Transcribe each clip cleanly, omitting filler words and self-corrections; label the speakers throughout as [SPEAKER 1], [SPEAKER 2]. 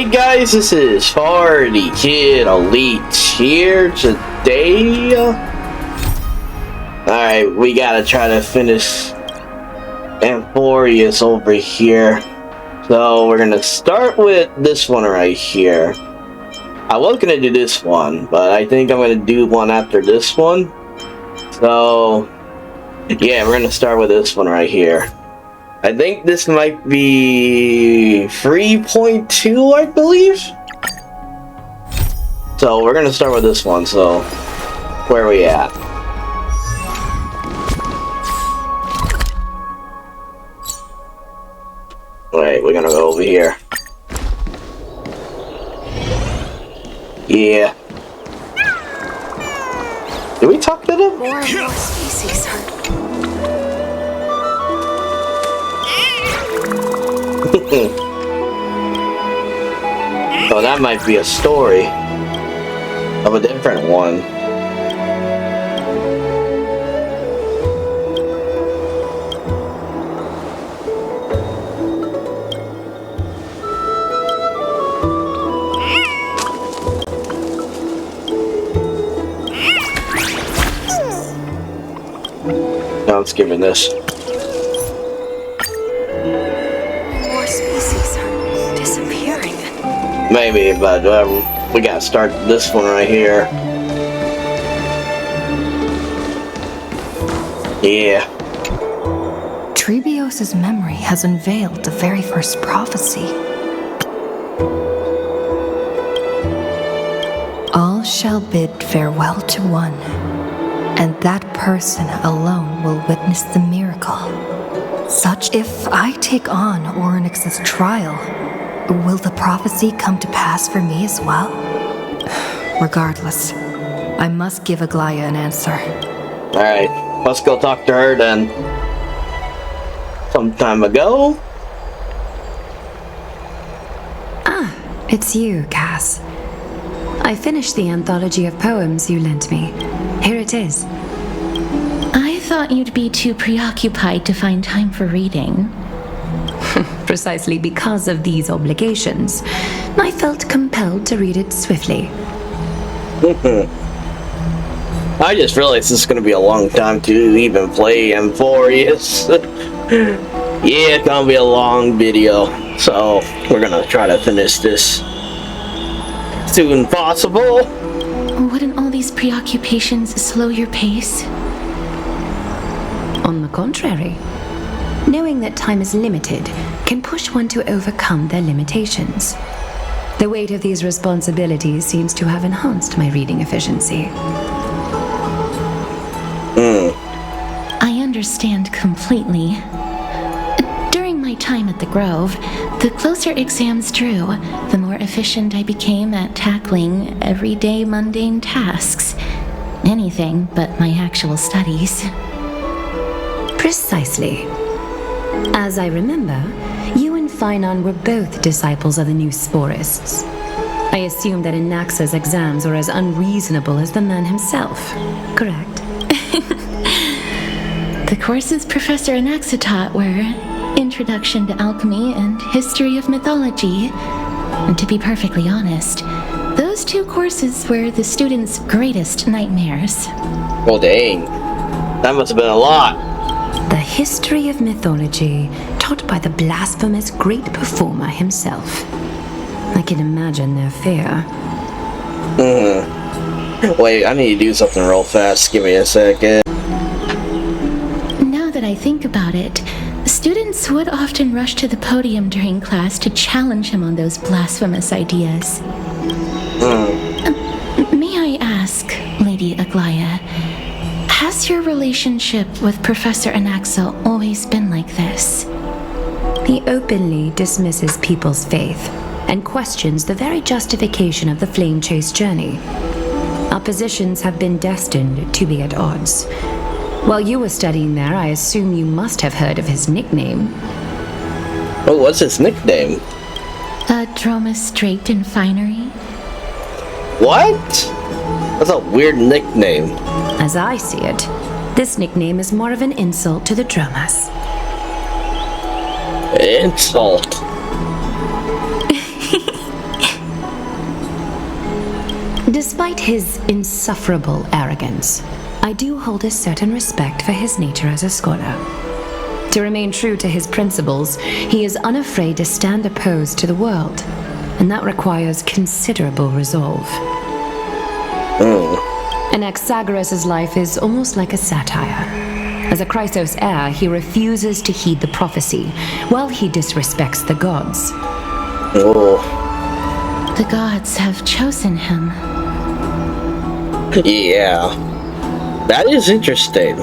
[SPEAKER 1] Hey guys, this is Party Kid Elite here today. Alright, we gotta try to finish Amphoreus over here. So we're gonna start with this one right here. I was gonna do this one, but I think I'm gonna do one after this one. So yeah, we're gonna start with this one right here. I think this might be 3.2, I believe. So we're gonna start with this one. So where are we at? Wait, we're gonna go over here. Yeah. Did we talk to them?
[SPEAKER 2] More and more species are...
[SPEAKER 1] So that might be a story of a different one. No, I'm skipping this. Maybe, but we gotta start this one right here. Yeah.
[SPEAKER 3] Trebios's memory has unveiled the very first prophecy. All shall bid farewell to one, and that person alone will witness the miracle. Such if I take on Oronyx's trial, will the prophecy come to pass for me as well? Regardless, I must give Aglaea an answer.
[SPEAKER 1] Alright, let's go talk to her then. Some time ago.
[SPEAKER 4] Ah, it's you, Cass. I finished the anthology of poems you lent me. Here it is.
[SPEAKER 2] I thought you'd be too preoccupied to find time for reading.
[SPEAKER 4] Precisely because of these obligations, I felt compelled to read it swiftly.
[SPEAKER 1] I just realized this is going to be a long time to even play Amphoreus. Yeah, it's going to be a long video, so we're going to try to finish this soon possible.
[SPEAKER 2] Wouldn't all these preoccupations slow your pace?
[SPEAKER 4] On the contrary. Knowing that time is limited can push one to overcome their limitations. The weight of these responsibilities seems to have enhanced my reading efficiency.
[SPEAKER 2] I understand completely. During my time at the Grove, the closer exams drew, the more efficient I became at tackling everyday mundane tasks. Anything but my actual studies.
[SPEAKER 4] Precisely. As I remember, you and Phainon were both disciples of the new sporists. I assume that Anaxa's exams were as unreasonable as the man himself, correct?
[SPEAKER 2] The courses Professor Anaxa taught were Introduction to Alchemy and History of Mythology. And to be perfectly honest, those two courses were the students' greatest nightmares.
[SPEAKER 1] Well, dang. That must have been a lot.
[SPEAKER 4] The history of mythology, taught by the blasphemous great performer himself. I can imagine their fear.
[SPEAKER 1] Wait, I need to do something real fast. Give me a second.
[SPEAKER 2] Now that I think about it, students would often rush to the podium during class to challenge him on those blasphemous ideas. May I ask, Lady Aglaea, has your relationship with Professor Anaxa always been like this?
[SPEAKER 4] He openly dismisses people's faith and questions the very justification of the Flame Chase journey. Our positions have been destined to be at odds. While you were studying there, I assume you must have heard of his nickname.
[SPEAKER 1] Oh, what's his nickname?
[SPEAKER 2] Droma Straight and Finery?
[SPEAKER 1] What? That's a weird nickname.
[SPEAKER 4] As I see it, this nickname is more of an insult to the Dromas.
[SPEAKER 1] Insult.
[SPEAKER 4] Despite his insufferable arrogance, I do hold a certain respect for his nature as a scholar. To remain true to his principles, he is unafraid to stand opposed to the world, and that requires considerable resolve. Anaxagoras' life is almost like a satire. As a Chrysos heir, he refuses to heed the prophecy, while he disrespects the gods.
[SPEAKER 2] The gods have chosen him.
[SPEAKER 1] Yeah. That is interesting.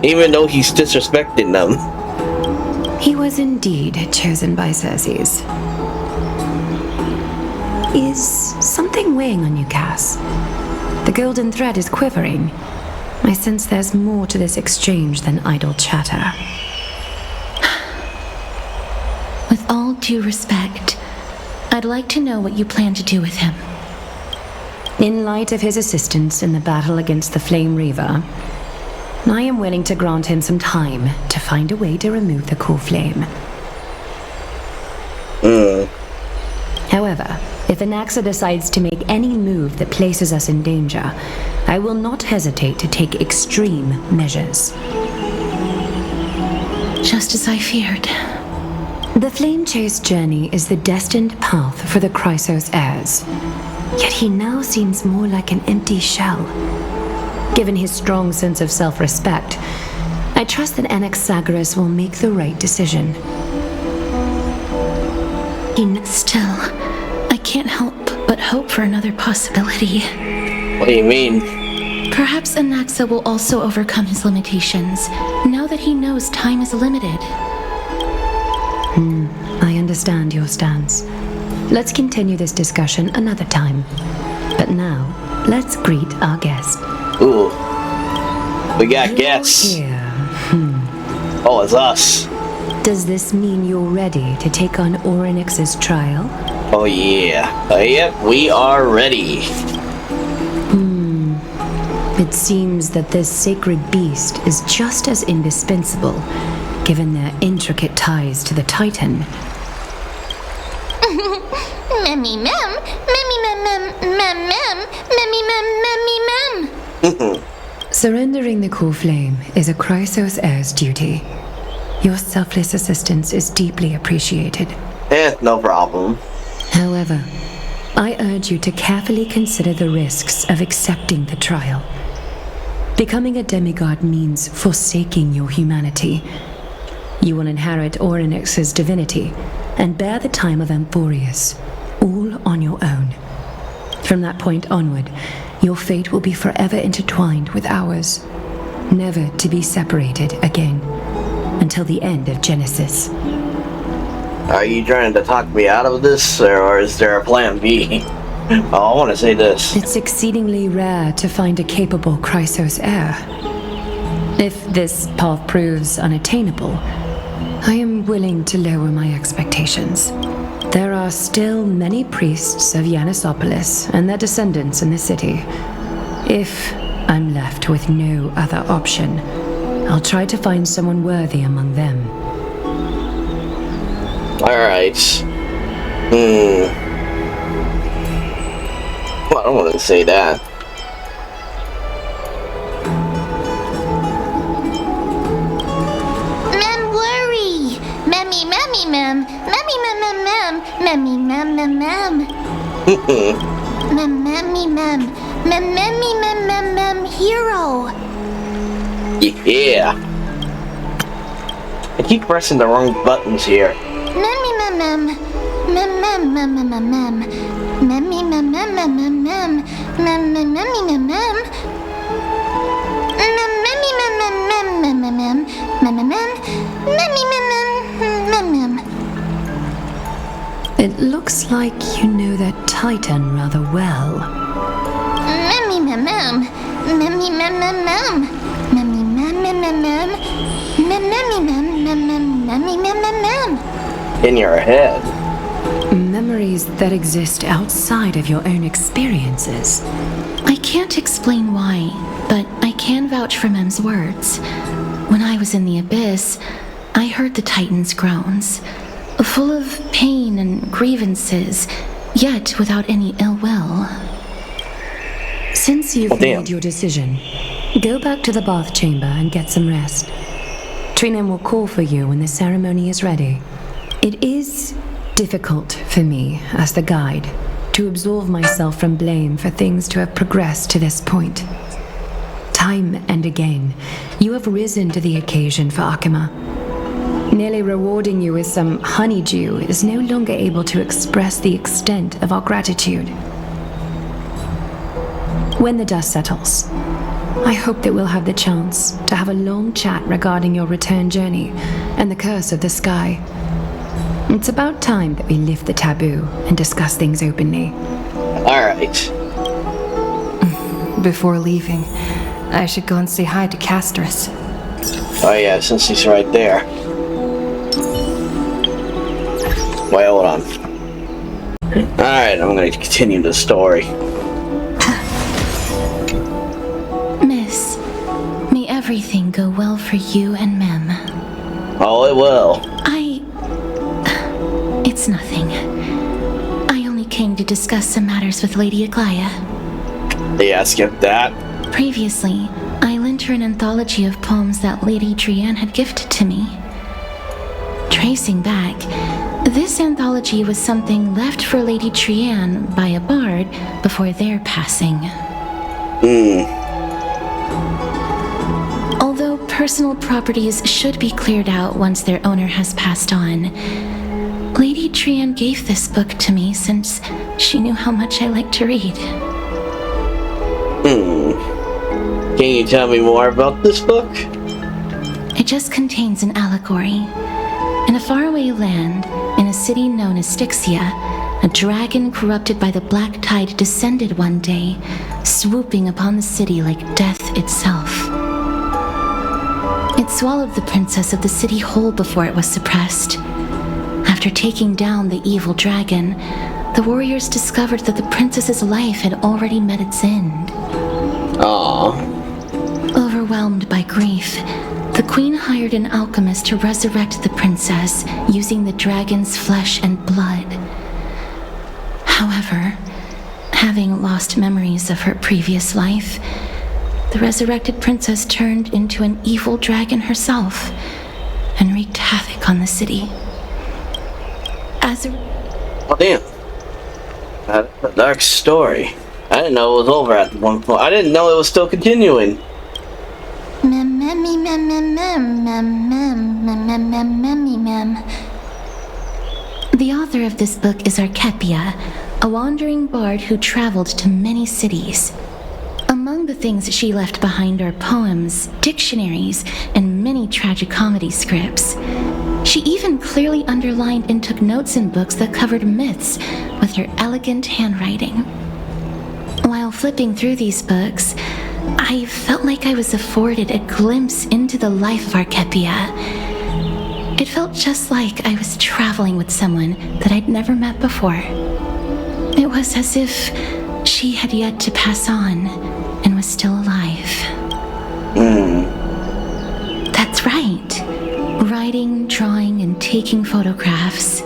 [SPEAKER 1] Even though he's disrespecting them.
[SPEAKER 4] He was indeed chosen by Circes. Is something weighing on you, Cass? The golden thread is quivering. I sense there's more to this exchange than idle chatter.
[SPEAKER 2] With all due respect, I'd like to know what you plan to do with him.
[SPEAKER 4] In light of his assistance in the battle against the Flame Reaver, I am willing to grant him some time to find a way to remove the Coreflame. However, if Anaxa decides to make any move that places us in danger, I will not hesitate to take extreme measures.
[SPEAKER 2] Just as I feared.
[SPEAKER 4] The Flame Chase journey is the destined path for the Chrysos heirs. Yet he now seems more like an empty shell. Given his strong sense of self-respect, I trust that Anaxagoras will make the right decision.
[SPEAKER 2] Still, I can't help but hope for another possibility.
[SPEAKER 1] What do you mean?
[SPEAKER 2] Perhaps Anaxa will also overcome his limitations, now that he knows time is limited.
[SPEAKER 4] I understand your stance. Let's continue this discussion another time. But now, let's greet our guest.
[SPEAKER 1] Ooh. We got guests.
[SPEAKER 4] Here.
[SPEAKER 1] Oh, it's us.
[SPEAKER 4] Does this mean you're ready to take on Oronyx's trial?
[SPEAKER 1] Oh yeah. Yep, we are ready.
[SPEAKER 4] It seems that this sacred beast is just as indispensable, given their intricate ties to the Titan.
[SPEAKER 5] Memmy mem, memmy mem mem mem mem, memmy mem memmy mem.
[SPEAKER 4] Surrendering the Coreflame is a Chrysos heir's duty. Your selfless assistance is deeply appreciated.
[SPEAKER 1] No problem.
[SPEAKER 4] However, I urge you to carefully consider the risks of accepting the trial. Becoming a demigod means forsaking your humanity. You will inherit Oronyx's divinity and bear the time of Amphoreus, all on your own. From that point onward, your fate will be forever intertwined with ours, never to be separated again, until the end of Genesis.
[SPEAKER 1] Are you trying to talk me out of this, or is there a plan B? Oh, I want to say this.
[SPEAKER 4] It's exceedingly rare to find a capable Chrysos heir. If this path proves unattainable, I am willing to lower my expectations. There are still many priests of Yanissopolis and their descendants in the city. If I'm left with no other option, I'll try to find someone worthy among them.
[SPEAKER 1] Alright. Well, I don't want to say that.
[SPEAKER 5] Mem worry. Memmy memmy mem, memmy mem mem mem, memmy mem mem mem. Mem memmy mem, mem memmy mem mem mem hero.
[SPEAKER 1] Yeah. I keep pressing the wrong buttons here.
[SPEAKER 5] Memmy mem mem, mem mem mem mem mem mem, memmy mem mem mem mem mem, mem mem memmy mem mem. Mem memmy mem mem mem mem mem mem, mem mem mem, memmy mem mem mem mem.
[SPEAKER 4] It looks like you know that Titan rather well.
[SPEAKER 5] Memmy mem mem, memmy mem mem mem, memmy mem mem mem mem, mem memmy mem mem mem, memmy mem mem mem.
[SPEAKER 1] In your head.
[SPEAKER 4] Memories that exist outside of your own experiences.
[SPEAKER 2] I can't explain why, but I can vouch for Mem's words. When I was in the abyss, I heard the Titan's groans, full of pain and grievances, yet without any ill will.
[SPEAKER 4] Since you've
[SPEAKER 1] damn.
[SPEAKER 4] made your decision, go back to the bath chamber and get some rest. Trianne will call for you when the ceremony is ready. It is difficult for me, as the guide, to absolve myself from blame for things to have progressed to this point. Time and again, you have risen to the occasion for Akima. Merely rewarding you with some honeydew is no longer able to express the extent of our gratitude. When the dust settles, I hope that we'll have the chance to have a long chat regarding your return journey and the curse of the sky. It's about time that we lift the taboo and discuss things openly.
[SPEAKER 1] Alright.
[SPEAKER 3] Before leaving, I should go and say hi to Castorice.
[SPEAKER 1] Oh yeah, since he's right there. Wait, hold on. Alright, I'm gonna continue the story.
[SPEAKER 2] Miss, may everything go well for you and Mem.
[SPEAKER 1] Oh, it will.
[SPEAKER 2] It's nothing. I only came to discuss some matters with Lady Aglaea.
[SPEAKER 1] Yeah, skip that.
[SPEAKER 2] Previously, I lent her an anthology of poems that Lady Trianne had gifted to me. Tracing back, this anthology was something left for Lady Trianne by a bard before their passing. Although personal properties should be cleared out once their owner has passed on, Lady Trianne gave this book to me since she knew how much I like to read.
[SPEAKER 1] Can you tell me more about this book?
[SPEAKER 2] It just contains an allegory. In a faraway land, in a city known as Styxia, a dragon corrupted by the black tide descended one day, swooping upon the city like death itself. It swallowed the princess of the city whole before it was suppressed. After taking down the evil dragon, the warriors discovered that the princess's life had already met its end.
[SPEAKER 1] Aww.
[SPEAKER 2] Overwhelmed by grief, the queen hired an alchemist to resurrect the princess using the dragon's flesh and blood. However, having lost memories of her previous life, the resurrected princess turned into an evil dragon herself and wreaked havoc on the city.
[SPEAKER 1] Oh damn. That's a dark story. I didn't know it was over at one point. I didn't know it was still continuing.
[SPEAKER 2] The author of this book is Archepia, a wandering bard who traveled to many cities. Among the things she left behind are poems, dictionaries, and many tragicomedy scripts. She even clearly underlined and took notes in books that covered myths with her elegant handwriting. While flipping through these books, I felt like I was afforded a glimpse into the life of Archepia. It felt just like I was traveling with someone that I'd never met before. It was as if she had yet to pass on and was still alive. That's right. Writing, drawing, and taking photographs.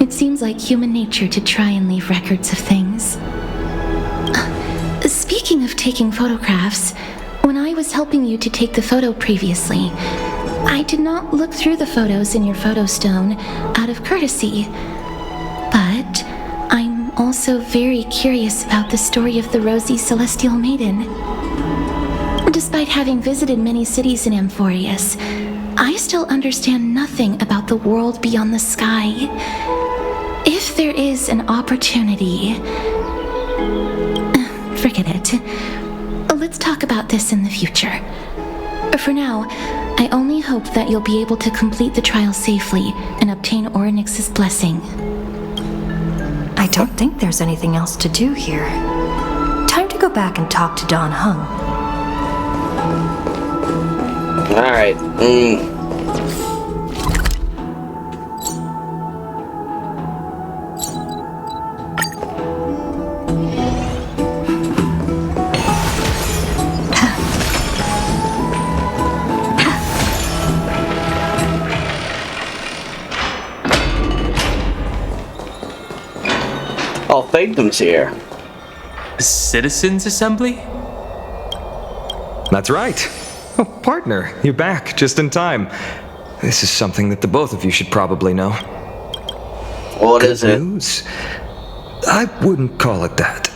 [SPEAKER 2] It seems like human nature to try and leave records of things. Speaking of taking photographs, when I was helping you to take the photo previously, I did not look through the photos in your photo stone out of courtesy. But I'm also very curious about the story of the rosy celestial maiden. Despite having visited many cities in Amphoreus, I still understand nothing about the world beyond the sky. If there is an opportunity... Forget it. Let's talk about this in the future. For now, I only hope that you'll be able to complete the trial safely and obtain Oronyx's blessing.
[SPEAKER 3] I don't think there's anything else to do here. Time to go back and talk to Don Hung.
[SPEAKER 1] Alright. Oh, Phantom's here.
[SPEAKER 6] Citizens Assembly?
[SPEAKER 7] That's right. Oh, partner, you're back just in time. This is something that the both of you should probably know.
[SPEAKER 1] What is it?
[SPEAKER 7] News? I wouldn't call it that.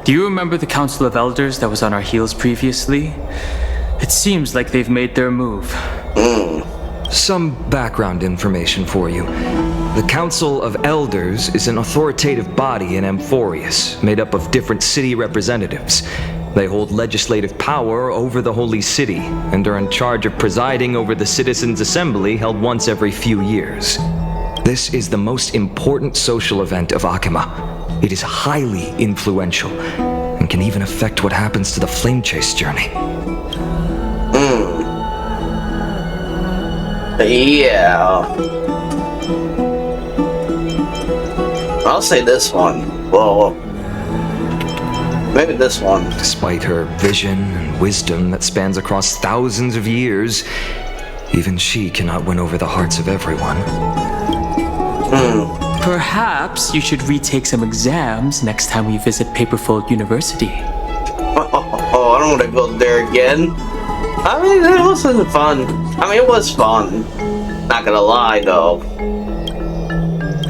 [SPEAKER 6] Do you remember the Council of Elders that was on our heels previously? It seems like they've made their move.
[SPEAKER 7] Some background information for you. The Council of Elders is an authoritative body in Amphoreus, made up of different city representatives. They hold legislative power over the Holy City, and are in charge of presiding over the Citizens' Assembly held once every few years. This is the most important social event of Akima. It is highly influential, and can even affect what happens to the Flame Chase journey.
[SPEAKER 1] Yeah. I'll say this one. Whoa. Maybe this one.
[SPEAKER 7] Despite her vision and wisdom that spans across thousands of years, even she cannot win over the hearts of everyone.
[SPEAKER 6] Perhaps you should retake some exams next time we visit Paperfold University.
[SPEAKER 1] Oh, I don't want to go there again. I mean, it wasn't fun. I mean, it was fun. Not gonna lie, though.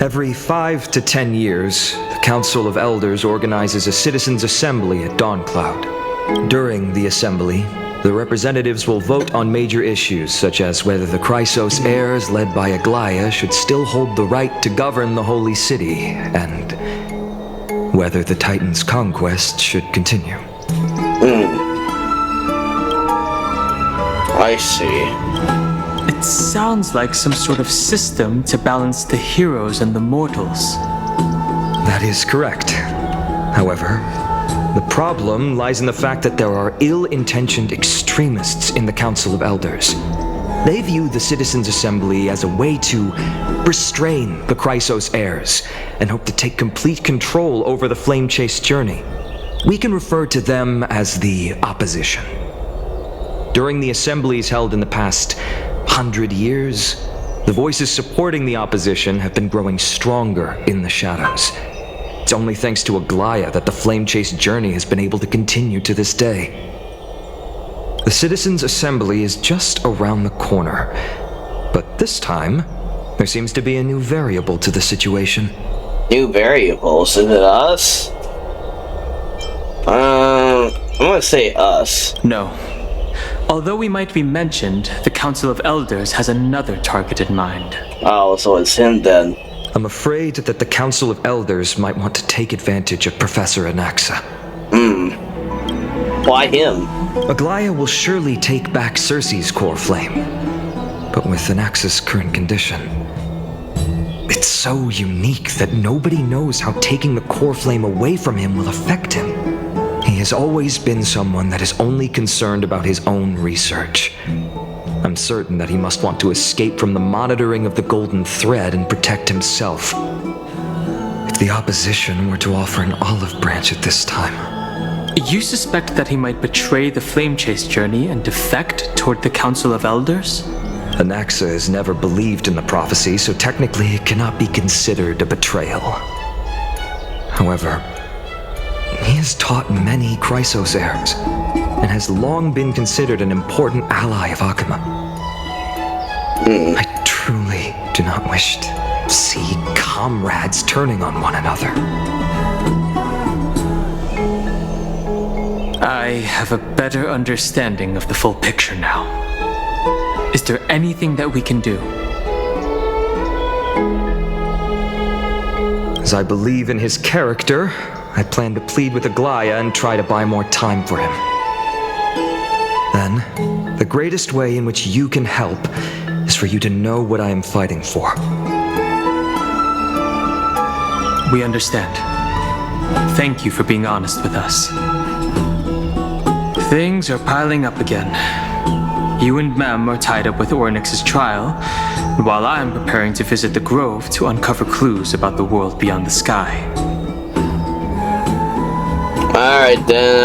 [SPEAKER 7] Every 5 to 10 years, the Council of Elders organizes a citizens' assembly at Dawncloud. During the assembly, the representatives will vote on major issues such as whether the Chrysos heirs led by Aglaea should still hold the right to govern the Holy City, and whether the Titan's conquest should continue.
[SPEAKER 1] I see.
[SPEAKER 6] It sounds like some sort of system to balance the heroes and the mortals.
[SPEAKER 7] That is correct. However, the problem lies in the fact that there are ill-intentioned extremists in the Council of Elders. They view the Citizens' Assembly as a way to restrain the Chrysos heirs, and hope to take complete control over the Flame Chase journey. We can refer to them as the opposition. During the assemblies held in the past 100 years, the voices supporting the opposition have been growing stronger in the shadows. It's only thanks to Aglaea that the Flame Chase journey has been able to continue to this day. The Citizens' Assembly is just around the corner, but this time, there seems to be a new variable to the situation.
[SPEAKER 1] New variables? Is it us? I'm gonna say us.
[SPEAKER 6] No. Although we might be mentioned, the Council of Elders has another target in mind.
[SPEAKER 1] Oh, so it's him then.
[SPEAKER 7] I'm afraid that the Council of Elders might want to take advantage of Professor Anaxa.
[SPEAKER 1] Why him?
[SPEAKER 7] Aglaea will surely take back Circe's Coreflame, but with Anaxa's current condition, it's so unique that nobody knows how taking the Coreflame away from him will affect him. He has always been someone that is only concerned about his own research. I'm certain that he must want to escape from the monitoring of the Golden Thread and protect himself. If the opposition were to offer an olive branch at this time...
[SPEAKER 6] You suspect that he might betray the Flame Chase journey and defect toward the Council of Elders?
[SPEAKER 7] Anaxa has never believed in the prophecy, so technically it cannot be considered a betrayal. However, he has taught many Chrysos heirs, and has long been considered an important ally of Akima. I truly do not wish to see comrades turning on one another.
[SPEAKER 6] I have a better understanding of the full picture now. Is there anything that we can do?
[SPEAKER 7] As I believe in his character, I plan to plead with Aglaea and try to buy more time for him. Then, the greatest way in which you can help is for you to know what I am fighting for.
[SPEAKER 6] We understand. Thank you for being honest with us. Things are piling up again. You and Mem are tied up with Oronyx's trial, while I'm preparing to visit the Grove to uncover clues about the world beyond the sky.
[SPEAKER 1] Alright then,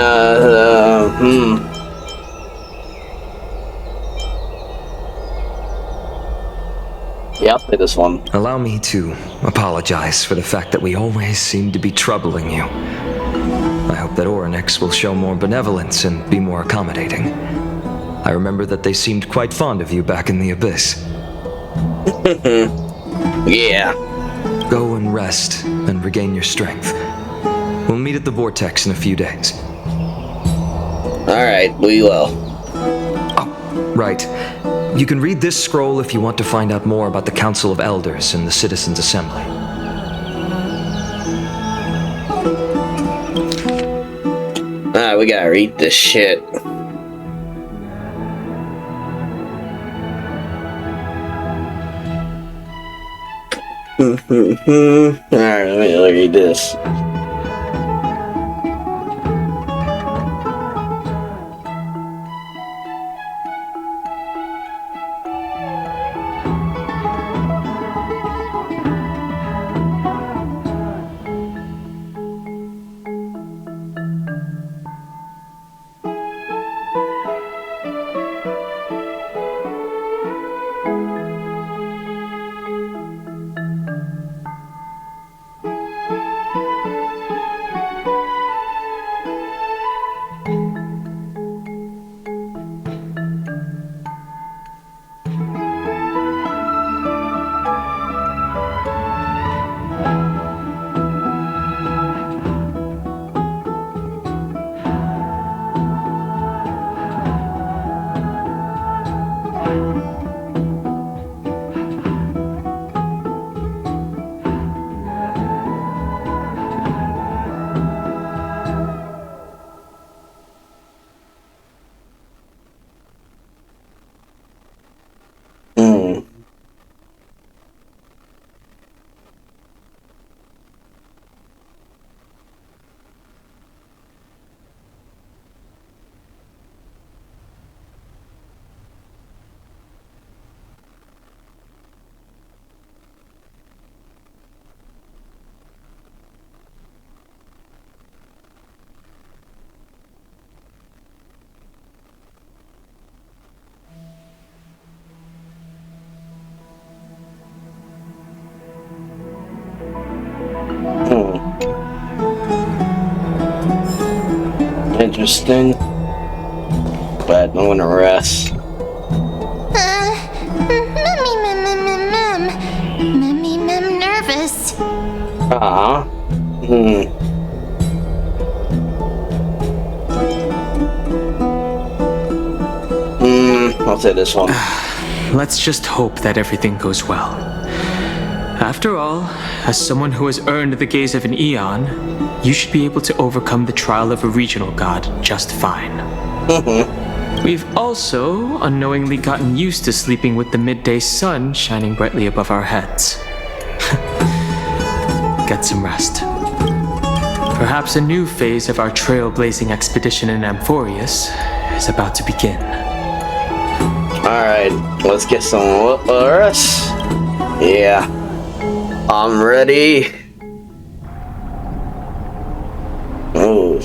[SPEAKER 1] Yeah, I'll play this one.
[SPEAKER 7] Allow me to apologize for the fact that we always seem to be troubling you. I hope that Oronyx will show more benevolence and be more accommodating. I remember that they seemed quite fond of you back in the Abyss.
[SPEAKER 1] Yeah.
[SPEAKER 7] Go and rest and regain your strength. We'll meet at the Vortex in a few days.
[SPEAKER 1] Alright, we will.
[SPEAKER 7] Oh, right. You can read this scroll if you want to find out more about the Council of Elders and the Citizens' Assembly.
[SPEAKER 1] We gotta read this shit. Alright, let me read this. Interesting. But I'm gonna rest.
[SPEAKER 5] Mem, nervous.
[SPEAKER 1] I'll say this one.
[SPEAKER 6] Let's just hope that everything goes well. After all, as someone who has earned the gaze of an Eon, you should be able to overcome the trial of a regional god just fine. We've also unknowingly gotten used to sleeping with the midday sun shining brightly above our heads. Get some rest. Perhaps a new phase of our trailblazing expedition in Amphoreus is about to begin.
[SPEAKER 1] Alright, let's get some rest. Yeah. I'm ready. Oh.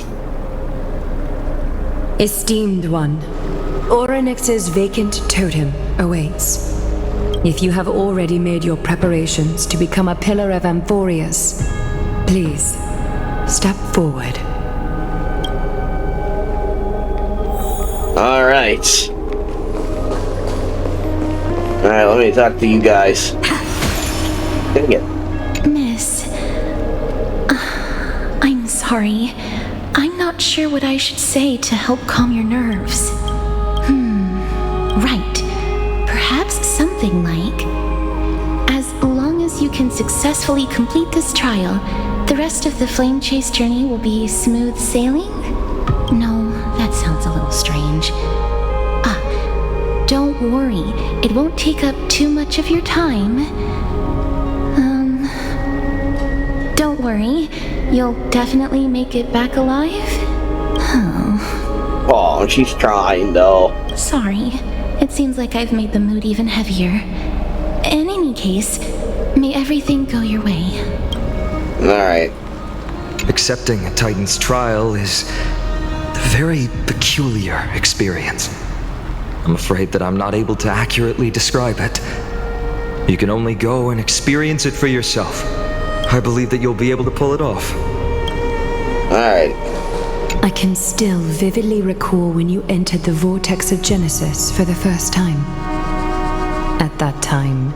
[SPEAKER 4] Esteemed one, Oronyx's vacant totem awaits. If you have already made your preparations to become a pillar of Amphoreus, please, step forward.
[SPEAKER 1] Alright. Alright, let me talk to you guys. Dang it.
[SPEAKER 2] Miss, I'm sorry. I'm not sure what I should say to help calm your nerves. Right. Perhaps something like, as long as you can successfully complete this trial, the rest of the flame chase journey will be smooth sailing? No, that sounds a little strange. Don't worry, it won't take up too much of your time. Don't worry, you'll definitely make it back alive?
[SPEAKER 1] Oh, she's trying though.
[SPEAKER 2] Sorry, it seems like I've made the mood even heavier. In any case, may everything go your way.
[SPEAKER 1] Alright.
[SPEAKER 7] Accepting a Titan's trial is a very peculiar experience. I'm afraid that I'm not able to accurately describe it. You can only go and experience it for yourself. I believe that you'll be able to pull it off.
[SPEAKER 1] Alright.
[SPEAKER 4] I can still vividly recall when you entered the vortex of Genesis for the first time. At that time,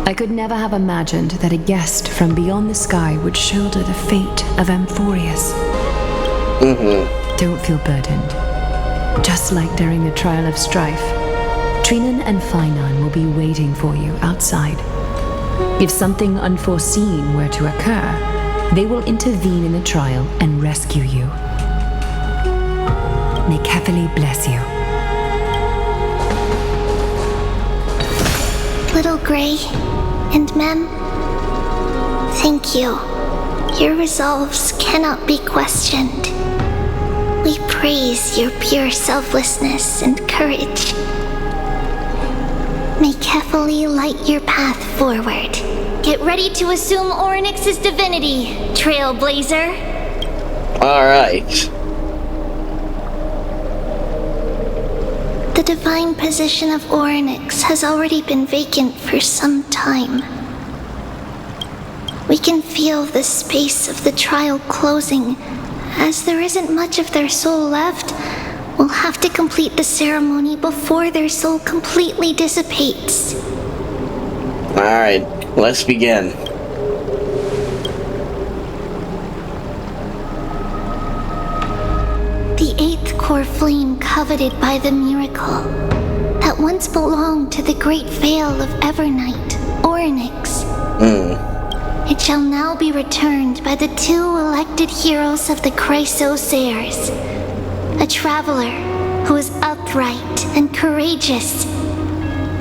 [SPEAKER 4] I could never have imagined that a guest from beyond the sky would shoulder the fate of Amphoreus. Don't feel burdened. Just like during the trial of strife, Trianne and Phainon will be waiting for you outside. If something unforeseen were to occur, they will intervene in the trial and rescue you. May Kefali bless you.
[SPEAKER 5] Little Grey and Mem, thank you. Your resolves cannot be questioned. We praise your pure selflessness and courage. May Kefali light your path forward. Get ready to assume Oronyx's divinity, Trailblazer.
[SPEAKER 1] Alright.
[SPEAKER 5] The divine position of Oronyx has already been vacant for some time. We can feel the space of the trial closing. As there isn't much of their soul left, we'll have to complete the ceremony before their soul completely dissipates.
[SPEAKER 1] Alright, let's begin.
[SPEAKER 5] The 8th Coreflame coveted by the miracle that once belonged to the great Veil of Evernight, Oronyx. It shall now be returned by the 2 elected heroes of the Chrysosairs. A traveler who is upright and courageous,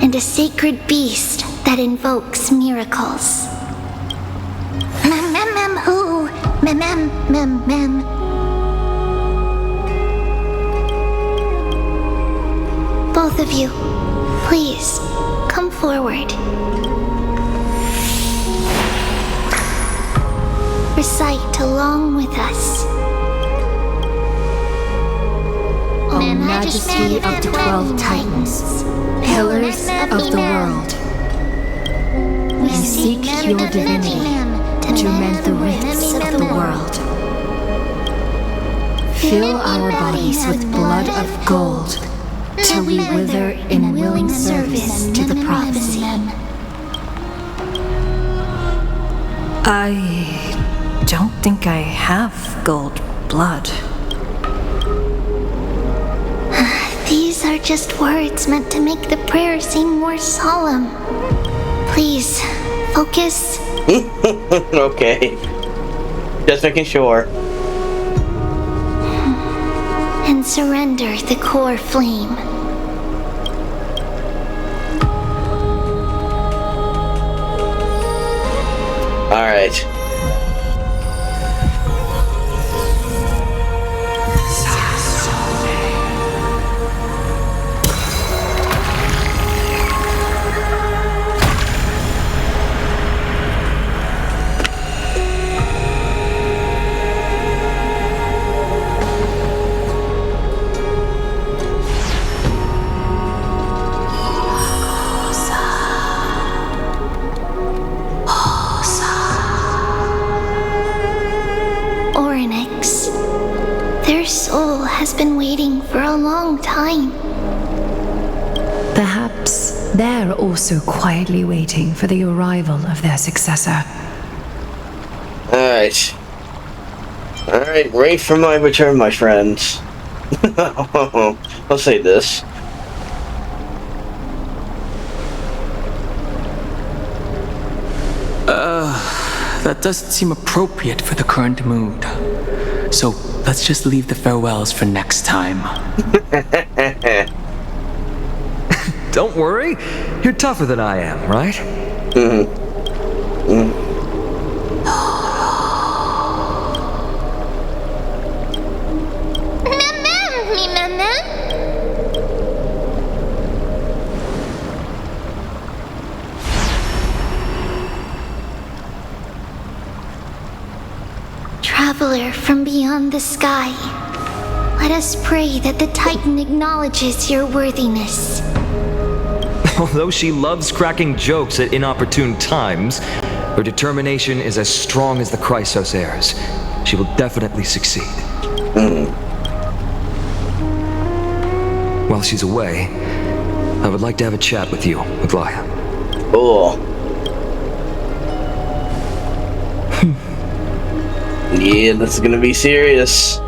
[SPEAKER 5] and a sacred beast that invokes miracles. Ooh, mem. Both of you, please, come forward. Recite along with us.
[SPEAKER 3] O Majesty of the 12 Titans, Pillars of the world, we seek your divinity to mend the rifts of the world. Fill our bodies with blood of gold, till we wither in willing service to the prophecy. I don't think I have gold blood.
[SPEAKER 5] These are just words meant to make the prayer seem more solemn. Please, focus.
[SPEAKER 1] Okay. Just making sure.
[SPEAKER 5] And surrender the core flame.
[SPEAKER 1] Alright.
[SPEAKER 5] Has been waiting for a long time.
[SPEAKER 4] Perhaps they're also quietly waiting for the arrival of their successor.
[SPEAKER 1] Alright. Alright, wait for my return, my friends. I'll say this.
[SPEAKER 6] That doesn't seem appropriate for the current mood. So let's just leave the farewells for next time.
[SPEAKER 7] Don't worry, you're tougher than I am, right?
[SPEAKER 5] Traveler from beyond the sky, let us pray that the Titan acknowledges your worthiness.
[SPEAKER 7] Although she loves cracking jokes at inopportune times, her determination is as strong as the Chrysosairs. She will definitely succeed. while she's away, I would like to have a chat with you, Aglaea.
[SPEAKER 1] Cool. Yeah, this is gonna be serious.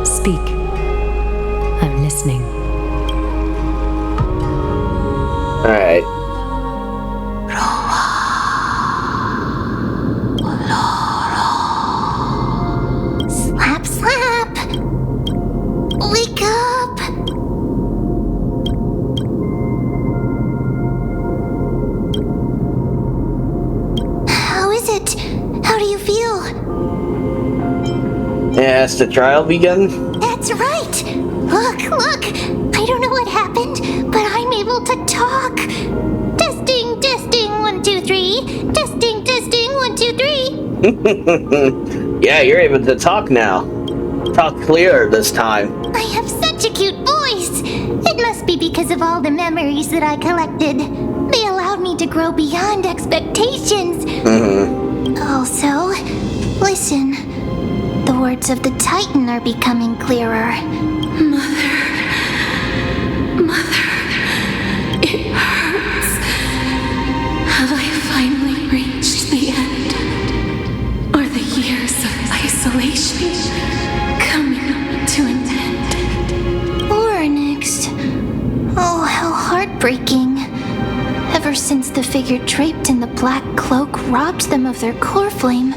[SPEAKER 4] Speak. I'm listening.
[SPEAKER 1] Alright.
[SPEAKER 5] Slap, slap. Wake up. How is it? How do you feel?
[SPEAKER 1] Yeah, has the trial begun?
[SPEAKER 5] That's right. Look. I don't know what happened, but I'm able to talk. Testing, 1, 2, 3. Testing, 1, 2, 3.
[SPEAKER 1] Yeah, you're able to talk now. Talk clearer this time.
[SPEAKER 5] I have such a cute voice. It must be because of all the memories that I collected. They allowed me to grow beyond expectations. Also, listen. The words of the Titan are becoming clearer.
[SPEAKER 2] Mother, it hurts. Have I finally reached the end? Are the years of isolation coming to an end?
[SPEAKER 5] Oronyx. Oh, how heartbreaking. Ever since the figure draped in the black cloak robbed them of their Coreflame,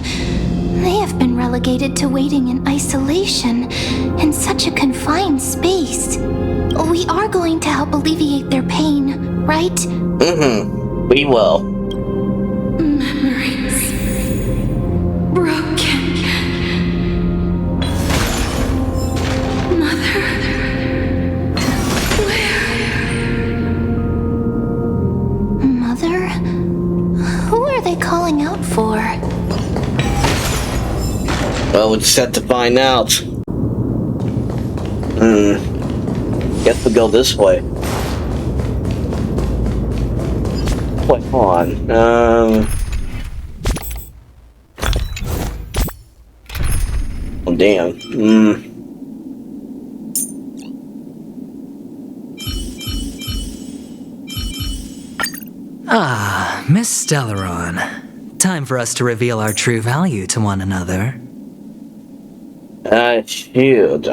[SPEAKER 5] they have been relegated to waiting in isolation in such a confined space. We are going to help alleviate their pain, right?
[SPEAKER 1] We will.
[SPEAKER 2] Memories broken. Mother, where?
[SPEAKER 5] Mother? Who are they calling out for?
[SPEAKER 1] Well, we just have to find out. Guess we'll go this way. Wait, hold on. Oh, damn.
[SPEAKER 8] Ah, Miss Stelleron. Time for us to reveal our true value to one another.
[SPEAKER 1] Shoot,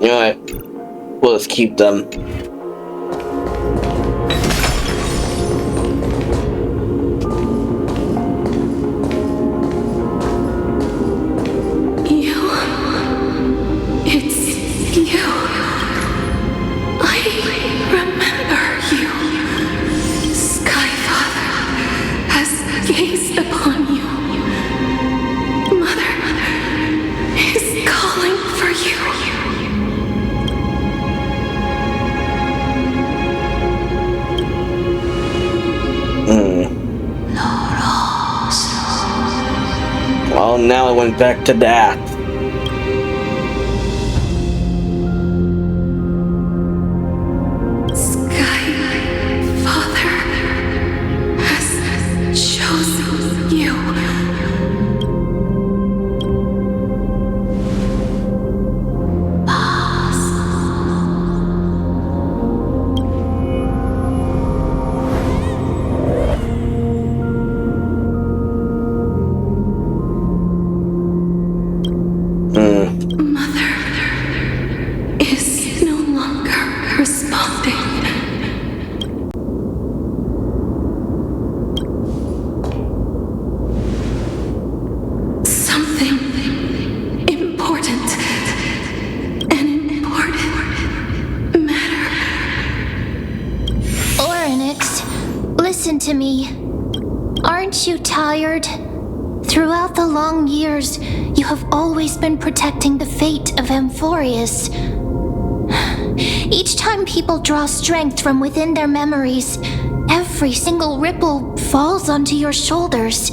[SPEAKER 1] Alright, we'll just keep them.
[SPEAKER 2] It's you. I remember you. Skyfather has gazed upon you. Mother is calling for you.
[SPEAKER 1] Well, now I went back to that.
[SPEAKER 2] Skyfather has chosen you. Mother is no longer responding. Something important. An important matter.
[SPEAKER 5] Oronyx, listen to me. Aren't you tired? Throughout the long years, you have always been protecting the fate of Amphoreus. Each time people draw strength from within their memories, every single ripple falls onto your shoulders.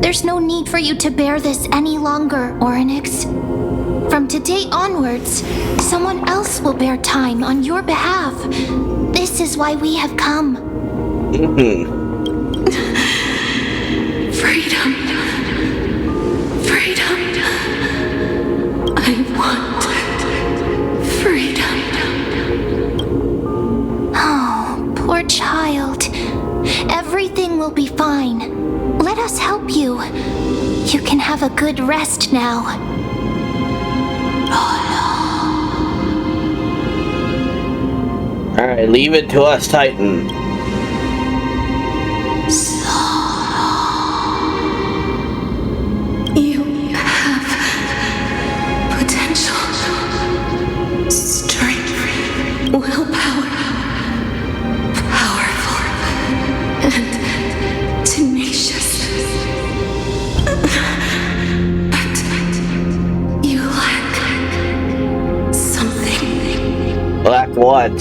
[SPEAKER 5] There's no need for you to bear this any longer, Oronyx. From today onwards, someone else will bear time on your behalf. This is why we have come.
[SPEAKER 2] Freedom. Freedom. I want freedom.
[SPEAKER 5] Oh, poor child. Everything will be fine. Let us help you. You can have a good rest now.
[SPEAKER 1] Alright, leave it to us, Titan.
[SPEAKER 2] You have potential, strength, willpower, powerful, and tenacious. But you lack something.
[SPEAKER 1] Lack what?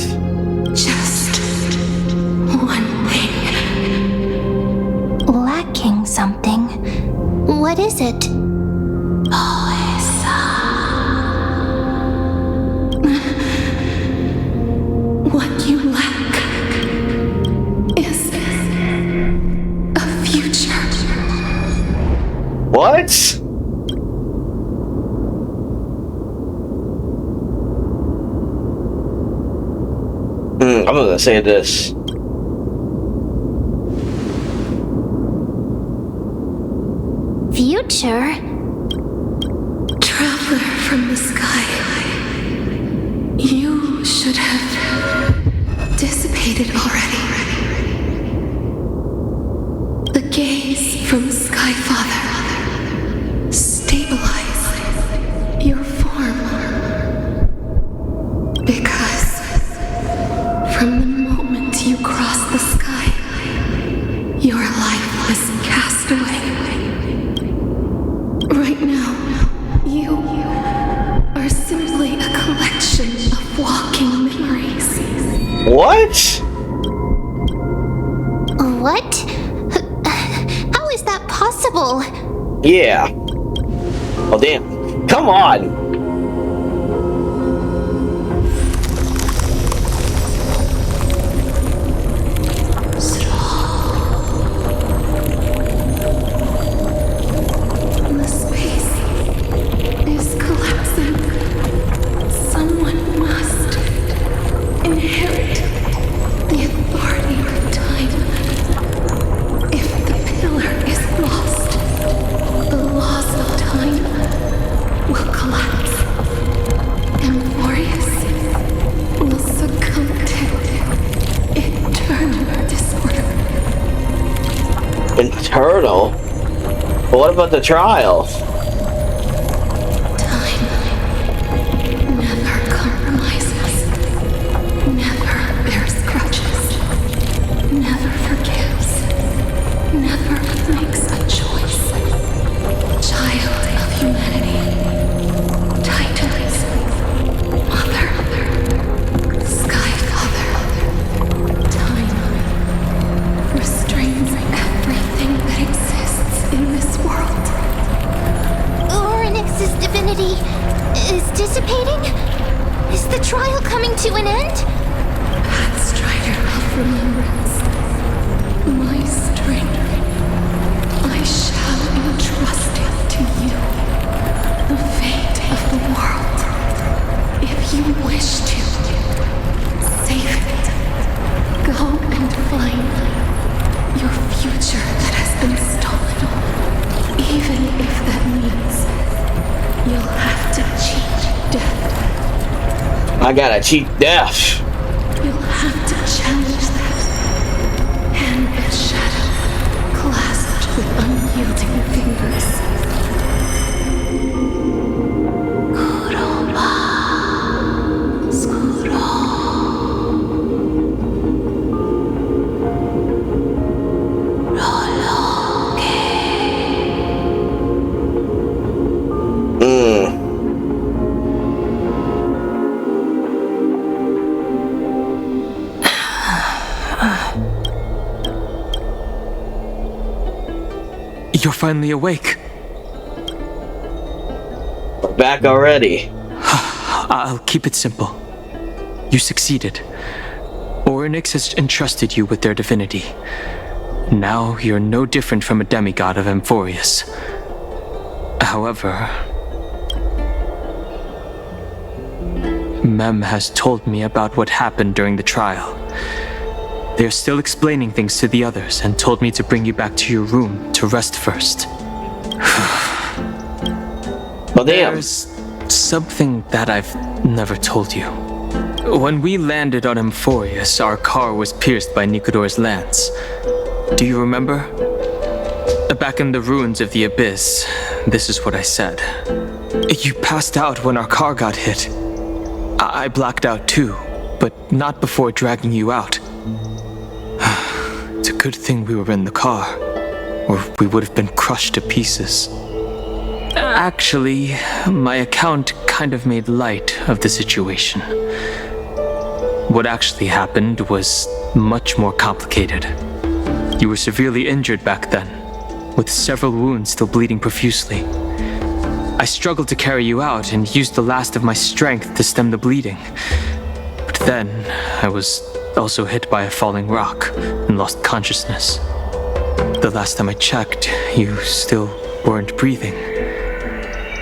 [SPEAKER 2] Just one thing.
[SPEAKER 5] Lacking something. What is it?
[SPEAKER 2] What you lack is a future.
[SPEAKER 1] What? I'm gonna say this.
[SPEAKER 5] Future?
[SPEAKER 2] Traveler from the sky. You should have dissipated already. The gaze from the Sky Father stabilized your form. Because from the moment you crossed the sky, your life was cast away. Right now, you are simply a collection of walking memories.
[SPEAKER 1] What?
[SPEAKER 5] What? How is that possible?
[SPEAKER 1] Yeah. Oh, damn. Come on!
[SPEAKER 2] The space is collapsing. Someone must inherit the authority of time. If the pillar is lost, the laws of time will collapse. Amphoreus will succumb to eternal disorder.
[SPEAKER 1] Internal? But what about the trial?
[SPEAKER 2] Time never compromises, never bears grudges, never forgives, never makes a choice. Child of humanity, Titans, Mother, Sky Father, time restrains everything that exists in this world.
[SPEAKER 5] Oronyx's divinity is dissipating? Is the trial coming to an end?
[SPEAKER 2] Pathstrider of remembrance, my strength, I shall entrust it to you. The fate of the world, if you wish to, save it. Go and find your future that has been stolen, even if that means you'll have to cheat death.
[SPEAKER 1] I gotta cheat death.
[SPEAKER 2] You'll have to challenge that. Hand of shadow, clasped with unyielding fingers.
[SPEAKER 6] You're finally awake.
[SPEAKER 1] We're back already.
[SPEAKER 6] I'll keep it simple. You succeeded. Oronyx has entrusted you with their divinity. Now you're no different from a demigod of Amphoreus. However, Mem has told me about what happened during the trial. They're still explaining things to the others and told me to bring you back to your room to rest first.
[SPEAKER 1] Well, damn.
[SPEAKER 6] There's something that I've never told you. When we landed on Amphoreus, our car was pierced by Nicodor's lance. Do you remember? Back in the ruins of the Abyss, this is what I said. You passed out when our car got hit. I blacked out too, but not before dragging you out. It's a good thing we were in the car, or we would have been crushed to pieces. Actually, my account kind of made light of the situation. What actually happened was much more complicated. You were severely injured back then, with several wounds still bleeding profusely. I struggled to carry you out and used the last of my strength to stem the bleeding. But then, I was also hit by a falling rock and lost consciousness. The last time I checked, you still weren't breathing.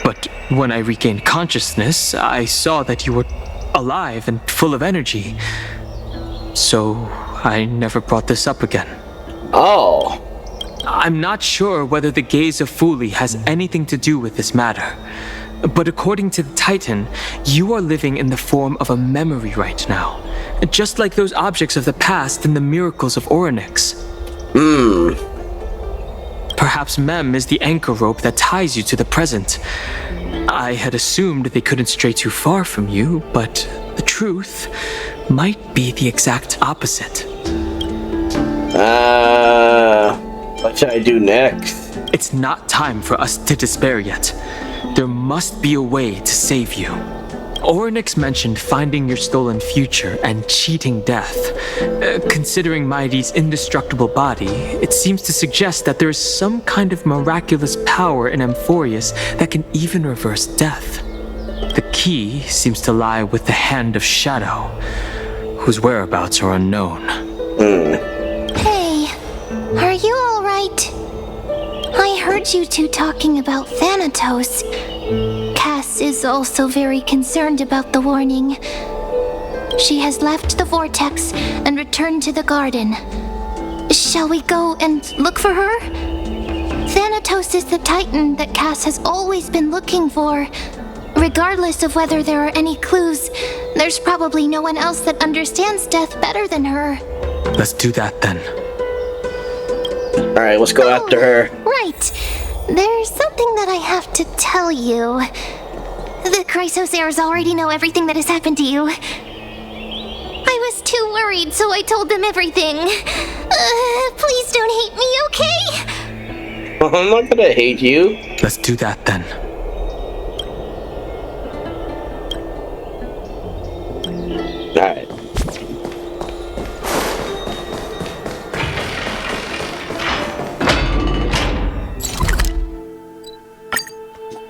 [SPEAKER 6] But when I regained consciousness, I saw that you were alive and full of energy. So, I never brought this up again.
[SPEAKER 1] Oh.
[SPEAKER 6] I'm not sure whether the gaze of Fuli has anything to do with this matter. But according to the Titan, you are living in the form of a memory right now. Just like those objects of the past and the miracles of Oronyx. Perhaps Mem is the anchor rope that ties you to the present. I had assumed they couldn't stray too far from you, but the truth might be the exact opposite.
[SPEAKER 1] What should I do next?
[SPEAKER 6] It's not time for us to despair yet. There must be a way to save you. Oronyx mentioned finding your stolen future and cheating death. Considering Mydei's indestructible body, it seems to suggest that there is some kind of miraculous power in Amphoreus that can even reverse death. The key seems to lie with the Hand of Shadow, whose whereabouts are unknown.
[SPEAKER 5] Hey, are you all right? I heard you two talking about Thanatos. Cass is also very concerned about the warning. She has left the vortex and returned to the garden. Shall we go and look for her? Thanatos is the Titan that Cass has always been looking for. Regardless of whether there are any clues, there's probably no one else that understands death better than her.
[SPEAKER 6] Let's do that then.
[SPEAKER 1] Alright, let's go after her.
[SPEAKER 5] Right. There's something that I have to tell you. The Chrysosairs already know everything that has happened to you. I was too worried, so I told them everything. Please don't hate me, okay?
[SPEAKER 1] I'm not gonna hate you.
[SPEAKER 6] Let's do that then.
[SPEAKER 1] Alright.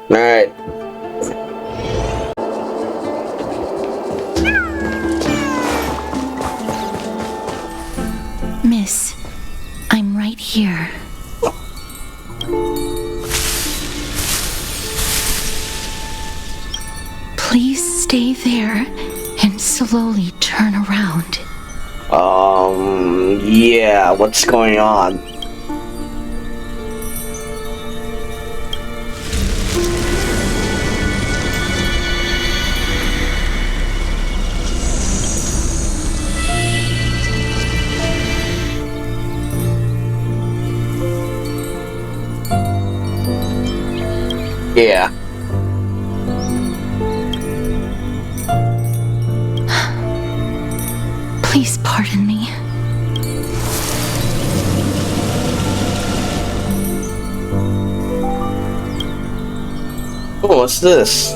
[SPEAKER 1] Alright.
[SPEAKER 2] Miss, I'm right here. Please stay there and slowly turn around.
[SPEAKER 1] Yeah, what's going on? Yeah.
[SPEAKER 2] Please pardon me.
[SPEAKER 1] Oh, what's this?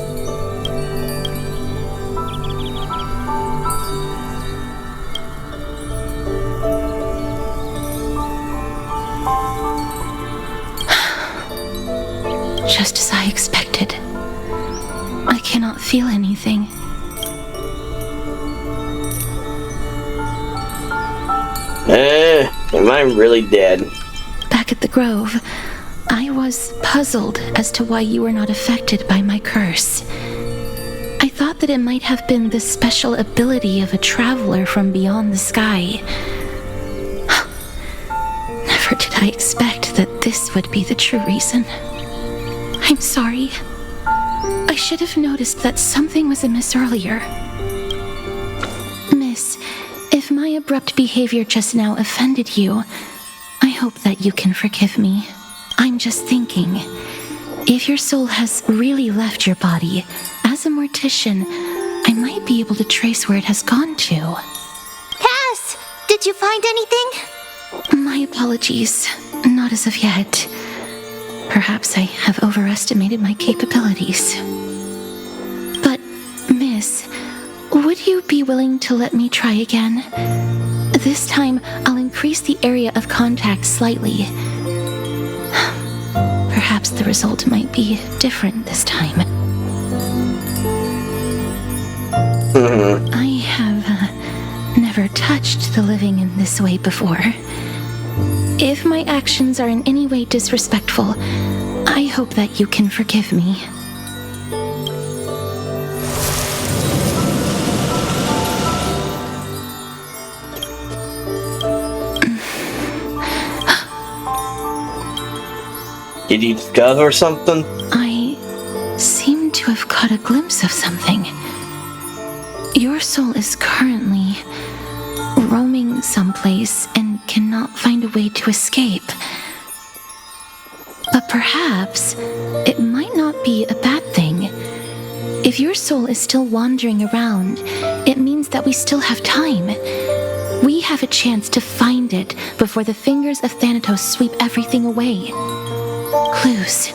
[SPEAKER 2] just as I expected. I cannot feel anything.
[SPEAKER 1] Am I really dead?
[SPEAKER 2] Back at the Grove, I was puzzled as to why you were not affected by my curse. I thought that it might have been the special ability of a traveler from beyond the sky. Never did I expect that this would be the true reason. I'm sorry. I should have noticed that something was amiss earlier. Miss, if my abrupt behavior just now offended you, I hope that you can forgive me. I'm just thinking, if your soul has really left your body, as a mortician, I might be able to trace where it has gone to.
[SPEAKER 5] Cass, did you find anything?
[SPEAKER 2] My apologies. Not as of yet. Perhaps I have overestimated my capabilities. But, Miss, would you be willing to let me try again? This time, I'll increase the area of contact slightly. Perhaps the result might be different this time. I have never touched the living in this way before. If my actions are in any way disrespectful, I hope that you can forgive me.
[SPEAKER 1] Did you discover something?
[SPEAKER 2] I seem to have caught a glimpse of something. Your soul is currently roaming someplace and cannot find a way to escape. But perhaps it might not be a bad thing. If your soul is still wandering around, it means that we still have time. We have a chance to find it before the fingers of Thanatos sweep everything away. Clues.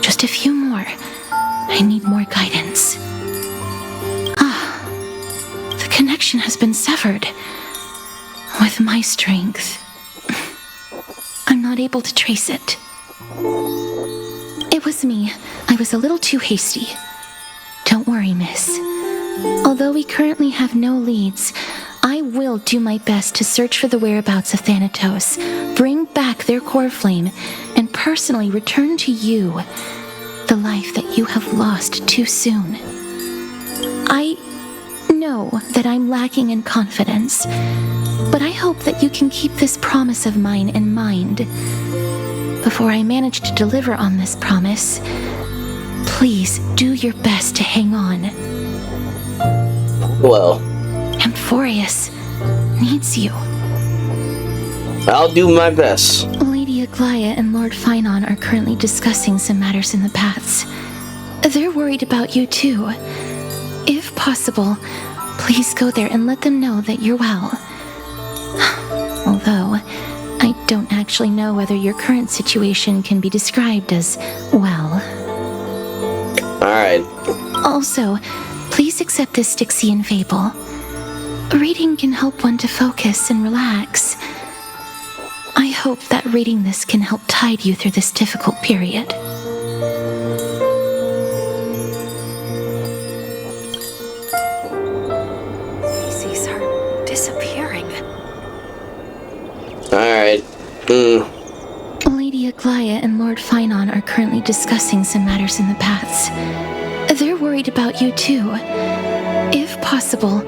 [SPEAKER 2] Just a few more. I need more guidance. The connection has been severed. With my strength, I'm not able to trace it. It was me. I was a little too hasty. Don't worry, miss. Although we currently have no leads, I will do my best to search for the whereabouts of Thanatos, bring back their Coreflame, and personally return to you the life that you have lost too soon. I know that I'm lacking in confidence, but I hope that you can keep this promise of mine in mind. Before I manage to deliver on this promise, please do your best to hang on.
[SPEAKER 1] Well,
[SPEAKER 2] Amphoreus needs you.
[SPEAKER 1] I'll do my best.
[SPEAKER 2] Lady Aglaea and Lord Phainon are currently discussing some matters in the paths. They're worried about you too. If possible, please go there and let them know that you're well. Although, I don't actually know whether your current situation can be described as well.
[SPEAKER 1] Alright.
[SPEAKER 2] Also, please accept this Styxian fable. Reading can help one to focus and relax. I hope that reading this can help tide you through this difficult period.
[SPEAKER 3] He sees her disappearing.
[SPEAKER 1] Alright.
[SPEAKER 2] Lady Aglaea and Lord Phainon are currently discussing some matters in the paths. They're worried about you too. If possible,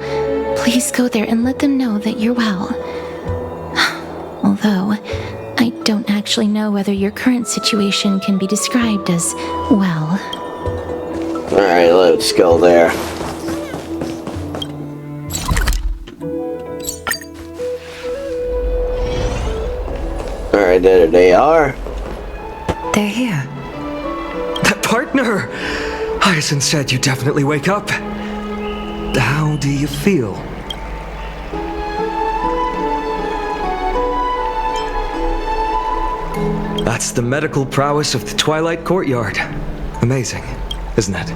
[SPEAKER 2] please go there and let them know that you're well. Although, I don't actually know whether your current situation can be described as well.
[SPEAKER 1] Alright, let's go there. Alright, there they are.
[SPEAKER 4] They're here.
[SPEAKER 7] Partner! Hyacine said you definitely wake up. How do you feel? That's the medical prowess of the Twilight Courtyard. Amazing, isn't it?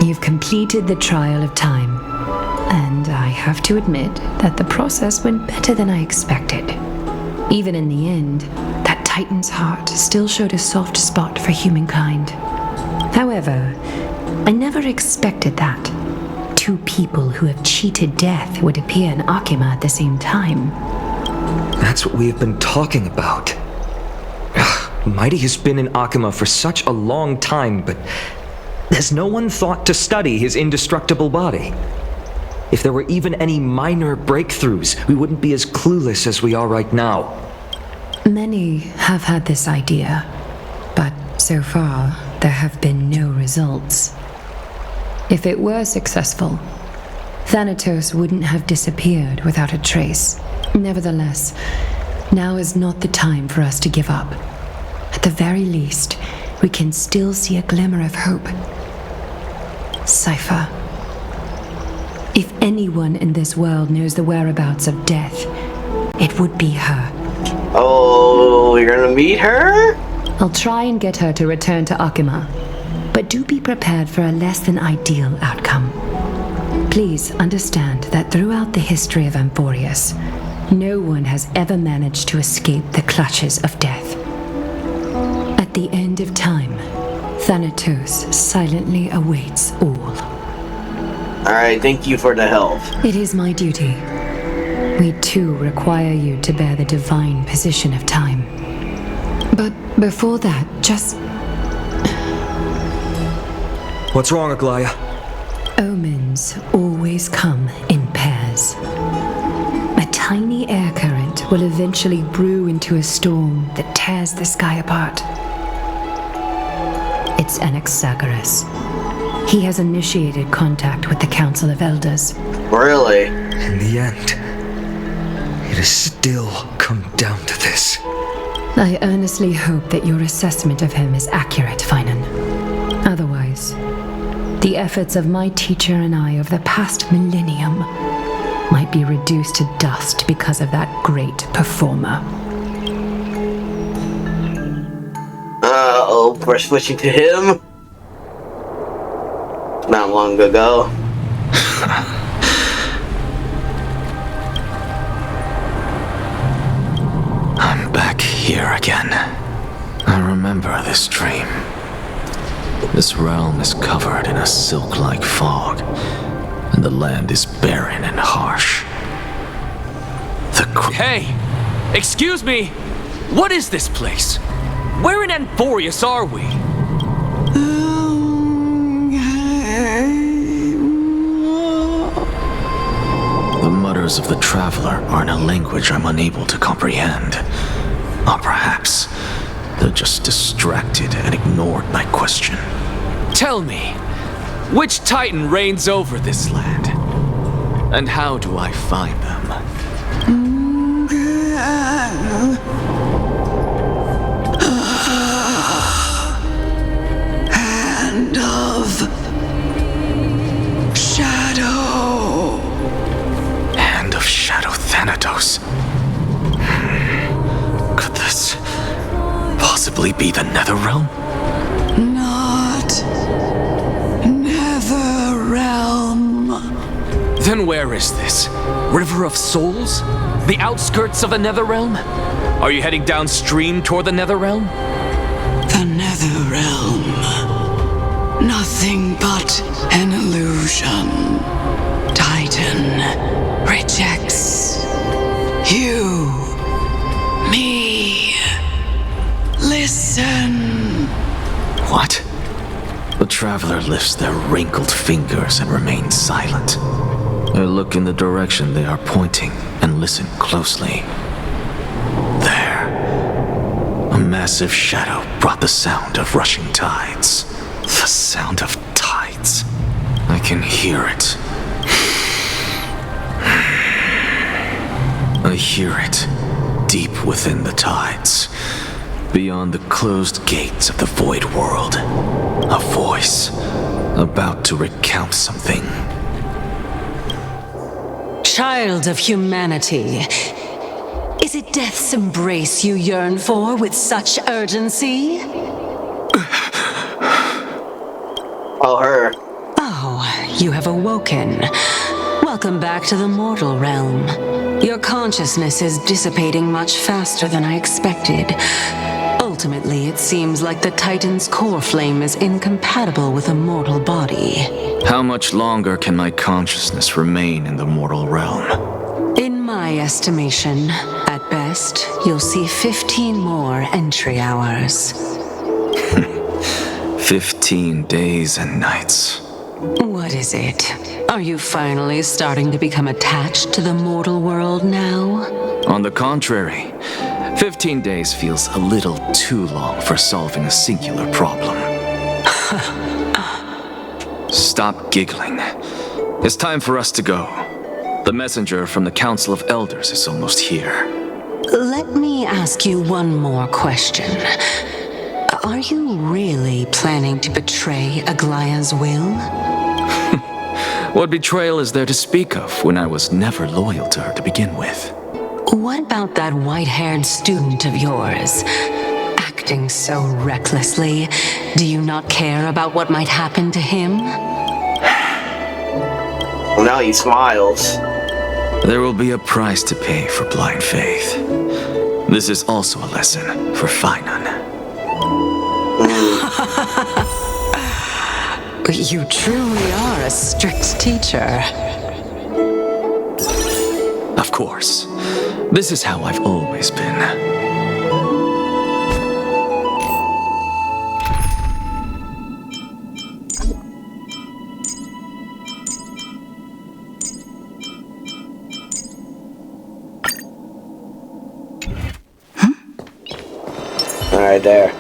[SPEAKER 4] You've completed the trial of time, and I have to admit that the process went better than I expected. Even in the end, that Titan's heart still showed a soft spot for humankind. However, I never expected that. Two people who have cheated death would appear in Akima at the same time.
[SPEAKER 7] That's what we have been talking about. Mydei has been in Akima for such a long time, but has no one thought to study his indestructible body? If there were even any minor breakthroughs, we wouldn't be as clueless as we are right now.
[SPEAKER 4] Many have had this idea, but so far, there have been no results. If it were successful, Thanatos wouldn't have disappeared without a trace. Nevertheless, now is not the time for us to give up. At the very least, we can still see a glimmer of hope. Cipher. If anyone in this world knows the whereabouts of death, it would be her.
[SPEAKER 1] Oh, you're gonna meet her?
[SPEAKER 4] I'll try and get her to return to Akima, but do be prepared for a less than ideal outcome. Please understand that throughout the history of Amphoreus, no one has ever managed to escape the clutches of death. At the end of time, Thanatos silently awaits all.
[SPEAKER 1] Alright, thank you for the help.
[SPEAKER 4] It is my duty. We too require you to bear the divine position of time. But before that, just...
[SPEAKER 7] What's wrong, Aglaea?
[SPEAKER 4] Omens always come in pairs. A tiny air current will eventually brew into a storm that tears the sky apart. It's Anaxagoras. He has initiated contact with the Council of Elders.
[SPEAKER 1] Really?
[SPEAKER 7] In the end, it has still come down to this.
[SPEAKER 4] I earnestly hope that your assessment of him is accurate, Phainon. Otherwise, the efforts of my teacher and I over the past millennium might be reduced to dust because of that great performer.
[SPEAKER 1] Uh-oh, we're switching to him? Not long ago.
[SPEAKER 9] I'm back here again. I remember this dream. This realm is covered in a silk-like fog, and the land is barren and harsh.
[SPEAKER 6] Hey! Excuse me! What is this place? Where in Amphoreus are we?
[SPEAKER 9] The mutters of the traveler are in a language I'm unable to comprehend. Or perhaps they're just distracted and ignored my question.
[SPEAKER 6] Tell me, which Titan reigns over this land? And how do I find them?
[SPEAKER 10] Hand of Shadow.
[SPEAKER 9] Hand of Shadow Thanatos. Could this possibly be the Netherrealm?
[SPEAKER 10] Not Netherrealm.
[SPEAKER 6] Then where is this? River of Souls? The outskirts of the Netherrealm? Are you heading downstream toward the Netherrealm?
[SPEAKER 10] The Netherrealm. Nothing but an illusion. Titan rejects you, me. Listen.
[SPEAKER 9] What? The traveler lifts their wrinkled fingers and remains silent. I look in the direction they are pointing and listen closely. There. A massive shadow brought the sound of rushing tides. The sound of tides. I can hear it. I hear it deep within the tides. Beyond the closed gates of the void world. A voice about to recount something.
[SPEAKER 11] Child of humanity, is it death's embrace you yearn for with such urgency?
[SPEAKER 1] Oh, her.
[SPEAKER 11] Oh, you have awoken. Welcome back to the mortal realm. Your consciousness is dissipating much faster than I expected. ultimately it seems like the Titan's Coreflame is incompatible with a mortal body.
[SPEAKER 9] How much longer can my consciousness remain in the mortal realm?
[SPEAKER 11] In my estimation, at best, you'll see 15 more entry hours.
[SPEAKER 9] 15 days and nights.
[SPEAKER 11] What is it? Are you finally starting to become attached to the mortal world now?
[SPEAKER 9] On the contrary, 15 days feels a little too long for solving a singular problem. Stop giggling. It's time for us to go. The messenger from the Council of Elders is almost here.
[SPEAKER 11] Let me ask you one more question. Are you really planning to betray Aglaea's will?
[SPEAKER 9] What betrayal is there to speak of when I was never loyal to her to begin with?
[SPEAKER 11] What about that white-haired student of yours? Acting so recklessly, do you not care about what might happen to him?
[SPEAKER 1] Well, now he smiles.
[SPEAKER 9] There will be a price to pay for blind faith. This is also a lesson for Phainon.
[SPEAKER 11] You truly are a strict teacher.
[SPEAKER 9] Of course. This is how I've always been.
[SPEAKER 1] Alright, there.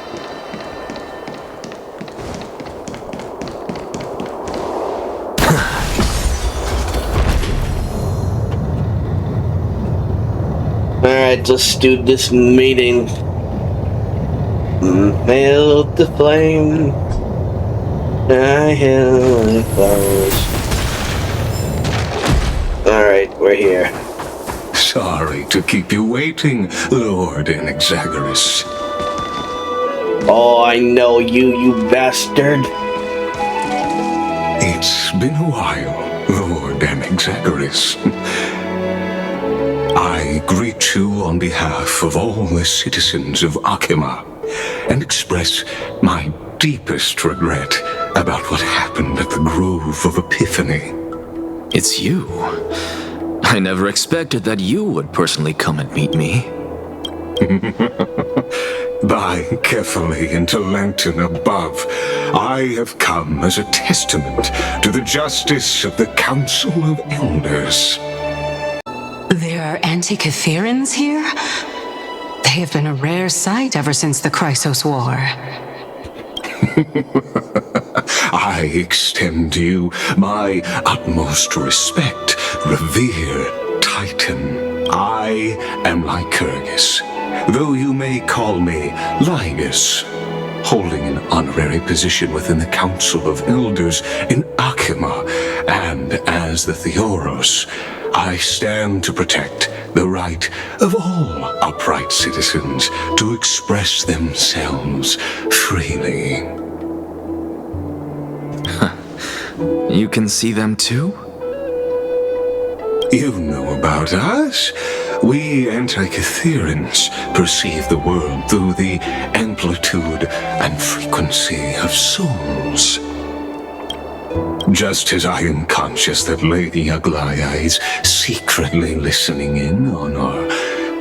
[SPEAKER 1] Alright, let's do this meeting. Hail the flame. I hail and flowers. Alright, we're here.
[SPEAKER 12] Sorry to keep you waiting, Lord Anaxagoras.
[SPEAKER 1] Oh, I know you bastard.
[SPEAKER 12] It's been a while, Lord Anaxagoras. I greet you on behalf of all the citizens of Akima and express my deepest regret about what happened at the Grove of Epiphany.
[SPEAKER 9] It's you. I never expected that you would personally come and meet me.
[SPEAKER 12] By carefully into lantern above, I have come as a testament to the justice of the Council of Elders.
[SPEAKER 11] There are anti-Catherians here? They have been a rare sight ever since the Chrysos War.
[SPEAKER 12] I extend to you my utmost respect, revered Titan. I am Lycurgus, though you may call me Lygus, holding an honorary position within the Council of Elders in Akima, and as the Theoros, I stand to protect the right of all upright citizens to express themselves freely.
[SPEAKER 9] You can see them too?
[SPEAKER 12] You know about us. We anti-Catherians perceive the world through the amplitude and frequency of souls. Just as I am conscious that Lady Aglaea is secretly listening in on our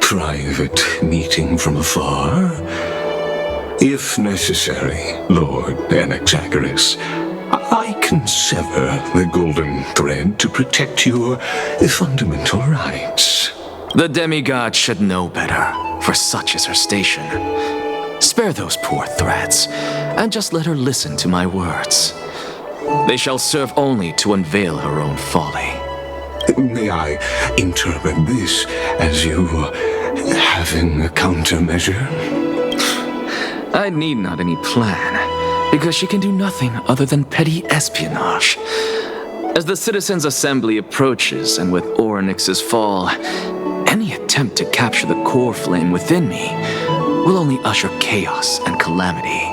[SPEAKER 12] private meeting from afar, if necessary, Lord Anaxagoras, I can sever the golden thread to protect your fundamental rights.
[SPEAKER 9] The demigod should know better, for such is her station. Spare those poor threats, and just let her listen to my words. They shall serve only to unveil her own folly.
[SPEAKER 12] May I interpret this as you having a countermeasure?
[SPEAKER 9] I need not any plan, because she can do nothing other than petty espionage. As the Citizens' Assembly approaches, and with Oronyx's fall, any attempt to capture the Coreflame within me will only usher chaos and calamity.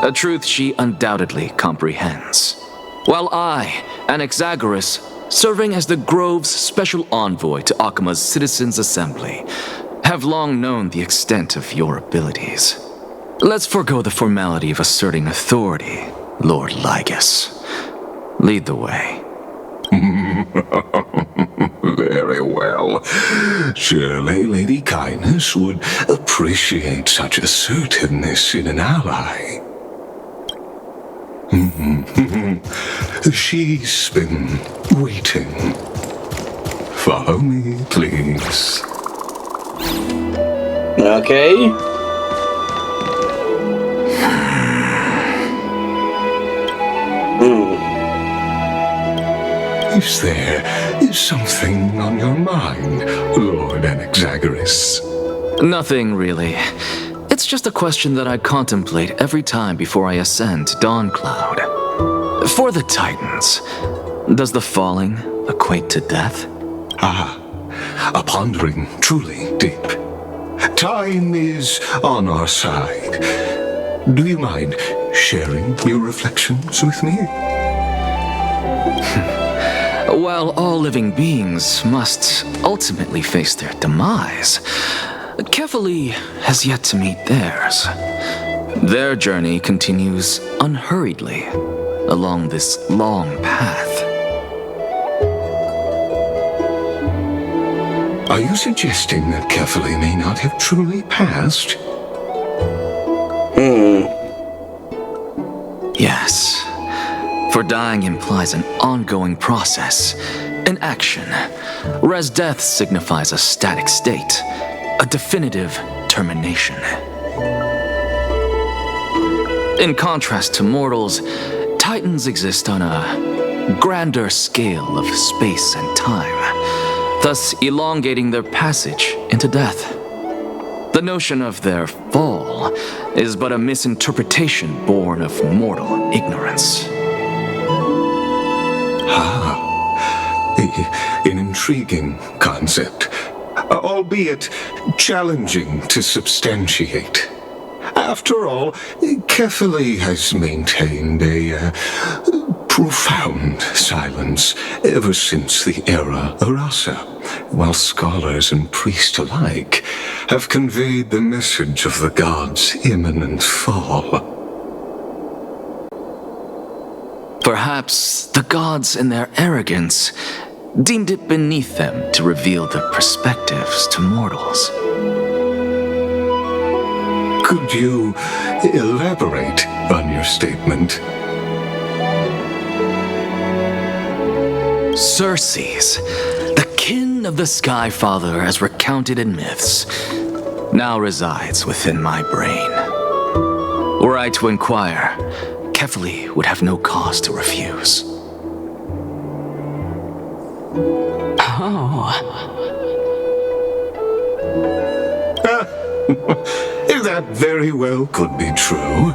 [SPEAKER 9] A truth she undoubtedly comprehends. While I, Anaxagoras, serving as the Grove's special envoy to Akima's Citizens' Assembly, have long known the extent of your abilities. Let's forego the formality of asserting authority, Lord Lygus. Lead the way.
[SPEAKER 12] Very well. Surely Lady Kindness would appreciate such assertiveness in an ally. She's been waiting. Follow me, please.
[SPEAKER 1] Okay.
[SPEAKER 12] Is there something on your mind, Lord Anaxagoras?
[SPEAKER 9] Nothing, really. It's just a question that I contemplate every time before I ascend to Dawncloud. For the Titans, does the falling equate to death?
[SPEAKER 12] A pondering truly deep. Time is on our side. Do you mind sharing your reflections with me?
[SPEAKER 9] While all living beings must ultimately face their demise, Kefali has yet to meet theirs. Their journey continues unhurriedly along this long path.
[SPEAKER 12] Are you suggesting that Kefali may not have truly passed?
[SPEAKER 9] Yes. For dying implies an ongoing process, an action, whereas death signifies a static state, a definitive termination. In contrast to mortals, Titans exist on a grander scale of space and time, thus elongating their passage into death. The notion of their fall is but a misinterpretation born of mortal ignorance.
[SPEAKER 12] An intriguing concept, albeit challenging to substantiate. After all, Kefali has maintained a profound silence ever since the era Arasa, while scholars and priests alike have conveyed the message of the gods' imminent fall.
[SPEAKER 9] Perhaps the gods in their arrogance deemed it beneath them to reveal their perspectives to mortals.
[SPEAKER 12] Could you elaborate on your statement?
[SPEAKER 9] Circes, the kin of the Sky Father as recounted in myths, now resides within my brain. Were I to inquire, Kefali would have no cause to refuse.
[SPEAKER 11] Oh.
[SPEAKER 12] That very well could be true.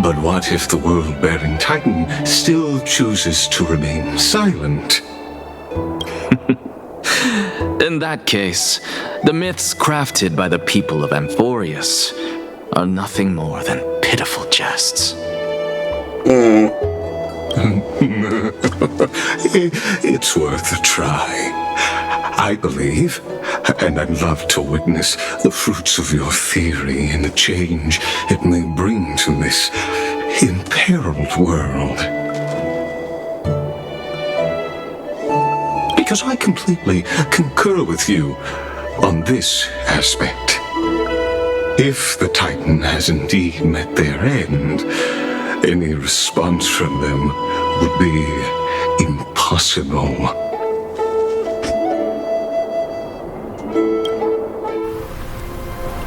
[SPEAKER 12] But what if the world-bearing Titan still chooses to remain silent?
[SPEAKER 9] In that case, the myths crafted by the people of Amphoreus are nothing more than pitiful jests.
[SPEAKER 12] It's worth a try. I believe, and I'd love to witness the fruits of your theory and the change it may bring to this imperiled world. Because I completely concur with you on this aspect. If the Titan has indeed met their end, any response from them would be impossible.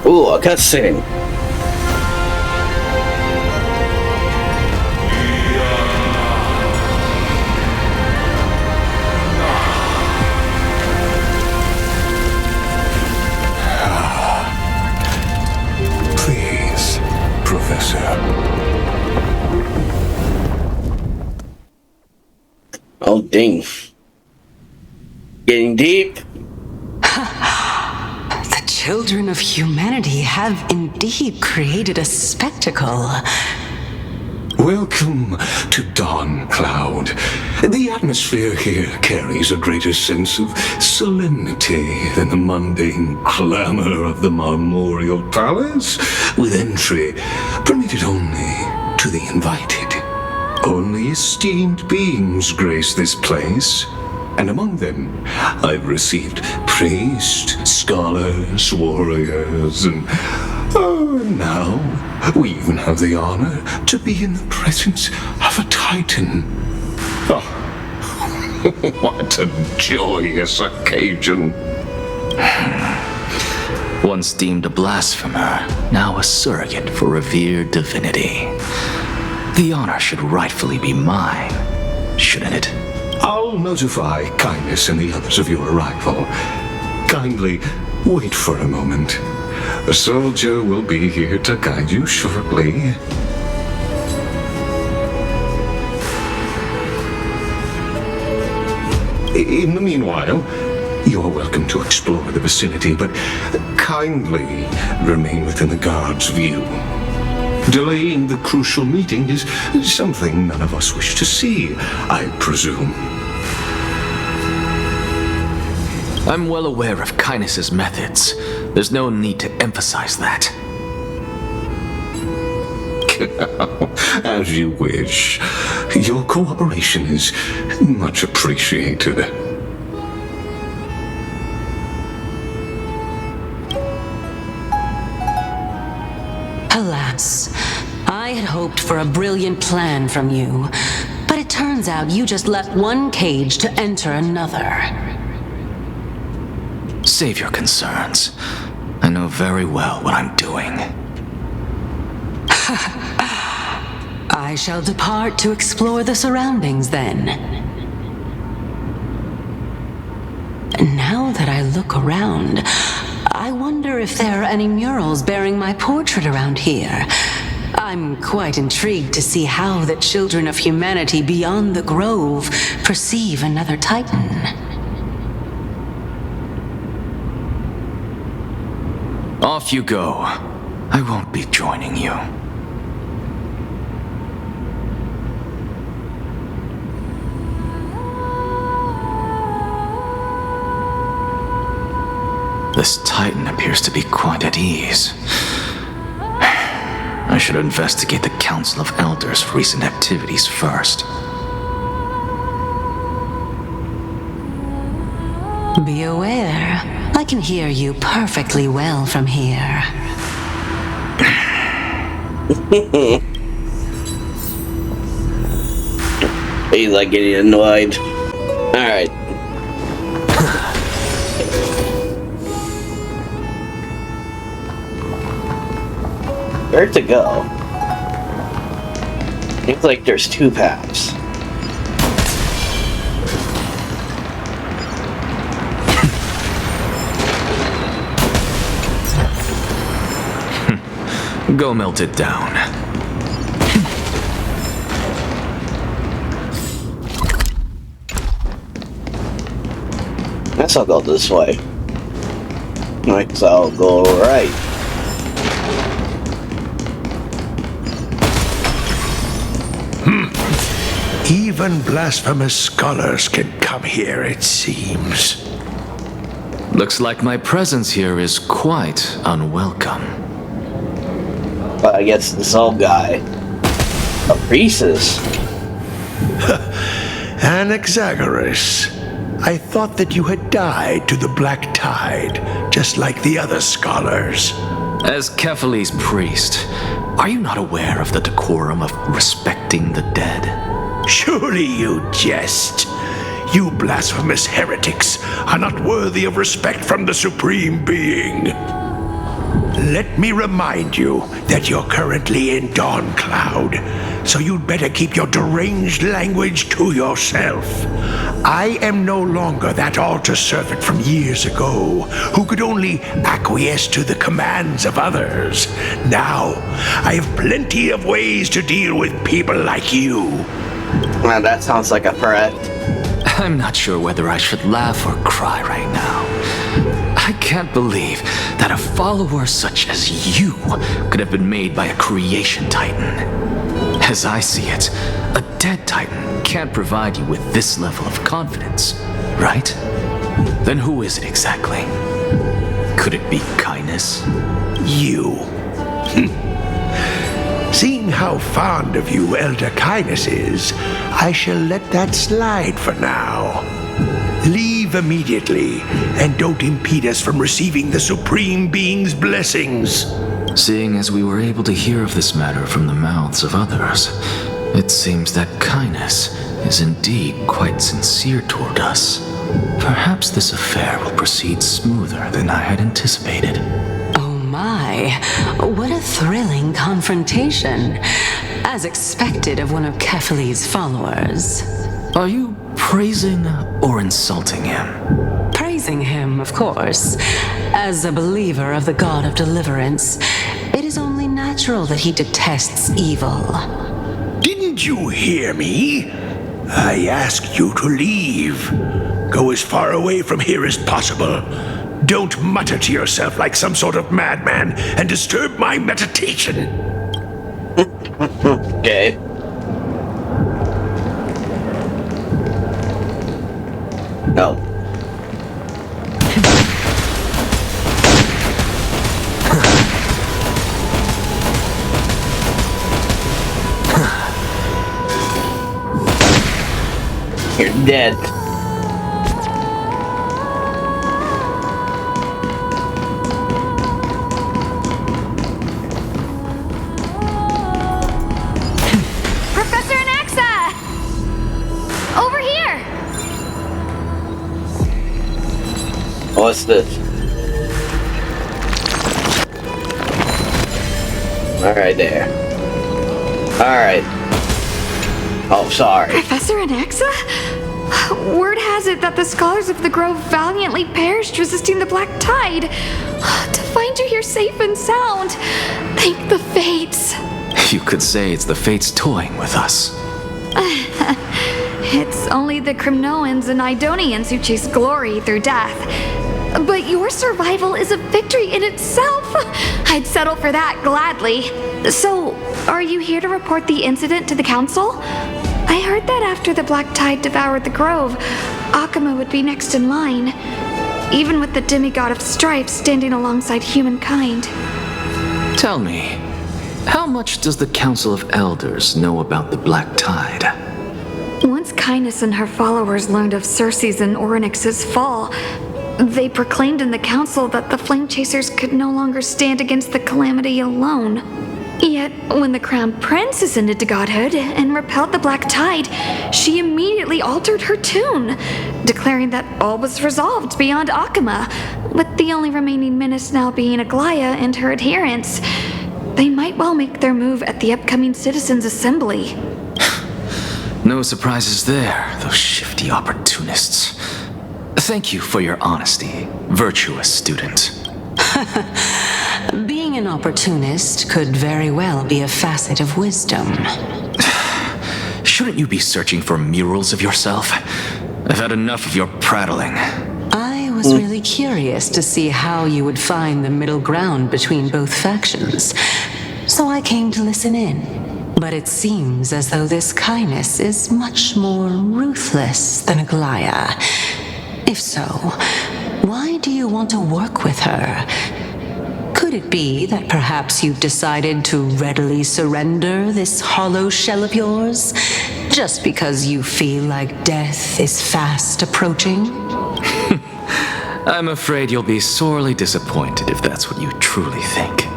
[SPEAKER 1] Ooh, a cutscene.
[SPEAKER 12] Please, Professor.
[SPEAKER 1] Oh, dang. Getting deep.
[SPEAKER 11] The children of humanity have indeed created a spectacle.
[SPEAKER 12] Welcome to Dawn Cloud. The atmosphere here carries a greater sense of solemnity than the mundane clamor of the Marmorial Palace, with entry permitted only to the invited. Only esteemed beings grace this place, and among them I've received priests, scholars, warriors, and now we even have the honor to be in the presence of a Titan. Oh, what a joyous occasion.
[SPEAKER 9] Once deemed a blasphemer, now a surrogate for revered divinity. The honor should rightfully be mine, shouldn't it?
[SPEAKER 12] I'll notify Kindness and the others of your arrival. Kindly wait for a moment. A soldier will be here to guide you shortly. In the meanwhile, you're welcome to explore the vicinity, but kindly remain within the guard's view. Delaying the crucial meeting is something none of us wish to see, I presume.
[SPEAKER 9] I'm well aware of Kindness's methods. There's no need to emphasize that.
[SPEAKER 12] As you wish. Your cooperation is much appreciated.
[SPEAKER 11] Alas, I had hoped for a brilliant plan from you, but it turns out you just left one cage to enter another.
[SPEAKER 9] Save your concerns. I know very well what I'm doing.
[SPEAKER 11] I shall depart to explore the surroundings then. Now that I look around, I wonder if there are any murals bearing my portrait around here. I'm quite intrigued to see how the children of humanity beyond the grove perceive another Titan.
[SPEAKER 9] Off you go. I won't be joining you. This Titan appears to be quite at ease. I should investigate the Council of Elders' recent activities first.
[SPEAKER 11] Be aware, I can hear you perfectly well from here.
[SPEAKER 1] He's like getting annoyed. Alright. Where to go? Seems like there's two paths.
[SPEAKER 9] Go melt it down.
[SPEAKER 1] Guess I'll go this way. Next I'll go right.
[SPEAKER 13] Even blasphemous scholars can come here, it seems.
[SPEAKER 9] Looks like my presence here is quite unwelcome.
[SPEAKER 1] But I guess this old guy. A priestess.
[SPEAKER 13] Anaxagoras. I thought that you had died to the Black Tide, just like the other scholars.
[SPEAKER 9] As Kephale's priest, are you not aware of the decorum of respecting the dead?
[SPEAKER 13] Surely you jest. You blasphemous heretics are not worthy of respect from the Supreme Being. Let me remind you that you're currently in Dawn Cloud, so you'd better keep your deranged language to yourself. I am no longer that altar servant from years ago, who could only acquiesce to the commands of others. Now, I have plenty of ways to deal with people like you.
[SPEAKER 1] Man, that sounds like a threat.
[SPEAKER 9] I'm not sure whether I should laugh or cry right now. I can't believe that a follower such as you could have been made by a creation titan. As I see it, a dead Titan can't provide you with this level of confidence, right? Then who is it exactly? Could it be kindness?
[SPEAKER 13] You. Seeing how fond of you Elder Kindness is, I shall let that slide for now. Leave immediately, and don't impede us from receiving the Supreme Being's blessings.
[SPEAKER 9] Seeing as we were able to hear of this matter from the mouths of others, it seems that kindness is indeed quite sincere toward us. Perhaps this affair will proceed smoother than I had anticipated.
[SPEAKER 11] Oh my, what a thrilling confrontation. As expected of one of Kefali's followers.
[SPEAKER 9] Are you praising or insulting him?
[SPEAKER 11] Praising him, of course. As a believer of the God of Deliverance, it is only natural that he detests evil.
[SPEAKER 13] Didn't you hear me? I asked you to leave. Go as far away from here as possible. Don't mutter to yourself like some sort of madman and disturb my meditation.
[SPEAKER 1] Okay. No. You're dead.
[SPEAKER 5] Professor Anaxa! Over here!
[SPEAKER 1] What's this? Alright there. Alright. Oh, sorry.
[SPEAKER 14] Professor Anaxa? Word has it that the scholars of the Grove valiantly perished resisting the Black Tide. To find you here safe and sound, thank the Fates.
[SPEAKER 9] You could say it's the Fates toying with us.
[SPEAKER 14] It's only the Crimnoans and Idonians who chase glory through death. But your survival is a victory in itself. I'd settle for that gladly. So, are you here to report the incident to the Council? I heard that after the Black Tide devoured the Grove, Akuma would be next in line, even with the demigod of strife standing alongside humankind.
[SPEAKER 9] Tell me, how much does the Council of Elders know about the Black Tide?
[SPEAKER 14] Once Kindness and her followers learned of Circe's and Oronyx's fall, they proclaimed in the council that the Flame Chasers could no longer stand against the calamity alone. Yet, when the Crown Prince ascended to godhood and repelled the Black Tide, she immediately altered her tune, declaring that all was resolved beyond Akuma, with the only remaining menace now being Aglaea and her adherents. They might well make their move at the upcoming Citizens' Assembly.
[SPEAKER 9] No surprises there, those shifty opportunists. Thank you for your honesty, virtuous student.
[SPEAKER 11] Being an opportunist could very well be a facet of wisdom.
[SPEAKER 9] Shouldn't you be searching for murals of yourself? I've had enough of your prattling.
[SPEAKER 11] I was really curious to see how you would find the middle ground between both factions, so I came to listen in. But it seems as though this Kindness is much more ruthless than Aglaea. If so, why do you want to work with her? Could it be that perhaps you've decided to readily surrender this hollow shell of yours, just because you feel like death is fast approaching?
[SPEAKER 9] I'm afraid you'll be sorely disappointed if that's what you truly think.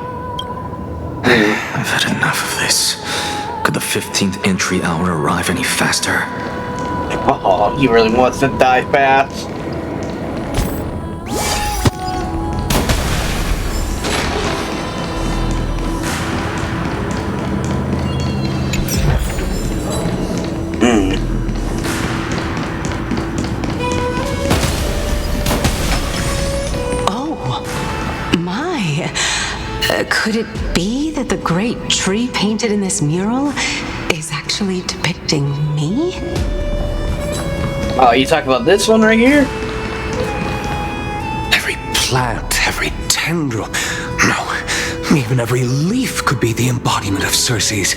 [SPEAKER 9] I've had enough of this. Could the 15th entry hour arrive any faster?
[SPEAKER 1] Oh, he really wants to die fast.
[SPEAKER 11] Could it be that the great tree painted in this mural is actually depicting me?
[SPEAKER 1] Oh, you talking about this one right here?
[SPEAKER 12] Every plant, every tendril, no, even every leaf could be the embodiment of Circe's.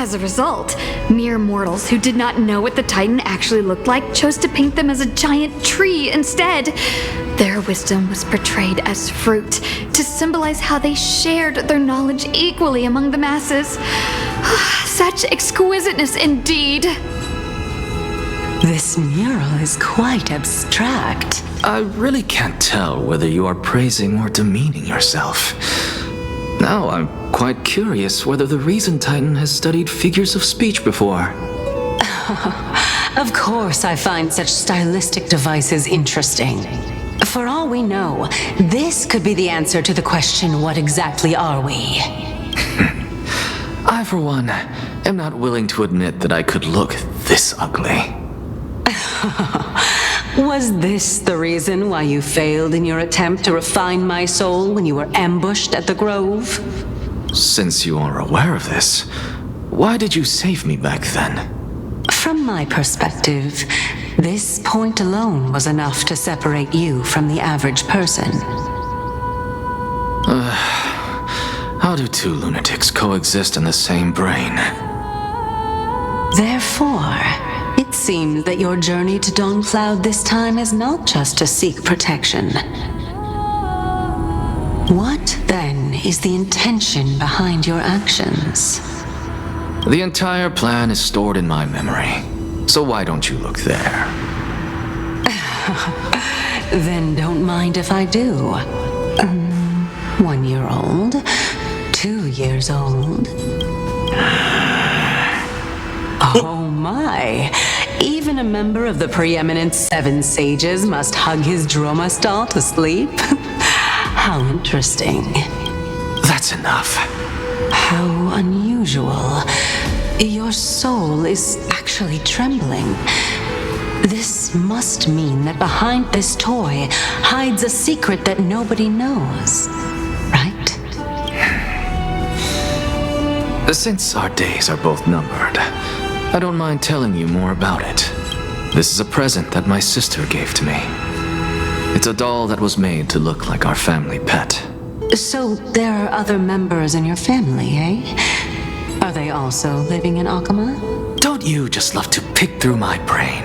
[SPEAKER 14] As a result, mere mortals who did not know what the Titan actually looked like chose to paint them as a giant tree instead. Their wisdom was portrayed as fruit, to symbolize how they shared their knowledge equally among the masses. Such exquisiteness indeed.
[SPEAKER 11] This mural is quite abstract.
[SPEAKER 9] I really can't tell whether you are praising or demeaning yourself. Now I'm quite curious whether the Reason Titan has studied figures of speech before.
[SPEAKER 11] Of course I find such stylistic devices interesting. For all we know, this could be the answer to the question, what exactly are we?
[SPEAKER 9] I, for one, am not willing to admit that I could look this ugly.
[SPEAKER 11] Was this the reason why you failed in your attempt to refine my soul when you were ambushed at the Grove?
[SPEAKER 9] Since you are aware of this, why did you save me back then?
[SPEAKER 11] From my perspective, this point alone was enough to separate you from the average person.
[SPEAKER 9] How do two lunatics coexist in the same brain?
[SPEAKER 11] Therefore, it seems that your journey to Dawnfloud this time is not just to seek protection. What, then, is the intention behind your actions?
[SPEAKER 9] The entire plan is stored in my memory, so why don't you look there?
[SPEAKER 11] Then don't mind if I do. 1 year old, 2 years old. Oh my! Even a member of the preeminent 7 sages must hug his dromastol to sleep? How interesting.
[SPEAKER 9] That's enough.
[SPEAKER 11] How unusual. Your soul is actually trembling. This must mean that behind this toy hides a secret that nobody knows, right?
[SPEAKER 9] Since our days are both numbered, I don't mind telling you more about it. This is a present that my sister gave to me. It's a doll that was made to look like our family pet.
[SPEAKER 11] So there are other members in your family, eh? Are they also living in Akama?
[SPEAKER 9] Don't you just love to pick through my brain?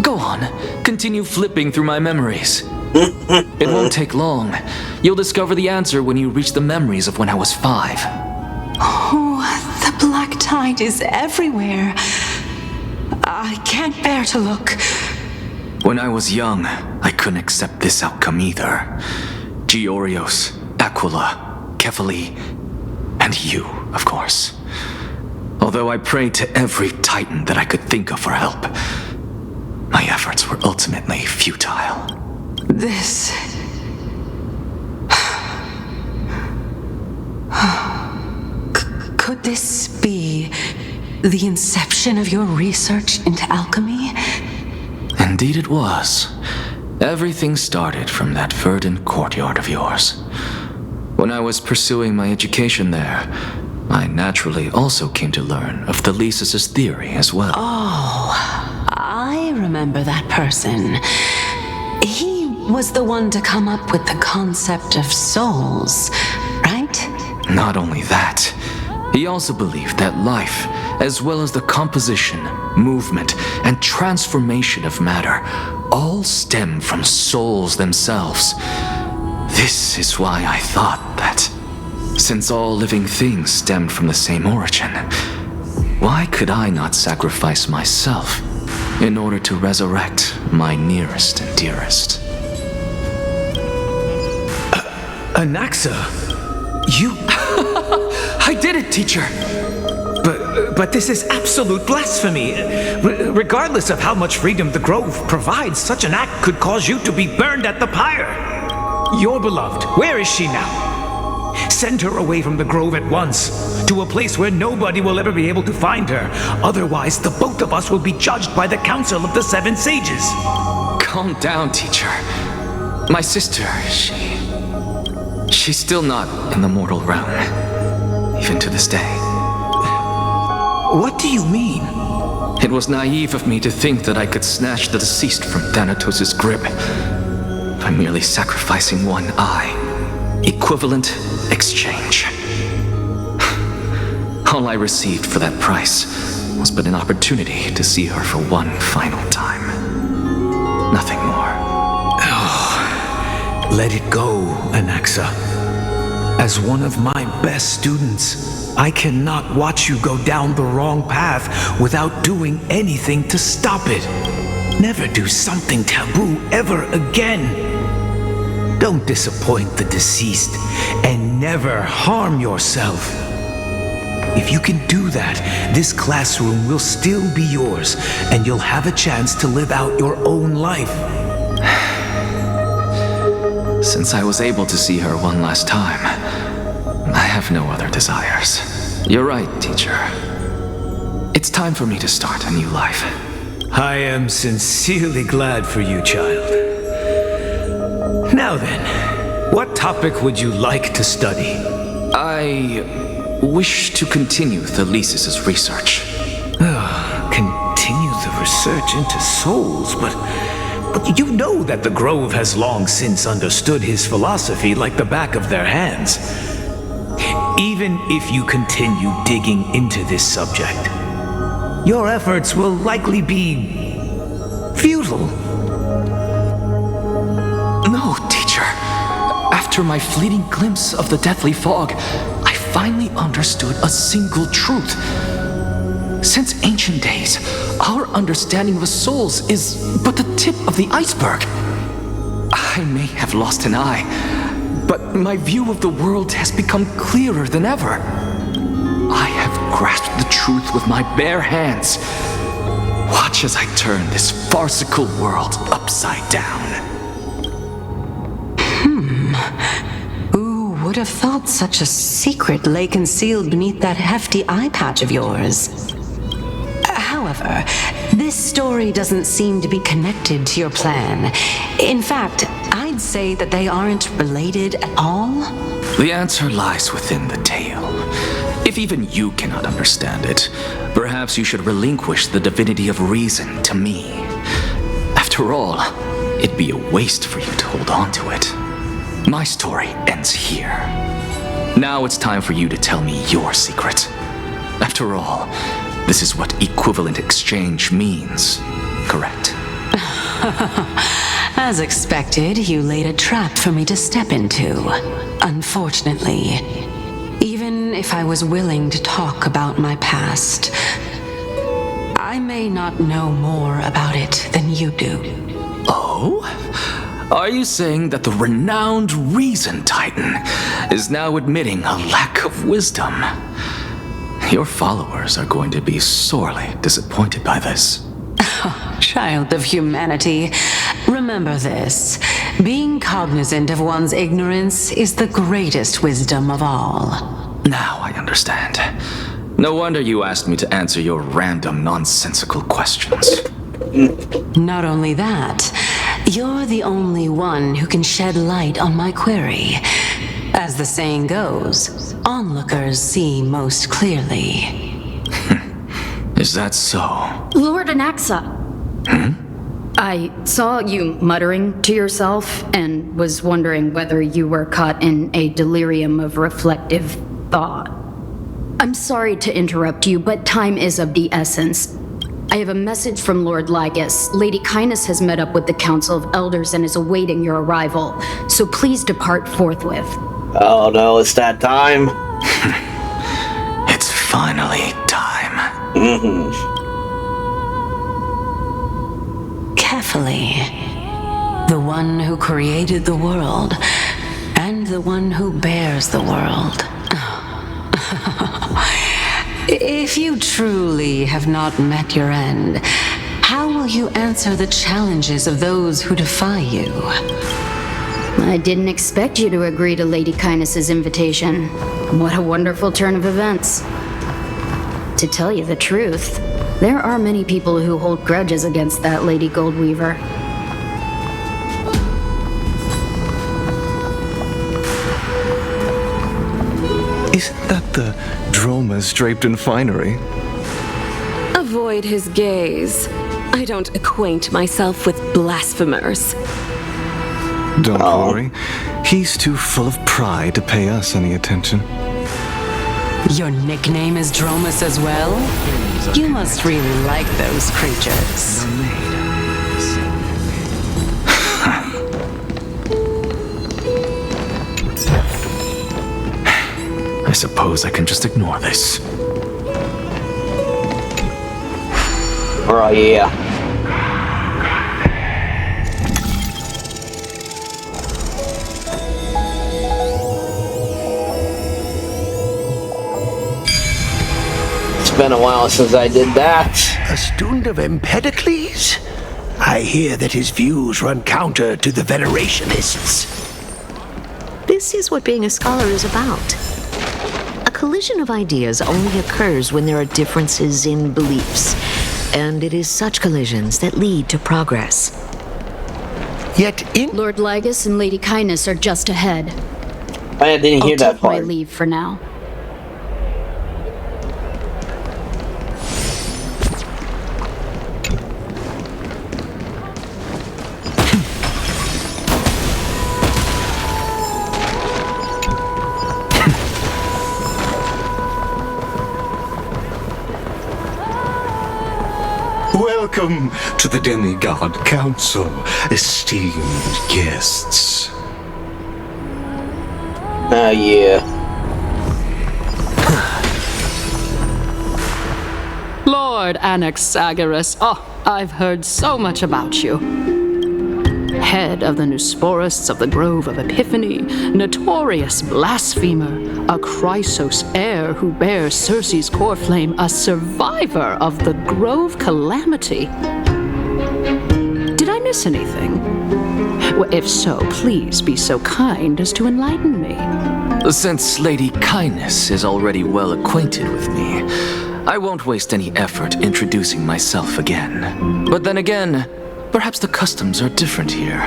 [SPEAKER 9] Go on, continue flipping through my memories. It won't take long. You'll discover the answer when you reach the memories of when I was 5.
[SPEAKER 11] Oh, the black tide is everywhere. I can't bear to look.
[SPEAKER 9] When I was young, I couldn't accept this outcome either. Georios, Aquila, Kefali, and you, of course. Although I prayed to every titan that I could think of for help, my efforts were ultimately futile.
[SPEAKER 11] This... Could this be the inception of your research into alchemy?
[SPEAKER 9] Indeed it was. Everything started from that verdant courtyard of yours. When I was pursuing my education there, I naturally also came to learn of Thalesis' theory as well.
[SPEAKER 11] Oh, I remember that person. He was the one to come up with the concept of souls, right?
[SPEAKER 9] Not only that, he also believed that life, as well as the composition, movement, and transformation of matter, all stem from souls themselves. This is why I thought that, since all living things stemmed from the same origin, why could I not sacrifice myself in order to resurrect my nearest and dearest?
[SPEAKER 15] Anaxa, you... I did it, teacher! But this is absolute blasphemy. Regardless of how much freedom the Grove provides, such an act could cause you to be burned at the pyre. Your beloved, where is she now? Send her away from the Grove at once, to a place where nobody will ever be able to find her. Otherwise, the both of us will be judged by the Council of the 7 Sages.
[SPEAKER 9] Calm down, teacher. My sister, she's still not in the mortal realm, even to this day.
[SPEAKER 15] What do you mean?
[SPEAKER 9] It was naive of me to think that I could snatch the deceased from Thanatos' grip by merely sacrificing one eye. Equivalent exchange. All I received for that price was but an opportunity to see her for one final time. Nothing more.
[SPEAKER 15] Oh, let it go, Anaxa. As one of my best students, I cannot watch you go down the wrong path without doing anything to stop it. Never do something taboo ever again. Don't disappoint the deceased, and never harm yourself. If you can do that, this classroom will still be yours, and you'll have a chance to live out your own life.
[SPEAKER 9] Since I was able to see her one last time, I have no other desires. You're right, teacher. It's time for me to start a new life.
[SPEAKER 15] I am sincerely glad for you, child. Now then, what topic would you like to study?
[SPEAKER 9] I wish to continue Thalesis' research.
[SPEAKER 15] Continue the research into souls, but you know that the Grove has long since understood his philosophy like the back of their hands. Even if you continue digging into this subject, your efforts will likely be futile.
[SPEAKER 9] No, teacher. After my fleeting glimpse of the deathly fog, I finally understood a single truth. Since ancient days, our understanding of the souls is but the tip of the iceberg. I may have lost an eye, but my view of the world has become clearer than ever. I have grasped the truth with my bare hands. Watch as I turn this farcical world upside down.
[SPEAKER 11] Who would have thought such a secret lay concealed beneath that hefty eye patch of yours? However, this story doesn't seem to be connected to your plan. In fact, I'd say that they aren't related at all.
[SPEAKER 9] The answer lies within the tale. If even you cannot understand it, perhaps you should relinquish the divinity of reason to me. After all, it'd be a waste for you to hold on to it. My story ends here. Now it's time for you to tell me your secret. After all, this is what equivalent exchange means, correct?
[SPEAKER 11] As expected, you laid a trap for me to step into. Unfortunately, even if I was willing to talk about my past, I may not know more about it than you do.
[SPEAKER 9] Oh? Are you saying that the renowned Reason Titan is now admitting a lack of wisdom? Your followers are going to be sorely disappointed by this.
[SPEAKER 11] Child of humanity, remember this. Being cognizant of one's ignorance is the greatest wisdom of all.
[SPEAKER 9] Now I understand. No wonder you asked me to answer your random, nonsensical questions.
[SPEAKER 11] Not only that, you're the only one who can shed light on my query. As the saying goes, onlookers see most clearly.
[SPEAKER 9] Is that so?
[SPEAKER 16] Lord Anaxa. I saw you muttering to yourself and was wondering whether you were caught in a delirium of reflective thought. I'm sorry to interrupt you, but time is of the essence. I have a message from Lord Lygus. Lady Kindness has met up with the Council of Elders and is awaiting your arrival, so please depart forthwith.
[SPEAKER 1] Oh no, it's that time.
[SPEAKER 9] It's finally time.
[SPEAKER 11] Carefully. The one who created the world, and the one who bears the world. If you truly have not met your end, how will you answer the challenges of those who defy you?
[SPEAKER 16] I didn't expect you to agree to Lady Kindness's invitation. What a wonderful turn of events. To tell you the truth, there are many people who hold grudges against that Lady Goldweaver.
[SPEAKER 17] Isn't that the dromas draped in finery?
[SPEAKER 18] Avoid his gaze. I don't acquaint myself with blasphemers.
[SPEAKER 17] Don't worry. He's too full of pride to pay us any attention.
[SPEAKER 11] Your nickname is Dromus as well? You must really like those creatures.
[SPEAKER 9] I suppose I can just ignore this.
[SPEAKER 1] Oh yeah. It's been a while since I did that.
[SPEAKER 13] A student of Empedocles? I hear that his views run counter to the Venerationists.
[SPEAKER 19] This is what being a scholar is about. A collision of ideas only occurs when there are differences in beliefs, and it is such collisions that lead to progress.
[SPEAKER 13] Yet
[SPEAKER 16] Lord Lygus and Lady Kindness are just ahead.
[SPEAKER 1] I didn't hear that part.
[SPEAKER 16] I'll take my leave for now.
[SPEAKER 12] Welcome to the Demigod Council, esteemed guests.
[SPEAKER 1] Yeah.
[SPEAKER 16] Lord Anaxagoras, I've heard so much about you. Head of the Nusporists of the Grove of Epiphany, notorious blasphemer, a Chrysos heir who bears Circe's Coreflame, a survivor of the Grove calamity. Did I miss anything? Well, if so, please be so kind as to enlighten me.
[SPEAKER 9] Since Lady Kindness is already well acquainted with me, I won't waste any effort introducing myself again. But then again, perhaps the customs are different here.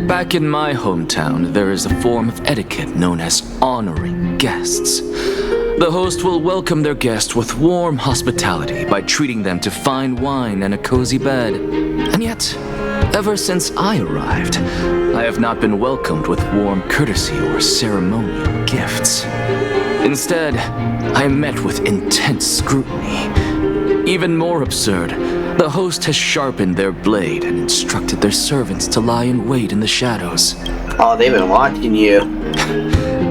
[SPEAKER 9] Back in my hometown, there is a form of etiquette known as honoring guests. The host will welcome their guest with warm hospitality by treating them to fine wine and a cozy bed. And yet, ever since I arrived, I have not been welcomed with warm courtesy or ceremonial gifts. Instead, I am met with intense scrutiny. Even more absurd, the host has sharpened their blade and instructed their servants to lie in wait in the shadows.
[SPEAKER 1] Oh, they've been watching you.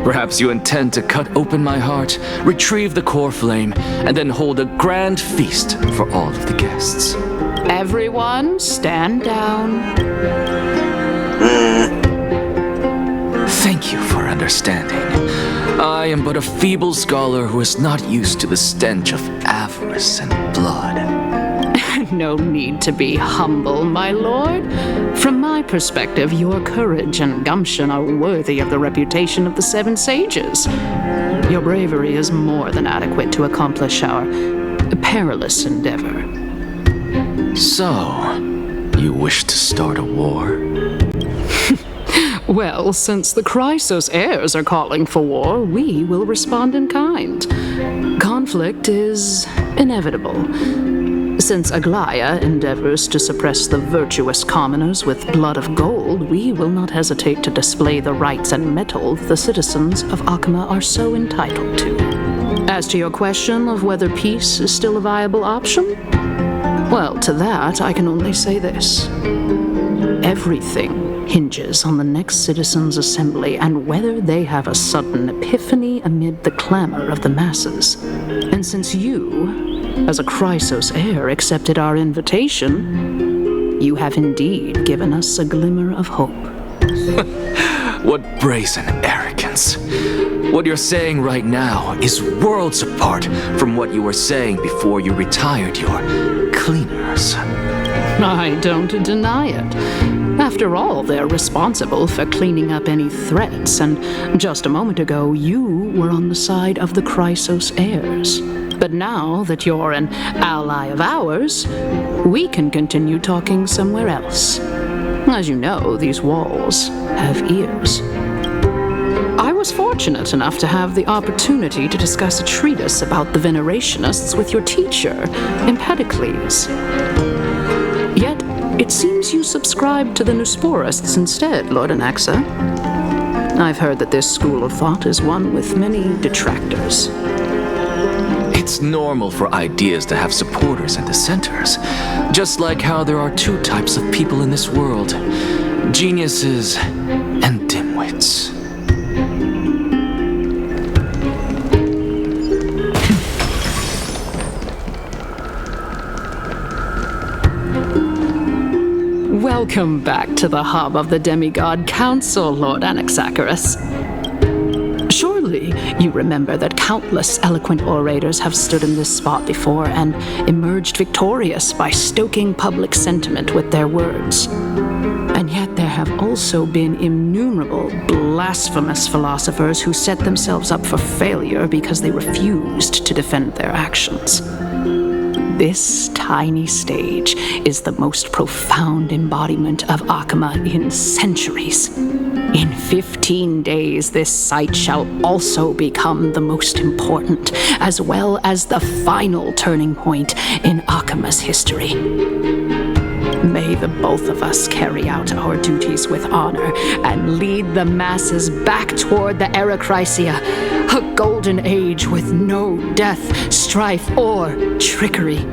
[SPEAKER 9] Perhaps you intend to cut open my heart, retrieve the Coreflame, and then hold a grand feast for all of the guests.
[SPEAKER 16] Everyone, stand down.
[SPEAKER 9] Thank you for understanding. I am but a feeble scholar who is not used to the stench of avarice and blood.
[SPEAKER 16] No need to be humble, my lord. From my perspective, your courage and gumption are worthy of the reputation of the Seven Sages. Your bravery is more than adequate to accomplish our perilous endeavor.
[SPEAKER 9] So, you wish to start a war?
[SPEAKER 16] Well, since the Chrysos heirs are calling for war, we will respond in kind. Conflict is inevitable. Since Aglaea endeavors to suppress the virtuous commoners with blood of gold, we will not hesitate to display the rights and mettle the citizens of Akama are so entitled to. As to your question of whether peace is still a viable option, well, to that I can only say this. Everything hinges on the next citizens' assembly and whether they have a sudden epiphany amid the clamor of the masses. And since you, as a Chrysos heir, accepted our invitation, you have indeed given us a glimmer of hope.
[SPEAKER 9] What brazen arrogance. What you're saying right now is worlds apart from what you were saying before you retired your cleaners.
[SPEAKER 16] I don't deny it. After all, they're responsible for cleaning up any threats, and just a moment ago, you were on the side of the Chrysos heirs. But now that you're an ally of ours, we can continue talking somewhere else. As you know, these walls have ears. I was fortunate enough to have the opportunity to discuss a treatise about the Venerationists with your teacher, Empedocles. Yet, it seems you subscribe to the Nusporists instead, Lord Anaxa. I've heard that this school of thought is one with many detractors.
[SPEAKER 9] It's normal for ideas to have supporters and dissenters, just like how there are two types of people in this world: geniuses and dimwits.
[SPEAKER 16] Welcome back to the hub of the Demigod Council, Lord Anaxagoras. Surely you remember that countless eloquent orators have stood in this spot before and emerged victorious by stoking public sentiment with their words. And yet there have also been innumerable blasphemous philosophers who set themselves up for failure because they refused to defend their actions. This tiny stage is the most profound embodiment of Akama in centuries. In 15 days, this site shall also become the most important, as well as the final turning point in Akama's history. May the both of us carry out our duties with honor and lead the masses back toward the Erechrysia, a golden age with no death, strife, or trickery.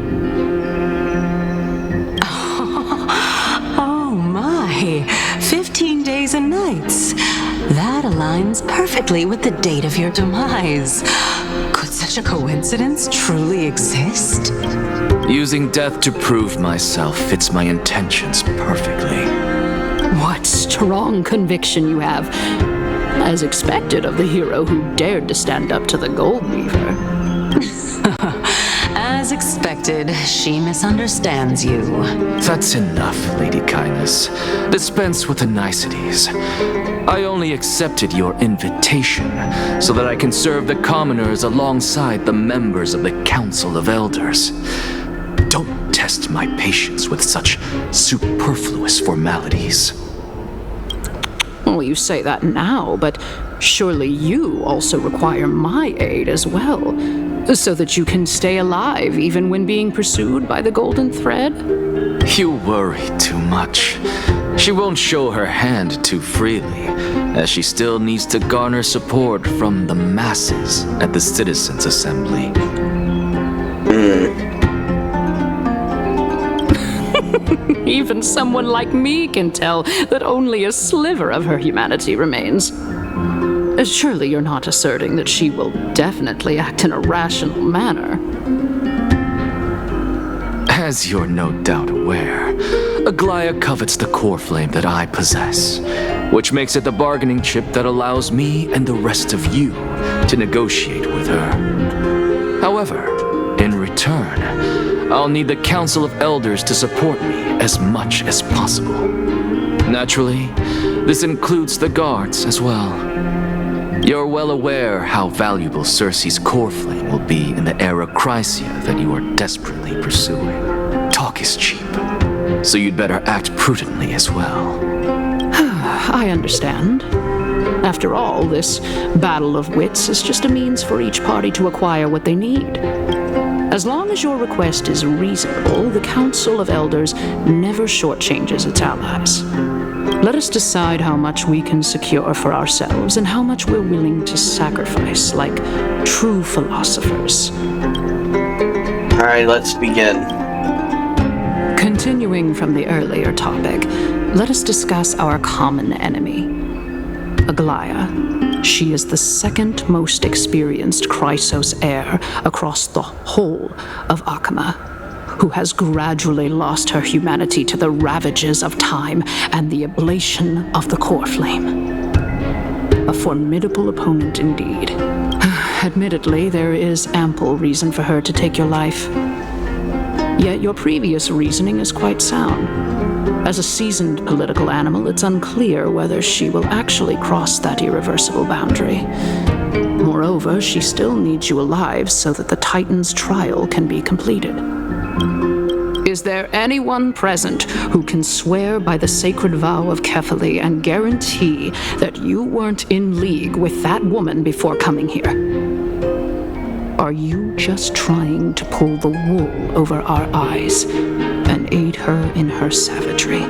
[SPEAKER 11] Oh my, 15 days and nights. That aligns perfectly with the date of your demise. Could such a coincidence truly exist?
[SPEAKER 9] Using death to prove myself fits my intentions perfectly.
[SPEAKER 16] What strong conviction you have, as expected of the hero who dared to stand up to the Gold Weaver.
[SPEAKER 11] As expected, she misunderstands you.
[SPEAKER 9] That's enough, Lady Kindness. Dispense with the niceties. I only accepted your invitation so that I can serve the commoners alongside the members of the Council of Elders. Don't test my patience with such superfluous formalities.
[SPEAKER 16] Well, you say that now, but surely you also require my aid as well, so that you can stay alive even when being pursued by the Golden Thread?
[SPEAKER 9] You worry too much. She won't show her hand too freely, as she still needs to garner support from the masses at the Citizens' Assembly.
[SPEAKER 16] Even someone like me can tell that only a sliver of her humanity remains. Surely you're not asserting that she will definitely act in a rational manner.
[SPEAKER 9] As you're no doubt aware, Aglaea covets the Coreflame that I possess, which makes it the bargaining chip that allows me and the rest of you to negotiate with her. However, in return, I'll need the Council of Elders to support me as much as possible. Naturally, this includes the guards as well. You're well aware how valuable Circe's Coreflame will be in the Erechrysia that you are desperately pursuing. Talk is cheap, so you'd better act prudently as well.
[SPEAKER 16] I understand. After all, this battle of wits is just a means for each party to acquire what they need. As long as your request is reasonable, the Council of Elders never shortchanges its allies. Let us decide how much we can secure for ourselves and how much we're willing to sacrifice, like true philosophers.
[SPEAKER 1] Alright, let's begin.
[SPEAKER 16] Continuing from the earlier topic, let us discuss our common enemy, Aglaea. She is the second most experienced Chrysos heir across the whole of Akama, who has gradually lost her humanity to the ravages of time and the ablation of the Coreflame. A formidable opponent indeed. Admittedly, there is ample reason for her to take your life. Yet your previous reasoning is quite sound. As a seasoned political animal, it's unclear whether she will actually cross that irreversible boundary. Moreover, she still needs you alive so that the Titan's trial can be completed. Is there anyone present who can swear by the sacred vow of Kefali and guarantee that you weren't in league with that woman before coming here? Are you just trying to pull the wool over our eyes and aid her in her savagery?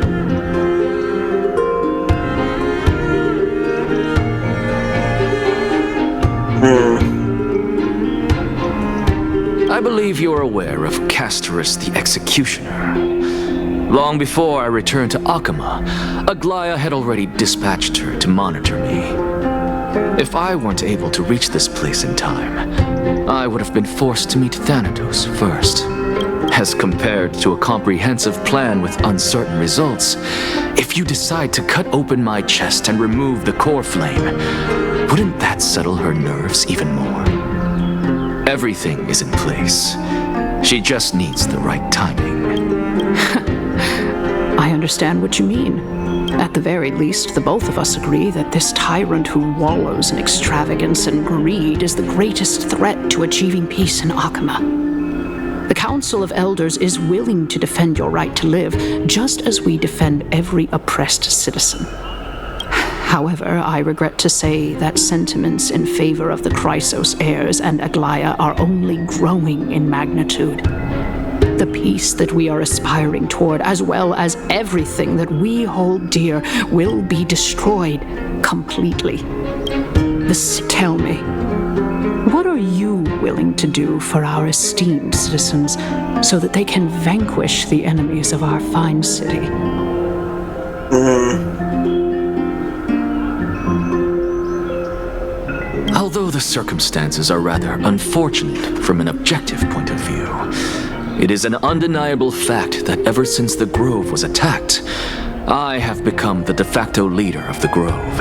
[SPEAKER 9] I believe you're aware of Castorice the Executioner. Long before I returned to Akama, Aglaea had already dispatched her to monitor me. If I weren't able to reach this place in time, I would have been forced to meet Thanatos first. As compared to a comprehensive plan with uncertain results, if you decide to cut open my chest and remove the Coreflame, wouldn't that settle her nerves even more? Everything is in place. She just needs the right timing.
[SPEAKER 16] I understand what you mean. At the very least, the both of us agree that this tyrant who wallows in extravagance and greed is the greatest threat to achieving peace in Akama. The Council of Elders is willing to defend your right to live, just as we defend every oppressed citizen. However, I regret to say that sentiments in favor of the Chrysos heirs and Aglaea are only growing in magnitude. The peace that we are aspiring toward, as well as everything that we hold dear, will be destroyed completely. Tell me, what are you willing to do for our esteemed citizens so that they can vanquish the enemies of our fine city?
[SPEAKER 9] Although the circumstances are rather unfortunate from an objective point of view, it is an undeniable fact that ever since the Grove was attacked, I have become the de facto leader of the Grove.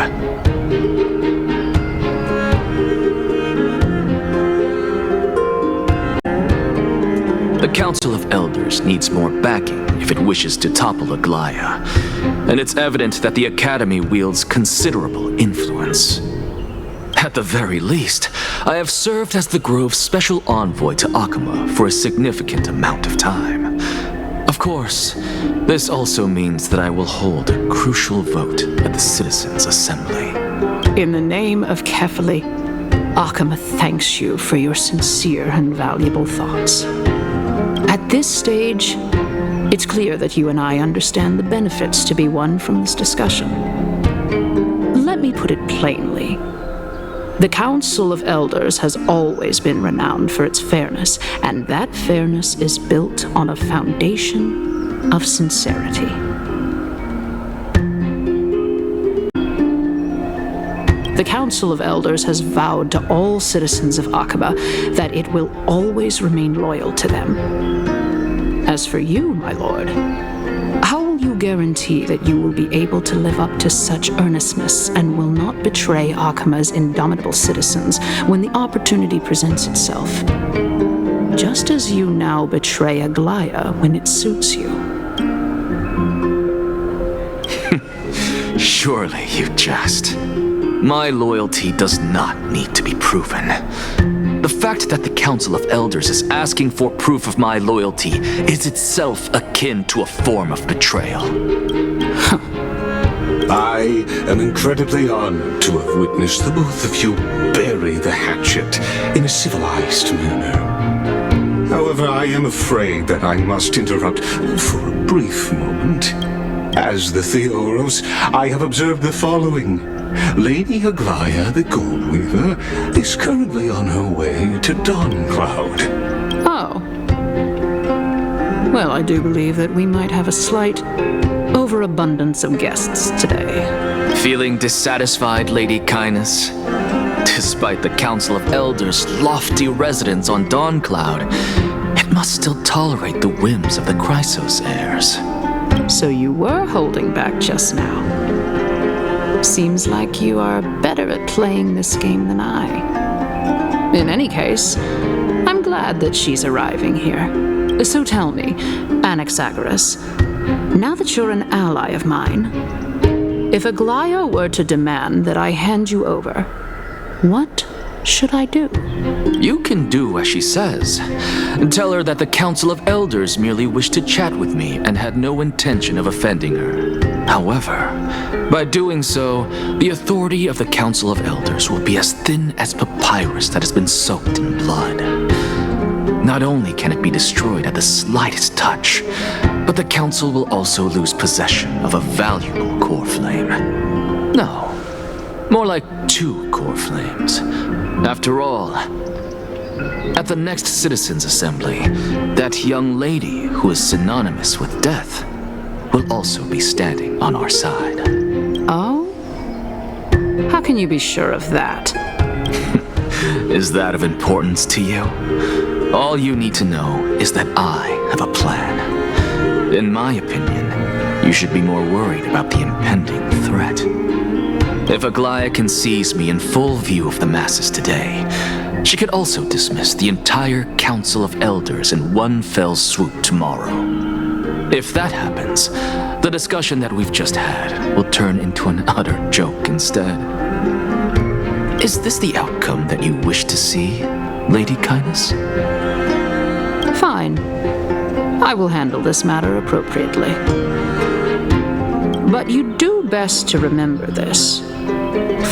[SPEAKER 9] The Council of Elders needs more backing if it wishes to topple Aglaea, and it's evident that the Academy wields considerable influence. At the very least, I have served as the Grove's special envoy to Akama for a significant amount of time. Of course, this also means that I will hold a crucial vote at the Citizens' Assembly.
[SPEAKER 16] In the name of Kefali, Akama thanks you for your sincere and valuable thoughts. At this stage, it's clear that you and I understand the benefits to be won from this discussion. Let me put it plainly. The Council of Elders has always been renowned for its fairness, and that fairness is built on a foundation of sincerity. The Council of Elders has vowed to all citizens of Akaba that it will always remain loyal to them. As for you, my lord, how will you guarantee that you will be able to live up to such earnestness and will not betray Akama's indomitable citizens when the opportunity presents itself? Just as you now betray Aglaea when it suits you.
[SPEAKER 9] Surely you jest. My loyalty does not need to be proven. The fact that the Council of Elders is asking for proof of my loyalty is itself akin to a form of betrayal.
[SPEAKER 12] I am incredibly honored to have witnessed the both of you bury the hatchet in a civilized manner. However, I am afraid that I must interrupt for a brief moment. As the Theoros, I have observed the following. Lady Aglaea, the Goldweaver, is currently on her way to Dawncloud.
[SPEAKER 16] Oh. Well, I do believe that we might have a slight overabundance of guests today.
[SPEAKER 9] Feeling dissatisfied, Lady Kindness? Despite the Council of Elders' lofty residence on Dawncloud, it must still tolerate the whims of the Chrysos heirs.
[SPEAKER 16] So you were holding back just now. Seems like you are better at playing this game than I. In any case, I'm glad that she's arriving here. So tell me, Anaxagoras, now that you're an ally of mine, if Aglaea were to demand that I hand you over, what should I do?
[SPEAKER 9] You can do as she says. Tell her that the Council of Elders merely wished to chat with me and had no intention of offending her. However, by doing so, the authority of the Council of Elders will be as thin as papyrus that has been soaked in blood. Not only can it be destroyed at the slightest touch, but the Council will also lose possession of a valuable Coreflame. No, more like 2 Coreflames. After all, At the next Citizens' Assembly, that young lady who is synonymous with death will also be standing on our side.
[SPEAKER 16] Oh? How can you be sure of that?
[SPEAKER 9] Is that of importance to you? All you need to know is that I have a plan. In my opinion, you should be more worried about the impending threat. If Aglaea can seize me in full view of the masses today, she could also dismiss the entire Council of Elders in one fell swoop tomorrow. If that happens, the discussion that we've just had will turn into an utter joke instead. Is this the outcome that you wish to see, Lady Kindness?
[SPEAKER 16] Fine. I will handle this matter appropriately. But you do best to remember this.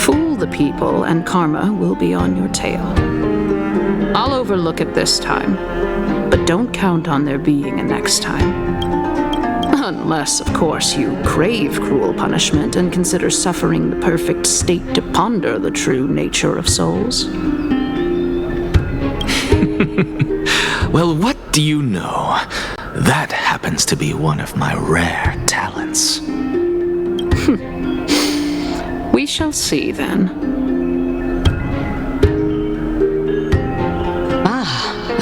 [SPEAKER 16] Fool the people and karma will be on your tail. I'll overlook it this time, but don't count on there being a next time. Unless, of course, you crave cruel punishment and consider suffering the perfect state to ponder the true nature of souls.
[SPEAKER 9] Well, what do you know? That happens to be one of my rare talents.
[SPEAKER 16] We shall see, then.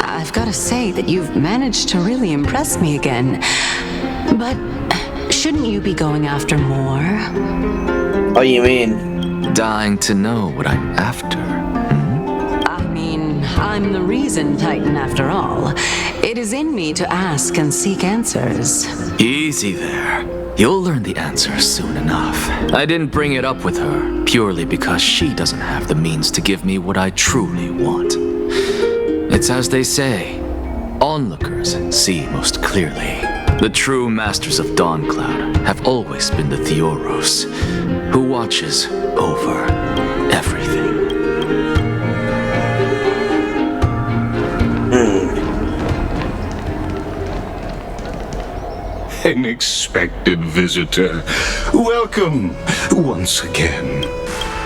[SPEAKER 11] I've got to say that you've managed to really impress me again. But shouldn't you be going after more?
[SPEAKER 1] What do you mean?
[SPEAKER 9] Dying to know what I'm after.
[SPEAKER 11] I mean, I'm the reason Titan after all. It is in me to ask and seek answers.
[SPEAKER 9] Easy there. You'll learn the answer soon enough. I didn't bring it up with her purely because she doesn't have the means to give me what I truly want. It's as they say, onlookers see most clearly. The true masters of Dawncloud have always been the Theoros, who watches over everything.
[SPEAKER 12] Unexpected visitor. Welcome once again.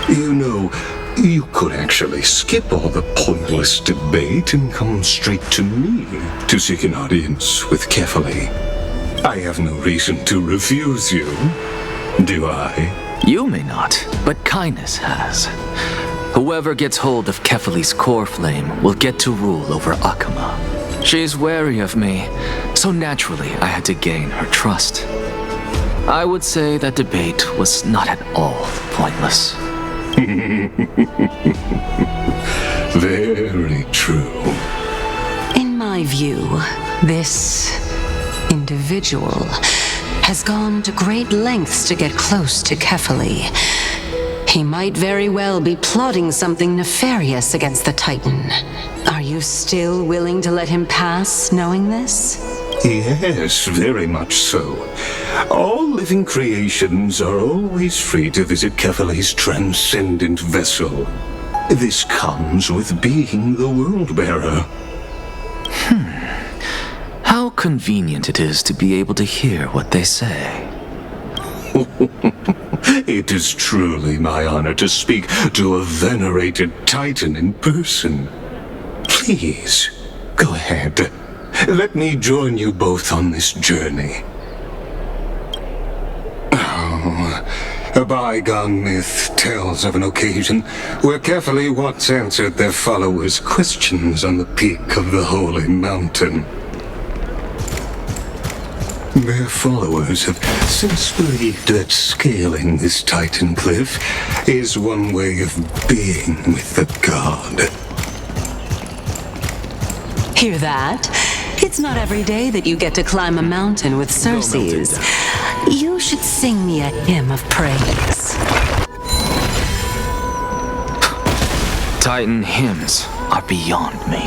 [SPEAKER 12] You know, you could actually skip all the pointless debate and come straight to me to seek an audience with Kefali. I have no reason to refuse you, do I?
[SPEAKER 9] You may not, but Kindness has. Whoever gets hold of Kefali's Coreflame will get to rule over Akama. She's wary of me, so naturally I had to gain her trust. I would say that debate was not at all pointless.
[SPEAKER 12] Very true.
[SPEAKER 11] In my view, this individual has gone to great lengths to get close to Kefali. He might very well be plotting something nefarious against the Titan. Are you still willing to let him pass, knowing this?
[SPEAKER 12] Yes, very much so. All living creations are always free to visit Kefali's transcendent vessel. This comes with being the World-Bearer.
[SPEAKER 9] How convenient it is to be able to hear what they say.
[SPEAKER 12] It is truly my honor to speak to a venerated Titan in person. Please, go ahead. Let me join you both on this journey. A bygone myth tells of an occasion where Kefali once answered their followers' questions on the peak of the holy mountain. Their followers have since believed that scaling this Titan cliff is one way of being with the god.
[SPEAKER 11] Hear that? It's not every day that you get to climb a mountain with Circes. You should sing me a hymn of praise.
[SPEAKER 9] Titan hymns are beyond me.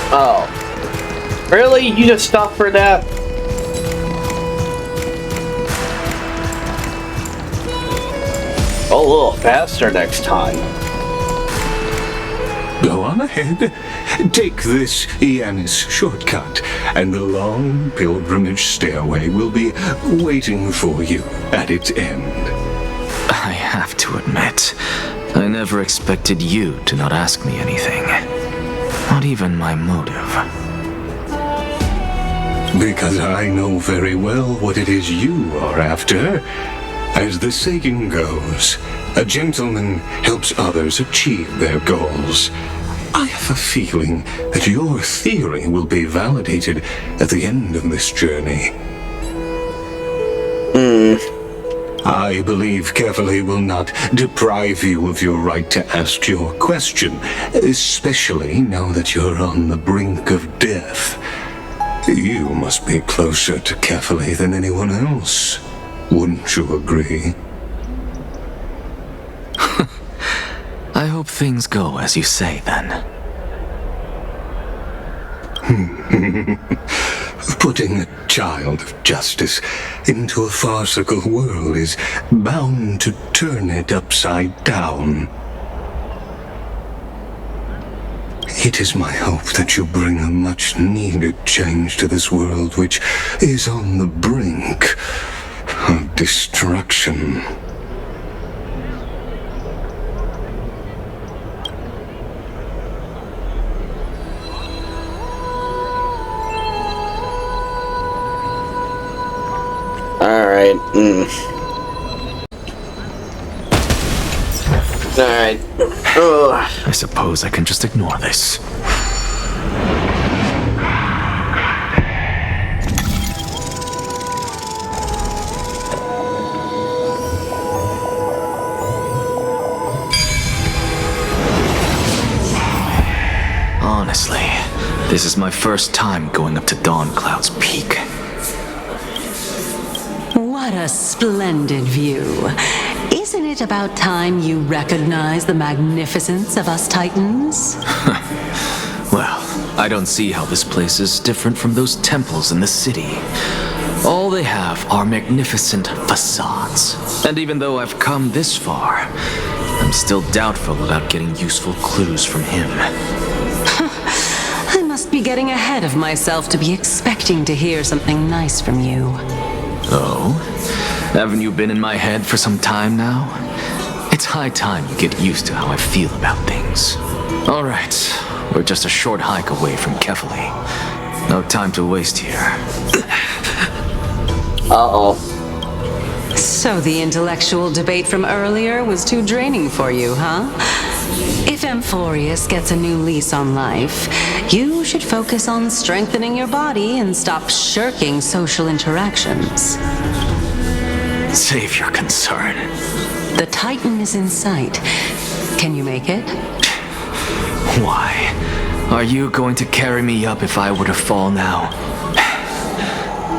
[SPEAKER 1] Oh. Really? You just stopped for that? go a little faster next time.
[SPEAKER 12] Go on ahead. Take this Iannis shortcut, and the long pilgrimage stairway will be waiting for you at its end.
[SPEAKER 9] I have to admit, I never expected you to not ask me anything. Not even my motive.
[SPEAKER 12] Because I know very well what it is you are after. As the saying goes, a gentleman helps others achieve their goals. I have a feeling that your theory will be validated at the end of this journey. I believe Kefali will not deprive you of your right to ask your question, especially now that you're on the brink of death. You must be closer to Kefali than anyone else. Wouldn't you agree?
[SPEAKER 9] I hope things go as you say, then.
[SPEAKER 12] Putting a child of justice into a farcical world is bound to turn it upside down. It is my hope that you bring a much-needed change to this world which is on the brink of destruction.
[SPEAKER 1] Alright, Alright.
[SPEAKER 9] I suppose I can just ignore this. Honestly, this is my first time going up to Dawn Cloud's peak.
[SPEAKER 11] What a splendid view. Isn't it about time you recognize the magnificence of us Titans?
[SPEAKER 9] Well, I don't see how this place is different from those temples in the city. All they have are magnificent facades. And even though I've come this far, I'm still doubtful about getting useful clues from him.
[SPEAKER 11] I must be getting ahead of myself to be expecting to hear something nice from you.
[SPEAKER 9] Oh? Haven't you been in my head for some time now? It's high time you get used to how I feel about things. Alright, we're just a short hike away from Kefali. No time to waste here.
[SPEAKER 1] Uh-oh.
[SPEAKER 11] So the intellectual debate from earlier was too draining for you, huh? If Amphoreus gets a new lease on life, you should focus on strengthening your body and stop shirking social interactions.
[SPEAKER 9] Save your concern.
[SPEAKER 11] The Titan is in sight. Can you make it?
[SPEAKER 9] Why? Are you going to carry me up if I were to fall now?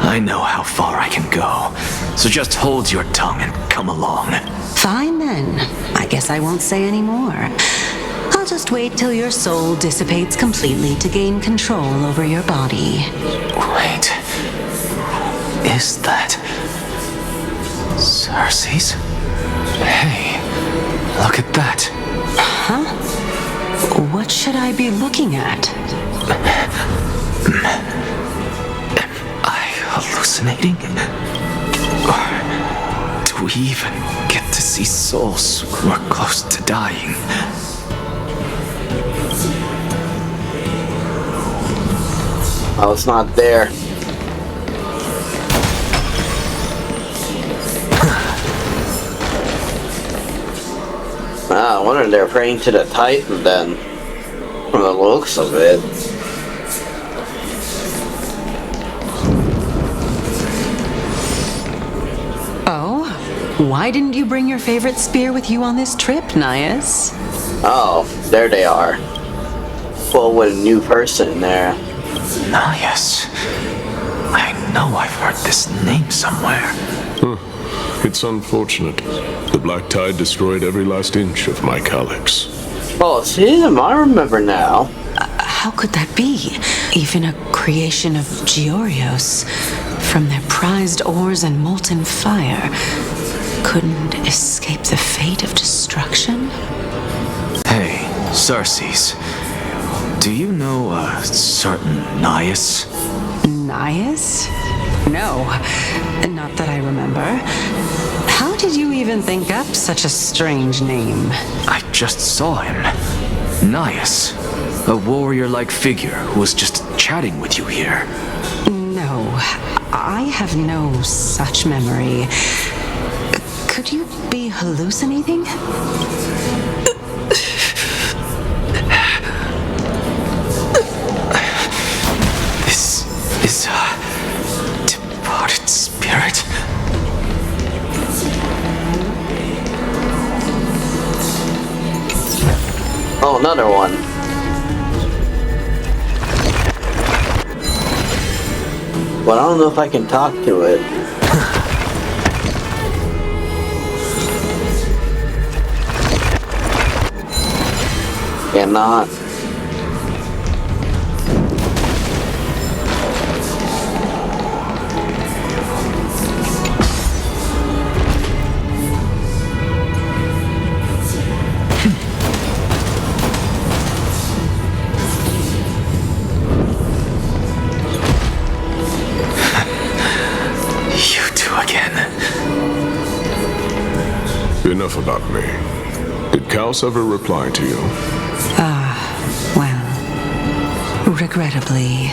[SPEAKER 9] I know how far I can go, so just hold your tongue and come along.
[SPEAKER 11] Fine then. I guess I won't say any more. I'll just wait till your soul dissipates completely to gain control over your body.
[SPEAKER 9] Wait. Is that Cersei's? Hey, look at that.
[SPEAKER 11] Huh? What should I be looking at?
[SPEAKER 9] Am I hallucinating? Or do we even get to see souls who are close to dying?
[SPEAKER 1] Oh, it's not there. I wonder if they're praying to the Titan then, from the looks of it.
[SPEAKER 11] Oh? Why didn't you bring your favorite spear with you on this trip, Nias?
[SPEAKER 1] Oh, there they are. Well, with a new person there.
[SPEAKER 9] Nias. I know I've heard this name somewhere.
[SPEAKER 20] It's unfortunate. The Black Tide destroyed every last inch of my calyx.
[SPEAKER 1] Oh, it's him. I remember now.
[SPEAKER 11] How could that be? Even a creation of Georios, from their prized ores and molten fire. couldn't escape the fate of destruction?
[SPEAKER 9] Hey, Cersei's. Do you know a certain Nias?
[SPEAKER 11] Nias? No, not that I remember. How did you even think up such a strange name?
[SPEAKER 9] I just saw him. Nias. A warrior-like figure who was just chatting with you here.
[SPEAKER 11] No, I have no such memory. Could you be hallucinating?
[SPEAKER 9] This is a departed spirit.
[SPEAKER 1] Oh, another one. But I don't know if I can talk to it. Cannot.
[SPEAKER 20] Enough about me. Did Kaos ever reply to you?
[SPEAKER 11] Well, regrettably.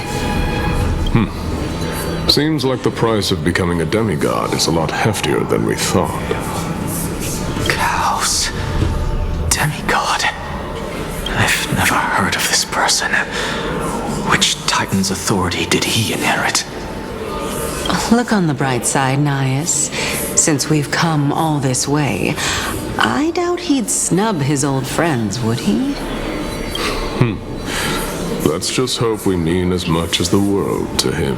[SPEAKER 20] Seems like the price of becoming a demigod is a lot heftier than we thought.
[SPEAKER 9] Kaos. Demigod. I've never heard of this person. Which Titan's authority did he inherit?
[SPEAKER 11] Look on the bright side, Nias. Since we've come all this way, I doubt he'd snub his old friends, would he?
[SPEAKER 20] Let's just hope we mean as much as the world to him.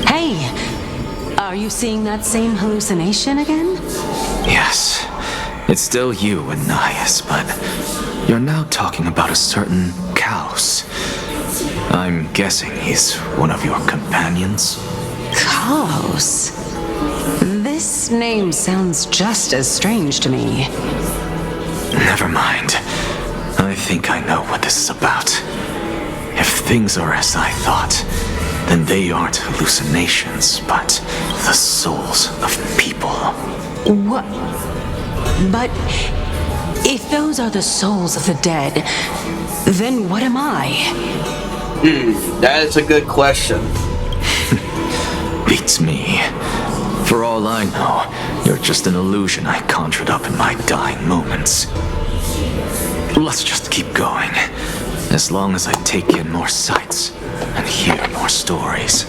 [SPEAKER 11] Hey! Are you seeing that same hallucination again?
[SPEAKER 9] Yes. It's still you and Nias, but you're now talking about a certain Kaos. I'm guessing he's one of your companions?
[SPEAKER 11] Kaos? This name sounds just as strange to me.
[SPEAKER 9] Never mind. I think I know what this is about. If things are as I thought, then they aren't hallucinations, but the souls of people.
[SPEAKER 11] What? But if those are the souls of the dead, then what am I?
[SPEAKER 1] That is a good question.
[SPEAKER 9] Beats me. For all I know, you're just an illusion I conjured up in my dying moments. Let's just keep going. As long as I take in more sights and hear more stories.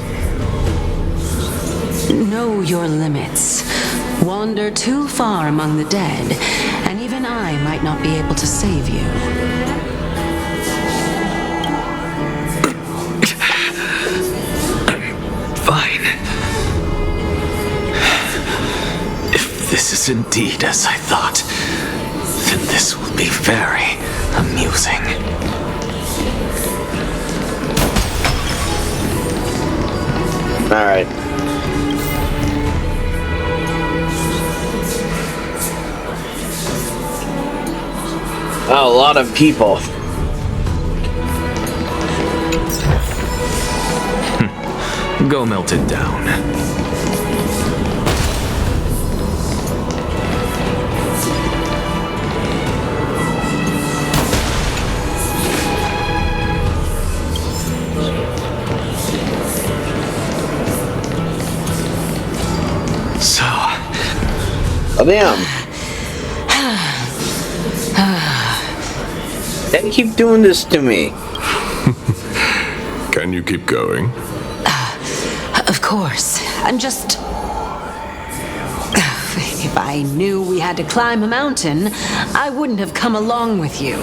[SPEAKER 11] Know your limits. Wander too far among the dead, and even I might not be able to save you.
[SPEAKER 9] Fine. If this is indeed as I thought, then this will be very amusing.
[SPEAKER 1] Alright. Oh, a lot of people.
[SPEAKER 9] Go melt it down. So.
[SPEAKER 1] Oh, damn. They keep doing this to me.
[SPEAKER 20] Can you keep going?
[SPEAKER 11] Of course. I'm just... If I knew we had to climb a mountain, I wouldn't have come along with you.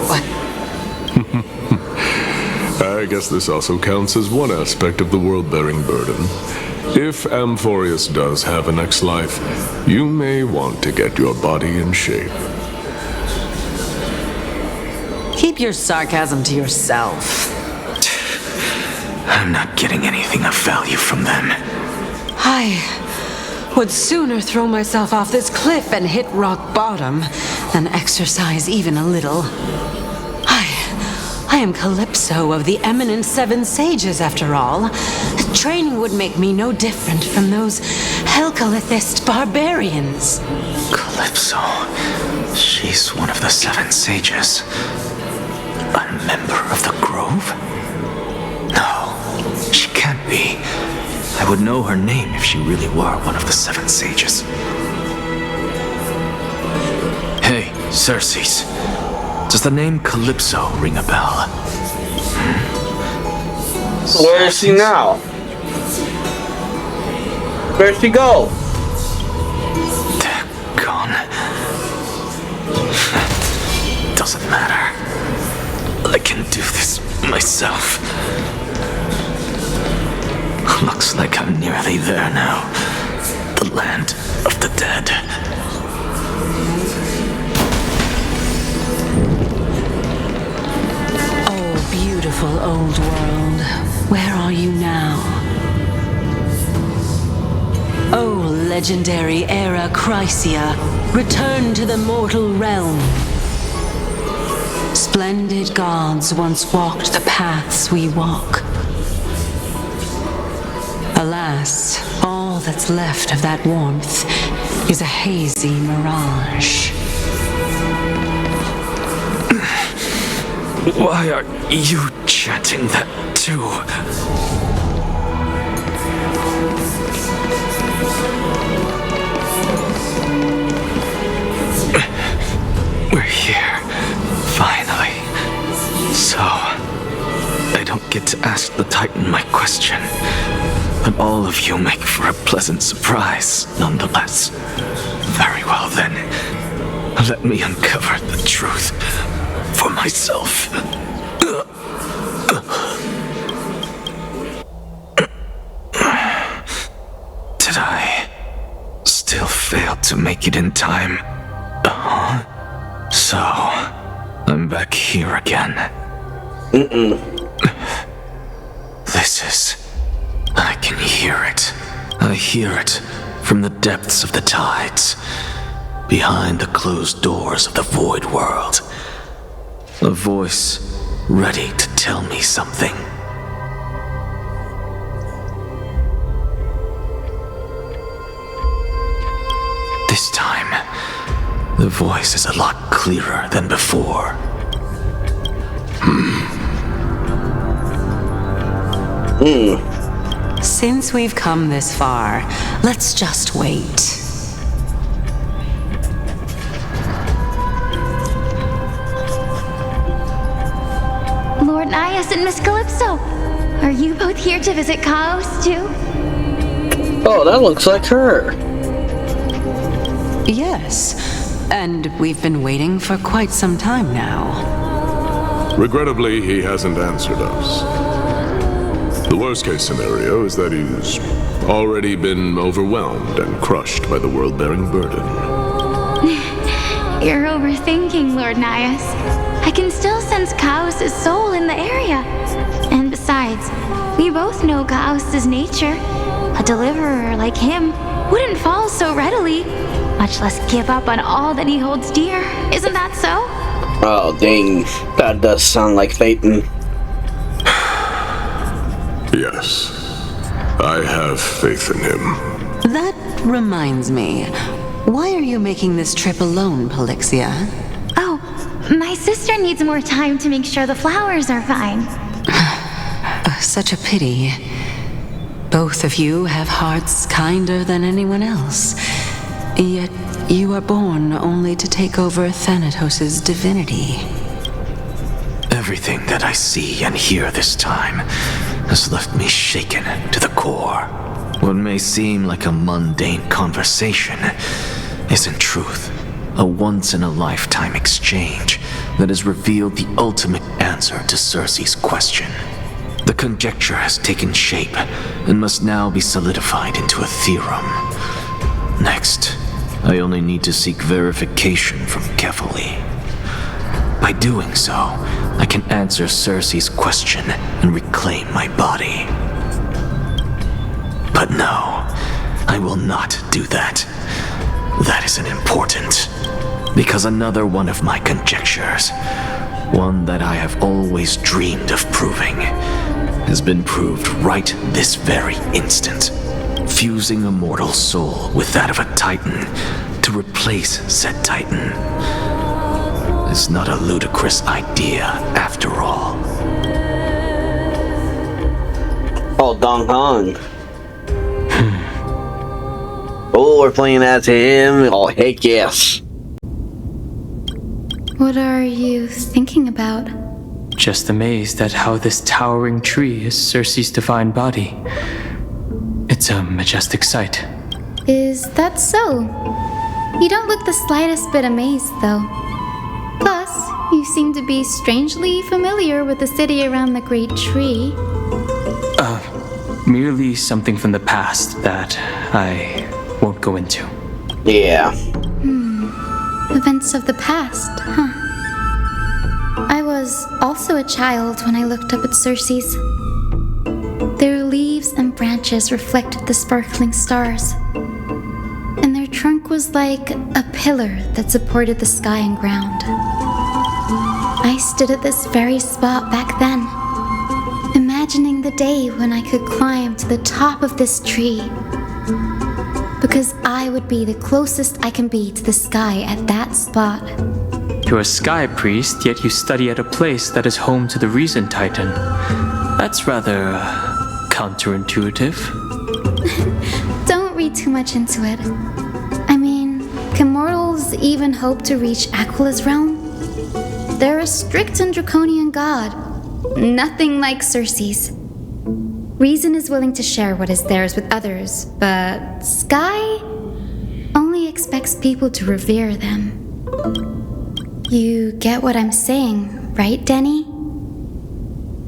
[SPEAKER 20] I guess this also counts as one aspect of the world-bearing burden. If Amphoreus does have a next life, you may want to get your body in shape.
[SPEAKER 11] Keep your sarcasm to yourself.
[SPEAKER 9] I'm not getting anything of value from them.
[SPEAKER 11] I would sooner throw myself off this cliff and hit rock bottom than exercise even a little. I am Calypso of the eminent Seven Sages, after all. Training would make me no different from those Helcalithist barbarians.
[SPEAKER 9] Calypso. She's one of the Seven Sages. A member of the Grove? No, she can't be. I would know her name if she really were one of the Seven Sages. Hey, Circes. Does the name Calypso ring a bell?
[SPEAKER 1] Where is she now? Where'd she go?
[SPEAKER 9] They're gone. Doesn't matter. I can do this myself. Looks like I'm nearly there now. The land of the dead.
[SPEAKER 11] Beautiful old world, where are you now? Oh, legendary era Chrysia, return to the mortal realm. Splendid gods once walked the paths we walk. Alas, all that's left of that warmth is a hazy mirage.
[SPEAKER 9] Why are you chanting that too? We're here, finally. So, I don't get to ask the Titan my question, but all of you make for a pleasant surprise, nonetheless. Very well then, let me uncover the truth for myself. Did I still fail to make it in time? So, I'm back here again. This is... I can hear it. I hear it from the depths of the tides, behind the closed doors of the void world. A voice ready to tell me something. This time, the voice is a lot clearer than before.
[SPEAKER 11] Since we've come this far, let's just wait.
[SPEAKER 5] Lord Nias and Miss Calypso, are you both here to visit Chaos too?
[SPEAKER 1] Oh, that looks like her.
[SPEAKER 11] Yes, and we've been waiting for quite some time now.
[SPEAKER 20] Regrettably, he hasn't answered us. The worst-case scenario is that he's already been overwhelmed and crushed by the world-bearing burden.
[SPEAKER 5] You're overthinking, Lord Nias. I can still sense Chaos' soul in the area. And besides, we both know Chaos' nature. A deliverer like him wouldn't fall so readily, much less give up on all that he holds dear. Isn't that so?
[SPEAKER 1] Oh, dang. That does sound like Phaeton.
[SPEAKER 20] Yes, I have faith in him.
[SPEAKER 11] That reminds me. Why are you making this trip alone, Polixia?
[SPEAKER 5] Oh, my sister needs more time to make sure the flowers are fine.
[SPEAKER 11] Such a pity. Both of you have hearts kinder than anyone else. Yet you are born only to take over Thanatos' divinity.
[SPEAKER 9] Everything that I see and hear this time has left me shaken to the core. What may seem like a mundane conversation is in truth a once-in-a-lifetime exchange that has revealed the ultimate answer to Circe's question. The conjecture has taken shape and must now be solidified into a theorem. Next, I only need to seek verification from Kefali. By doing so, I can answer Circe's question and reclaim my body. But no, I will not do that. That isn't important. Because another one of my conjectures, one that I have always dreamed of proving, has been proved right this very instant. Fusing a mortal soul with that of a titan to replace said titan is not a ludicrous idea after all.
[SPEAKER 1] Oh, Dong Hong. Oh, we're playing as him. Oh, heck yes.
[SPEAKER 2] What are you thinking about?
[SPEAKER 6] Just amazed at how this towering tree is Circe's divine body. It's a majestic sight.
[SPEAKER 2] Is that so? You don't look the slightest bit amazed, though. Plus, you seem to be strangely familiar with the city around the great tree.
[SPEAKER 6] Merely something from the past that I won't go into.
[SPEAKER 1] Yeah.
[SPEAKER 2] Events of the past, huh? I was also a child when I looked up at Circe's. Their leaves and branches reflected the sparkling stars, and their trunk was like a pillar that supported the sky and ground. I stood at this very spot back then, imagining the day when I could climb to the top of this tree, because I would be the closest I can be to the sky at that spot.
[SPEAKER 6] You're a sky priest, yet you study at a place that is home to the Reason Titan. That's rather counterintuitive.
[SPEAKER 2] Don't read too much into it. I mean, can mortals even hope to reach Aquila's realm? They're a strict and draconian god. Nothing like Circe's. Reason is willing to share what is theirs with others, but Sky only expects people to revere them. You get what I'm saying, right, Denny?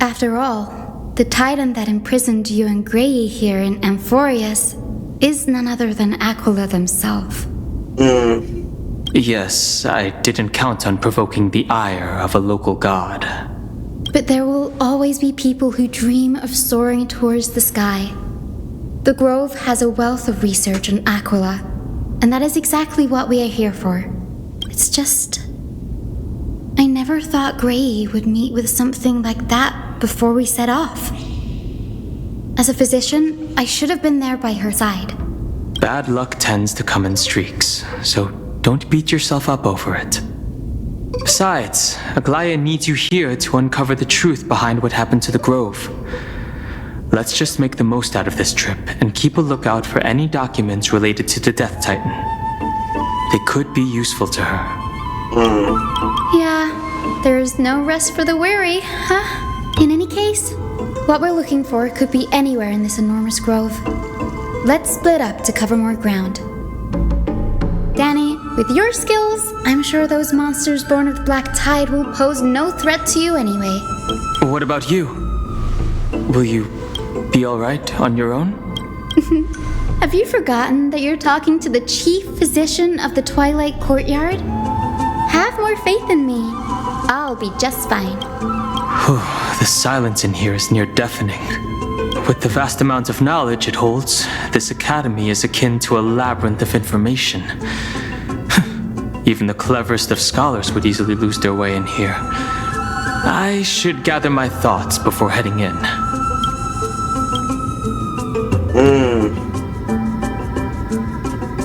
[SPEAKER 2] After all, the titan that imprisoned you and Grey here in Amphoreus is none other than Aquila themselves.
[SPEAKER 6] Yes, I didn't count on provoking the ire of a local god.
[SPEAKER 2] But there will always be people who dream of soaring towards the sky. The Grove has a wealth of research on Aquila, and that is exactly what we are here for. It's just... I never thought Grey would meet with something like that before we set off. As a physician, I should have been there by her side.
[SPEAKER 6] Bad luck tends to come in streaks, so don't beat yourself up over it. Besides, Aglaea needs you here to uncover the truth behind what happened to the Grove. Let's just make the most out of this trip and keep a lookout for any documents related to the Death Titan. They could be useful to her.
[SPEAKER 2] Yeah, there is no rest for the weary, huh? In any case, what we're looking for could be anywhere in this enormous grove. Let's split up to cover more ground. Danny, with your skills, I'm sure those monsters born of the Black Tide will pose no threat to you anyway.
[SPEAKER 6] What about you? Will you be alright on your own?
[SPEAKER 2] Have you forgotten that you're talking to the chief physician of the Twilight Courtyard? Have more faith in me. I'll be just fine.
[SPEAKER 6] The silence in here is near deafening. With the vast amount of knowledge it holds, this academy is akin to a labyrinth of information. Even the cleverest of scholars would easily lose their way in here. I should gather my thoughts before heading in.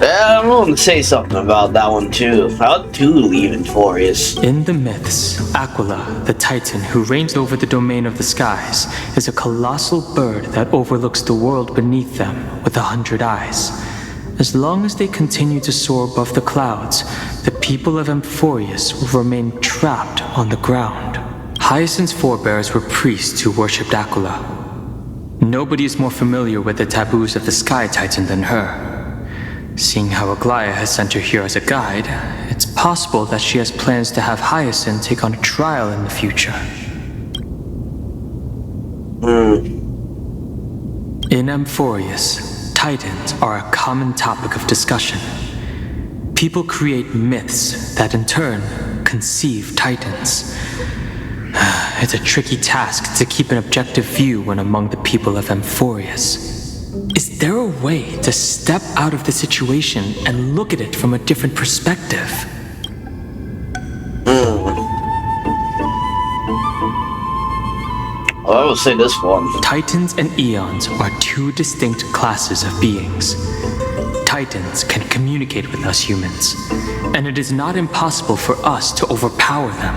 [SPEAKER 1] I'm willing to say something about that one too. How to leave Amphoreus.
[SPEAKER 6] In the myths, Aquila, the Titan who reigns over the domain of the skies, is a colossal bird that overlooks the world beneath them with 100 eyes. As long as they continue to soar above the clouds, the people of Amphoreus will remain trapped on the ground. Hyacine's forebears were priests who worshipped Aquila. Nobody is more familiar with the taboos of the Sky Titan than her. Seeing how Aglaea has sent her here as a guide, it's possible that she has plans to have Hyacine take on a trial in the future. In Amphoreus, Titans are a common topic of discussion. People create myths that in turn conceive Titans. It's a tricky task to keep an objective view when among the people of Amphoreus. Is there a way to step out of the situation and look at it from a different perspective?
[SPEAKER 1] Well, I would say this one.
[SPEAKER 6] Titans and Eons are two distinct classes of beings. Titans can communicate with us humans, and it is not impossible for us to overpower them.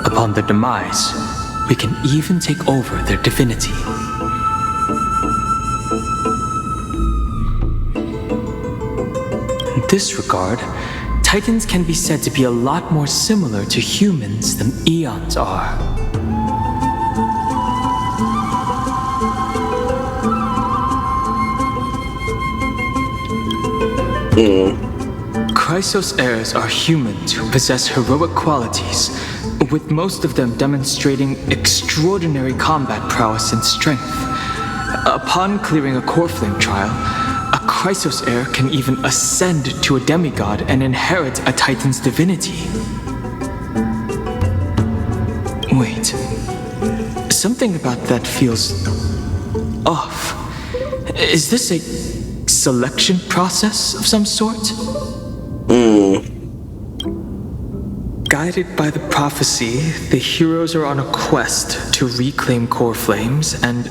[SPEAKER 6] Upon their demise, we can even take over their divinity. In this regard, Titans can be said to be a lot more similar to humans than Eons are. Chrysos heirs are humans who possess heroic qualities, with most of them demonstrating extraordinary combat prowess and strength. Upon clearing a Coreflame trial, a Chrysos heir can even ascend to a demigod and inherit a Titan's divinity. Wait, something about that feels off. Is this a selection process of some sort? Guided by the prophecy, the heroes are on a quest to reclaim Coreflames and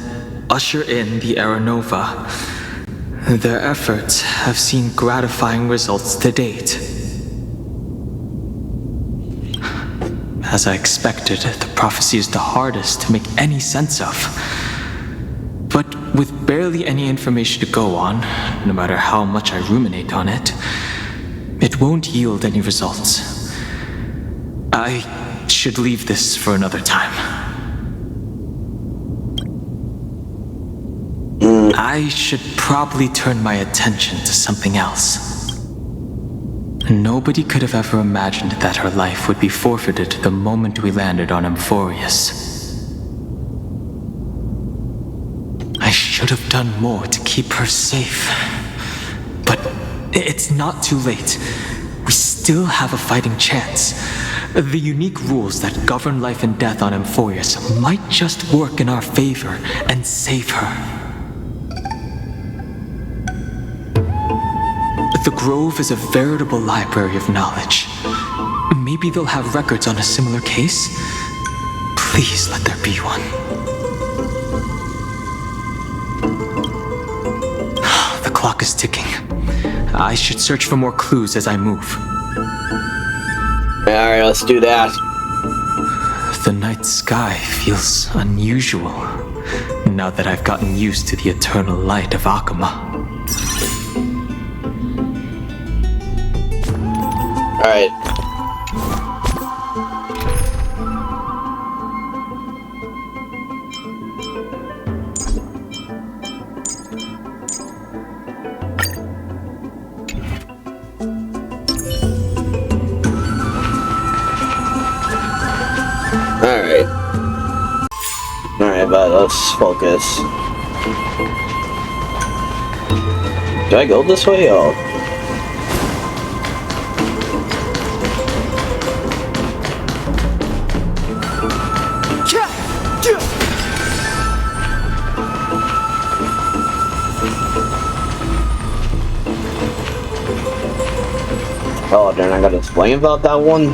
[SPEAKER 6] usher in the Era Nova. Their efforts have seen gratifying results to date. As I expected, the prophecy is the hardest to make any sense of. But with barely any information to go on, no matter how much I ruminate on it, it won't yield any results. I should leave this for another time. I should probably turn my attention to something else. Nobody could have ever imagined that her life would be forfeited the moment we landed on Amphoreus. I should have done more to keep her safe. But it's not too late. We still have a fighting chance. The unique rules that govern life and death on Amphoreus might just work in our favor and save her. The Grove is a veritable library of knowledge. Maybe they'll have records on a similar case? Please let there be one. The clock is ticking. I should search for more clues as I move.
[SPEAKER 1] Alright, let's do that.
[SPEAKER 6] The night sky feels unusual, now that I've gotten used to the eternal light of Akama.
[SPEAKER 1] Alright. Alright, but let's focus. Do I go this way? Oh. Oh, they're not gonna explain about that one?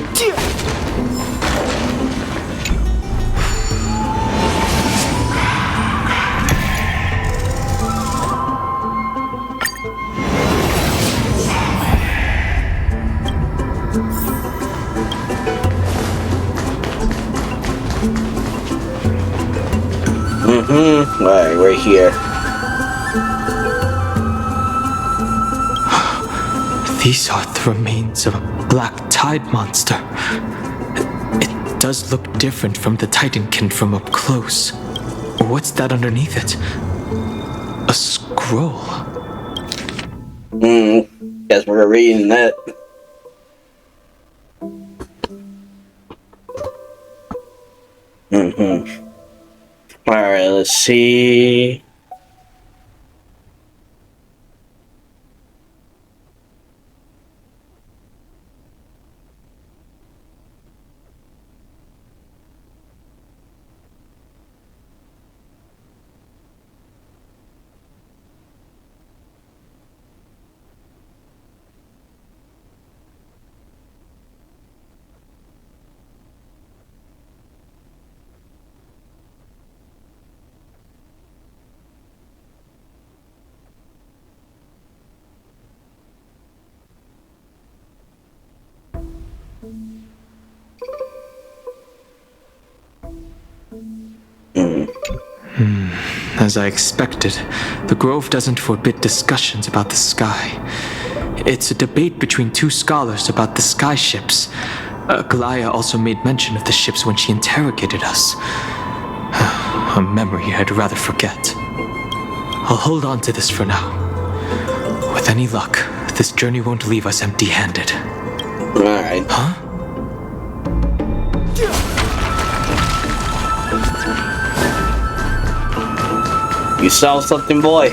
[SPEAKER 1] Alright, we're here.
[SPEAKER 6] These are the remains of a black tide monster. It does look different from the Titankin from up close. What's that underneath it? A scroll.
[SPEAKER 1] Guess we're reading that. Alright, let's see.
[SPEAKER 6] As I expected, the Grove doesn't forbid discussions about the sky. It's a debate between two scholars about the sky ships. Aglaea also made mention of the ships when she interrogated us. A memory I'd rather forget. I'll hold on to this for now. With any luck, this journey won't leave us empty-handed.
[SPEAKER 1] Alright.
[SPEAKER 6] Huh?
[SPEAKER 1] You saw something, boy?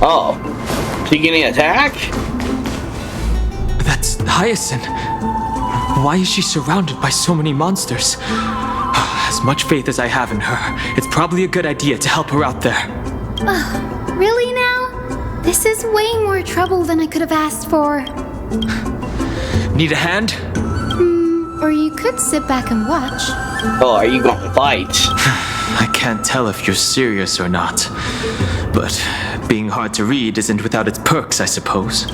[SPEAKER 1] Oh. She getting attacked?
[SPEAKER 6] That's Hyacine. Why is she surrounded by so many monsters? As much faith as I have in her, it's probably a good idea to help her out there.
[SPEAKER 5] Really now? This is way more trouble than I could have asked for.
[SPEAKER 6] Need a hand?
[SPEAKER 5] Or you could sit back and watch.
[SPEAKER 1] Oh, are you gonna fight?
[SPEAKER 6] I can't tell if you're serious or not. But being hard to read isn't without its perks, I suppose.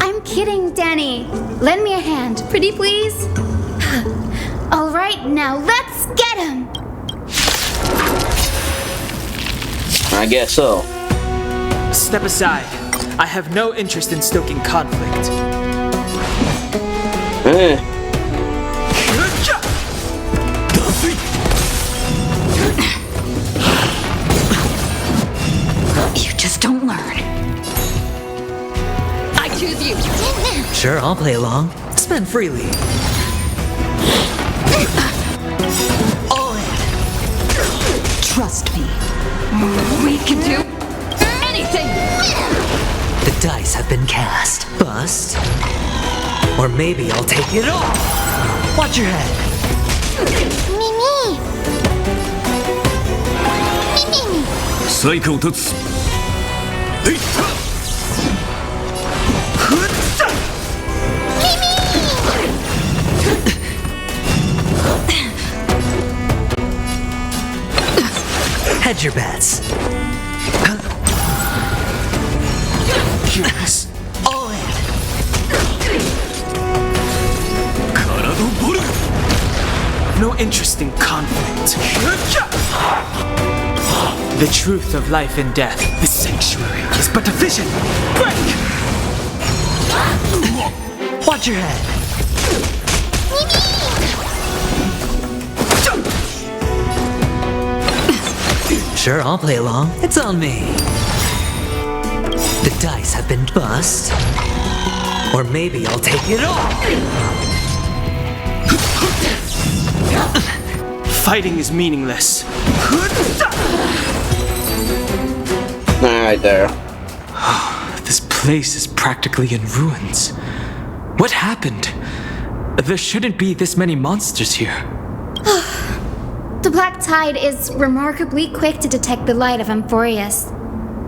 [SPEAKER 5] I'm kidding, Danny. Lend me a hand, pretty please. All right, now let's get him.
[SPEAKER 1] I guess so.
[SPEAKER 6] Step aside. I have no interest in stoking conflict.
[SPEAKER 14] You just don't learn. I choose you.
[SPEAKER 8] Sure, I'll play along. Spend freely.
[SPEAKER 14] All in. Trust me. We can do anything.
[SPEAKER 8] The dice have been cast. Bust. Or maybe I'll take it all. Watch your head.
[SPEAKER 5] Mimi. Mimi.
[SPEAKER 12] Cycle to
[SPEAKER 8] Hedge your bets.
[SPEAKER 6] Yes.
[SPEAKER 8] All in.
[SPEAKER 6] No interest in conflict. The truth of life and death, the sanctuary, is but a vision. Break!
[SPEAKER 8] Watch your head. Sure, I'll play along. It's on me. The dice have been bust. Or maybe I'll take it all.
[SPEAKER 6] Fighting is meaningless.
[SPEAKER 1] Alright there.
[SPEAKER 6] This place is practically in ruins. What happened? There shouldn't be this many monsters here.
[SPEAKER 5] The Black Tide is remarkably quick to detect the light of Amphoreus.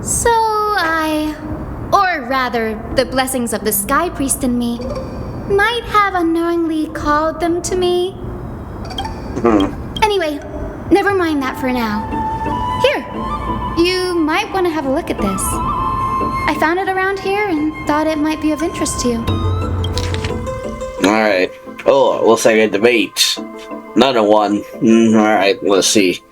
[SPEAKER 5] So or rather, the blessings of the Sky Priest in me, might have unknowingly called them to me. Anyway, never mind that for now. Here, you might want to have a look at this. I found it around here and thought it might be of interest to you.
[SPEAKER 1] Alright. Oh, looks like a debate. Another one. Alright, let's see.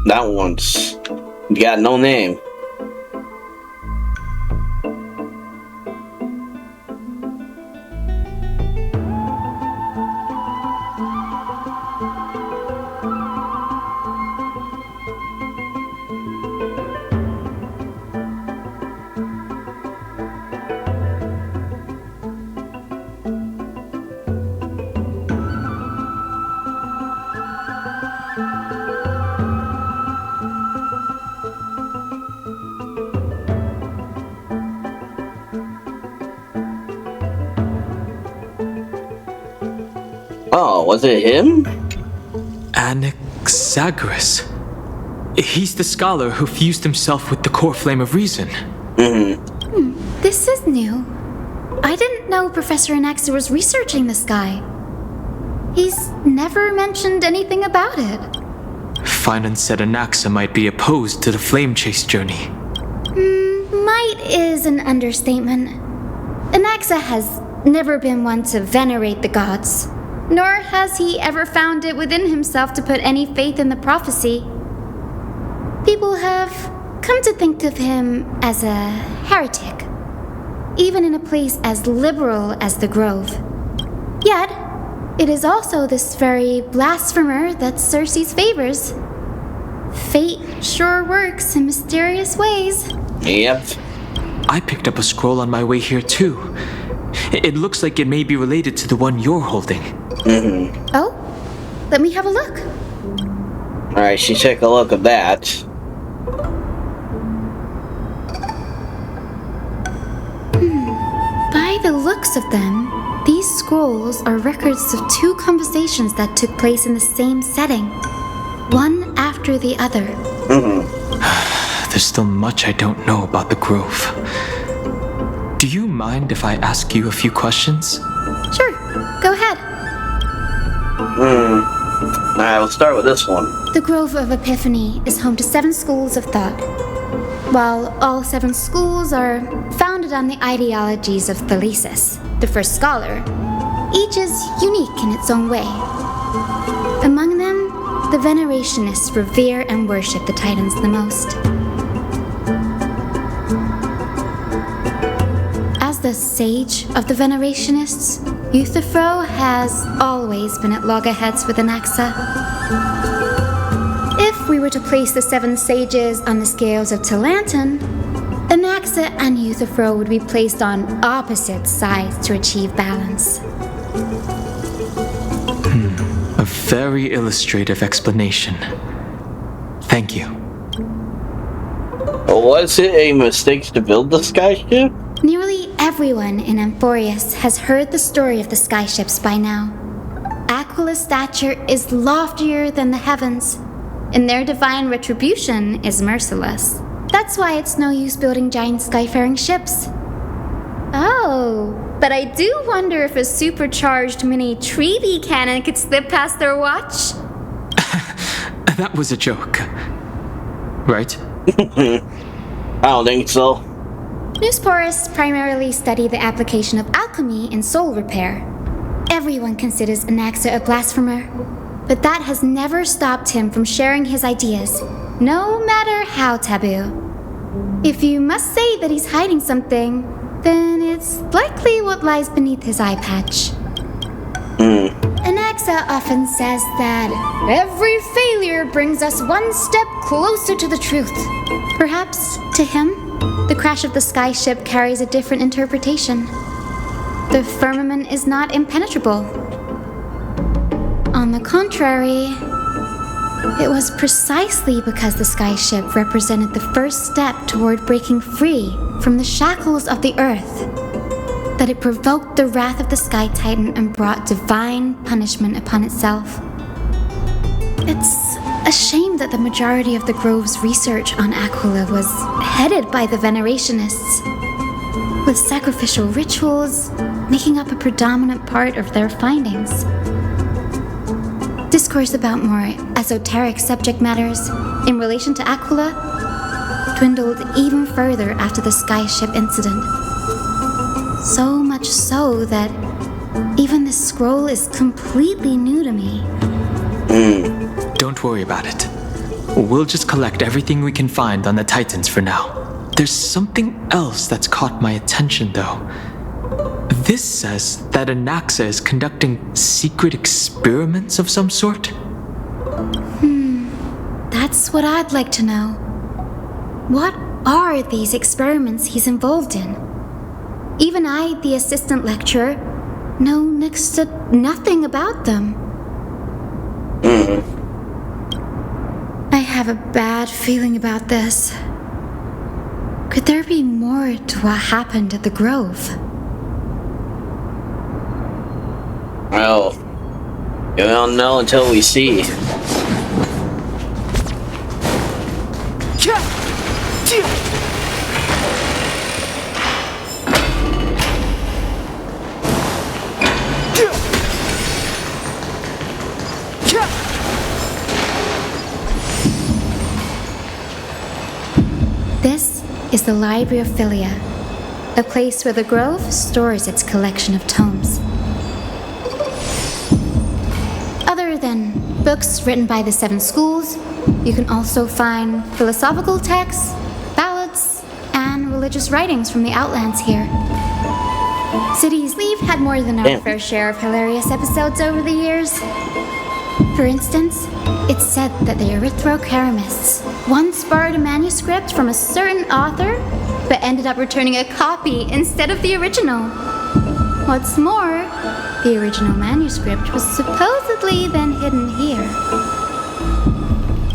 [SPEAKER 1] That one's got no name. Oh, was it him?
[SPEAKER 6] Anaxagoras. He's the scholar who fused himself with the Coreflame of Reason.
[SPEAKER 5] This is new. I didn't know Professor Anaxa was researching the sky.
[SPEAKER 16] He's never mentioned anything about it.
[SPEAKER 6] Phainon said Anaxa might be opposed to the flame chase journey.
[SPEAKER 16] Might is an understatement. Anaxa has never been one to venerate the gods, nor has he ever found it within himself to put any faith in the prophecy. People have come to think of him as a heretic, even in a place as liberal as the Grove. Yet, it is also this very blasphemer that Circe's favors. Fate sure works in mysterious ways.
[SPEAKER 1] Yep.
[SPEAKER 6] I picked up a scroll on my way here too. It looks like it may be related to the one you're holding.
[SPEAKER 16] Oh? Let me have a look.
[SPEAKER 1] Alright, she took a look at that.
[SPEAKER 16] By the looks of them, these scrolls are records of two conversations that took place in the same setting, one after the other.
[SPEAKER 6] There's still much I don't know about the Grove. Do you mind if I ask you a few questions?
[SPEAKER 16] Sure, go ahead.
[SPEAKER 1] Alright, we'll start with this one.
[SPEAKER 16] The Grove of Epiphany is home to 7 schools of thought. While all 7 schools are founded on the ideologies of Thalesis, the first scholar, each is unique in its own way. Among them, the Venerationists revere and worship the Titans the most. As the sage of the Venerationists, Euthyphro has always been at loggerheads with Anaxa. If we were to place the 7 sages on the scales of Talanton, Anaxa and Euthyphro would be placed on opposite sides to achieve balance.
[SPEAKER 6] A very illustrative explanation. Thank you.
[SPEAKER 1] Was it a mistake to build the skyship?
[SPEAKER 16] Nearly everyone in Amphoreus has heard the story of the skyships by now. Aquila's stature is loftier than the heavens, and their divine retribution is merciless. That's why it's no use building giant skyfaring ships. Oh, but I do wonder if a supercharged mini tribbie cannon could slip past their watch.
[SPEAKER 6] That was a joke. Right?
[SPEAKER 1] I don't think so.
[SPEAKER 16] Newsporists primarily study the application of alchemy in soul repair. Everyone considers Anaxa a blasphemer, but that has never stopped him from sharing his ideas, no matter how taboo. If you must say that he's hiding something, then it's likely what lies beneath his eye patch. Anaxa often says that every failure brings us one step closer to the truth. Perhaps, to him, the crash of the skyship carries a different interpretation. The firmament is not impenetrable. On the contrary, it was precisely because the skyship represented the first step toward breaking free from the shackles of the earth that it provoked the wrath of the Sky Titan and brought divine punishment upon itself. It's a shame that the majority of the Grove's research on Aquila was headed by the Venerationists, with sacrificial rituals making up a predominant part of their findings. Discourse about more esoteric subject matters in relation to Aquila dwindled even further after the skyship incident. So much so that even this scroll is completely new to me.
[SPEAKER 6] Don't worry about it. We'll just collect everything we can find on the Titans for now. There's something else that's caught my attention, though. This says that Anaxa is conducting secret experiments of some sort.
[SPEAKER 16] That's what I'd like to know. What are these experiments he's involved in? Even I, the assistant lecturer, know next to nothing about them. I have a bad feeling about this. Could there be more to what happened at the Grove?
[SPEAKER 1] Well, we don't know until we see.
[SPEAKER 21] This is the Library of Philia, a place where the Grove stores its collection of tomes. Other than books written by the 7 schools, you can also find philosophical texts, ballads, and religious writings from the Outlands here. Cities, we've had more than our fair share of hilarious episodes over the years. For instance, it's said that the Erythrocheramists once borrowed a manuscript from a certain author, but ended up returning a copy instead of the original. What's more, the original manuscript was supposedly then hidden here.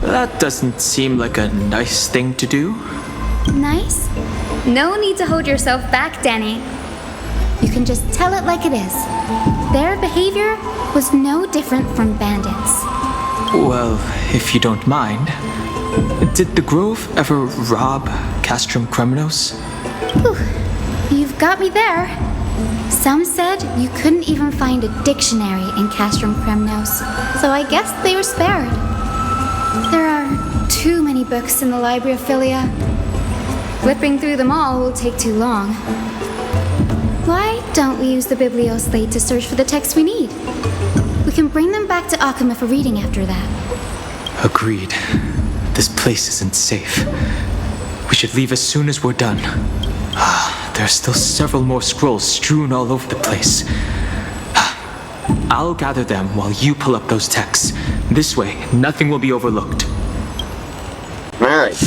[SPEAKER 6] That doesn't seem like a nice thing to do.
[SPEAKER 21] Nice? No need to hold yourself back, Danny. You can just tell it like it is. Their behavior was no different from bandits.
[SPEAKER 6] Well, if you don't mind, did the Grove ever rob Castrum Kremnos?
[SPEAKER 21] You've got me there. Some said you couldn't even find a dictionary in Castrum Kremnos, so I guess they were spared. There are too many books in the Library of Philia. Flipping through them all will take too long. Why don't we use the Biblioslate to search for the texts we need? We can bring them back to Akama for reading after that.
[SPEAKER 6] Agreed. This place isn't safe. We should leave as soon as we're done. There are still several more scrolls strewn all over the place. I'll gather them while you pull up those texts. This way, nothing will be overlooked.
[SPEAKER 1] Alright.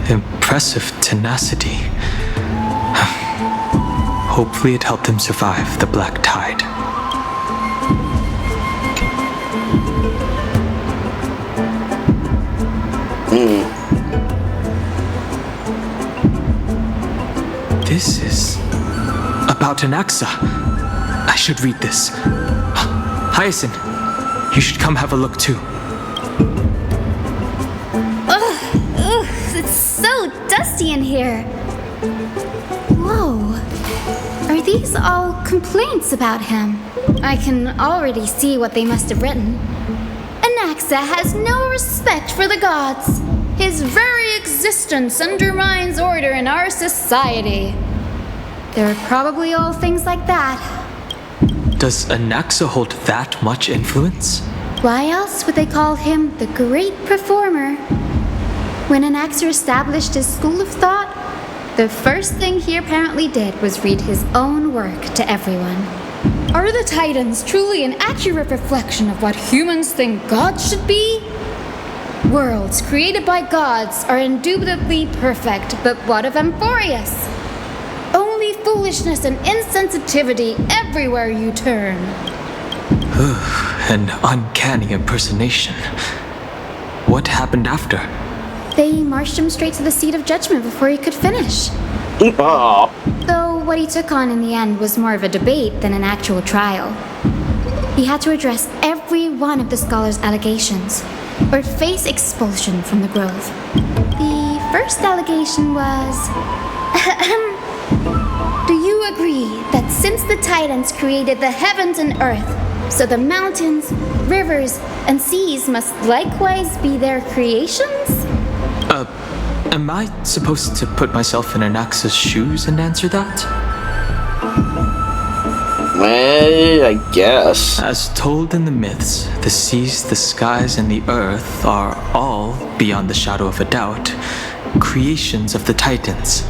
[SPEAKER 6] Impressive tenacity. Hopefully it helped him survive the Black Tide. This is about Anaxa. I should read this. Hyacine, you should come have a look too.
[SPEAKER 21] It's so dusty in here. Whoa. Are these all complaints about him? I can already see what they must have written. Anaxa has no respect for the gods. His very existence undermines order in our society. They're probably all things like that.
[SPEAKER 6] Does Anaxa hold that much influence?
[SPEAKER 21] Why else would they call him the Great Performer? When Anaxa established his school of thought, the first thing he apparently did was read his own work to everyone. Are the Titans truly an accurate reflection of what humans think gods should be? Worlds created by gods are indubitably perfect, but what of Amphoreus? Only foolishness and insensitivity everywhere you turn.
[SPEAKER 6] An uncanny impersonation. What happened after?
[SPEAKER 21] They marched him straight to the seat of judgment before he could finish. Though what he took on in the end was more of a debate than an actual trial. He had to address every one of the scholar's allegations, or face expulsion from the Grove. The first allegation was... Do you agree that since the Titans created the heavens and earth, so the mountains, rivers, and seas must likewise be their creations?
[SPEAKER 6] Am I supposed to put myself in Anaxa's shoes and answer that?
[SPEAKER 1] Well, I guess.
[SPEAKER 6] As told in the myths, the seas, the skies, and the earth are all, beyond the shadow of a doubt, creations of the Titans.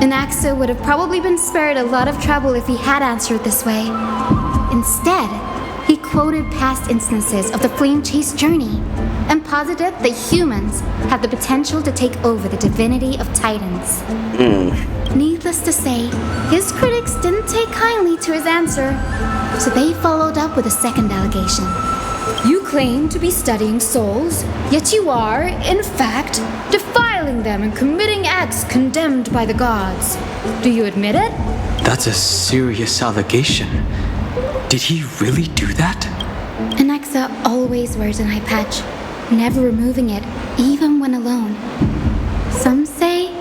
[SPEAKER 21] Anaxa would have probably been spared a lot of trouble if he had answered this way. Instead, He quoted past instances of the flame chase journey and posited that humans had the potential to take over the divinity of Titans. Needless to say, his critics didn't take kindly to his answer, so they followed up with a second allegation.
[SPEAKER 3] You claim to be studying souls, yet you are, in fact, defiling them and committing acts condemned by the gods. Do you admit it?
[SPEAKER 6] That's a serious allegation. Did he really do that?
[SPEAKER 21] Anaxa always wears an eye patch, never removing it, even when alone. Some say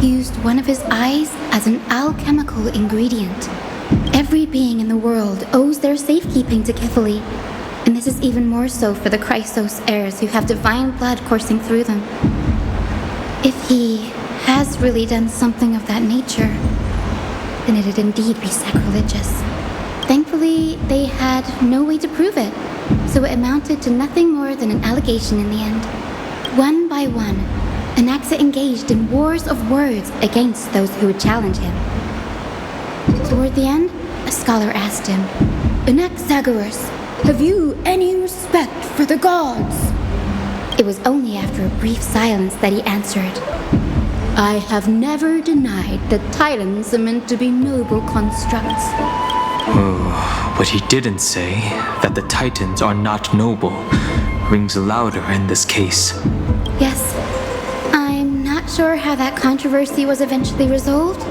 [SPEAKER 21] he used one of his eyes as an alchemical ingredient. Every being in the world owes their safekeeping to Kifili, and this is even more so for the Chrysos heirs who have divine blood coursing through them. If he has really done something of that nature, then it'd indeed be sacrilegious. Thankfully, they had no way to prove it, so it amounted to nothing more than an allegation in the end. One by one, Anaxa engaged in wars of words against those who would challenge him. Toward the end, a scholar asked him, "Anaxagoras, have you any respect for the gods?" It was only after a brief silence that he answered, "I have never denied that Titans are meant to be noble constructs."
[SPEAKER 6] Oh, what he didn't say, that the Titans are not noble, rings louder in this case.
[SPEAKER 21] Yes, I'm not sure how that controversy was eventually resolved,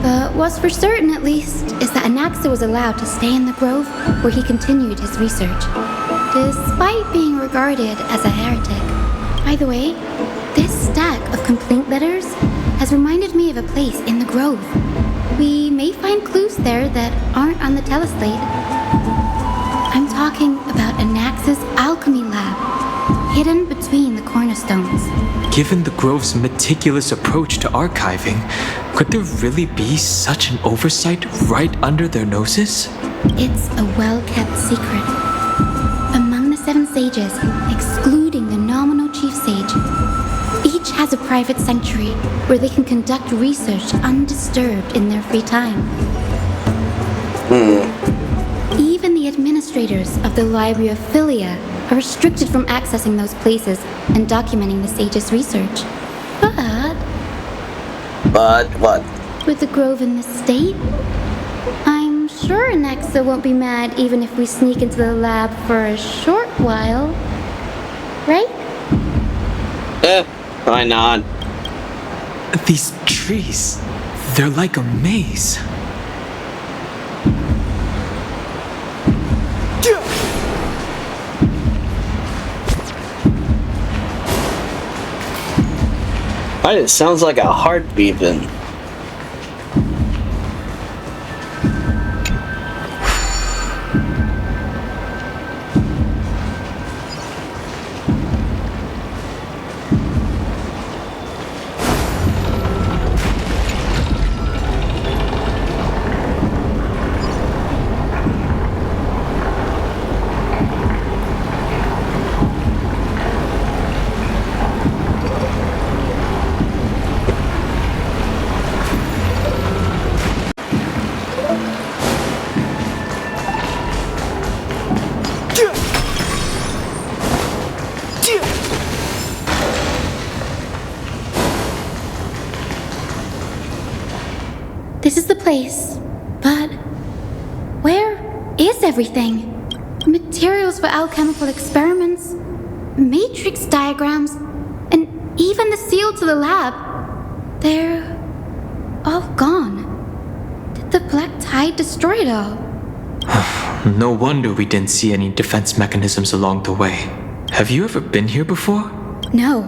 [SPEAKER 21] but what's for certain at least is that Anaxa was allowed to stay in the grove where he continued his research, despite being regarded as a heretic. By the way, this stack of complaint letters has reminded me of a place in the grove. We may find clues there that aren't on the teleslate. I'm talking about Anaxa's alchemy lab, hidden between the cornerstones.
[SPEAKER 6] Given the Grove's meticulous approach to archiving, could there really be such an oversight right under their noses?
[SPEAKER 21] It's a well-kept secret. Among the 7 sages, excluding the nominal chief sage, each has a private sanctuary where they can conduct research undisturbed in their free time. Even the administrators of the Library of Philia are restricted from accessing those places and documenting the sage's research.
[SPEAKER 1] But what?
[SPEAKER 21] With the grove in this state, I'm sure Anaxa won't be mad even if we sneak into the lab for a short while. Right?
[SPEAKER 1] Why not?
[SPEAKER 6] These trees, they're like a maze.
[SPEAKER 1] It sounds like a heart beeping.
[SPEAKER 21] This is the place, but where is everything? Materials for alchemical experiments, matrix diagrams, and even the seal to the lab. They're all gone. Did the Black Tide destroy it all?
[SPEAKER 6] No wonder we didn't see any defense mechanisms along the way. Have you ever been here before?
[SPEAKER 21] No,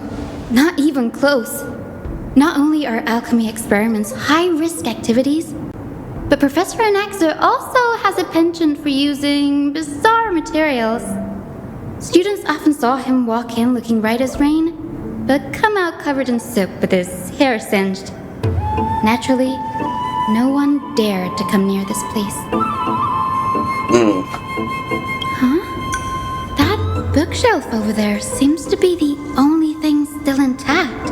[SPEAKER 21] not even close. Not only are alchemy experiments high-risk activities, but Professor Anaxa also has a penchant for using bizarre materials. Students often saw him walk in looking right as rain, but come out covered in soot with his hair singed. Naturally, no one dared to come near this place. Huh? That bookshelf over there seems to be the only thing still intact.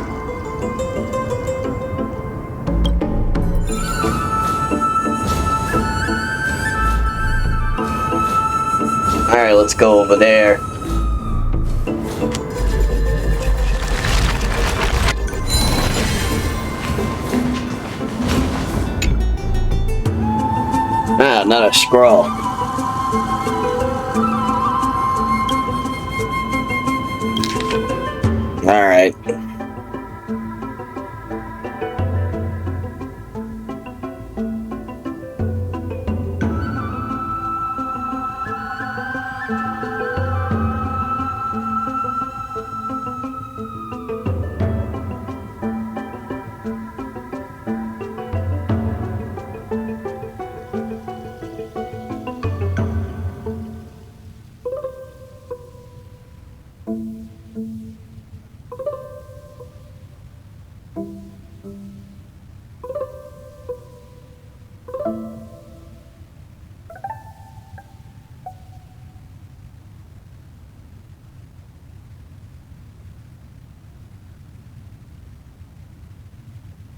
[SPEAKER 1] Alright, let's go over there. Ah, another scroll. Alright.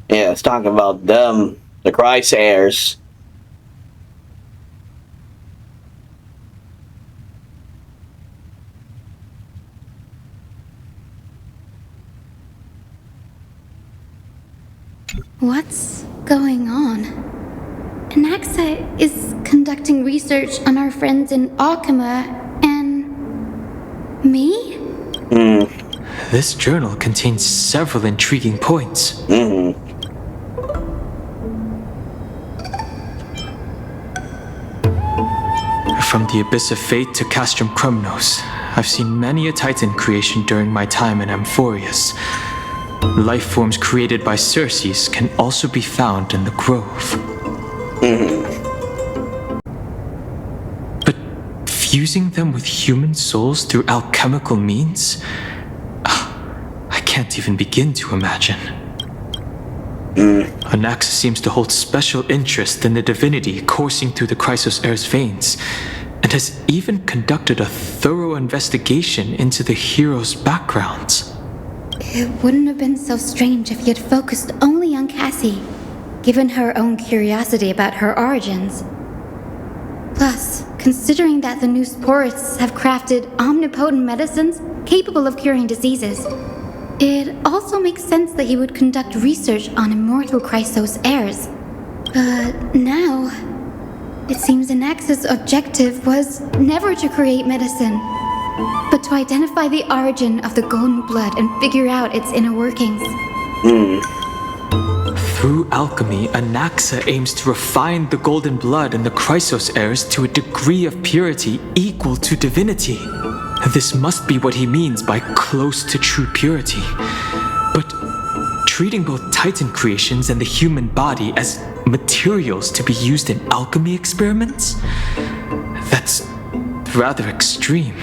[SPEAKER 1] Yeah, let's talk about them, the Crysairs.
[SPEAKER 21] What's going on? Anaxa is conducting research on our friends in Alchema and me?
[SPEAKER 6] This journal contains several intriguing points. From the Abyss of Fate to Castrum Krumnos, I've seen many a Titan creation during my time in Amphoreus. Life forms created by Circes can also be found in the Grove. But fusing them with human souls through alchemical means? I can't even begin to imagine. Anaxa seems to hold special interest in the divinity coursing through the Chrysos Heir's veins, and has even conducted a thorough investigation into the hero's backgrounds.
[SPEAKER 21] It wouldn't have been so strange if he had focused only on Cassie, given her own curiosity about her origins. Plus, considering that the new sporists have crafted omnipotent medicines capable of curing diseases, it also makes sense that he would conduct research on immortal Chrysos heirs. But now, it seems Anaxa's objective was never to create medicine, but to identify the origin of the golden blood and figure out its inner workings.
[SPEAKER 6] Through alchemy, Anaxa aims to refine the golden blood in the Chrysos heirs to a degree of purity equal to divinity. This must be what he means by close to true purity. But treating both Titan creations and the human body as materials to be used in alchemy experiments? That's rather extreme.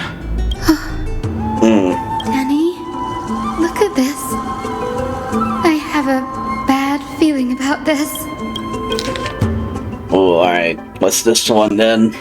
[SPEAKER 21] Danny, look at this. I have a bad feeling about this.
[SPEAKER 1] Oh, alright. What's this one then?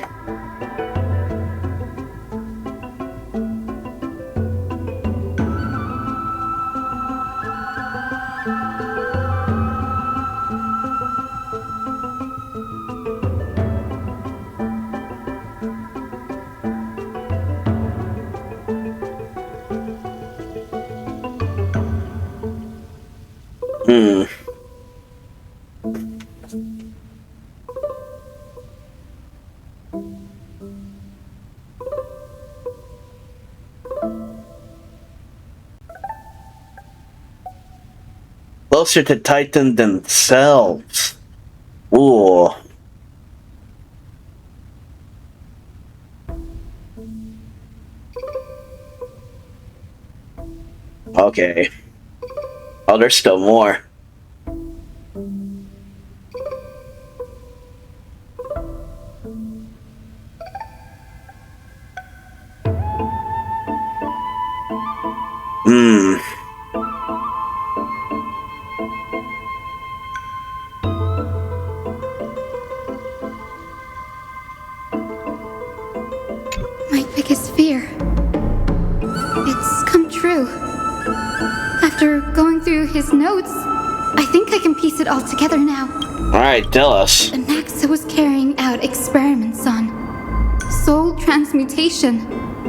[SPEAKER 1] Closer to Titan themselves. Ooh. Okay. Oh, there's still more.
[SPEAKER 21] My biggest fear. It's come true. After going through his notes, I think I can piece it all together now.
[SPEAKER 1] Alright, tell us.
[SPEAKER 21] Anaxa was carrying out experiments on soul
[SPEAKER 3] transmutation.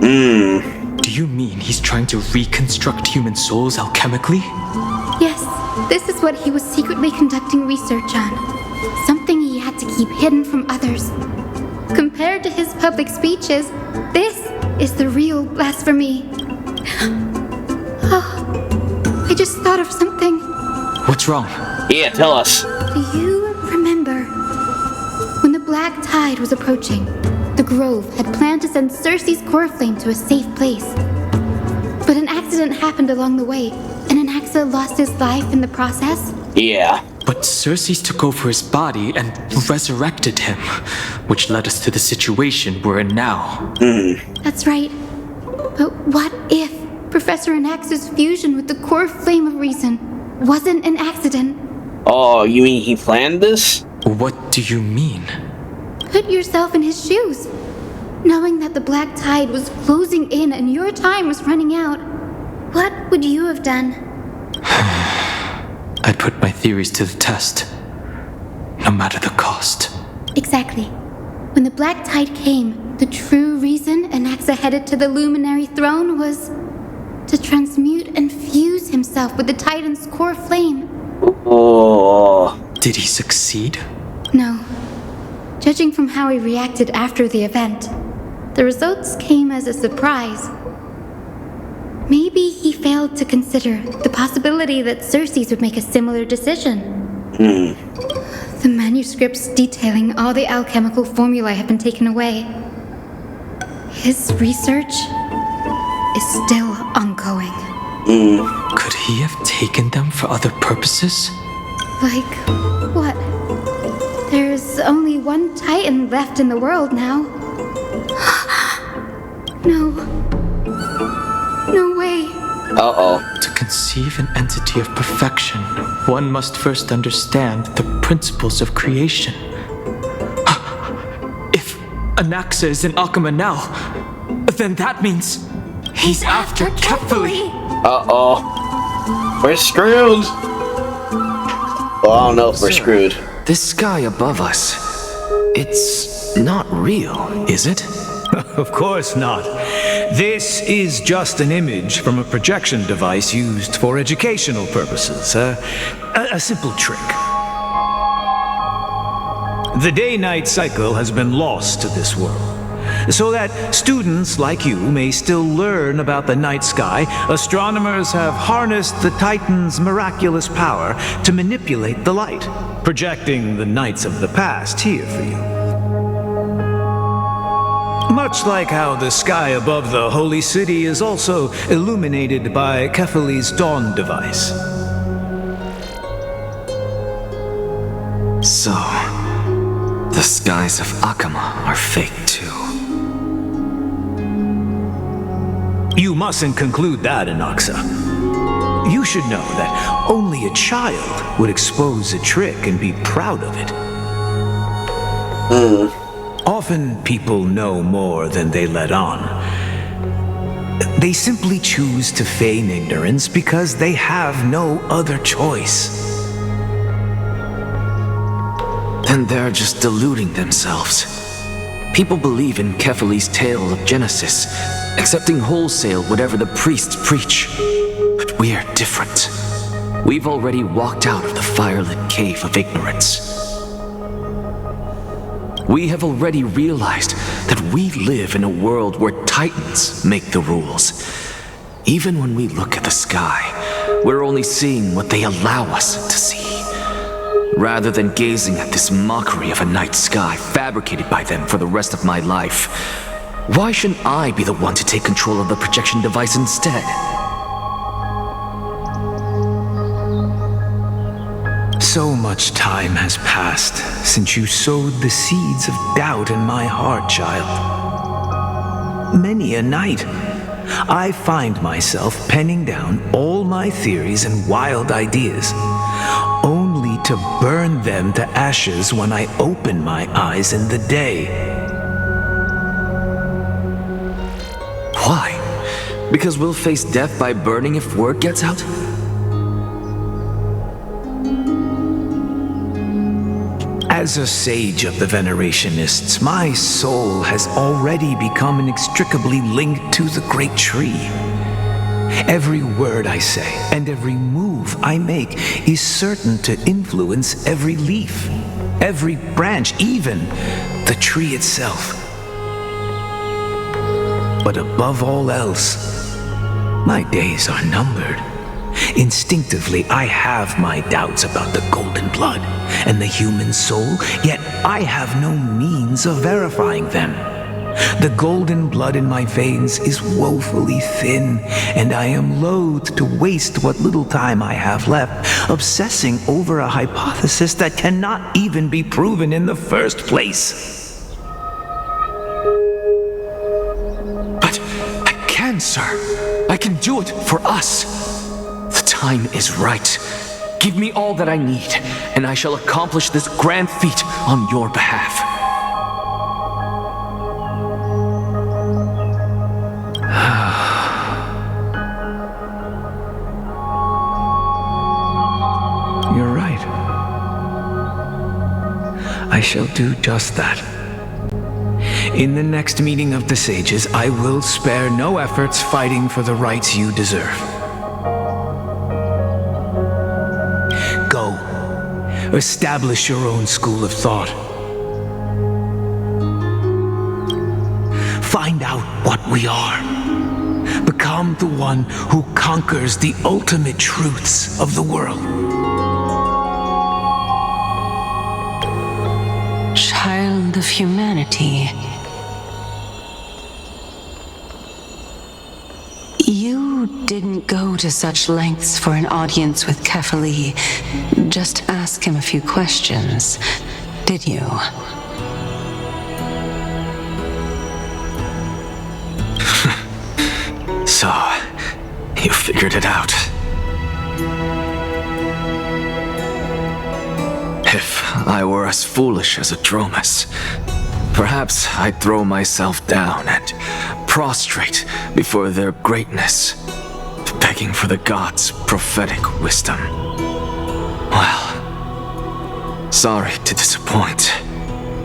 [SPEAKER 6] Do you mean he's trying to reconstruct human souls alchemically?
[SPEAKER 3] Yes, this is what he was secretly conducting research on. Something he had to keep hidden from others. Compared to his public speeches, this is the real blasphemy. Oh, I just thought of something.
[SPEAKER 6] What's wrong?
[SPEAKER 1] Yeah, tell us.
[SPEAKER 3] Do you remember when the black tide was approaching? The Grove had planned to send Circe's Coreflame to a safe place. But an accident happened along the way, and Anaxa lost his life in the process?
[SPEAKER 1] Yeah.
[SPEAKER 6] But Circe took over his body and resurrected him, which led us to the situation we're in now.
[SPEAKER 3] That's right. But what if Professor Anaxa's fusion with the Coreflame of Reason wasn't an accident?
[SPEAKER 1] Oh, you mean he planned this?
[SPEAKER 6] What do you mean?
[SPEAKER 3] Put yourself in his shoes. Knowing that the black tide was closing in and your time was running out, what would you have done?
[SPEAKER 6] I'd put my theories to the test, no matter the cost.
[SPEAKER 3] Exactly. When the black tide came, the true reason Anaxa headed to the luminary throne was to transmute and fuse himself with the Titan's core flame.
[SPEAKER 1] Oh.
[SPEAKER 6] Did he succeed?
[SPEAKER 3] No. Judging from how he reacted after the event, the results came as a surprise. Maybe he failed to consider the possibility that Circe would make a similar decision. The manuscripts detailing all the alchemical formulae have been taken away. His research is still ongoing.
[SPEAKER 6] Could he have taken them for other purposes?
[SPEAKER 3] Like what? There's only one Titan left in the world now. No. No way.
[SPEAKER 6] To conceive an entity of perfection, one must first understand the principles of creation. If Anaxa is in Akama now, then that means he's after Kefali.
[SPEAKER 1] We're screwed. Well, I don't know if we're screwed.
[SPEAKER 9] This sky above us, it's not real, is it?
[SPEAKER 15] Of course not. This is just an image from a projection device used for educational purposes. A simple trick. The day-night cycle has been lost to this world, so that students like you may still learn about the night sky. Astronomers have harnessed the Titan's miraculous power to manipulate the light, projecting the nights of the past here for you. Much like how the sky above the holy city is also illuminated by Kefali's dawn device.
[SPEAKER 9] So, the skies of Akama are fake too.
[SPEAKER 15] You mustn't conclude that, Anaxa. You should know that only a child would expose a trick and be proud of it. Often people know more than they let on. They simply choose to feign ignorance because they have no other choice.
[SPEAKER 9] Then they're just deluding themselves. People believe in Kefali's tale of Genesis, accepting wholesale whatever the priests preach. But we're different. We've already walked out of the firelit cave of ignorance. We have already realized that we live in a world where Titans make the rules. Even when we look at the sky, we're only seeing what they allow us to see, rather than gazing at this mockery of a night sky fabricated by them for the rest of my life. Why shouldn't I be the one to take control of the projection device instead?
[SPEAKER 15] So much time has passed since you sowed the seeds of doubt in my heart, child. Many a night, I find myself penning down all my theories and wild ideas, only to burn them to ashes when I open my eyes in the day.
[SPEAKER 9] Why? Because we'll face death by burning if word gets out?
[SPEAKER 15] As a sage of the Venerationists, my soul has already become inextricably linked to the great tree. Every word I say and every move I make is certain to influence every leaf, every branch, even the tree itself. But above all else, my days are numbered. Instinctively, I have my doubts about the golden blood and the human soul, yet I have no means of verifying them. The golden blood in my veins is woefully thin, and I am loath to waste what little time I have left obsessing over a hypothesis that cannot even be proven in the first place.
[SPEAKER 7] But I can, sir. I can do it for us. The time is right. Give me all that I need, and I shall accomplish this grand feat on your behalf.
[SPEAKER 15] You're right. I shall do just that. In the next meeting of the sages, I will spare no efforts fighting for the rights you deserve. Go. Establish your own school of thought. Find out what we are. Become the one who conquers the ultimate truths of the world.
[SPEAKER 11] Child of humanity. You didn't go to such lengths for an audience with Kefali. Just ask him a few questions, did you?
[SPEAKER 9] So, you figured it out. If I were as foolish as a Dromus, perhaps I'd throw myself down and prostrate before their greatness, begging for the gods' prophetic wisdom. Well, sorry to disappoint,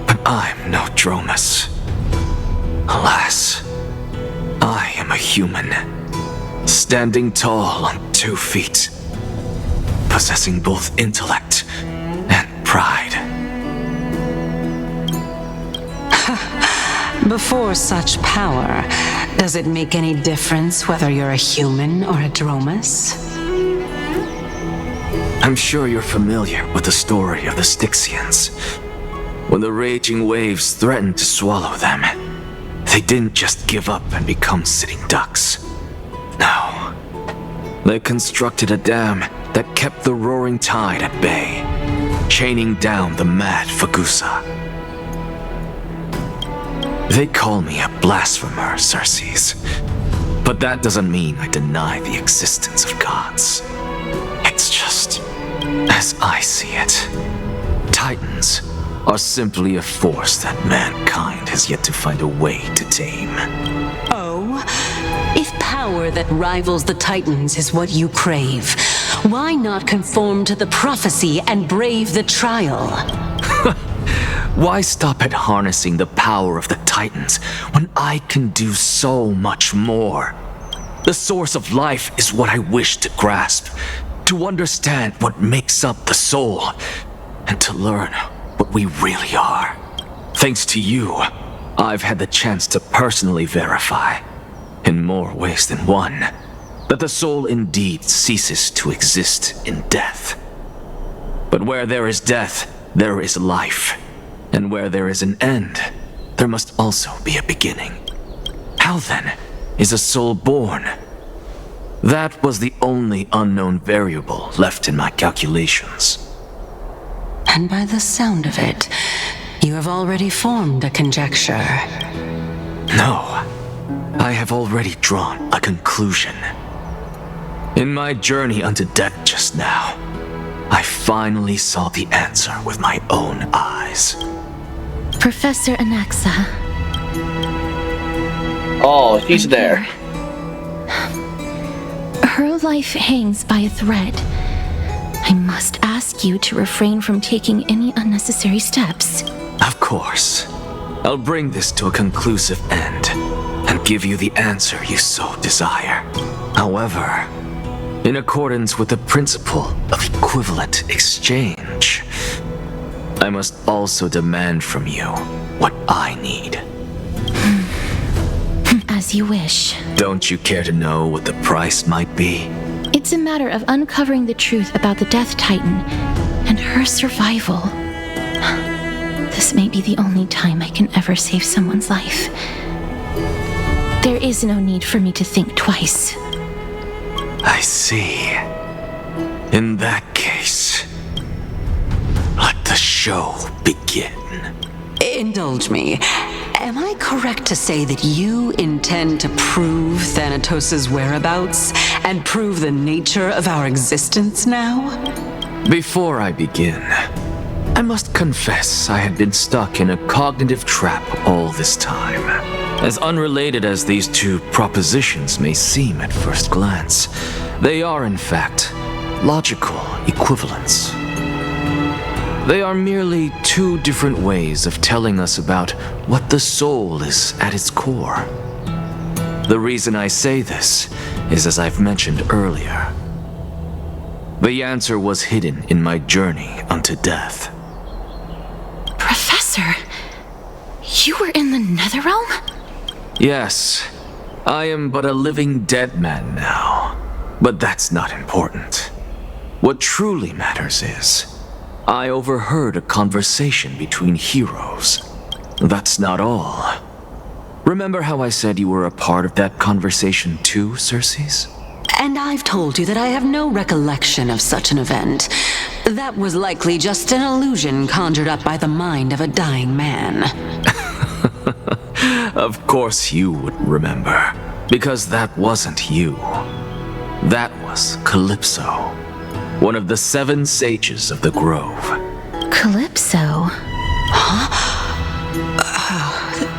[SPEAKER 9] but I'm no Dromus. Alas, I am a human, standing tall on 2 feet, possessing both intellect and pride.
[SPEAKER 11] Before such power, does it make any difference whether you're a human or a Dromus?
[SPEAKER 9] I'm sure you're familiar with the story of the Styxians. When the raging waves threatened to swallow them, they didn't just give up and become sitting ducks. No. They constructed a dam that kept the roaring tide at bay, chaining down the mad Fagusa. They call me a blasphemer, Circes, but that doesn't mean I deny the existence of gods. It's just, as I see it, Titans are simply a force that mankind has yet to find a way to tame.
[SPEAKER 11] Oh? If power that rivals the Titans is what you crave, why not conform to the prophecy and brave the trial?
[SPEAKER 9] Why stop at harnessing the power of the Titans when I can do so much more? The source of life is what I wish to grasp, to understand what makes up the soul, and to learn what we really are. Thanks to you, I've had the chance to personally verify, in more ways than one, that the soul indeed ceases to exist in death. But where there is death, there is life. And where there is an end, there must also be a beginning. How then is a soul born? That was the only unknown variable left in my calculations.
[SPEAKER 11] And by the sound of it, you have already formed a conjecture.
[SPEAKER 9] No, I have already drawn a conclusion. In my journey unto death just now, I finally saw the answer with my own eyes.
[SPEAKER 2] Professor Anaxa.
[SPEAKER 1] Oh, she's there.
[SPEAKER 2] Her life hangs by a thread. I I must ask you to refrain from taking any unnecessary steps.
[SPEAKER 9] Of course. I'll bring this to a conclusive end and give you the answer you so desire. However, in accordance with the principle of equivalent exchange, I must also demand from you what I need.
[SPEAKER 2] As you wish.
[SPEAKER 9] Don't you care to know what the price might be?
[SPEAKER 2] It's a matter of uncovering the truth about the Death Titan and her survival. This may be the only time I can ever save someone's life. There is no need for me to think twice.
[SPEAKER 9] I see. In that case, let the show begin.
[SPEAKER 11] Indulge me. Am I correct to say that you intend to prove Thanatos' whereabouts and prove the nature of our existence now?
[SPEAKER 9] Before I begin, I must confess I had been stuck in a cognitive trap all this time. As unrelated as these two propositions may seem at first glance, they are in fact logical equivalents. They are merely two different ways of telling us about what the soul is at its core. The reason I say this is, as I've mentioned earlier, the answer was hidden in my journey unto death.
[SPEAKER 2] Professor, you were in the Netherrealm?
[SPEAKER 9] Yes, I am but a living dead man now, but that's not important. What truly matters is, I overheard a conversation between heroes. That's not all. Remember how I said you were a part of that conversation too, Circes?
[SPEAKER 11] And I've told you that I have no recollection of such an event. That was likely just an illusion conjured up by the mind of a dying man.
[SPEAKER 9] Of course you would remember, because that wasn't you. That was Calypso, one of the 7 sages of the Grove.
[SPEAKER 2] Calypso?
[SPEAKER 11] Huh?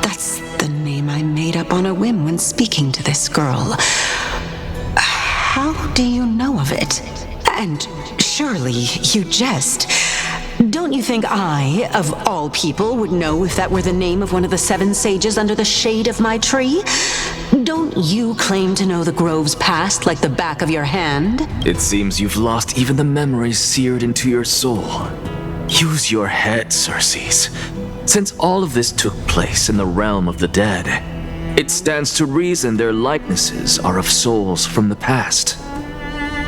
[SPEAKER 11] That's the name I made up on a whim when speaking to this girl. How do you know of it? And surely you jest. Don't you think I, of all people, would know if that were the name of one of the 7 sages under the shade of my tree? Don't you claim to know the Grove's past like the back of your hand?
[SPEAKER 9] It seems you've lost even the memories seared into your soul. Use your head, Circes. Since all of this took place in the realm of the dead, it stands to reason their likenesses are of souls from the past.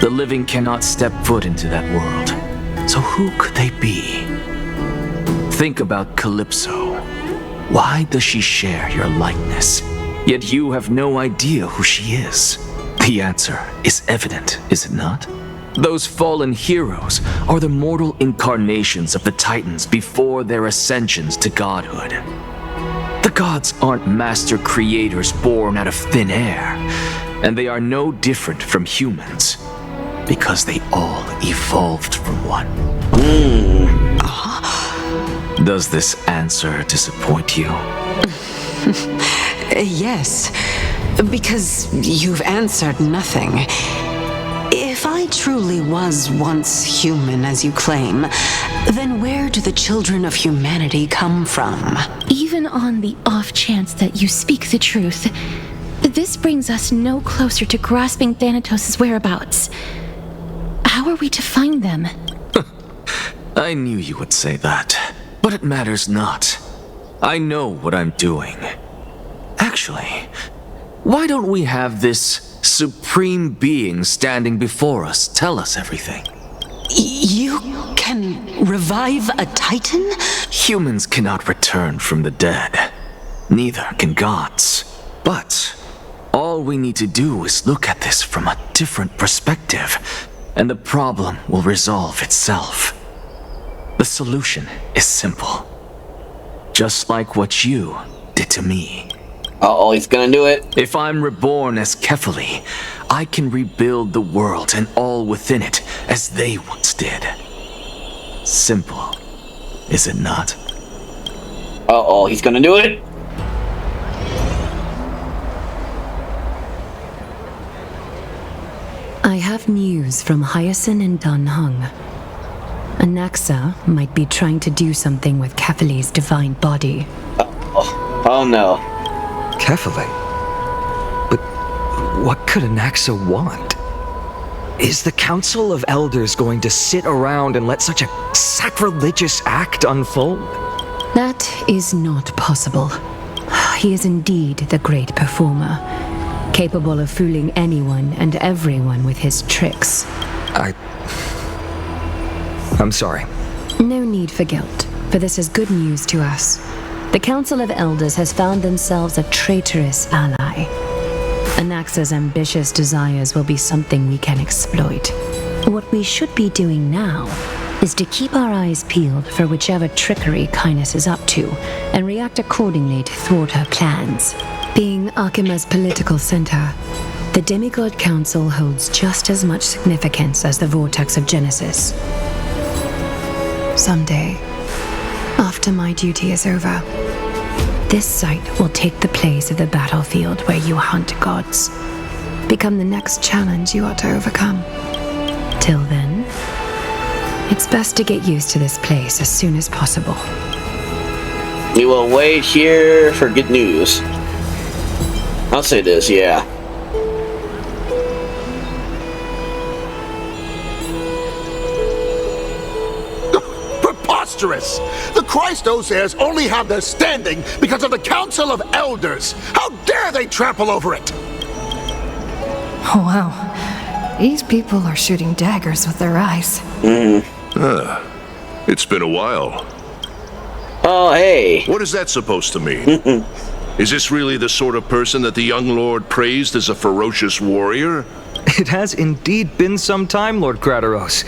[SPEAKER 9] The living cannot step foot into that world. So who could they be? Think about Calypso. Why does she share your likeness? Yet you have no idea who she is. The answer is evident, is it not? Those fallen heroes are the mortal incarnations of the Titans before their ascensions to godhood. The gods aren't master creators born out of thin air, and they are no different from humans, because they all evolved from one. Does this answer disappoint you?
[SPEAKER 11] Yes, because you've answered nothing. If I truly was once human, as you claim, then where do the children of humanity come from?
[SPEAKER 2] Even on the off chance that you speak the truth, this brings us no closer to grasping Thanatos' whereabouts. How are we to find them?
[SPEAKER 9] I knew you would say that, but it matters not. I know what I'm doing. Actually, why don't we have this supreme being standing before us tell us everything?
[SPEAKER 11] You can revive a Titan?
[SPEAKER 9] Humans cannot return from the dead. Neither can gods. But all we need to do is look at this from a different perspective, and the problem will resolve itself. The solution is simple. Just like what you did to me.
[SPEAKER 1] Uh-oh, he's gonna do it.
[SPEAKER 9] If I'm reborn as Kefali, I can rebuild the world and all within it as they once did. Simple, is it not?
[SPEAKER 1] Uh-oh, he's gonna do it.
[SPEAKER 4] I have news from Hyacine and Dunhung.
[SPEAKER 16] Anaxa might be trying to do something with Kephale's divine body.
[SPEAKER 1] Oh no.
[SPEAKER 15] Kephale? But what could Anaxa want? Is the Council of Elders going to sit around and let such a sacrilegious act unfold?
[SPEAKER 16] That is not possible. He is indeed the great performer, capable of fooling anyone and everyone with his tricks.
[SPEAKER 15] I'm sorry.
[SPEAKER 16] No need for guilt, for this is good news to us. The Council of Elders has found themselves a traitorous ally. Anaxa's ambitious desires will be something we can exploit. What we should be doing now is to keep our eyes peeled for whichever trickery Cainus is up to, and react accordingly to thwart her plans. Being Akima's political center, the Demigod Council holds just as much significance as the Vortex of Genesis. Someday, after my duty is over, this site will take the place of the battlefield where you hunt gods. Become the next challenge you ought to overcome. Till then, it's best to get used to this place as soon as possible.
[SPEAKER 1] We will wait here for good news. I'll say this, yeah.
[SPEAKER 13] Preposterous! The Christos heirs only have their standing because of the Council of Elders. How dare they trample over it?
[SPEAKER 4] Oh, wow. These people are shooting daggers with their eyes.
[SPEAKER 13] It's been a while.
[SPEAKER 1] Oh, hey.
[SPEAKER 13] What is that supposed to mean? Is this really the sort of person that the young lord praised as a ferocious warrior?
[SPEAKER 15] It has indeed been some time, Lord Gradaros.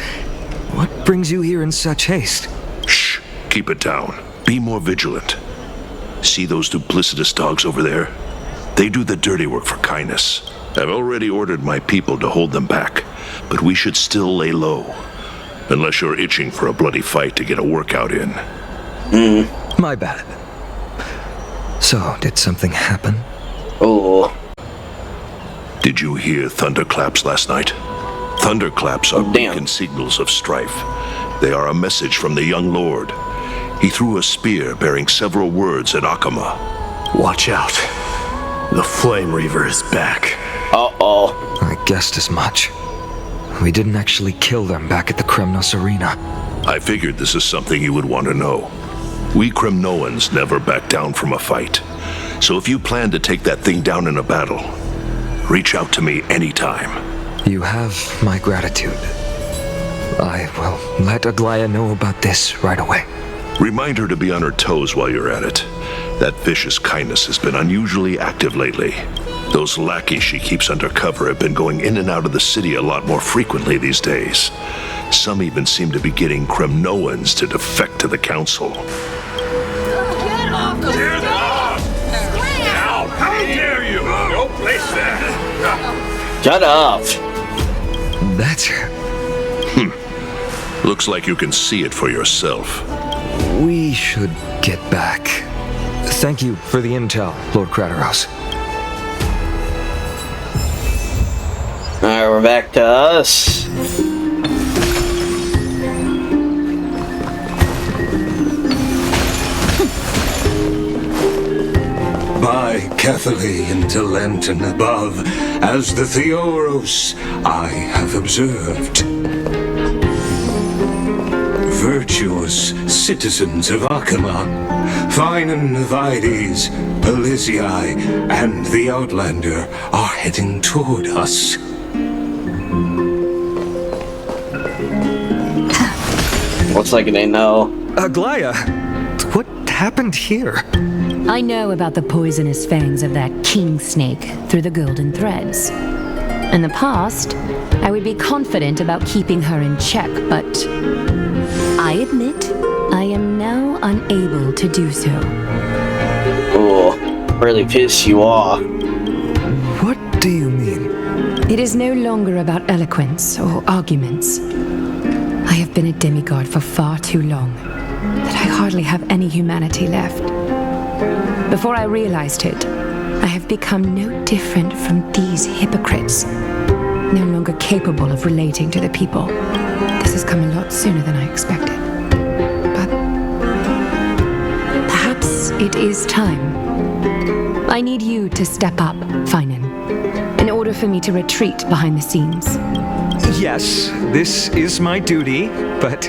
[SPEAKER 15] What brings you here in such haste?
[SPEAKER 13] Shh. Keep it down. Be more vigilant. See those duplicitous dogs over there? They do the dirty work for Cainus. I've already ordered my people to hold them back, but we should still lay low. Unless you're itching for a bloody fight to get a workout in.
[SPEAKER 15] My bad. So, did something happen?
[SPEAKER 1] Oh.
[SPEAKER 13] Did you hear thunderclaps last night? Thunderclaps are beacon signals of strife. They are a message from the young lord. He threw a spear bearing several words at Akama.
[SPEAKER 22] Watch out. The Flame Reaver is back.
[SPEAKER 1] Uh-oh.
[SPEAKER 15] I guessed as much. We didn't actually kill them back at the Kremnos Arena.
[SPEAKER 13] I figured this is something you would want to know. We Kremnoans never back down from a fight. So if you plan to take that thing down in a battle, reach out to me anytime.
[SPEAKER 15] You have my gratitude. I will let Aglaea know about this right away.
[SPEAKER 13] Remind her to be on her toes while you're at it. That vicious Cainus has been unusually active lately. Those lackeys she keeps under cover have been going in and out of the city a lot more frequently these days. Some even seem to be getting Kremnoans to defect to the council. Get off the Out! How dare you! No place there!
[SPEAKER 1] Shut up!
[SPEAKER 15] That's her.
[SPEAKER 13] Looks like you can see it for yourself.
[SPEAKER 15] We should get back. Thank you for the intel, Lord Gradaros.
[SPEAKER 1] Alright, we're back to us.
[SPEAKER 12] By Kephale into Lenten above, as the Theoros I have observed. Virtuous citizens of Akama, Phainon, Vides, Elysiae, and the Outlander are heading toward us.
[SPEAKER 1] Looks like they know.
[SPEAKER 15] Aglaea, what happened here?
[SPEAKER 16] I know about the poisonous fangs of that king snake through the golden threads. In the past, I would be confident about keeping her in check, but I admit I am now unable to do so.
[SPEAKER 1] Oh, really piss you off.
[SPEAKER 15] What do you mean?
[SPEAKER 16] It is no longer about eloquence or arguments. I have been a demigod for far too long that I hardly have any humanity left. Before I realized it, I have become no different from these hypocrites, no longer capable of relating to the people. The
[SPEAKER 10] This has come a lot sooner than I expected. But perhaps it is time. I need you to step up, Phainon, in order for me to retreat behind the scenes.
[SPEAKER 15] Yes, this is my duty, but...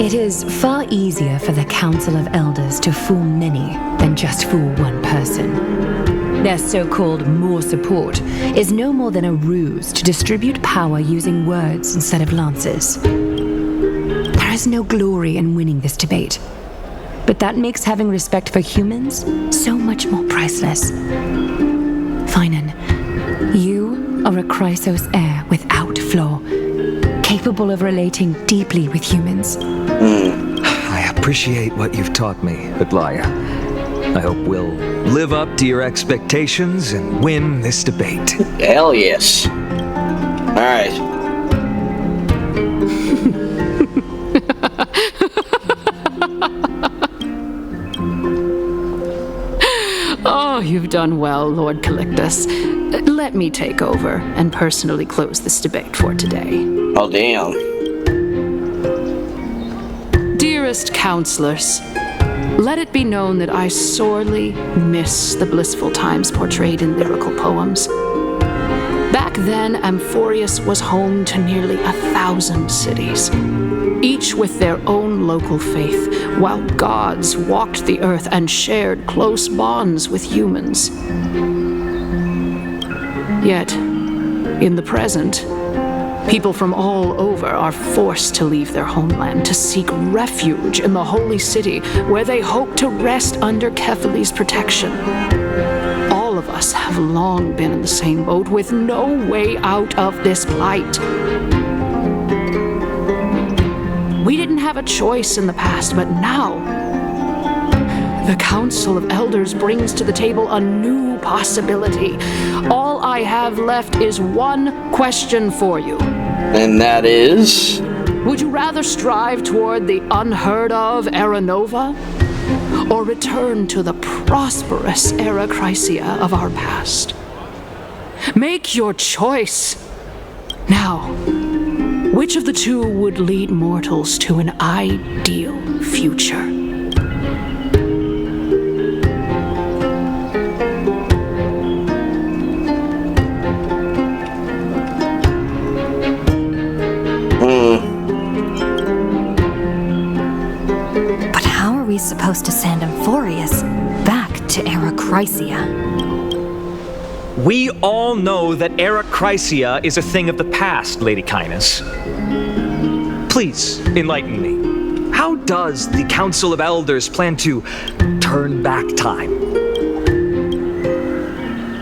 [SPEAKER 10] It is far easier for the Council of Elders to fool many than just fool one person. Their so-called more support is no more than a ruse to distribute power using words instead of lances. There is no glory in winning this debate, but that makes having respect for humans so much more priceless. Phainon, you are a Chrysos heir without flaw, capable of relating deeply with humans.
[SPEAKER 15] I appreciate what you've taught me, Aglaea. I hope we'll live up to your expectations and win this debate.
[SPEAKER 1] Hell yes. Alright.
[SPEAKER 16] Oh, you've done well, Lord Calictus. Let me take over and personally close this debate for today.
[SPEAKER 1] Oh, damn.
[SPEAKER 16] Dearest counselors, let it be known that I sorely miss the blissful times portrayed in lyrical poems. Back then, Amphoreus was home to nearly 1,000 cities, each with their own local faith, while gods walked the earth and shared close bonds with humans. Yet, in the present, people from all over are forced to leave their homeland to seek refuge in the holy city where they hope to rest under Kephaly's protection. All of us have long been in the same boat with no way out of this plight. We didn't have a choice in the past, but now the Council of Elders brings to the table a new possibility. All I have left is one question for you.
[SPEAKER 1] And that is?
[SPEAKER 16] Would you rather strive toward the unheard of Era Nova, or return to the prosperous Era Chrysia of our past? Make your choice. Now, which of the two would lead mortals to an ideal future?
[SPEAKER 10] Supposed to send Amphoreus back to Era Chrysia.
[SPEAKER 15] We all know that Era Chrysia is a thing of the past, Lady Cainus. Please, enlighten me. How does the Council of Elders plan to turn back time?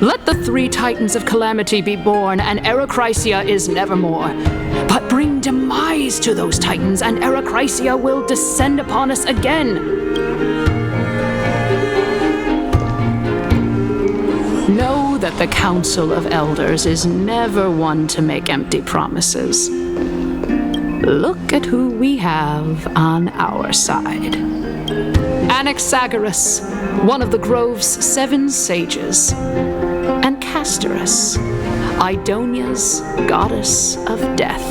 [SPEAKER 16] Let the three titans of calamity be born, and Era Chrysia is nevermore. But bring demise to those titans, and Era Chrysia will descend upon us again. Know that the Council of Elders is never one to make empty promises. Look at who we have on our side. Anaxagoras, one of the Grove's 7 sages, and Castorice, Idonia's goddess of death.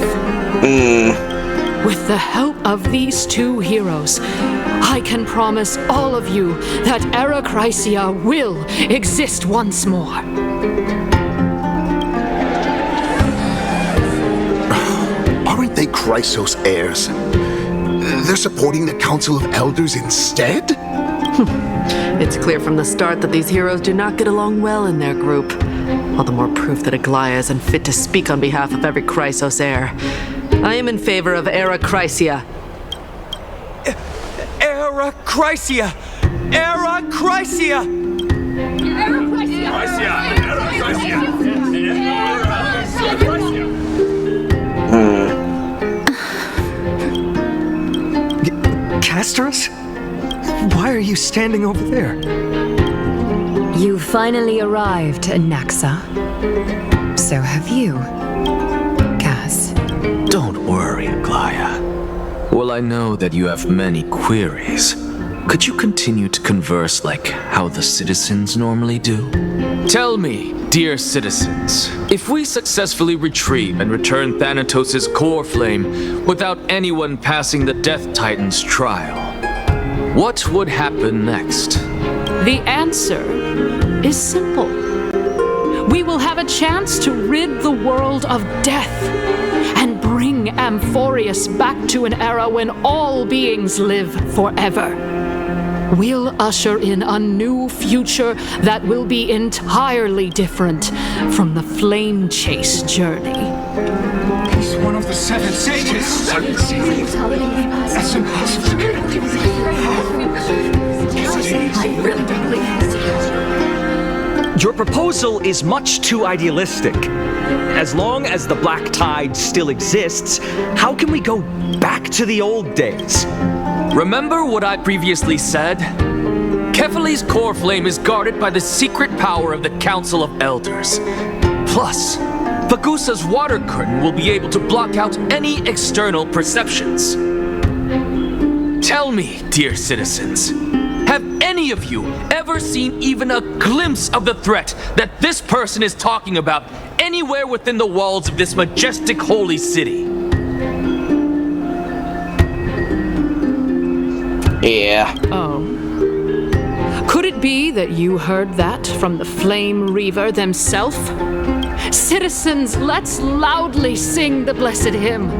[SPEAKER 16] With the help of these 2 heroes, I can promise all of you that Era Chrysia will exist once more.
[SPEAKER 13] Aren't they Chrysos heirs? They're supporting the Council of Elders instead?
[SPEAKER 18] It's clear from the start that these heroes do not get along well in their group. All the more proof that Aglaea is unfit to speak on behalf of every Chrysos heir. I am in favor of Era Chrysia.
[SPEAKER 15] Era Chrysia! Era Chrysia!
[SPEAKER 23] Era Chrysia! Era Chrysia!
[SPEAKER 15] Castorice? Why are you standing over there?
[SPEAKER 10] You finally arrived, Anaxa. So have you, Cas.
[SPEAKER 9] Don't worry, Aglaea. Well, I know that you have many queries. Could you continue to converse like how the citizens normally do?
[SPEAKER 6] Tell me,
[SPEAKER 7] Dear citizens, if we successfully retrieve and return Thanatos' Coreflame without anyone passing the Death Titan's trial, what would happen next?
[SPEAKER 17] The answer is simple. We will have a chance to rid the world of death and bring Amphoreus back to an era when all beings live forever. We'll usher in a new future that will be entirely different from the flame chase journey.
[SPEAKER 23] He's one of the 7 sages. That's impossible.
[SPEAKER 19] Your proposal is much too idealistic. As long as the Black Tide still exists, how can we go back to the old days?
[SPEAKER 7] Remember what I previously said? Kefali's Coreflame is guarded by the secret power of the Council of Elders. Plus, Bagusa's water curtain will be able to block out any external perceptions. Tell me, dear citizens, have any of you ever seen even a glimpse of the threat that this person is talking about anywhere within the walls of this majestic holy city?
[SPEAKER 1] Yeah.
[SPEAKER 17] Oh. Could it be that you heard that from the Flame Reaver themselves? Citizens, let's loudly sing the blessed hymn.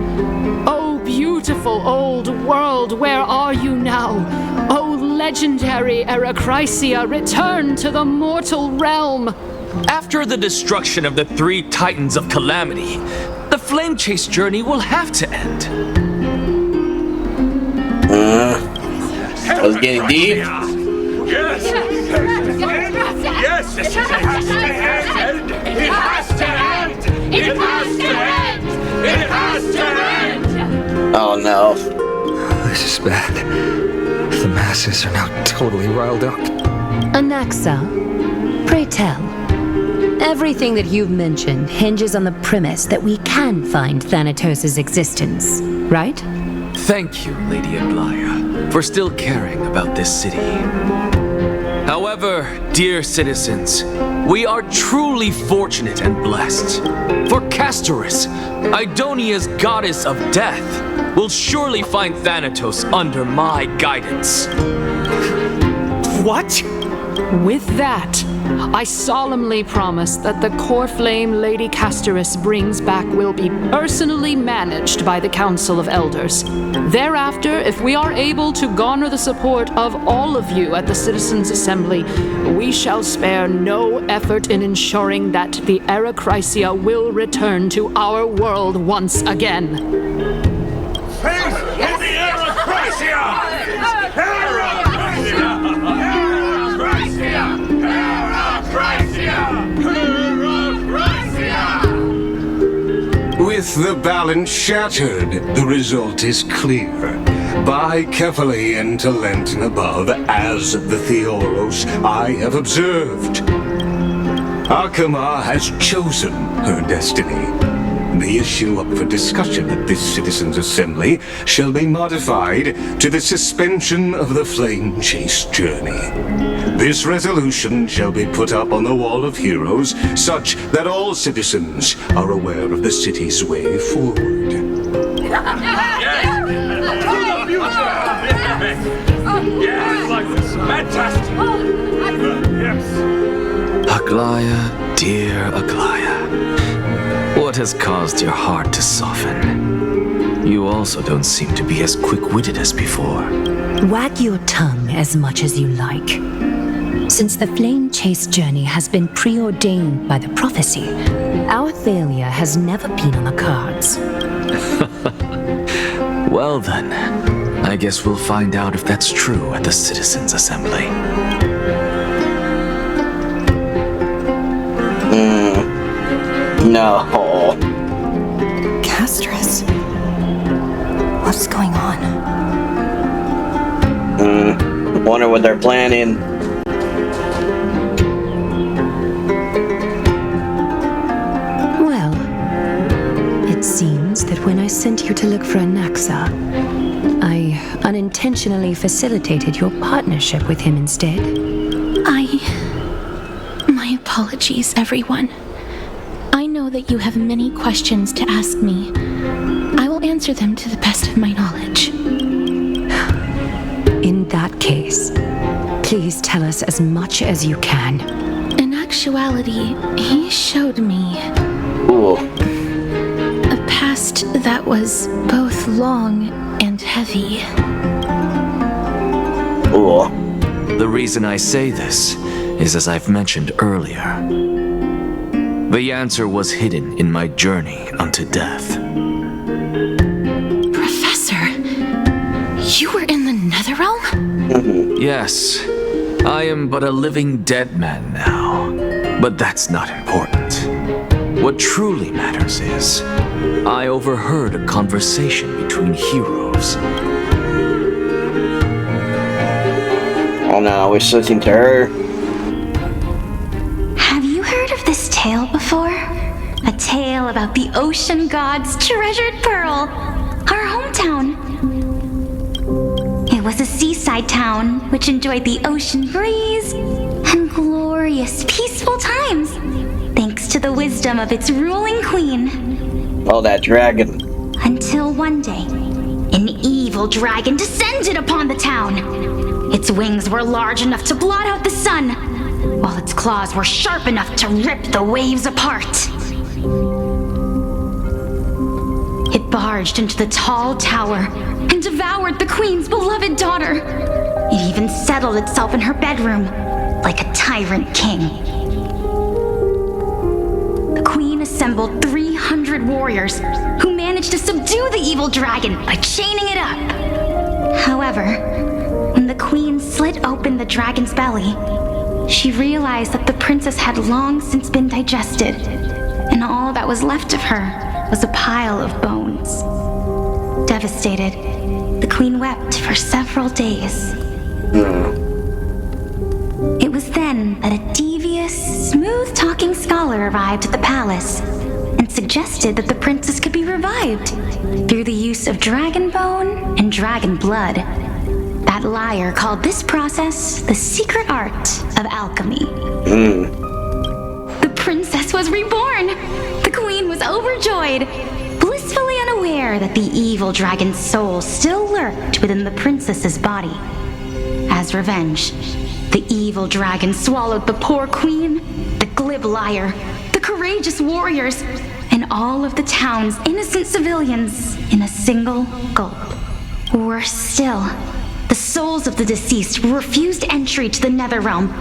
[SPEAKER 17] Oh, beautiful old world, where are you now? Oh, legendary Erechrysia, return to the mortal realm.
[SPEAKER 7] After the destruction of the 3 Titans of Calamity, the Flame Chase journey will have to end.
[SPEAKER 1] I was getting deep.
[SPEAKER 23] Yes! Yes! It has to end! It has to end! It has to end! It has to end!
[SPEAKER 1] Oh no.
[SPEAKER 15] This is bad. The masses are now totally riled up.
[SPEAKER 10] Anaxa, pray tell. Everything that you've mentioned hinges on the premise that we can find Thanatos' existence, right?
[SPEAKER 7] Thank you, Lady Aglaea, for still caring about this city. However, dear citizens, we are truly fortunate and blessed. For Castorice, Idonia's goddess of death, will surely find Thanatos under my guidance.
[SPEAKER 17] What? With that, I solemnly promise that the Coreflame Lady Castorice brings back will be personally managed by the Council of Elders. Thereafter, if we are able to garner the support of all of you at the Citizens' Assembly, we shall spare no effort in ensuring that the Erechrysia will return to our world once again.
[SPEAKER 23] Please, the Erechrysia!
[SPEAKER 12] With the balance shattered, the result is clear. By carefully into Lent and above, as the Theoros I have observed. Akama has chosen her destiny. The issue up for discussion at this Citizens' Assembly shall be modified to the suspension of the Flame Chase journey. This resolution shall be put up on the Wall of Heroes, such that all citizens are aware of the city's way forward.
[SPEAKER 23] Yes, like this. Fantastic. Yes.
[SPEAKER 9] Aglaea, dear Aglaea. What has caused your heart to soften? You also don't seem to be as quick-witted as before.
[SPEAKER 10] Wag your tongue as much as you like. Since the Flame Chase journey has been preordained by the prophecy, our failure has never been on the cards.
[SPEAKER 9] Well then, I guess we'll find out if that's true at the Citizens' Assembly.
[SPEAKER 1] No.
[SPEAKER 4] Castorice? What's going on?
[SPEAKER 1] Wonder what they're planning.
[SPEAKER 10] Well, it seems that when I sent you to look for Anaxa, I unintentionally facilitated your partnership with him instead.
[SPEAKER 2] My My apologies, everyone. I know that you have many questions to ask me. I will answer them to the best of my knowledge.
[SPEAKER 10] In that case, please tell us as much as you can.
[SPEAKER 2] In actuality, he showed me a past that was both long and heavy.
[SPEAKER 9] The reason I say this is, as I've mentioned earlier, the answer was hidden in my journey unto death.
[SPEAKER 2] Professor, you were in the Netherrealm?
[SPEAKER 9] Yes, I am but a living dead man now, but that's not important. What truly matters is, I overheard a conversation between heroes.
[SPEAKER 1] Oh no, we're switching to her.
[SPEAKER 5] Have you heard of this tale before? A tale about the ocean god's treasured pearl, our hometown. It was a seaside town which enjoyed the ocean breeze and glorious, peaceful times, thanks to the wisdom of its ruling queen.
[SPEAKER 1] Oh, that dragon.
[SPEAKER 5] Until one day, an evil dragon descended upon the town. Its wings were large enough to blot out the sun, while its claws were sharp enough to rip the waves apart. It barged into the tall tower and devoured the queen's beloved daughter. It even settled itself in her bedroom like a tyrant king. The queen assembled 300 warriors who managed to subdue the evil dragon by chaining it up. However, when the queen slit open the dragon's belly, she realized that the princess had long since been digested, and all that was left of her was a pile of bones. Devastated, the queen wept for several days. It was then that a devious, smooth-talking scholar arrived at the palace and suggested that the princess could be revived through the use of dragon bone and dragon blood. That liar called this process the secret art of alchemy. The princess was reborn! The queen was overjoyed, blissfully unaware that the evil dragon's soul still lurked within the princess's body. As revenge, the evil dragon swallowed the poor queen, the glib liar, the courageous warriors, and all of the town's innocent civilians in a single gulp. Worse still, the souls of the deceased refused entry to the Netherrealm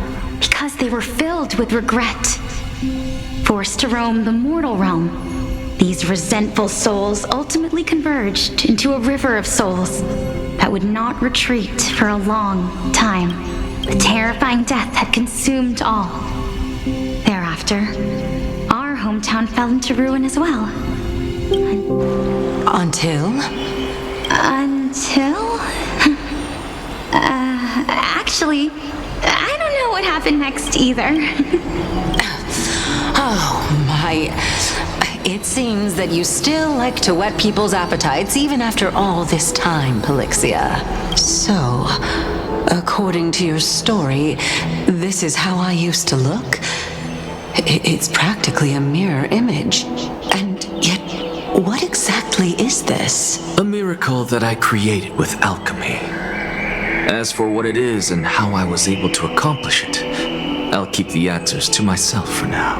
[SPEAKER 5] because they were filled with regret. Forced to roam the mortal realm, these resentful souls ultimately converged into a river of souls that would not retreat for a long time. The terrifying death had consumed all. Thereafter, our hometown fell into ruin as well.
[SPEAKER 11] Until?
[SPEAKER 5] Actually, I don't know what happened next either.
[SPEAKER 11] Oh my. It seems that you still like to whet people's appetites even after all this time, Pelixia. So, according to your story, this is how I used to look? It's practically a mirror image. And yet, what exactly is this?
[SPEAKER 9] A miracle that I created with alchemy. As for what it is and how I was able to accomplish it, I'll keep the answers to myself for now.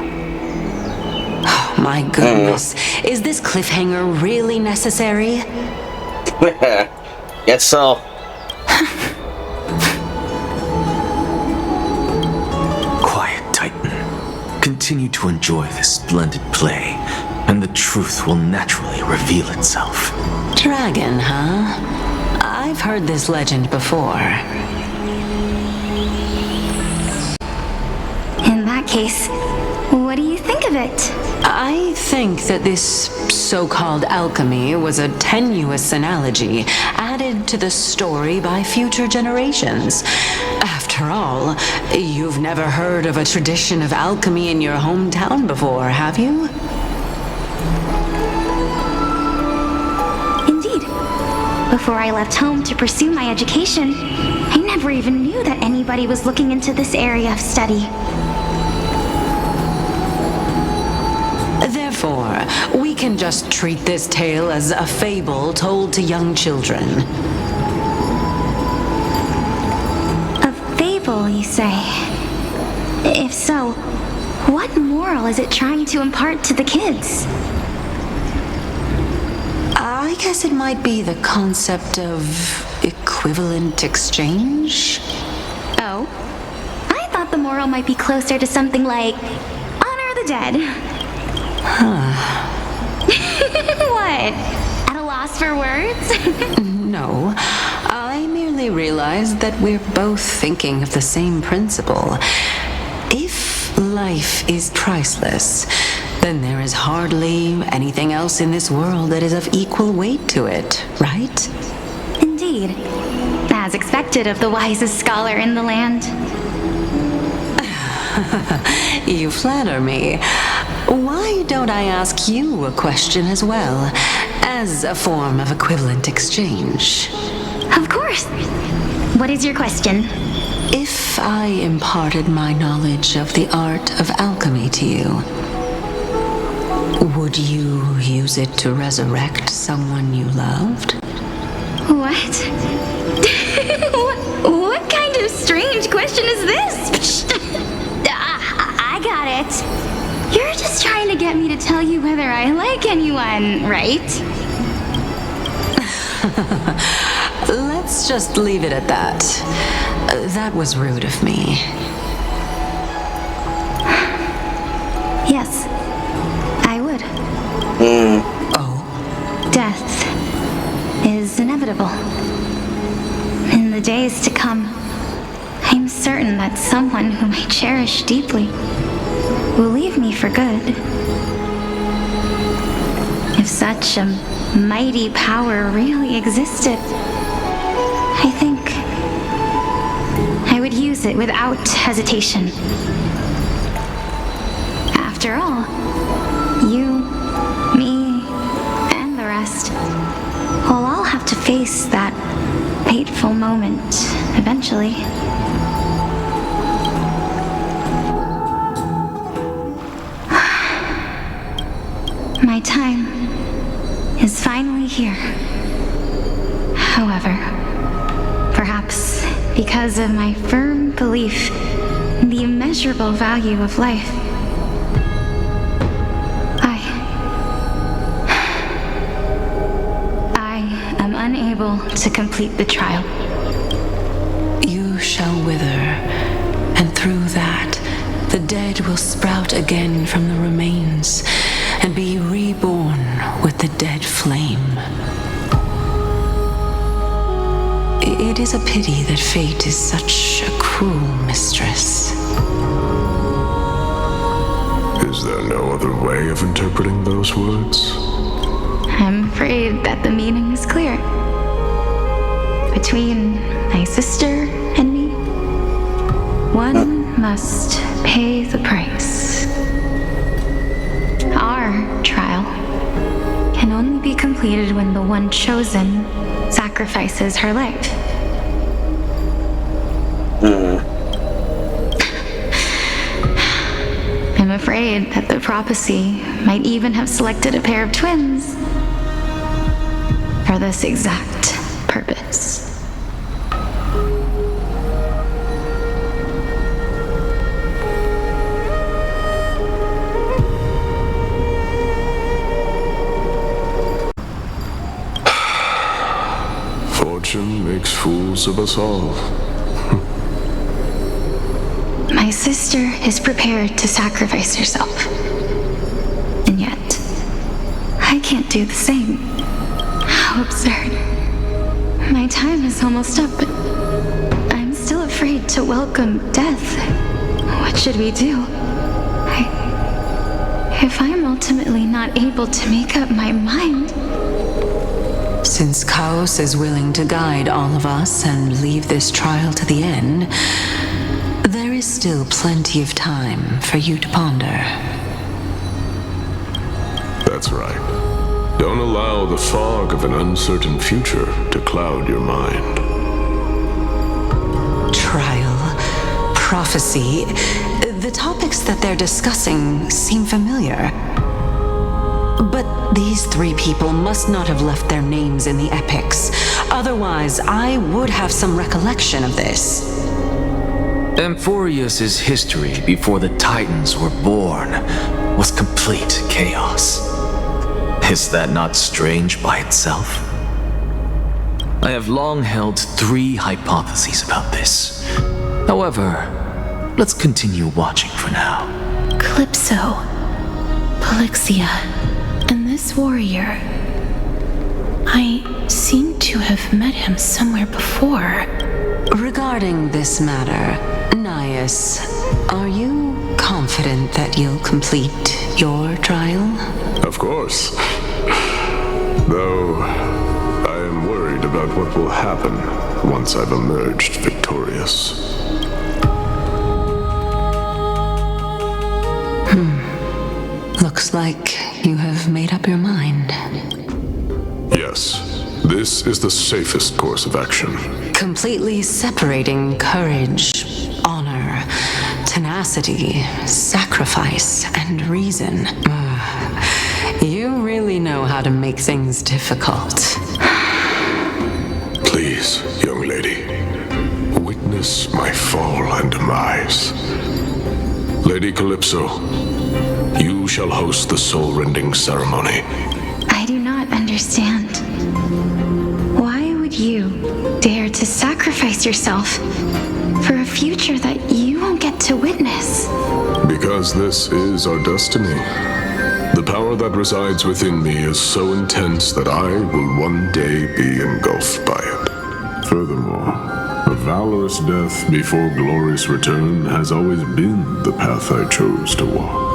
[SPEAKER 11] Oh, my goodness. Is this cliffhanger really necessary?
[SPEAKER 1] Guess so.
[SPEAKER 9] Quiet, Titan. Continue to enjoy this splendid play, and the truth will naturally reveal itself.
[SPEAKER 11] Dragon, huh? I've heard this legend before.
[SPEAKER 5] In that case, what do you think of it?
[SPEAKER 11] I think that this so-called alchemy was a tenuous analogy added to the story by future generations. After all, you've never heard of a tradition of alchemy in your hometown before, have you?
[SPEAKER 5] Indeed. Before I left home to pursue my education, I never even knew that anybody was looking into this area of study.
[SPEAKER 11] just treat this tale as a fable told to young children.
[SPEAKER 21] A fable, you say? If so, what moral is it trying to impart to the kids?
[SPEAKER 11] I guess it might be the concept of equivalent exchange?
[SPEAKER 21] Oh? I thought the moral might be closer to something like honor the dead.
[SPEAKER 11] Huh.
[SPEAKER 21] What? At a loss for words?
[SPEAKER 11] No. I merely realized that we're both thinking of the same principle. If life is priceless, then there is hardly anything else in this world that is of equal weight to it, right?
[SPEAKER 21] Indeed. As expected of the wisest scholar in the land.
[SPEAKER 11] You flatter me. Why don't I ask you a question as well, as a form of equivalent exchange?
[SPEAKER 21] Of course. What is your question?
[SPEAKER 11] If I imparted my knowledge of the art of alchemy to you, would you use it to resurrect someone you loved?
[SPEAKER 21] What? What kind of strange question is this? I got it. You're just trying to get me to tell you whether I like anyone, right?
[SPEAKER 11] Let's just leave it at that. That was rude of me.
[SPEAKER 21] Yes, I would.
[SPEAKER 11] Oh?
[SPEAKER 21] Death is inevitable. In the days to come, I'm certain that someone whom I cherish deeply will leave me for good. If such a mighty power really existed, I think I would use it without hesitation. After all, you, me, and the rest will all have to face that fateful moment eventually. My time is finally here. However, perhaps because of my firm belief in the immeasurable value of life, I am unable to complete the trial.
[SPEAKER 11] You shall wither, and through that, the dead will sprout again from the remains and be reborn with the dead flame. It is a pity that fate is such a cruel mistress.
[SPEAKER 12] Is there no other way of interpreting those words?
[SPEAKER 21] I'm afraid that the meaning is clear. Between my sister and me, one must pay the price. Our trial can only be completed when the one chosen sacrifices her life. I'm afraid that the prophecy might even have selected a pair of twins for this exact purpose.
[SPEAKER 12] Fortune makes fools of us all.
[SPEAKER 21] My sister is prepared to sacrifice herself. And yet, I can't do the same. How absurd. My time is almost up, but I'm still afraid to welcome death. What should we do? If I'm ultimately not able to make up my mind...
[SPEAKER 11] Since Chaos is willing to guide all of us and leave this trial to the end, there is still plenty of time for you to ponder.
[SPEAKER 12] That's right. Don't allow the fog of an uncertain future to cloud your mind.
[SPEAKER 11] Trial, prophecy, the topics that they're discussing seem familiar. But these three people must not have left their names in the epics. Otherwise, I would have some recollection of this.
[SPEAKER 9] Amphoreus' history before the Titans were born was complete chaos. Is that not strange by itself? I have long held 3 hypotheses about this. However, let's continue watching for now.
[SPEAKER 2] Calypso, Polixia, and this warrior. I seem to have met him somewhere before.
[SPEAKER 11] Regarding this matter, Nias, are you confident that you'll complete your trial?
[SPEAKER 12] Of course. Though, I am worried about what will happen once I've emerged victorious.
[SPEAKER 11] Looks like you have made up your mind.
[SPEAKER 12] Yes, this is the safest course of action.
[SPEAKER 11] Completely separating courage, honor, tenacity, sacrifice, and reason. You really know how to make things difficult.
[SPEAKER 12] Please, young lady, witness my fall and demise. Lady Calypso, you shall host the soul-rending ceremony.
[SPEAKER 3] I do not understand. Why would you dare to sacrifice yourself for a future that you won't get to witness?
[SPEAKER 12] Because this is our destiny. The power that resides within me is so intense that I will one day be engulfed by it. Furthermore, a valorous death before glorious return has always been the path I chose to walk.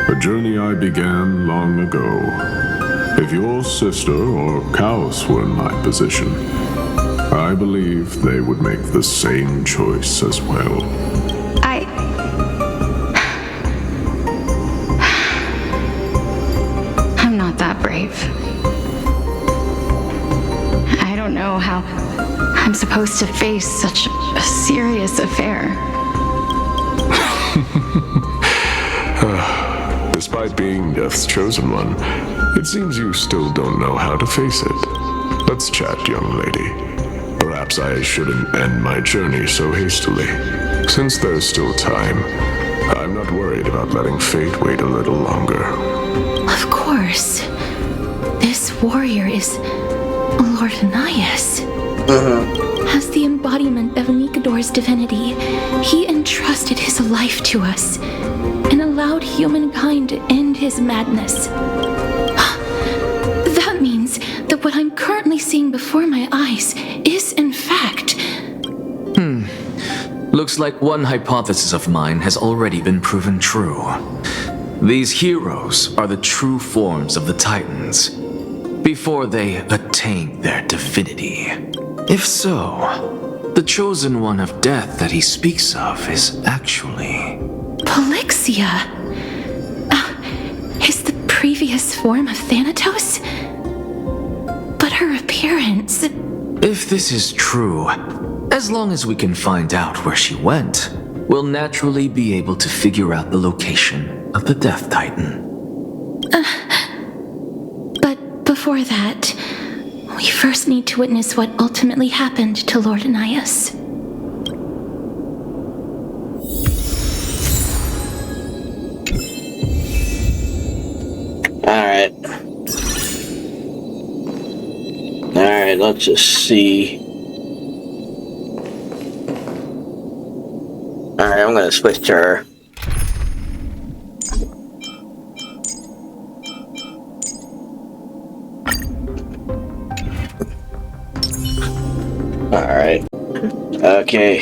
[SPEAKER 12] A journey I began long ago. If your sister or Chaos were in my position, I believe they would make the same choice as well.
[SPEAKER 3] I'm not that brave. I don't know how I'm supposed to face such a serious affair.
[SPEAKER 12] Despite being Death's chosen one, it seems you still don't know how to face it. Let's chat, young lady. Perhaps I shouldn't end my journey so hastily. Since there's still time, I'm not worried about letting fate wait a little longer.
[SPEAKER 2] Of course. This warrior is Lord Nias. As the embodiment of Nikador's divinity, he entrusted his life to us and allowed humankind to end his madness. That means that what I'm currently seeing before my eyes is, in fact...
[SPEAKER 9] Looks like one hypothesis of mine has already been proven true. These heroes are the true forms of the Titans, before they attain their divinity. If so, the chosen one of death that he speaks of is actually...
[SPEAKER 2] Polixia! Is the previous form of Thanatos? But her appearance...
[SPEAKER 9] If this is true, as long as we can find out where she went, we'll naturally be able to figure out the location of the Death Titan.
[SPEAKER 2] But before that, we first need to witness what ultimately happened to Lord Nias.
[SPEAKER 1] Alright, let's just see. Alright, I'm gonna switch to her. Alright. Okay.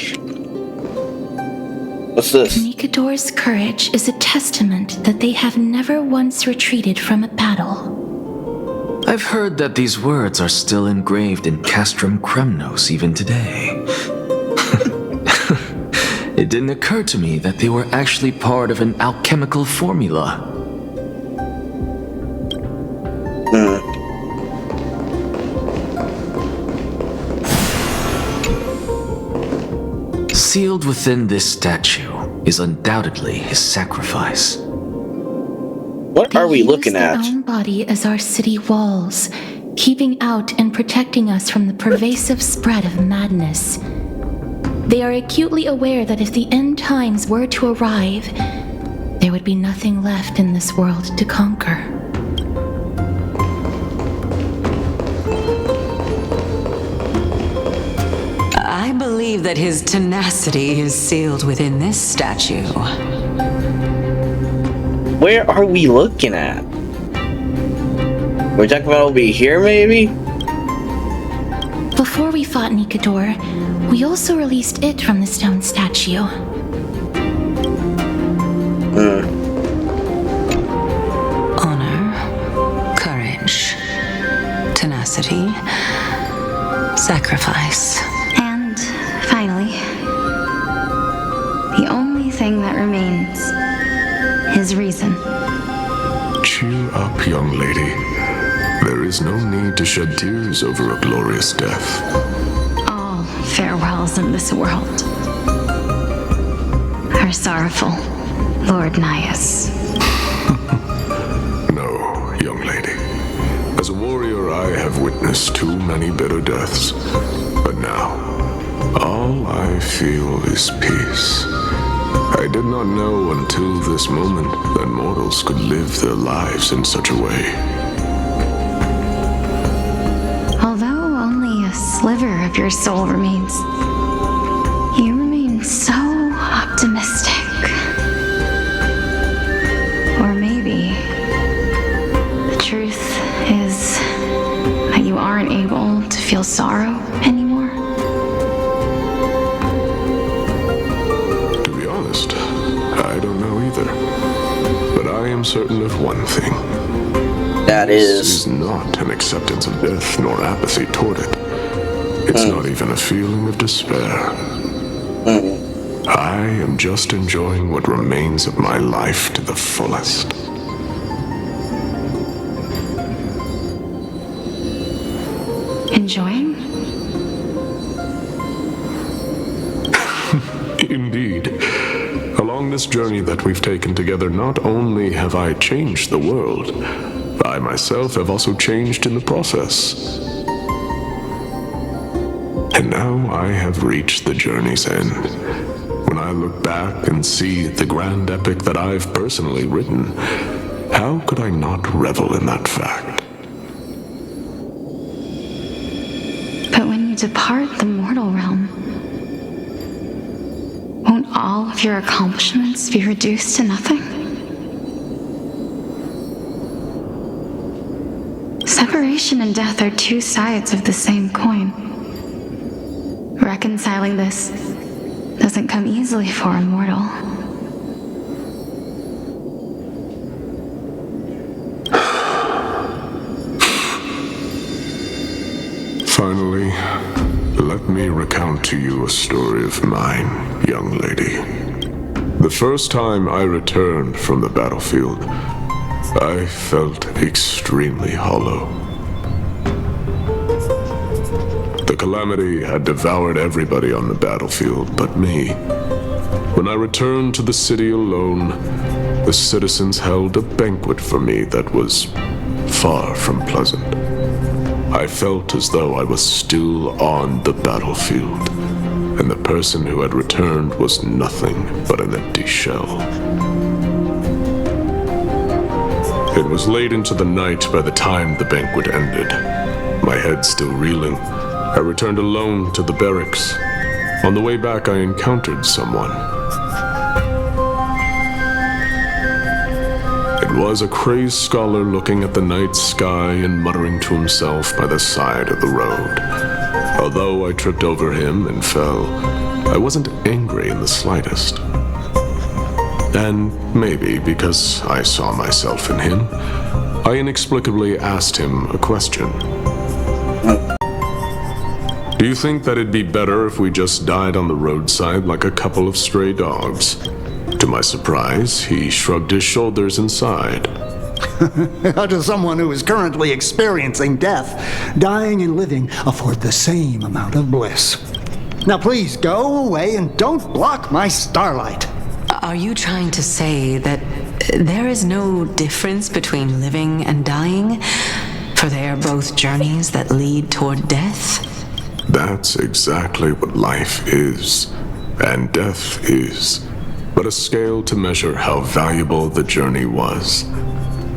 [SPEAKER 1] What's this?
[SPEAKER 2] Nikador's courage is a testament that they have never once retreated from a battle.
[SPEAKER 9] I've heard that these words are still engraved in Castrum Kremnos even today. It didn't occur to me that they were actually part of an alchemical formula. Sealed within this statue is undoubtedly his sacrifice.
[SPEAKER 1] What are we looking at?
[SPEAKER 2] They use their own body as our city walls, keeping out and protecting us from the pervasive spread of madness. They are acutely aware that if the end times were to arrive, there would be nothing left in this world to conquer.
[SPEAKER 11] I believe that his tenacity is sealed within this statue.
[SPEAKER 1] Where are we looking at? We're talking about over here, maybe?
[SPEAKER 2] Before we fought Nikador, we also released it from the stone statue.
[SPEAKER 11] Honor, courage, tenacity, sacrifice.
[SPEAKER 3] And finally, the only thing that remains is reason.
[SPEAKER 12] Cheer up, young lady. There is no need to shed tears over a glorious death.
[SPEAKER 3] All farewells in this world are sorrowful, Lord Nias.
[SPEAKER 12] No, young lady. As a warrior, I have witnessed too many bitter deaths. But now, all I feel is peace. I did not know until this moment that mortals could live their lives in such a way.
[SPEAKER 3] Although only a sliver of your soul remains, you remain so optimistic. Or maybe the truth is that you aren't able to feel sorrow anymore.
[SPEAKER 12] To be honest, I don't know either. But I am certain of one thing.
[SPEAKER 1] That is...
[SPEAKER 12] This is not an acceptance of death nor apathy toward it. It's not even a feeling of despair. I am just enjoying what remains of my life to the fullest.
[SPEAKER 3] Enjoying?
[SPEAKER 12] Indeed. Along this journey that we've taken together, not only have I changed the world, I myself have also changed in the process. And now I have reached the journey's end. When I look back and see the grand epic that I've personally written, how could I not revel in that fact?
[SPEAKER 3] But when you depart the mortal realm, won't all of your accomplishments be reduced to nothing? Separation and death are two sides of the same coin. Reconciling this doesn't come easily for a mortal.
[SPEAKER 12] Finally, let me recount to you a story of mine, young lady. The first time I returned from the battlefield, I felt extremely hollow. The calamity had devoured everybody on the battlefield but me. When I returned to the city alone, the citizens held a banquet for me that was far from pleasant. I felt as though I was still on the battlefield, and the person who had returned was nothing but an empty shell. It was late into the night by the time the banquet ended. My head still reeling, I returned alone to the barracks. On the way back, I encountered someone. It was a crazed scholar looking at the night sky and muttering to himself by the side of the road. Although I tripped over him and fell, I wasn't angry in the slightest. And maybe because I saw myself in him, I inexplicably asked him a question. Do you think that it'd be better if we just died on the roadside like a couple of stray dogs? To my surprise, he shrugged his shoulders and sighed.
[SPEAKER 8] How does someone who is currently experiencing death, dying and living, afford the same amount of bliss? Now please go away and don't block my starlight.
[SPEAKER 11] Are you trying to say that there is no difference between living and dying, for they are both journeys that lead toward death?
[SPEAKER 14] That's exactly what life is, and death is, but a scale to measure how valuable the journey was.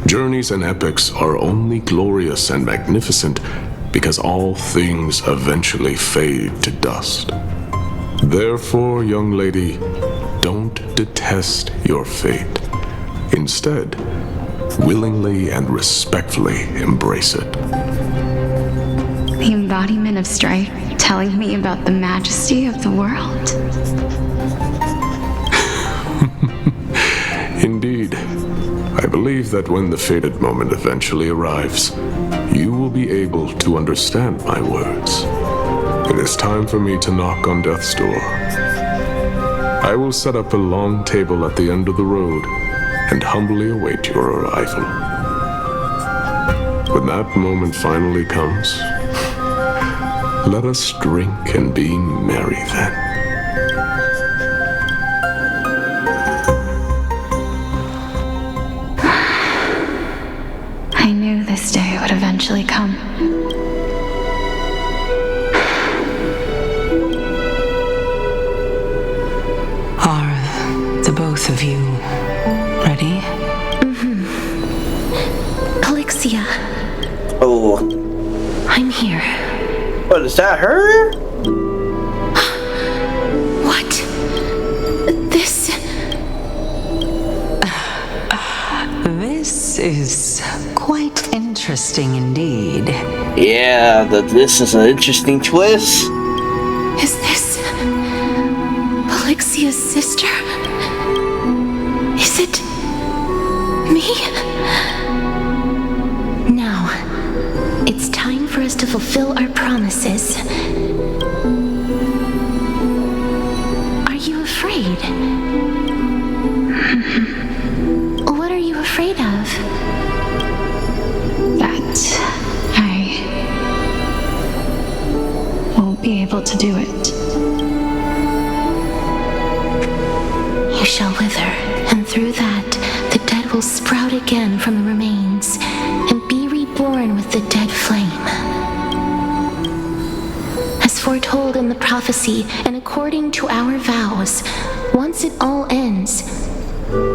[SPEAKER 14] Journeys and epics are only glorious and magnificent because all things eventually fade to dust. Therefore, young lady, don't detest your fate. Instead, willingly and respectfully embrace it.
[SPEAKER 3] The embodiment of strife telling me about the majesty of the world.
[SPEAKER 14] Indeed. I believe that when the fated moment eventually arrives, you will be able to understand my words. It is time for me to knock on death's door. I will set up a long table at the end of the road and humbly await your arrival. When that moment finally comes, let us drink and be merry then.
[SPEAKER 3] I knew this day would eventually come.
[SPEAKER 11] Are the both of you ready?
[SPEAKER 2] Alexia,
[SPEAKER 1] Oh,
[SPEAKER 2] I'm here.
[SPEAKER 1] what, is that her?
[SPEAKER 2] What? This...
[SPEAKER 11] This is quite interesting indeed.
[SPEAKER 1] Yeah, this is an interesting twist.
[SPEAKER 2] Is this... Alexia's sister? Is it... me? Now, it's time for us to fulfill our promises. Are you afraid? What are you afraid of?
[SPEAKER 3] That I won't be able to do it.
[SPEAKER 2] You shall wither, and through that, the dead will sprout again from the remains, and be reborn with the dead flame. As foretold in the prophecy, and according to our vows, once it all ends,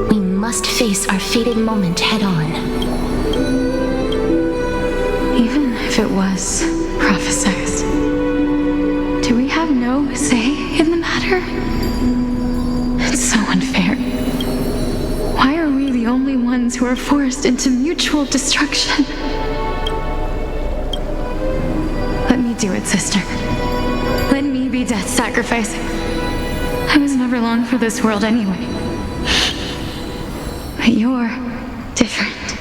[SPEAKER 2] we must face our fated moment head-on.
[SPEAKER 3] Even if it was prophesied, do we have no say in the matter? It's so unfair. Why are we the only ones who are forced into mutual destruction? Let me do it, sister. Let me be death's sacrifice. I was never long for this world anyway. But you're different.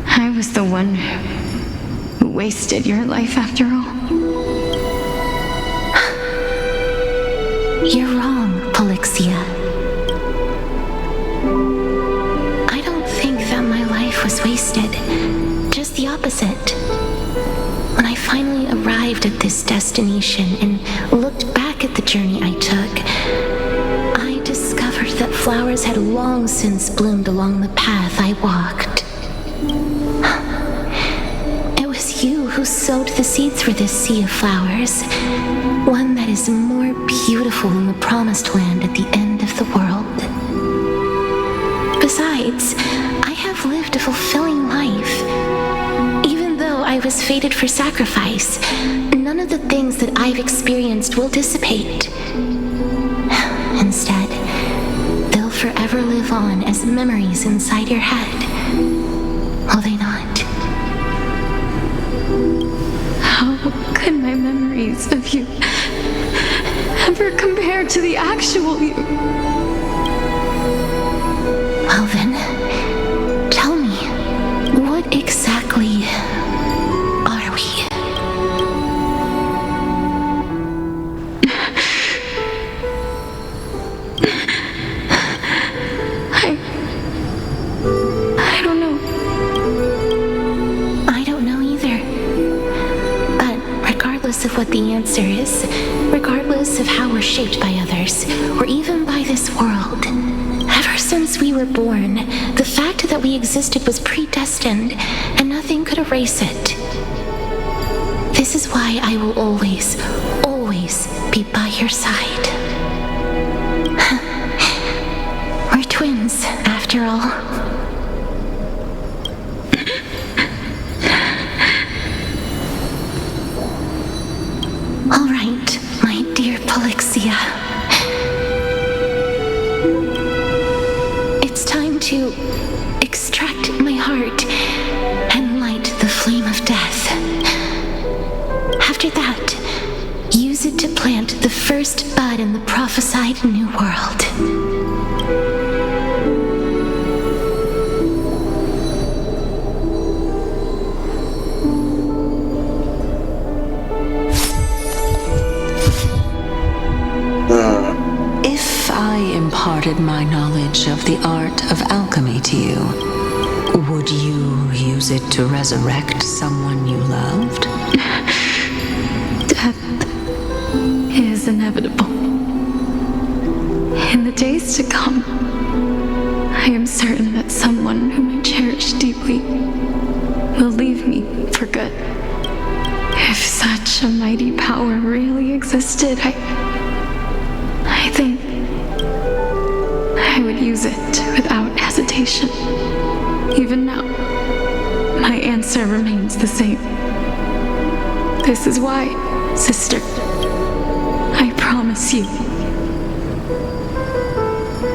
[SPEAKER 3] I was the one who wasted your life after all.
[SPEAKER 2] You're wrong, Polixia. I don't think that my life was wasted. Just the opposite. When I finally arrived at this destination and looked back at the journey I took, I discovered that flowers had long since bloomed along the path I walked. It was you who sowed the seeds for this sea of flowers, one that is more beautiful than the promised land at the end of the world. Besides, I have lived a fulfilling life. Even though I was fated for sacrifice, none of the things that I've experienced will dissipate. Instead, they'll forever live on as memories inside your head. Will they not?
[SPEAKER 3] How could my memories of you ever compare to the actual you?
[SPEAKER 2] Well then, tell me, what exactly are we?
[SPEAKER 3] I don't know.
[SPEAKER 2] I don't know either. But regardless of what the answer is, regardless of how we're shaped by others, or even by this world, ever since we were born, the fact that we existed was predestined, and nothing could erase it. This is why I will always, always be by your side. We're twins, after all. All right, my dear Polixia. It's time to extract my heart and light the flame of death. After that, use it to plant the first bud in the prophesied new world.
[SPEAKER 11] If I imparted my knowledge of the art of alchemy to you, would you use it to resurrect someone you loved?
[SPEAKER 3] Death is inevitable. In the days to come, I am certain that someone whom I cherish deeply will leave me for good. If such a mighty power really existed, I think I would use it without hesitation. Even now, my answer remains the same. This is why, sister, I promise you,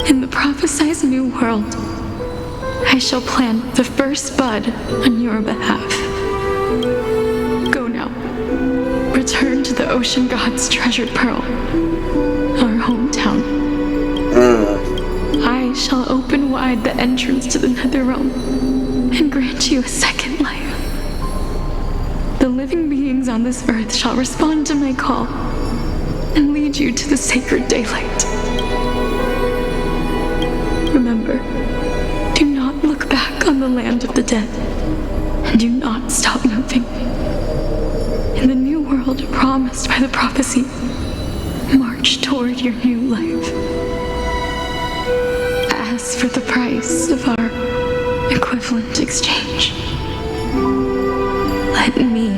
[SPEAKER 3] in the prophesied new world, I shall plant the first bud on your behalf. Go now. Return to the ocean god's treasured pearl, our hometown. I shall open wide the entrance to the Netherrealm and grant you a second life. The living beings on this earth shall respond to my call and lead you to the sacred daylight. Remember, do not look back on the land of the dead, and do not stop moving. In the new world promised by the prophecy, march toward your new life. As for the price of our equivalent exchange, let me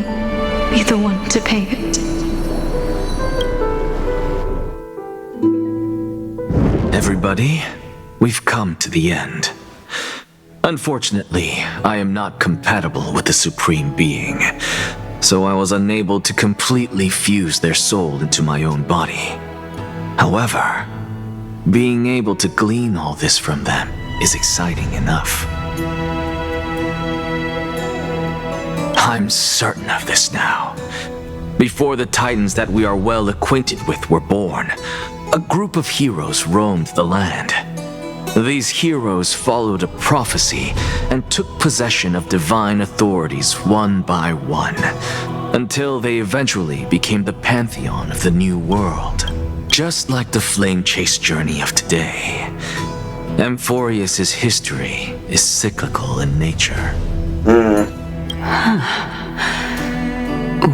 [SPEAKER 3] be the one to pay it.
[SPEAKER 9] Everybody, we've come to the end. Unfortunately, I am not compatible with the Supreme Being, so I was unable to completely fuse their soul into my own body. However, being able to glean all this from them is exciting enough. I'm certain of this now. Before the Titans that we are well acquainted with were born, a group of heroes roamed the land. These heroes followed a prophecy and took possession of divine authorities one by one, until they eventually became the pantheon of the new world. Just like the flame chase journey of today, Amphoreus' history is cyclical in nature.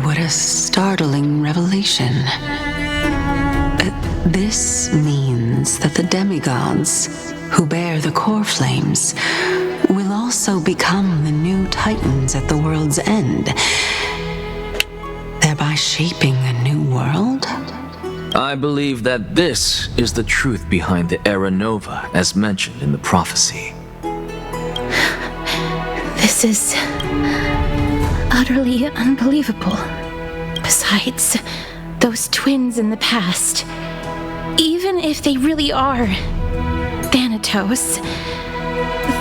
[SPEAKER 11] What a startling revelation. This means that the demigods, who bear the Coreflames, will also become the new Titans at the world's end, thereby shaping a new world?
[SPEAKER 9] I believe that this is the truth behind the Era Nova as mentioned in the prophecy.
[SPEAKER 2] This is utterly unbelievable. Besides, those twins in the past, even if they really are Thanatos,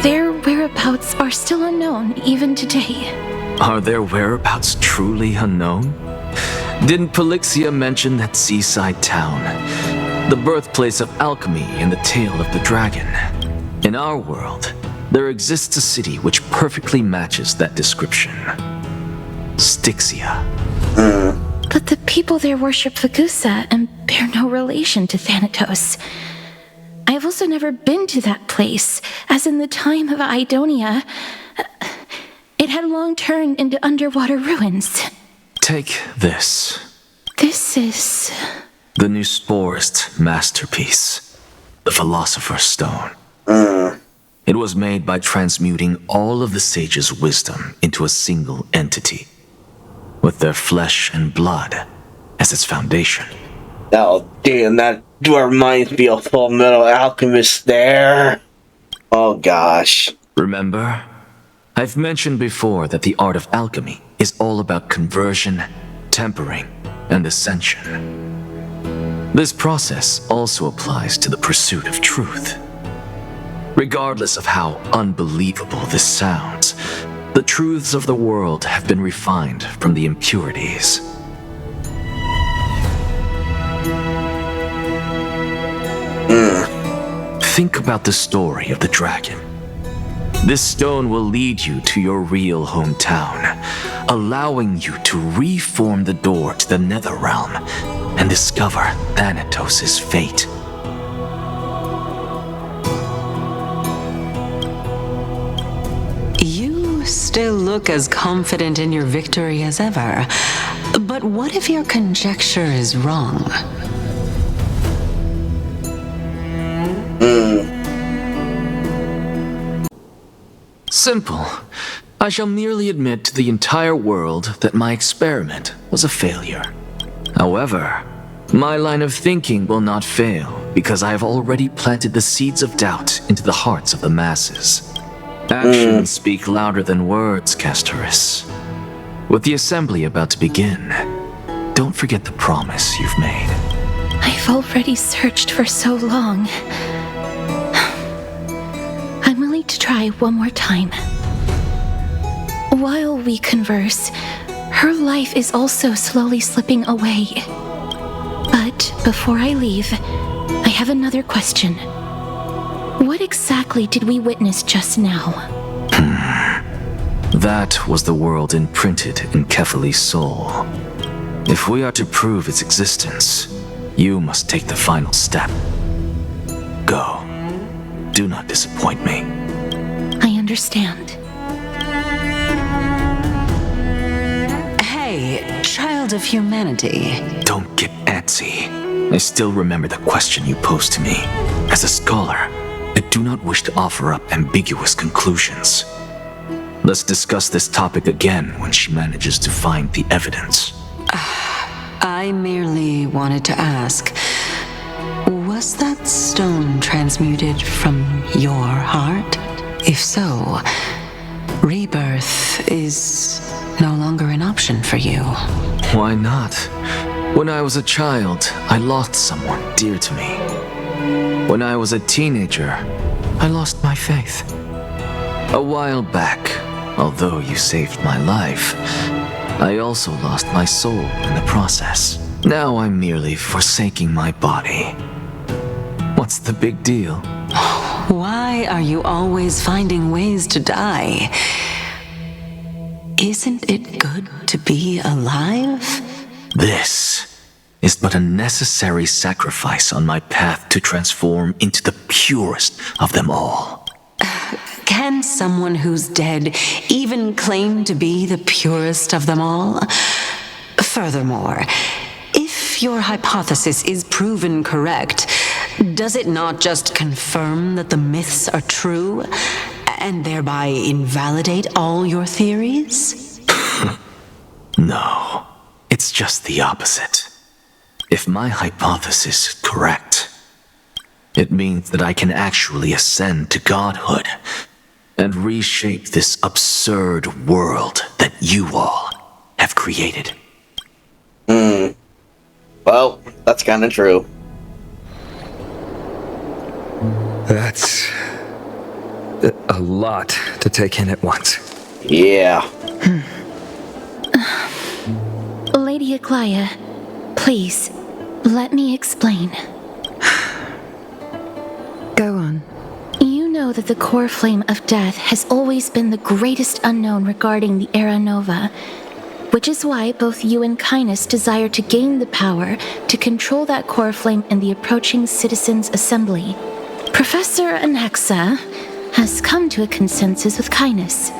[SPEAKER 2] their whereabouts are still unknown even today.
[SPEAKER 9] Are their whereabouts truly unknown? Didn't Polixia mention that seaside town, the birthplace of alchemy and the tale of the dragon? In our world, there exists a city which perfectly matches that description. Styxia.
[SPEAKER 2] But the people there worship Vagusa and bear no relation to Thanatos. I've also never been to that place, as in the time of Idonia, it had long turned into underwater ruins.
[SPEAKER 9] Take this.
[SPEAKER 2] This is...
[SPEAKER 9] the Nusporist masterpiece, the Philosopher's Stone. It was made by transmuting all of the sages' wisdom into a single entity, with their flesh and blood as its foundation.
[SPEAKER 1] Oh, damn, that reminds me of Full Metal Alchemist there. Oh, gosh.
[SPEAKER 9] Remember? I've mentioned before that the art of alchemy is all about conversion, tempering, and ascension. This process also applies to the pursuit of truth. Regardless of how unbelievable this sounds, the truths of the world have been refined from the impurities. Think about the story of the dragon. This stone will lead you to your real hometown, allowing you to reform the door to the Netherrealm and discover Thanatos' fate.
[SPEAKER 11] You still look as confident in your victory as ever. But what if your conjecture is wrong?
[SPEAKER 9] Simple. I shall merely admit to the entire world that my experiment was a failure. However, my line of thinking will not fail because I have already planted the seeds of doubt into the hearts of the masses. Actions speak louder than words, Castorice. With the assembly about to begin, don't forget the promise you've made.
[SPEAKER 2] I've already searched for so long. I'm willing to try one more time. While we converse, her life is also slowly slipping away. But before I leave, I have another question. What exactly did we witness just now?
[SPEAKER 9] That was the world imprinted in Kefali's soul. If we are to prove its existence, you must take the final step. Go. Do not disappoint me.
[SPEAKER 2] I understand.
[SPEAKER 11] Hey, child of humanity.
[SPEAKER 9] Don't get antsy. I still remember the question you posed to me. As a scholar, I do not wish to offer up ambiguous conclusions. Let's discuss this topic again when she manages to find the evidence.
[SPEAKER 11] I merely wanted to ask, was that stone transmuted from your heart? If so, rebirth is no longer an option for you.
[SPEAKER 9] Why not? When I was a child, I lost someone dear to me. When I was a teenager, I lost my faith. A while back, although you saved my life, I also lost my soul in the process. Now I'm merely forsaking my body. What's the big deal?
[SPEAKER 11] Why are you always finding ways to die? Isn't it good to be alive?
[SPEAKER 9] This is but a necessary sacrifice on my path to transform into the purest of them all.
[SPEAKER 11] Can someone who's dead even claim to be the purest of them all? Furthermore, if your hypothesis is proven correct, does it not just confirm that the myths are true, and thereby invalidate all your theories?
[SPEAKER 9] No, it's just the opposite. If my hypothesis is correct, it means that I can actually ascend to godhood and reshape this absurd world that you all have created.
[SPEAKER 1] Well, that's kind of true.
[SPEAKER 15] That's a lot to take in at once.
[SPEAKER 1] Yeah.
[SPEAKER 2] Lady Aglaea, please, let me explain.
[SPEAKER 4] Go on.
[SPEAKER 2] You know that the Coreflame of Death has always been the greatest unknown regarding the Era Nova, which is why both you and Cainus desire to gain the power to control that Coreflame in the approaching Citizens' Assembly. Professor Anaxa has come to a consensus with Cainus.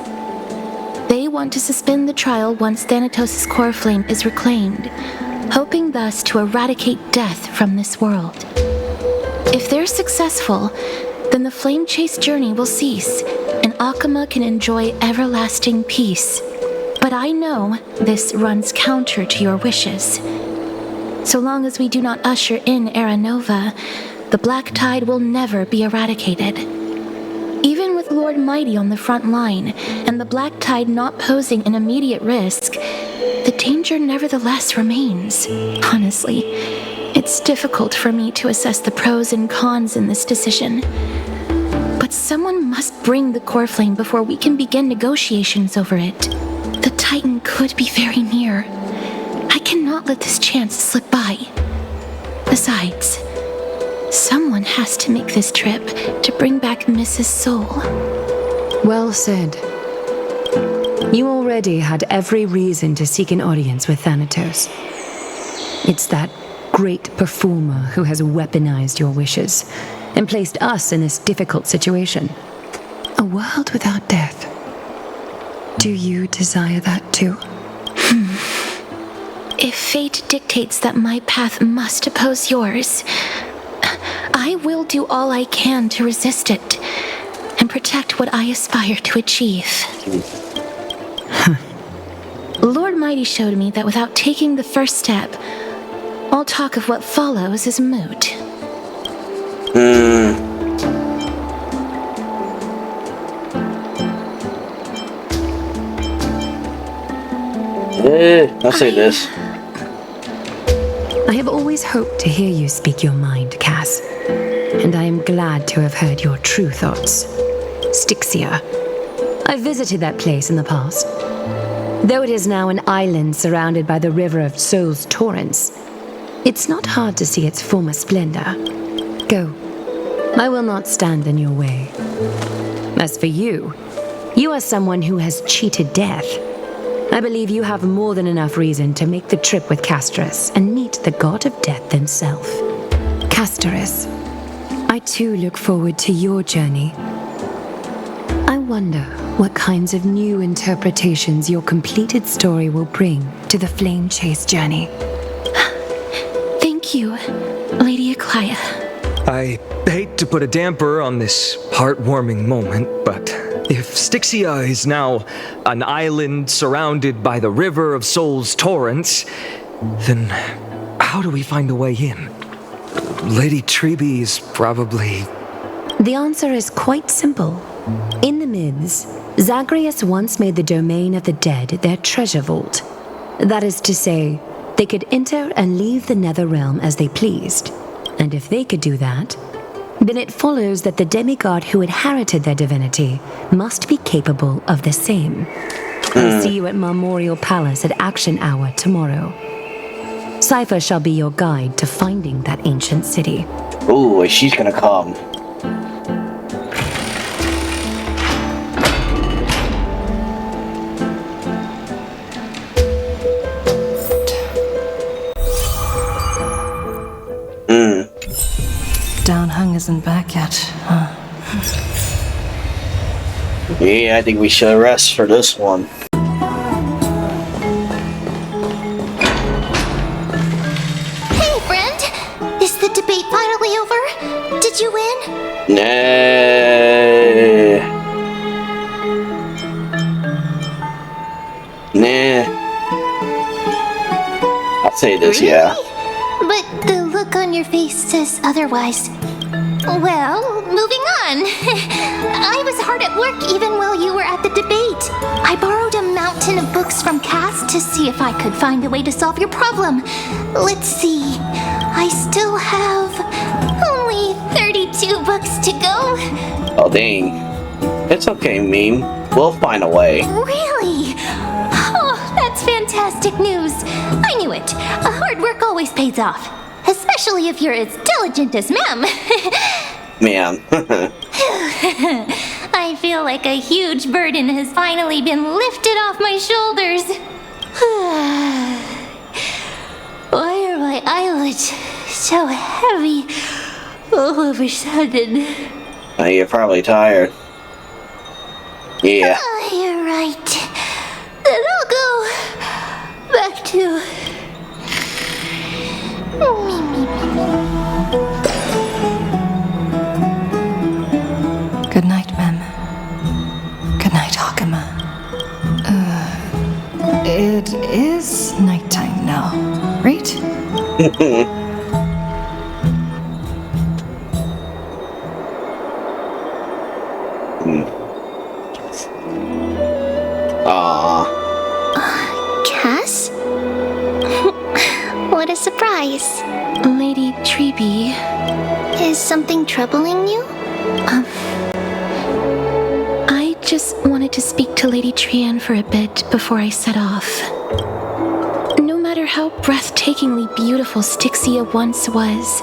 [SPEAKER 2] They want to suspend the trial once Thanatos' Coreflame is reclaimed, hoping thus to eradicate death from this world. If they're successful, then the flame chase journey will cease, and Akama can enjoy everlasting peace. But I know this runs counter to your wishes. So long as we do not usher in Era Nova, the Black Tide will never be eradicated. Even with Lord Mighty on the front line, and the Black Tide not posing an immediate risk, the danger nevertheless remains. Honestly, it's difficult for me to assess the pros and cons in this decision. But someone must bring the Coreflame before we can begin negotiations over it. The Titan could be very near. I cannot let this chance slip by. Besides, someone has to make this trip to bring back Mrs. Soul.
[SPEAKER 10] Well said. You already had every reason to seek an audience with Thanatos. It's that great performer who has weaponized your wishes and placed us in this difficult situation. A world without death. Do you desire that too?
[SPEAKER 2] If fate dictates that my path must oppose yours, I will do all I can to resist it and protect what I aspire to achieve. Lord Mighty showed me that without taking the first step, all talk of what follows is moot.
[SPEAKER 1] I'll say this.
[SPEAKER 10] I have always hoped to hear you speak your mind, Cass. And I am glad to have heard your true thoughts. Styxia. I visited that place in the past. Though it is now an island surrounded by the river of Soul's torrents, it's not hard to see its former splendor. Go. I will not stand in your way. As for you, you are someone who has cheated death. I believe you have more than enough reason to make the trip with Castorice and meet the god of death himself. Castorice, I too look forward to your journey. I wonder what kinds of new interpretations your completed story will bring to the flame chase journey.
[SPEAKER 2] Thank you, Lady Aglaea.
[SPEAKER 19] I hate to put a damper on this heartwarming moment, but if Styxia is now an island surrounded by the river of Soul's torrents, then how do we find a way in? Lady Tribbie is probably...
[SPEAKER 10] The answer is quite simple. In the myths, Zagreus once made the domain of the dead their treasure vault. That is to say, they could enter and leave the nether realm as they pleased. And if they could do that, then it follows that the demigod who inherited their divinity must be capable of the same. I'll see you at Memorial Palace at Action Hour tomorrow. Cipher shall be your guide to finding that ancient city.
[SPEAKER 1] Ooh, she's gonna come.
[SPEAKER 4] Downhung isn't back yet, huh?
[SPEAKER 1] Yeah, I think we should rest for this one.
[SPEAKER 5] Hey, friend! Is the debate finally over? Did you win?
[SPEAKER 1] Nah. I'll say this,
[SPEAKER 5] really?
[SPEAKER 1] yeah.
[SPEAKER 5] But the look on your face says otherwise. Well, moving on. I was hard at work even while you were at the debate. I borrowed a mountain of books from Cass to see if I could find a way to solve your problem. Let's see. I still have only 32 books to go.
[SPEAKER 1] Oh, dang. It's okay, Meme. We'll find a way.
[SPEAKER 5] Really? Oh, that's fantastic news. I knew it. Hard work always pays off. Especially if you're as diligent as Mem.
[SPEAKER 1] Man.
[SPEAKER 5] I feel like a huge burden has finally been lifted off my shoulders. Why are my eyelids so heavy all of a sudden?
[SPEAKER 1] You're probably tired. Yeah.
[SPEAKER 5] You're right. Then I'll go back to...
[SPEAKER 4] right, Hakama. It is nighttime now, right?
[SPEAKER 5] Cass? What a surprise.
[SPEAKER 2] Lady Tribbie.
[SPEAKER 5] Is something troubling you?
[SPEAKER 2] I just wanted to speak to Lady Trianne for a bit before I set off. No matter how breathtakingly beautiful Stixia once was,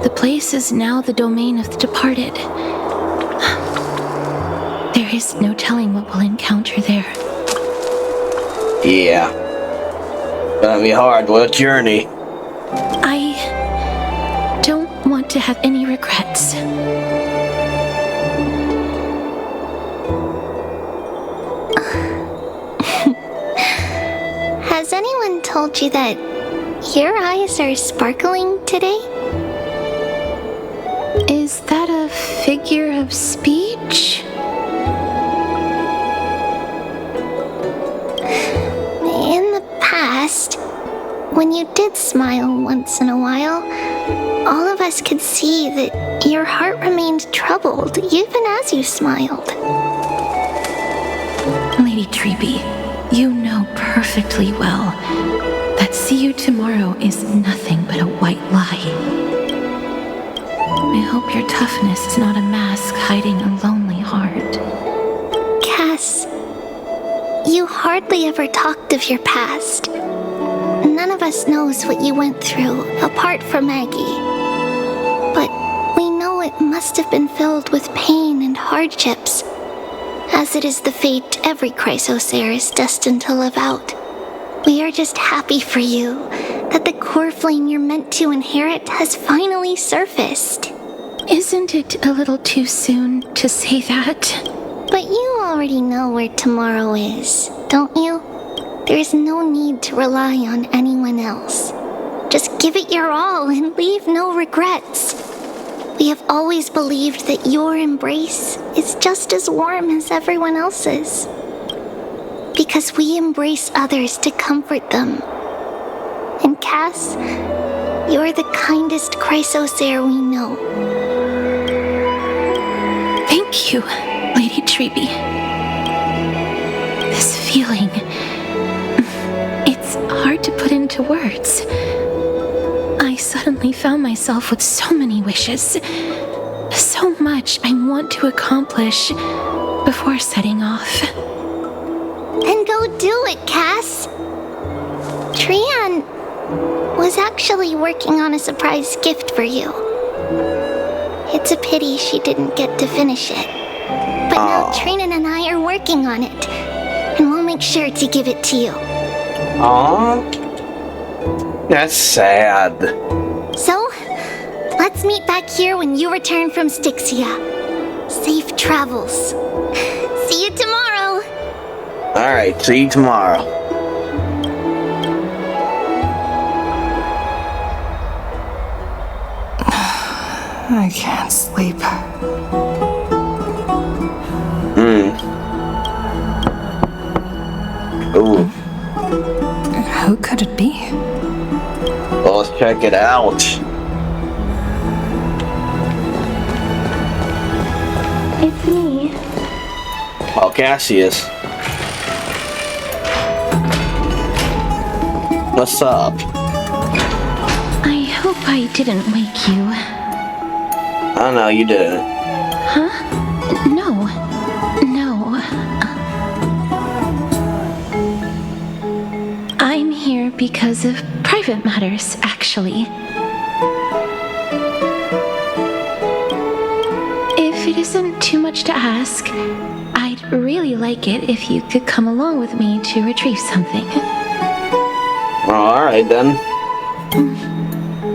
[SPEAKER 2] the place is now the domain of the departed. There is no telling what we'll encounter there.
[SPEAKER 1] Yeah. Gonna be hard. What a journey.
[SPEAKER 2] I don't want to have any regrets.
[SPEAKER 5] Has anyone told you that your eyes are sparkling today?
[SPEAKER 2] Is that a figure of speech?
[SPEAKER 5] In the past, when you did smile once in a while, all of us could see that your heart remained troubled even as you smiled.
[SPEAKER 2] Lady Tribbie, you know perfectly well that see you tomorrow is nothing but a white lie. I hope your toughness is not a mask hiding a lonely heart.
[SPEAKER 5] Cass, you hardly ever talked of your past. None of us knows what you went through, apart from Maggie. But we know it must have been filled with pain and hardships, as it is the fate every Chrysosaur is destined to live out. We are just happy for you that the Coreflame you're meant to inherit has finally surfaced.
[SPEAKER 2] Isn't it a little too soon to say that?
[SPEAKER 5] But you already know where tomorrow is, don't you? There is no need to rely on anyone else. Just give it your all and leave no regrets. We have always believed that your embrace is just as warm as everyone else's. Because we embrace others to comfort them. And Cass, you're the kindest Chrysosaur we know.
[SPEAKER 2] Thank you, Lady Tribbie. This feeling, it's hard to put into words. I suddenly found myself with so many wishes, so much I want to accomplish before setting off.
[SPEAKER 5] Then go do it, Cass. Trianne was actually working on a surprise gift for you. It's a pity she didn't get to finish it. But now Trianne and I are working on it, and we'll make sure to give it to you.
[SPEAKER 1] Aww. That's sad.
[SPEAKER 5] So, let's meet back here when you return from Stixia. Safe travels. See you tomorrow.
[SPEAKER 1] Alright, see you tomorrow.
[SPEAKER 4] I can't sleep.
[SPEAKER 1] Ooh.
[SPEAKER 4] Who could it be?
[SPEAKER 1] Well, let's check it out.
[SPEAKER 2] It's me.
[SPEAKER 1] Oh, Cassius. What's up?
[SPEAKER 2] I hope I didn't wake you.
[SPEAKER 1] Oh no, you didn't.
[SPEAKER 2] Huh? No. I'm here because of private matters, actually. If it isn't too much to ask, I'd really like it if you could come along with me to retrieve something.
[SPEAKER 1] Well, alright then.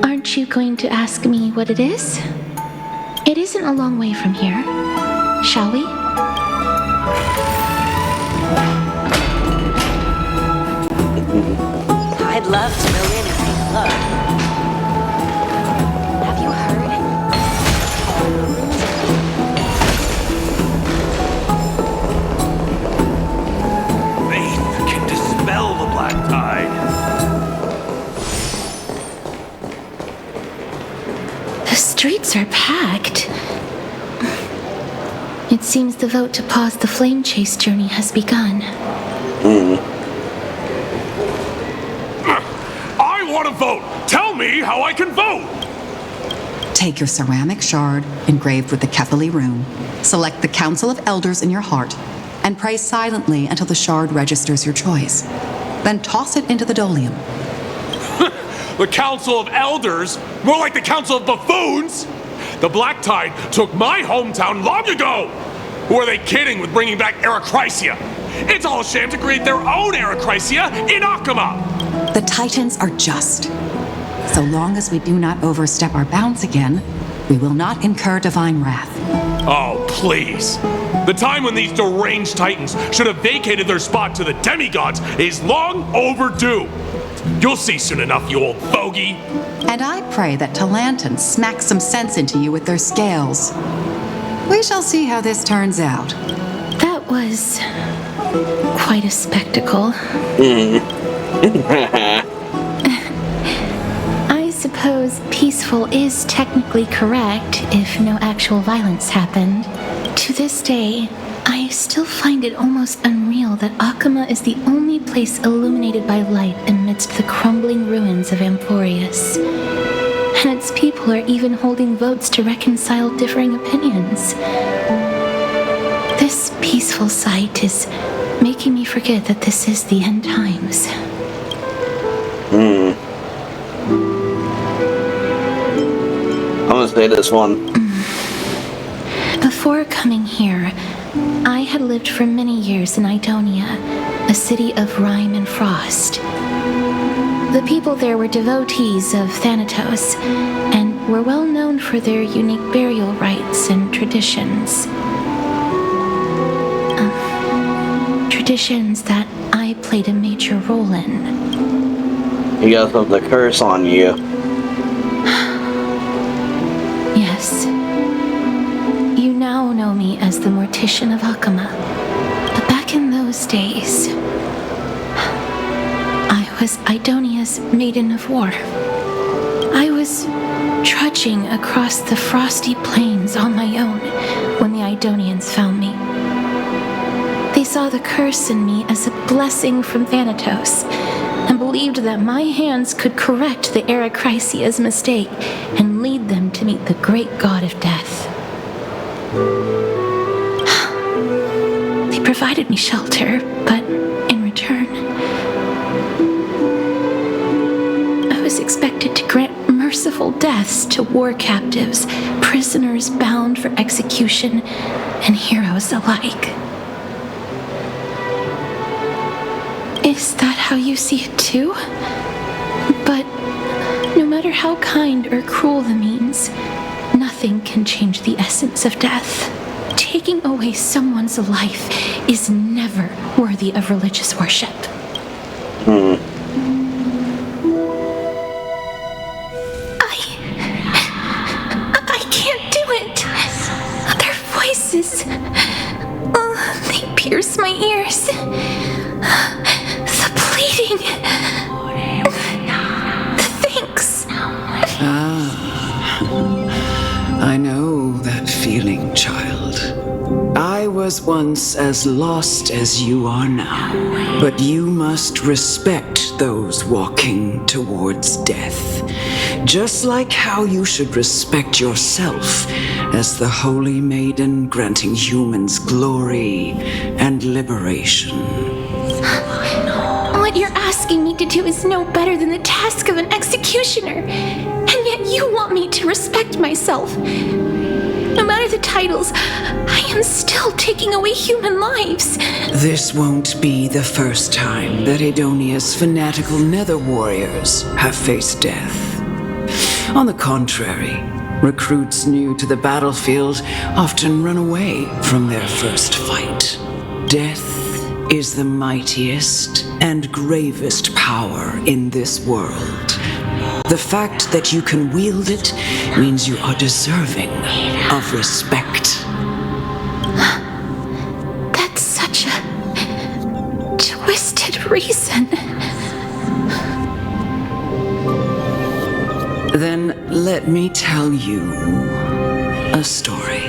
[SPEAKER 2] Aren't you going to ask me what it is? It isn't a long way from here. Shall we?
[SPEAKER 11] I'd love to go in and take a look. Have you heard?
[SPEAKER 2] seems the vote to pause the flame chase journey has begun.
[SPEAKER 13] I want to vote! Tell me how I can vote!
[SPEAKER 16] Take your ceramic shard, engraved with the Kefali rune, select the Council of Elders in your heart, and pray silently until the shard registers your choice. Then toss it into the Dolium.
[SPEAKER 13] The Council of Elders? More like the Council of Buffoons! The Black Tide took my hometown long ago! Who are they kidding with bringing back Erechrysia? It's all a sham to create their own Erechrysia in Akama!
[SPEAKER 16] The Titans are just. So long as we do not overstep our bounds again, we will not incur divine wrath.
[SPEAKER 13] Oh, please. The time when these deranged Titans should have vacated their spot to the demigods is long overdue. You'll see soon enough, you old bogey.
[SPEAKER 16] And I pray that Talanton smacks some sense into you with their scales. We shall see how this turns out.
[SPEAKER 2] That was quite a spectacle. I suppose peaceful is technically correct if no actual violence happened. To this day, I still find it almost unreal that Akama is the only place illuminated by light amidst the crumbling ruins of Amphoreus. And its people are even holding votes to reconcile differing opinions. This peaceful sight is making me forget that this is the end times.
[SPEAKER 1] I'm gonna say this one.
[SPEAKER 2] Before coming here, I had lived for many years in Idonia, a city of rime and frost. The people there were devotees of Thanatos, and were well known for their unique burial rites and traditions. Traditions that I played a major role in.
[SPEAKER 1] You got the curse on you.
[SPEAKER 2] Yes. You now know me as the Mortician of Akama. But back in those days, I was Idonia's Maiden of War. I was trudging across the frosty plains on my own when the Idonians found me. They saw the curse in me as a blessing from Thanatos, and believed that my hands could correct the Erechrysia's mistake and lead them to meet the great god of death. They provided me shelter, but in return, I was expected to grant merciful deaths to war captives, prisoners bound for execution, and heroes alike. Is that how you see it too? But no matter how kind or cruel the means, nothing can change the essence of death. Taking away someone's life is never worthy of religious worship. I can't do it. Their voices, they pierce my ears. The pleading. The thanks.
[SPEAKER 11] I know that feeling, child. I was once as lost as you are now, but you must respect those walking towards death, just like how you should respect yourself as the Holy Maiden granting humans glory and liberation.
[SPEAKER 2] What you're asking me to do is no better than the task of an executioner, and yet you want me to respect myself. No matter the titles, I am still taking away human lives.
[SPEAKER 11] This won't be the first time that Idonia's fanatical nether warriors have faced death. On the contrary, recruits new to the battlefield often run away from their first fight. Death is the mightiest and gravest power in this world. The fact that you can wield it means you are deserving of respect.
[SPEAKER 2] That's such a twisted reason.
[SPEAKER 11] Then let me tell you a story.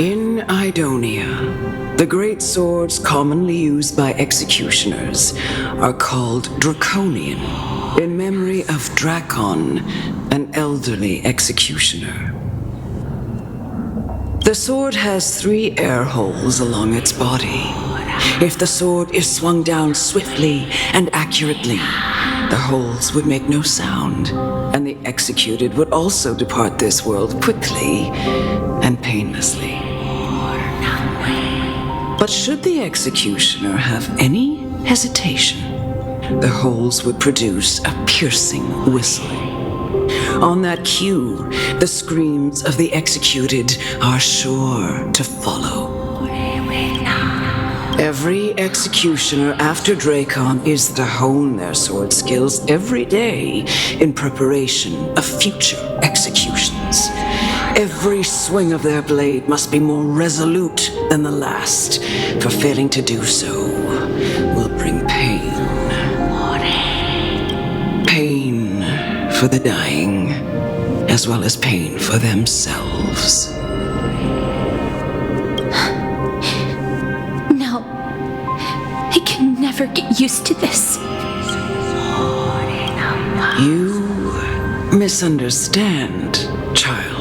[SPEAKER 11] In Idonia, the great swords commonly used by executioners are called Draconian, in memory of Drakon, an elderly executioner. The sword has 3 air holes along its body. If the sword is swung down swiftly and accurately, the holes would make no sound, and the executed would also depart this world quickly and painlessly. But should the executioner have any hesitation, the holes would produce a piercing whistle. On that cue, the screams of the executed are sure to follow. Every executioner after Drakon is to hone their sword skills every day in preparation of future executions. Every swing of their blade must be more resolute than the last, for failing to do so will bring pain. Pain for the dying, as well as pain for themselves.
[SPEAKER 2] No. I can never get used to this.
[SPEAKER 11] You misunderstand, child.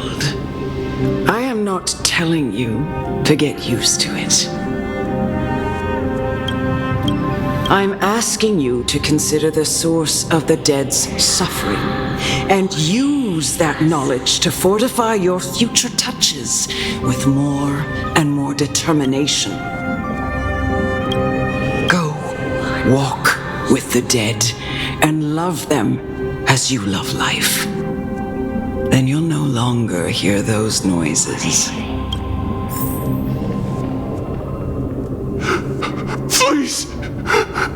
[SPEAKER 11] I am not telling you to get used to it. I'm asking you to consider the source of the dead's suffering and use that knowledge to fortify your future touches with more and more determination. Go, walk with the dead and love them as you love life. Then you'll no longer hear those noises.
[SPEAKER 12] Please,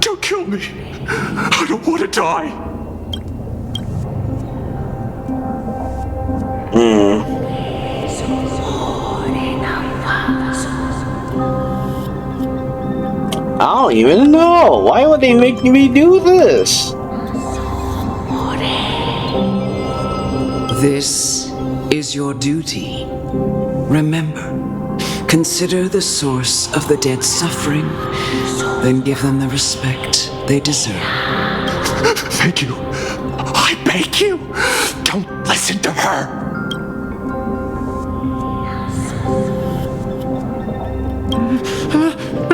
[SPEAKER 12] don't kill me. I don't want to die.
[SPEAKER 1] I don't even know. Why would they make me do this?
[SPEAKER 11] This is your duty. Remember, consider the source of the dead's suffering, then give them the respect they deserve.
[SPEAKER 12] Thank you. I beg you, don't listen to her.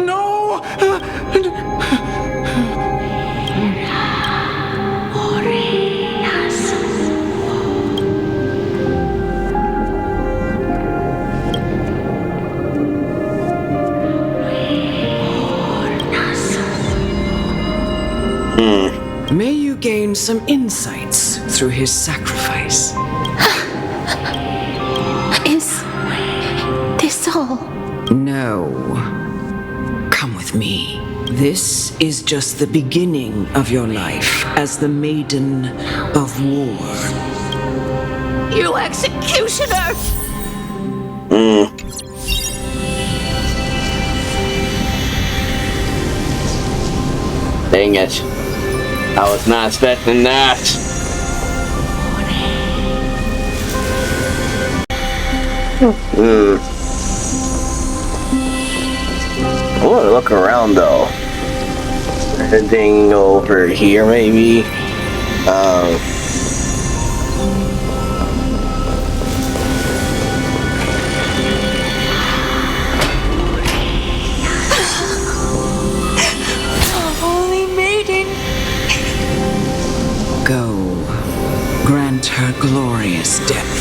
[SPEAKER 12] No!
[SPEAKER 11] May you gain some insights through his sacrifice.
[SPEAKER 2] Is this all?
[SPEAKER 11] No. Come with me. This is just the beginning of your life as the Maiden of War.
[SPEAKER 23] You executioner!
[SPEAKER 1] Dang it. I was not expecting that. I want to look around though. Anything over here maybe?
[SPEAKER 23] Holy maiden!
[SPEAKER 11] Go, grant her glorious death.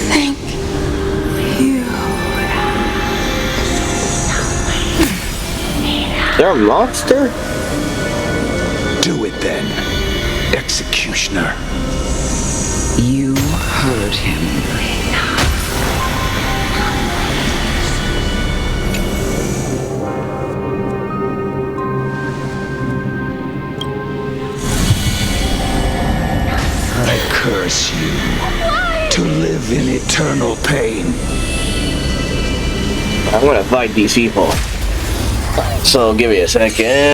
[SPEAKER 23] Thank you.
[SPEAKER 1] They're a monster?
[SPEAKER 13] Do it then, executioner.
[SPEAKER 11] You heard him.
[SPEAKER 13] I curse you to live in eternal pain.
[SPEAKER 1] I'm gonna fight these people. So give me a second.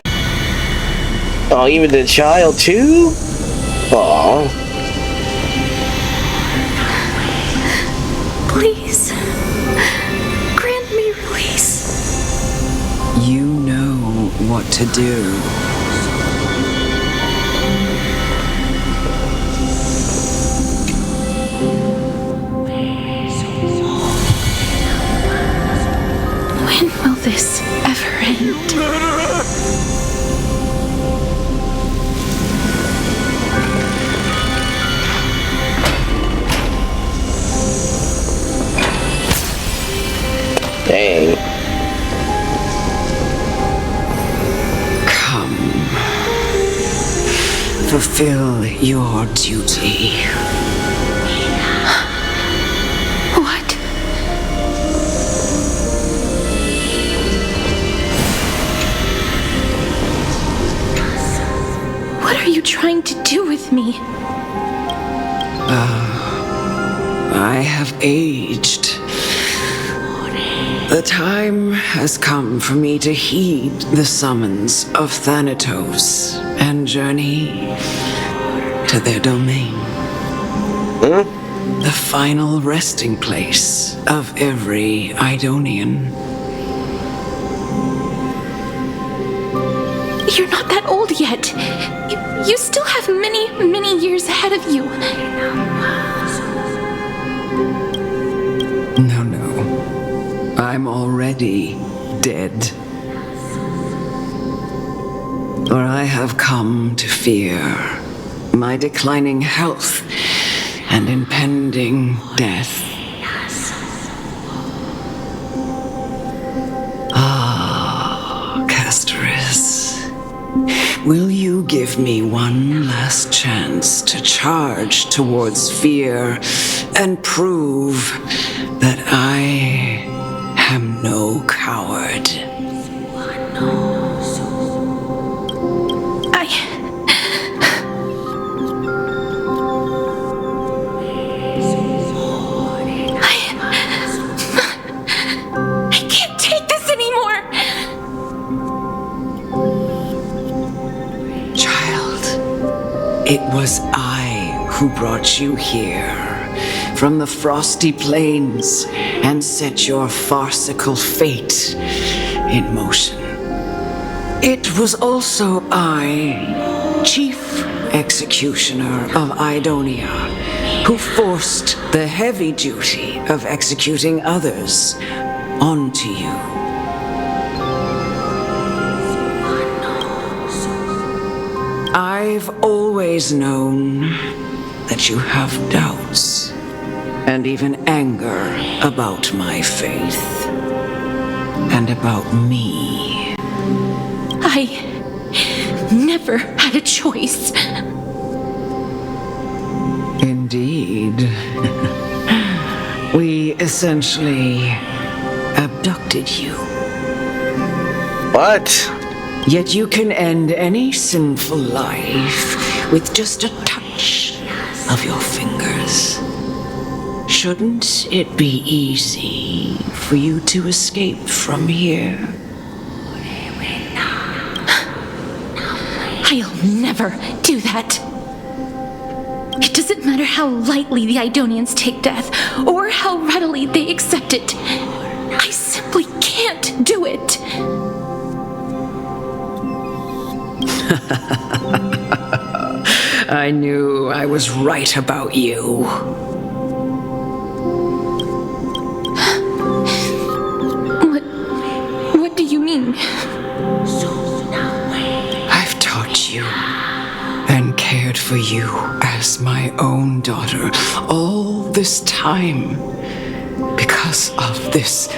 [SPEAKER 1] Oh, even the child too? Aww.
[SPEAKER 2] Please, grant me release.
[SPEAKER 11] You know what to do.
[SPEAKER 2] When will this ever end?
[SPEAKER 1] Dang.
[SPEAKER 11] Come. Fulfill your duty.
[SPEAKER 2] What? What are you trying to do with me?
[SPEAKER 11] I have aged. The time has come for me to heed the summons of Thanatos and journey to their domain. The final resting place of every Idonian.
[SPEAKER 2] You're not that old yet. You still have many, many years ahead of you.
[SPEAKER 11] No. I'm already dead. For I have come to fear my declining health and impending death. Ah, Castorice, will you give me one last chance to charge towards fear and prove that I am no coward?
[SPEAKER 2] I can't take this anymore!
[SPEAKER 11] Child, it was I who brought you here from the frosty plains and set your farcical fate in motion. It was also I, Chief Executioner of Idonia, who forced the heavy duty of executing others onto you. I've always known that you have doubts and even anger about my faith and about me.
[SPEAKER 2] I never had a choice.
[SPEAKER 11] Indeed. We essentially abducted you.
[SPEAKER 1] What?
[SPEAKER 11] Yet you can end any sinful life with just a touch of your fingers. Shouldn't it be easy for you to escape from here?
[SPEAKER 2] I'll never do that. It doesn't matter how lightly the Idonians take death, or how readily they accept it. I simply can't do it.
[SPEAKER 11] I knew I was right about you.
[SPEAKER 2] What do you mean?
[SPEAKER 11] I've taught you and cared for you as my own daughter all this time because of this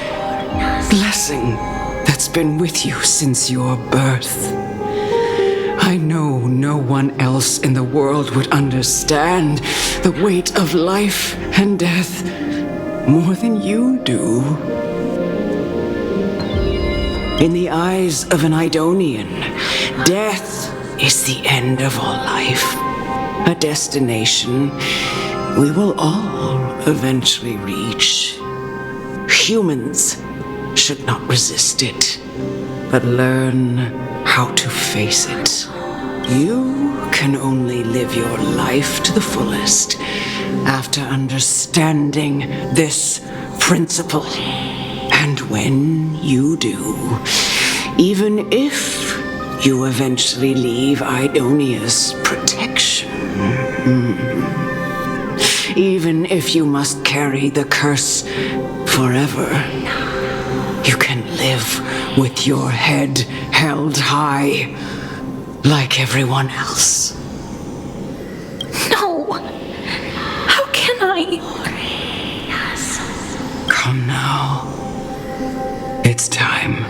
[SPEAKER 11] blessing that's been with you since your birth. I know no one else in the world would understand the weight of life and death more than you do. In the eyes of an Idonian, death is the end of all life, a destination we will all eventually reach. Humans should not resist it, but learn how to face it. You can only live your life to the fullest after understanding this principle. And when you do, even if you eventually leave Idonia's protection, even if you must carry the curse forever, you can live with your head held high like everyone else.
[SPEAKER 2] No! How can I?
[SPEAKER 11] Come now. It's time.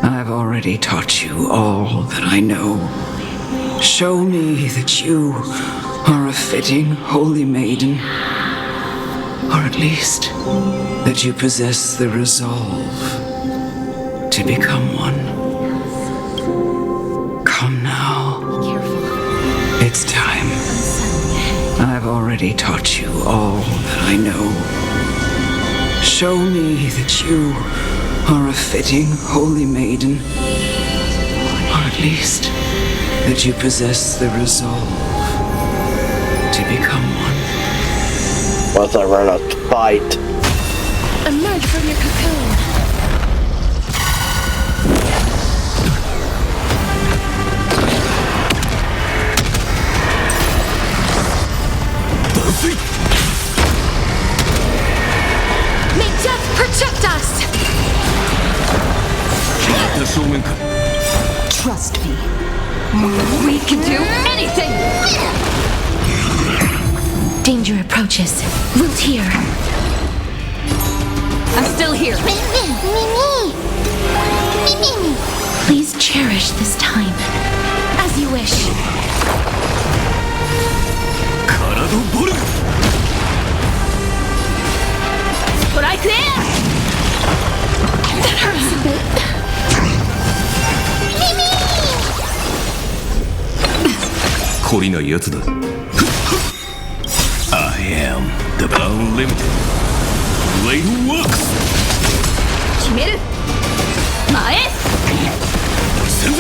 [SPEAKER 11] I've already taught you all that I know. Show me that you are a fitting holy maiden. Or at least that you possess the resolve to become one. Come now. It's time. I've already taught you all that I know. Show me that you are a fitting holy maiden. Or at least that you possess the resolve to become one.
[SPEAKER 1] Once I run a fight.
[SPEAKER 2] Emerge from your cocoon. May death protect us!
[SPEAKER 10] Trust me.
[SPEAKER 2] We can do anything! Danger approaches. Welt here. I'm still here. Please cherish this time. As you wish. Strike there! That hurts a bit.
[SPEAKER 23] I am the unlimited. Blade works.
[SPEAKER 2] 決める。前。
[SPEAKER 23] 先ぞ。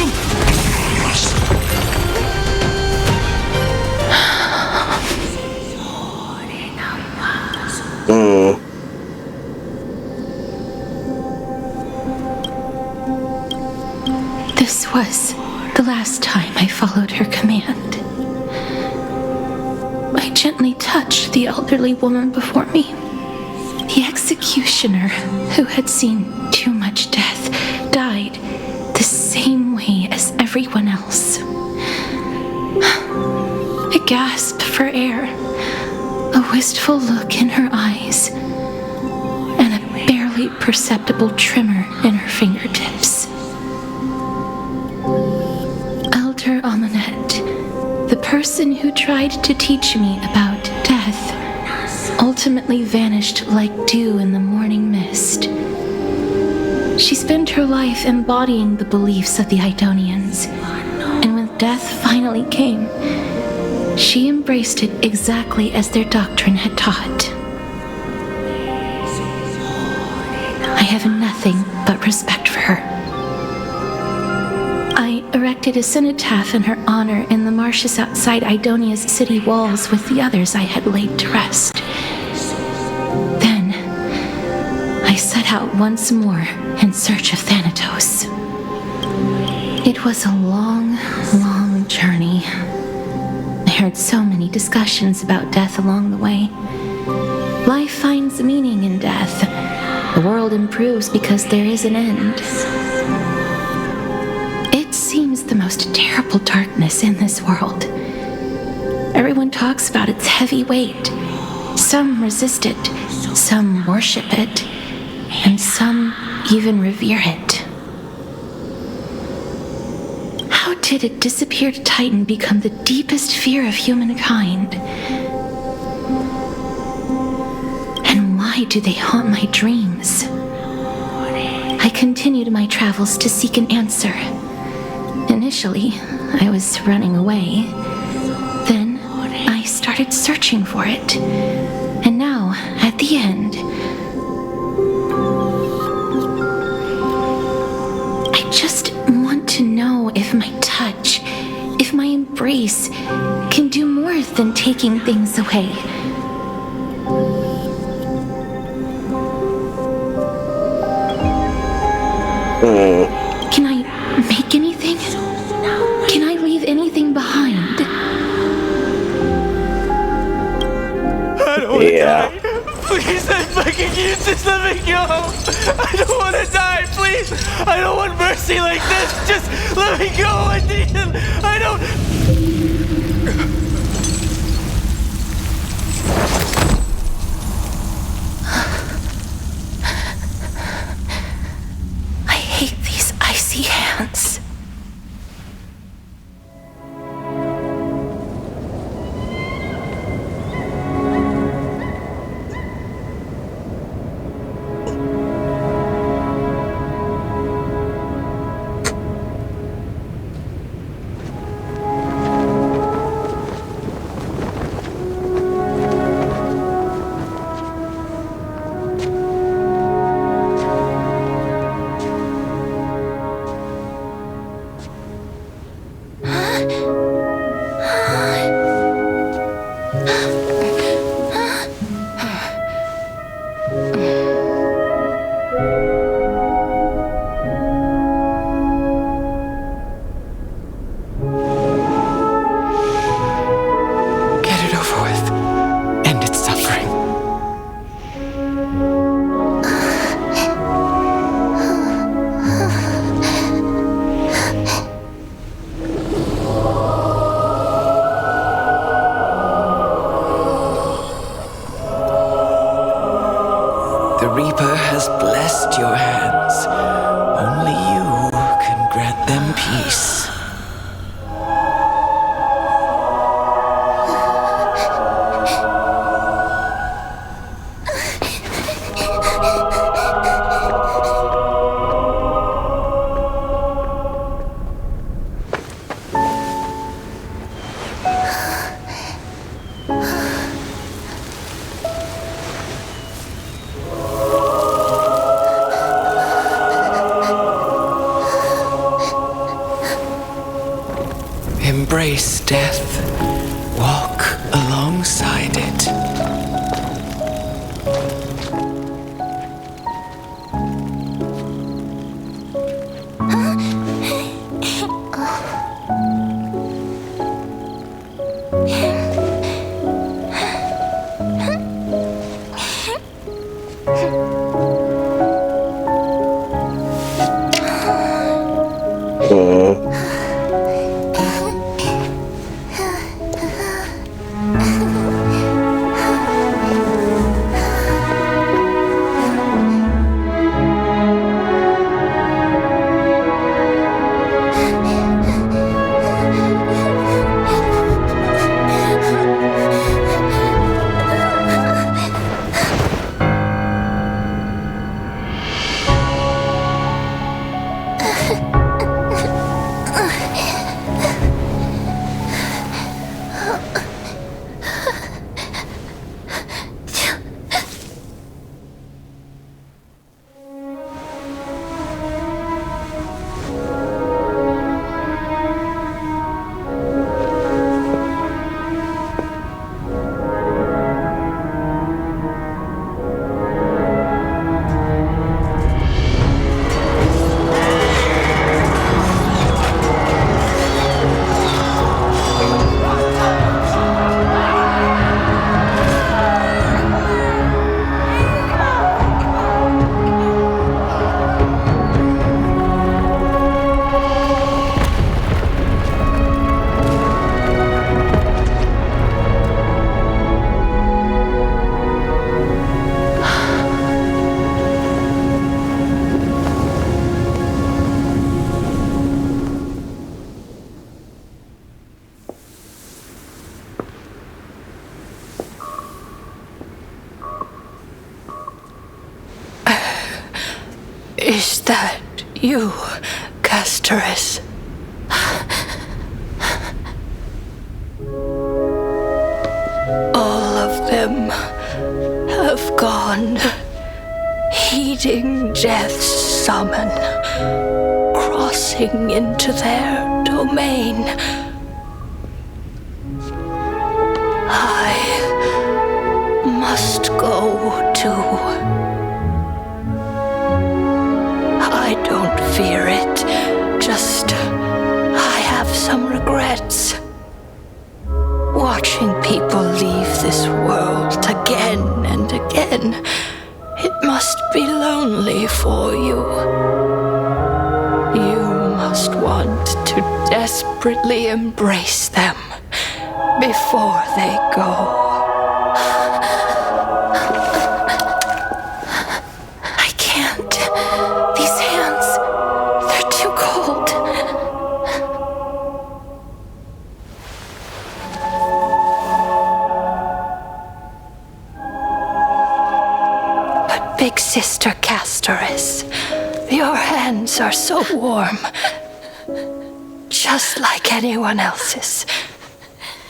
[SPEAKER 2] This was the last time I followed her command. I gently touched the elderly woman before me. The executioner, who had seen too much death, died the same way as everyone else. A gasp for air, a wistful look in her eyes, and a barely perceptible tremor in her fingertips. Elder Amunet, the person who tried to teach me about death, ultimately vanished like dew in the morning mist. She spent her life embodying the beliefs of the Idonians, and when death finally came, she embraced it exactly as their doctrine had taught. I have nothing but respect for her. I erected a cenotaph in her honor in the marshes outside Idonia's city walls with the others I had laid to rest. Then, I set out once more in search of Thanatos. It was a long, long journey. I heard so many discussions about death along the way. Life finds meaning in death. The world improves because there is an end. It seems the most terrible darkness in this world. Everyone talks about its heavy weight. Some resist it, some worship it, and some even revere it. How did a disappeared titan become the deepest fear of humankind? And why do they haunt my dreams? I continued my travels to seek an answer. Initially, I was running away. Then, I started searching for it. And now, at the end, I embrace can do more than taking things away. Can I make anything? Can I leave anything behind?
[SPEAKER 23] I don't want to die. Please, I fucking you just let me go. I don't want to die, please. I don't want mercy like this. Just let me go. I need him. I don't.
[SPEAKER 2] I hate these icy hands.
[SPEAKER 18] The Reaper has blessed your hands. Only you can grant them peace. Embrace death. Walk alongside it.
[SPEAKER 23] Is that you, Castorice? All of them have gone, heeding death's summon, crossing into their domain.
[SPEAKER 6] must go too. I don't fear it, just I have some regrets. Watching people leave this world again and again, it must be lonely for you. You must want to desperately embrace them before they go.
[SPEAKER 2] I can't. These hands, they're too cold.
[SPEAKER 6] But Big Sister Castorice, your hands are so warm. Just like anyone else's.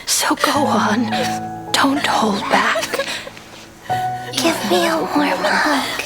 [SPEAKER 6] So go on. Don't hold back.
[SPEAKER 5] Give me a warm hug.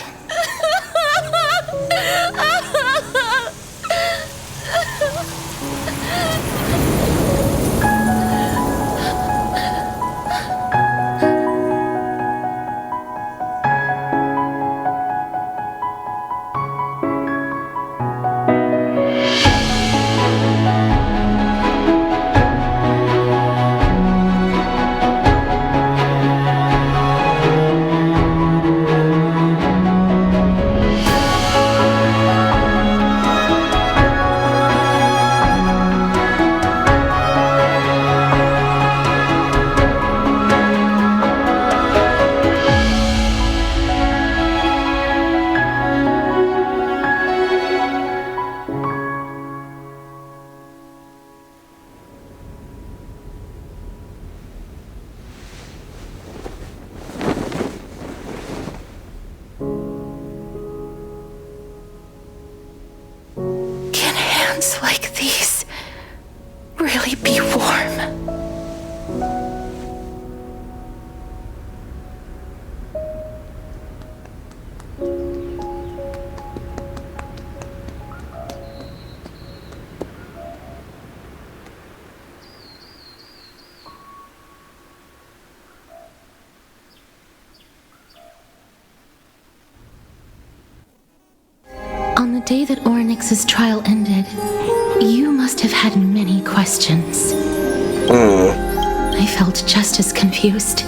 [SPEAKER 2] Like these really be warm? On the day that Oronyx's trial ended, you must have had many questions. I felt just as confused.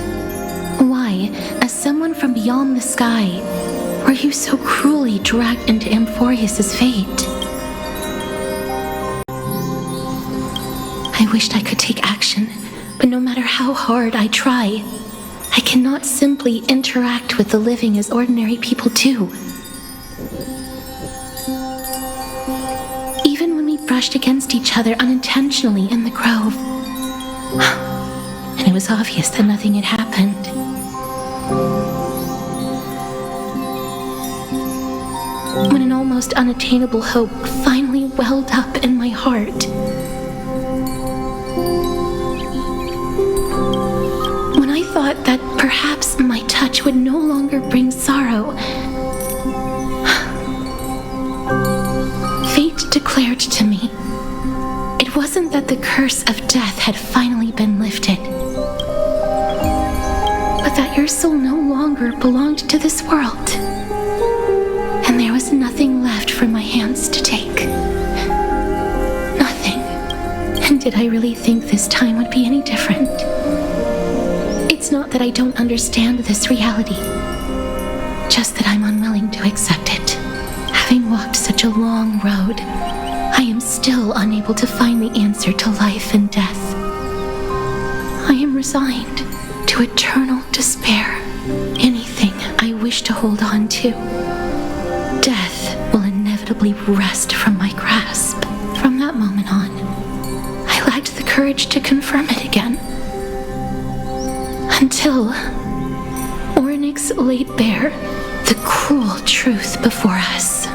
[SPEAKER 2] Why, as someone from beyond the sky, were you so cruelly dragged into Amphoreus' fate? I wished I could take action, but no matter how hard I try, I cannot simply interact with the living as ordinary people do. Brushed against each other unintentionally in the grove. And it was obvious that nothing had happened. When an almost unattainable hope finally welled up in my heart. When I thought that perhaps my touch would no longer bring sorrow, declared to me, it wasn't that the curse of death had finally been lifted, but that your soul no longer belonged to this world, and there was nothing left for my hands to take. Nothing. And did I really think this time would be any different? It's not that I don't understand this reality, just that I'm unwilling to accept it. Having walked such a long road, I am still unable to find the answer to life and death. I am resigned to eternal despair. Anything I wish to hold on to, death will inevitably wrest from my grasp. From that moment on, I lacked the courage to confirm it again. Until Oronyx laid bare the cruel truth before us.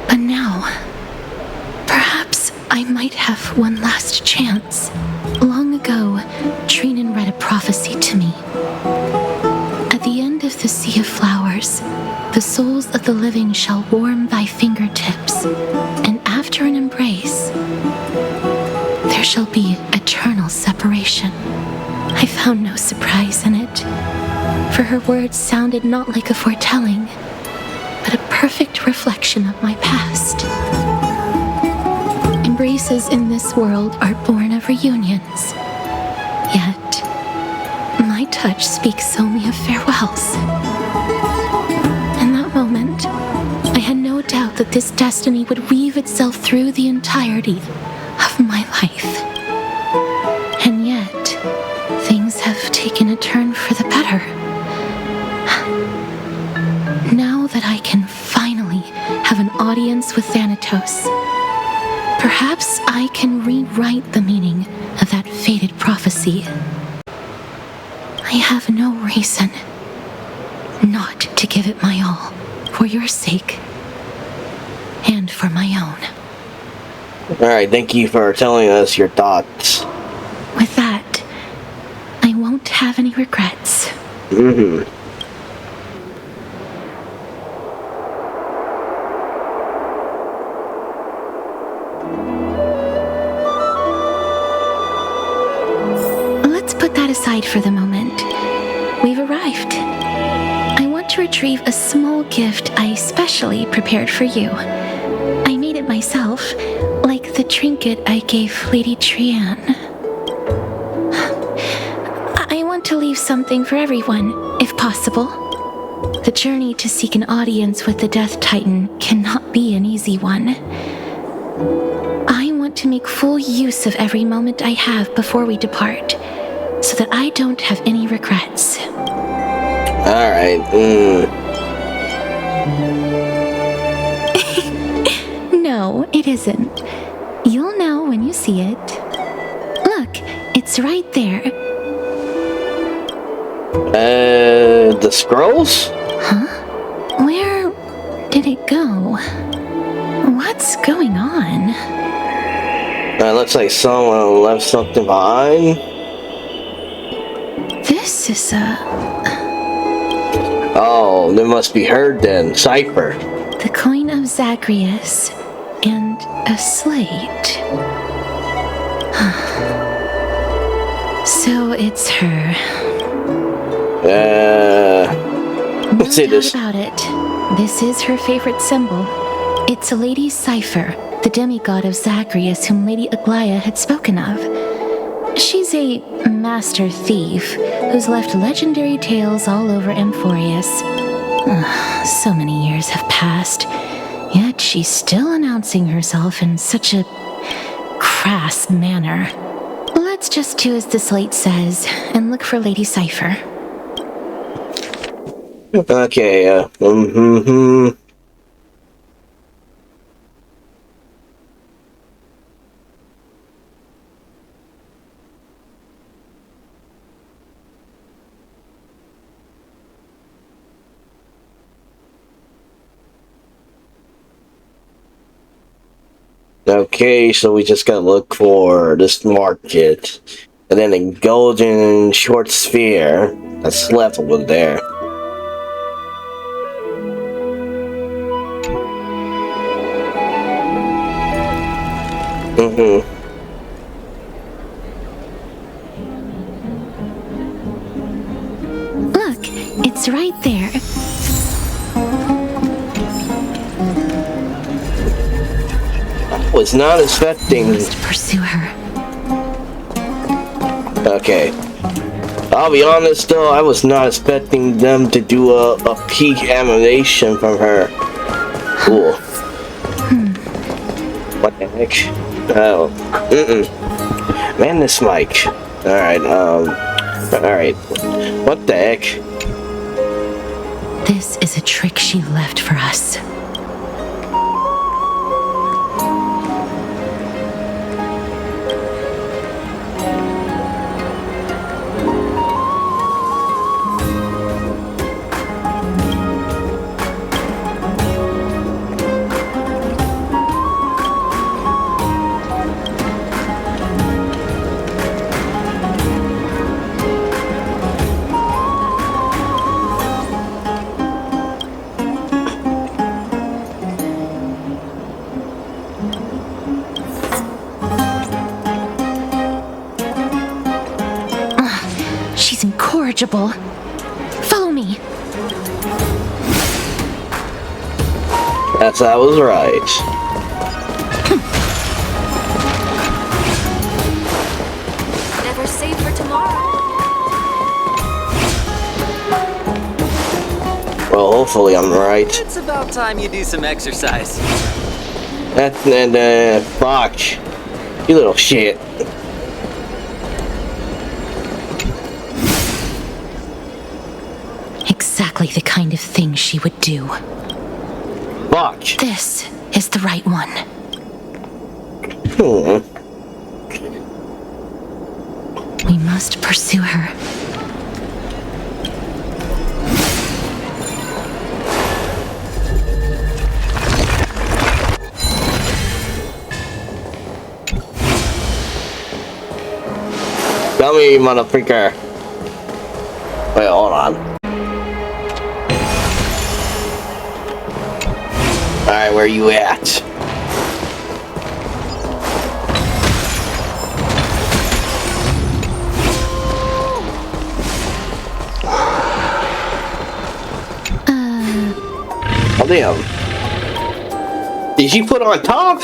[SPEAKER 2] But now, perhaps I might have one last chance. Long ago, Trianne read a prophecy to me. At the end of the Sea of Flowers, the souls of the living shall warm thy fingertips, and after an embrace, there shall be eternal separation. I found no surprise in it, for her words sounded not like a foretelling, but a perfect reflection of my past. Embraces in this world are born of reunions, yet my touch speaks only of farewells. In that moment, I had no doubt that this destiny would weave itself through the entirety of my life. And yet, things have taken a turn for the better. Now that I can finally have an audience with Thanatos, perhaps I can rewrite the meaning of that fated prophecy. I have no reason not to give it my all, for your sake, and for my own.
[SPEAKER 1] Alright, thank you for telling us your thoughts.
[SPEAKER 2] With that, I won't have any regrets.
[SPEAKER 1] Mm-hmm.
[SPEAKER 2] Let's put that aside for the moment. We've arrived. I want to retrieve a small gift I specially prepared for you. I made it myself, like the trinket I gave Lady Trianne. I want to leave something for everyone, if possible. The journey to seek an audience with the Death Titan cannot be an easy one. I want to make full use of every moment I have before we depart, so that I don't have any regrets.
[SPEAKER 1] Alright,
[SPEAKER 2] No, it isn't. You'll know when you see it. Look, it's right there.
[SPEAKER 1] The scrolls?
[SPEAKER 2] Huh? Where did it go? What's going on?
[SPEAKER 1] Looks like someone left something behind.
[SPEAKER 2] This is
[SPEAKER 1] Oh, there must be her then. Cipher.
[SPEAKER 2] the coin of Zagreus and a slate. So it's her.
[SPEAKER 1] Let's see this.
[SPEAKER 2] No doubt about it. This is her favorite symbol. It's a Lady Cipher, the demigod of Zagreus whom Lady Aglaea had spoken of. She's a master thief who's left legendary tales all over Amphoreus. So many years have passed, yet she's still announcing herself in such a crass manner. Let's just do as the slate says and look for Lady Cipher.
[SPEAKER 1] Okay, Okay, so we just gotta look for this market. And then a golden short sphere that's left over there.
[SPEAKER 2] Look, it's right there.
[SPEAKER 1] Was not expecting.
[SPEAKER 2] Must pursue her.
[SPEAKER 1] Okay. I'll be honest though, I was not expecting them to do a peak animation from her. Cool. What the heck? Oh. Man, this mic. Alright, alright. What the heck?
[SPEAKER 2] This is a trick she left for us. incorrigible. Follow me.
[SPEAKER 1] That's I was right.
[SPEAKER 7] Never save for tomorrow.
[SPEAKER 1] Well, hopefully I'm right.
[SPEAKER 18] It's about time you do some exercise.
[SPEAKER 1] That's fuck. You little shit.
[SPEAKER 2] Exactly the kind of thing she would do.
[SPEAKER 1] Fuck.
[SPEAKER 2] This is the right one. We must pursue her.
[SPEAKER 1] Dummy motherfucker. Wait, hold on. Alright, where you at? Oh damn. Did she put on top?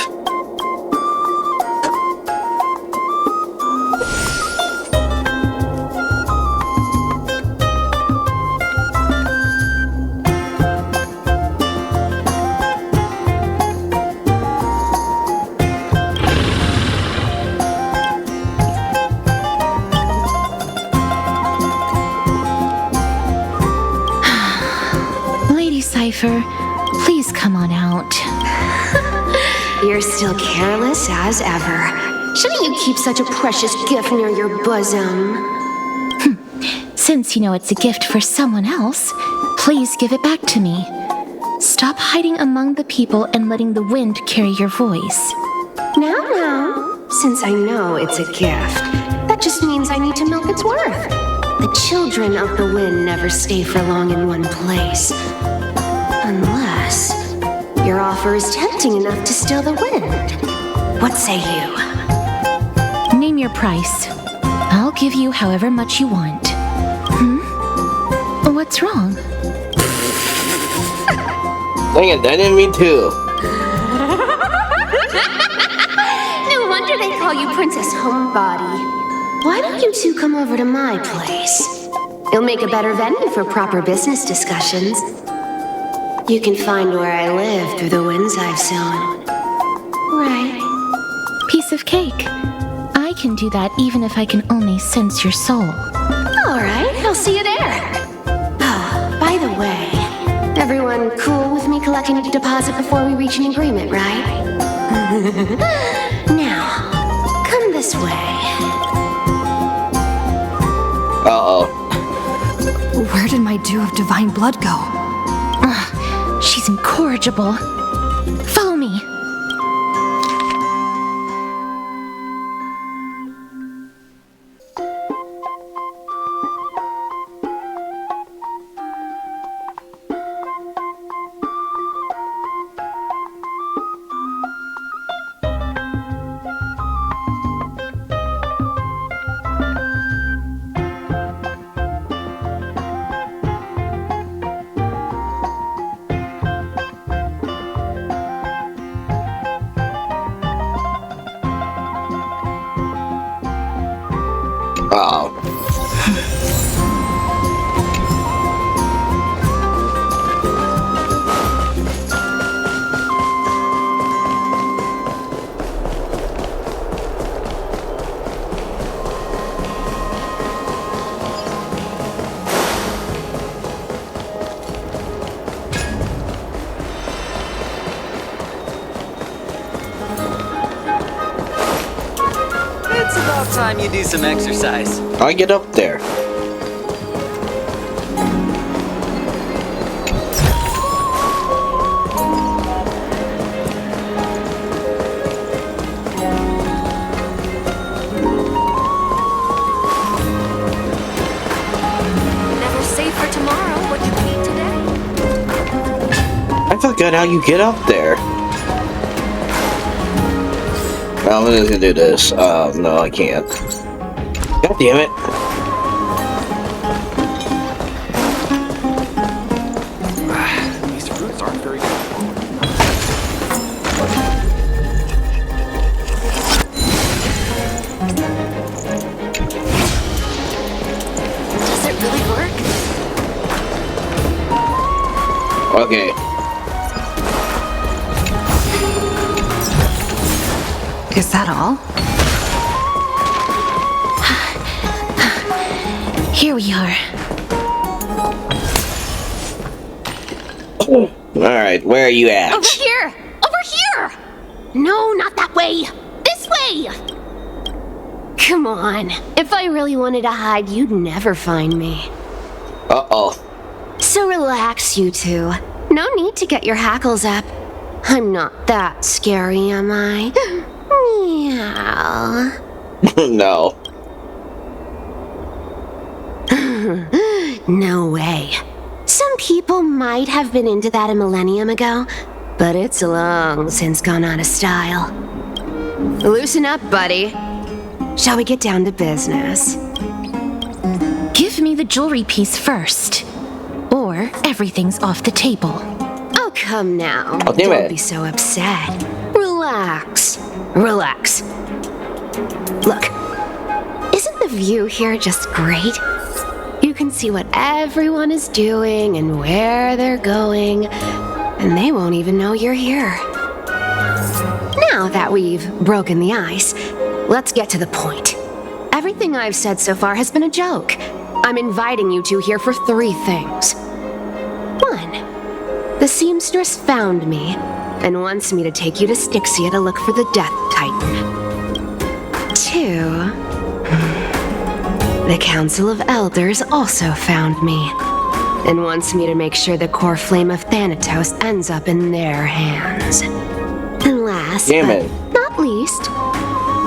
[SPEAKER 2] Cipher, please come on out.
[SPEAKER 7] You're still careless as ever. Shouldn't you keep such a precious gift near your bosom?
[SPEAKER 2] Since you know it's a gift for someone else, please give it back to me. Stop hiding among the people and letting the wind carry your voice.
[SPEAKER 7] Now, since I know it's a gift, that just means I need to milk its worth. The children of the wind never stay for long in one place. Unless your offer is tempting enough to still the wind. What say you?
[SPEAKER 2] Name your price. I'll give you however much you want. What's wrong?
[SPEAKER 1] Dang it, that didn't mean too.
[SPEAKER 7] No wonder they call you Princess Homebody. Why don't you two come over to my place? It'll make a better venue for proper business discussions. You can find where I live through the winds I've sown. Right.
[SPEAKER 2] Piece of cake. I can do that even if I can only sense your soul.
[SPEAKER 7] All right, I'll see you there. Oh, by the way, everyone cool with me collecting a deposit before we reach an agreement, right? Now, come this way.
[SPEAKER 1] Uh-oh.
[SPEAKER 4] Where did my dew of divine blood go?
[SPEAKER 2] She's incorrigible. Follow me.
[SPEAKER 18] It's about time you do some exercise.
[SPEAKER 1] I get up there.
[SPEAKER 7] Never save for tomorrow what you need today.
[SPEAKER 1] I forgot how you get up there. I'm just gonna do this. No, I can't. God damn it. Okay.
[SPEAKER 4] Is that all?
[SPEAKER 2] Here we are.
[SPEAKER 1] Alright, where are you at?
[SPEAKER 7] Over here! Over here! No, not that way! This way! Come on. If I really wanted to hide, you'd never find me.
[SPEAKER 1] Uh-oh.
[SPEAKER 7] So relax, you two. No need to get your hackles up. I'm not that scary, am I? Meow.
[SPEAKER 1] No.
[SPEAKER 7] No way. Some people might have been into that a millennium ago, but it's long since gone out of style. Loosen up, buddy. Shall we get down to business?
[SPEAKER 2] Give me the jewelry piece first, or everything's off the table.
[SPEAKER 7] Oh, come now.
[SPEAKER 1] Oh, damn
[SPEAKER 7] Don't
[SPEAKER 1] it.
[SPEAKER 7] be so upset. Relax. Relax. Look, isn't the view here just great? You can see what everyone is doing and where they're going, and they won't even know you're here. Now that we've broken the ice, let's get to the point. Everything I've said so far has been a joke. I'm inviting you two here for 3 things. 1, the seamstress found me and wants me to take you to Styxia to look for the Death Titan. 2, the Council of Elders also found me and wants me to make sure the Coreflame of Thanatos ends up in their hands. And last but not least,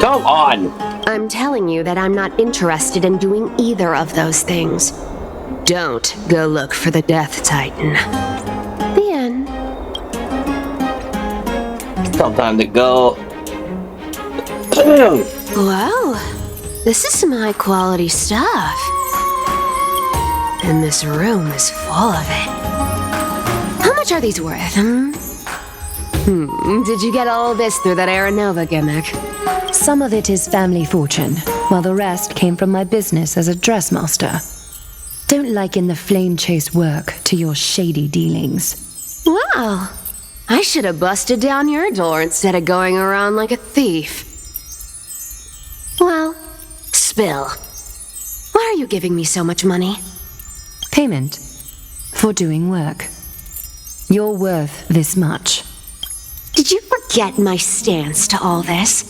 [SPEAKER 1] come on!
[SPEAKER 7] I'm telling you that I'm not interested in doing either of those things. Don't go look for the Death Titan. The end.
[SPEAKER 1] Sometime to go.
[SPEAKER 7] Wow, this is some high quality stuff. And this room is full of it. How much are these worth, Did you get all this through that Aranova gimmick?
[SPEAKER 10] Some of it is family fortune, while the rest came from my business as a dressmaster. Don't liken the flame chase work to your shady dealings.
[SPEAKER 7] Wow, I should have busted down your door instead of going around like a thief. Well, spill. Why are you giving me so much money?
[SPEAKER 10] Payment for doing work. You're worth this much.
[SPEAKER 7] Did you forget my stance to all this?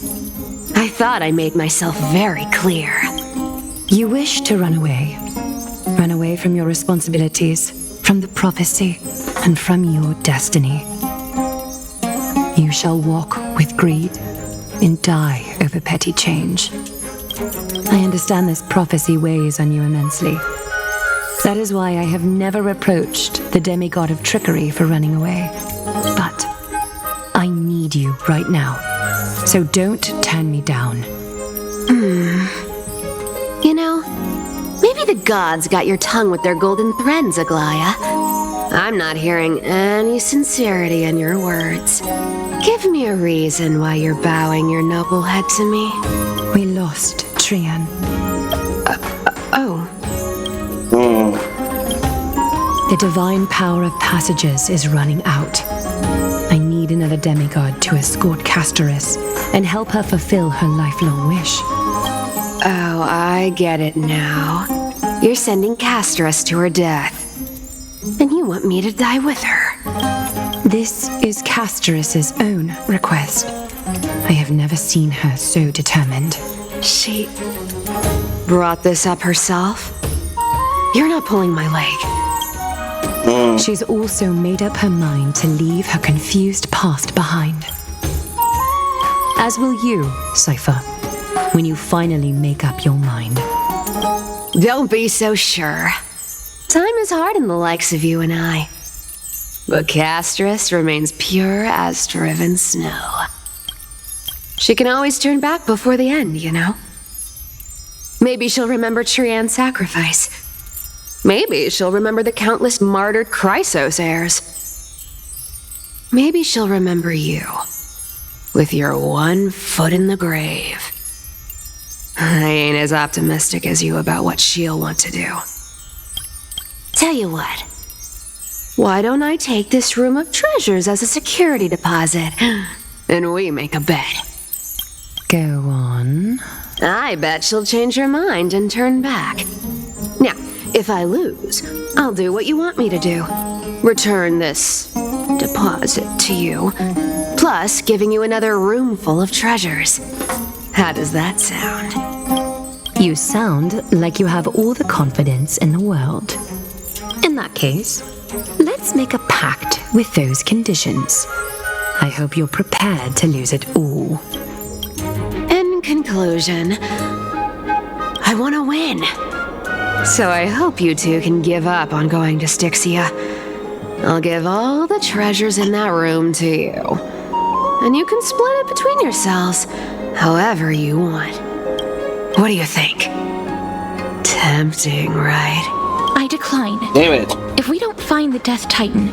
[SPEAKER 7] I thought I made myself very clear.
[SPEAKER 10] You wish to run away. Run away from your responsibilities, from the prophecy, and from your destiny. You shall walk with greed and die over petty change. I understand this prophecy weighs on you immensely. That is why I have never reproached the demigod of trickery for running away. But I need you right now, so don't turn me down.
[SPEAKER 7] You know, maybe the gods got your tongue with their golden threads, Aglaea. I'm not hearing any sincerity in your words. Give me a reason why you're bowing your noble head to me.
[SPEAKER 10] We lost Trianne. The divine power of passages is running out. I need another demigod to escort Castorice and help her fulfill her lifelong wish.
[SPEAKER 7] Oh, I get it now. You're sending Castorice to her death. And you want me to die with her.
[SPEAKER 10] This is Castorice's own request. I have never seen her so determined.
[SPEAKER 7] She brought this up herself? You're not pulling my leg.
[SPEAKER 10] She's also made up her mind to leave her confused past behind. As will you, Cipher, when you finally make up your mind.
[SPEAKER 7] Don't be so sure. Time is hard in the likes of you and I. But Castorice remains pure as driven snow. She can always turn back before the end, you know? Maybe she'll remember Trianne's sacrifice. Maybe she'll remember the countless martyred Chrysos heirs. Maybe she'll remember you, with your one foot in the grave. I ain't as optimistic as you about what she'll want to do. Tell you what, why don't I take this room of treasures as a security deposit? And we make a bet.
[SPEAKER 10] Go on.
[SPEAKER 7] I bet she'll change her mind and turn back. Now, if I lose, I'll do what you want me to do. Return this deposit to you, plus giving you another room full of treasures. How does that sound?
[SPEAKER 10] You sound like you have all the confidence in the world. In that case, let's make a pact with those conditions. I hope you're prepared to lose it all.
[SPEAKER 7] In conclusion, I want to win. So I hope you two can give up on going to Styxia. I'll give all the treasures in that room to you. And you can split it between yourselves, however you want. What do you think? Tempting, right?
[SPEAKER 2] I decline.
[SPEAKER 1] Damn it.
[SPEAKER 2] If we don't find the Death Titan,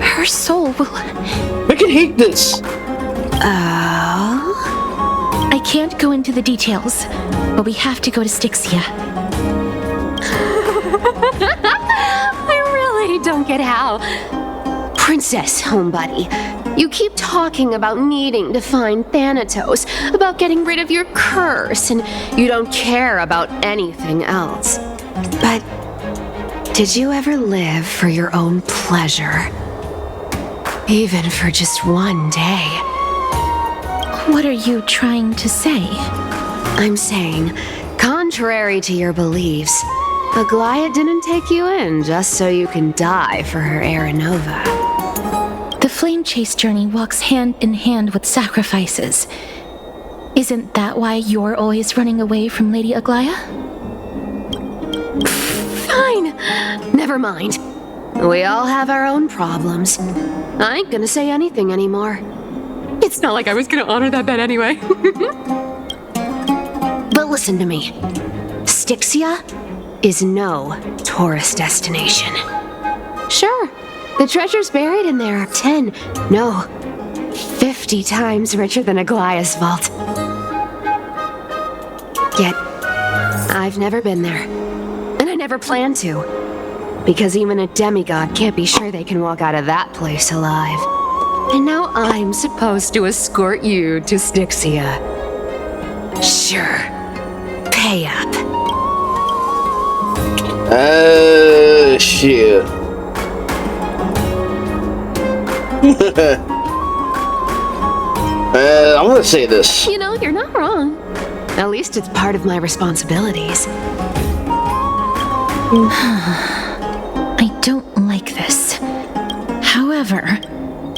[SPEAKER 2] her soul will...
[SPEAKER 1] I can hate this.
[SPEAKER 2] I can't go into the details, but we have to go to Styxia.
[SPEAKER 7] I really don't get how. Princess, homebuddy, you keep talking about needing to find Thanatos, about getting rid of your curse, and you don't care about anything else. But did you ever live for your own pleasure? Even for just one day?
[SPEAKER 2] What are you trying to say?
[SPEAKER 7] I'm saying, contrary to your beliefs, Aglaea didn't take you in just so you can die for her Aranova.
[SPEAKER 2] The flame chase journey walks hand in hand with sacrifices. Isn't that why you're always running away from Lady Aglaea?
[SPEAKER 7] Fine. Never mind. We all have our own problems. I ain't gonna say anything anymore. It's not like I was gonna honor that bet anyway. But listen to me. Styxia is no tourist destination. Sure, the treasures buried in there are 10, no, 50 times richer than Aglaea's vault. Yet, I've never been there, and I never plan to, because even a demigod can't be sure they can walk out of that place alive. And now I'm supposed to escort you to Styxia. Sure, pay up.
[SPEAKER 1] Shit. I'm gonna say this.
[SPEAKER 7] You know, you're not wrong. At least it's part of my responsibilities.
[SPEAKER 2] I don't like this. However,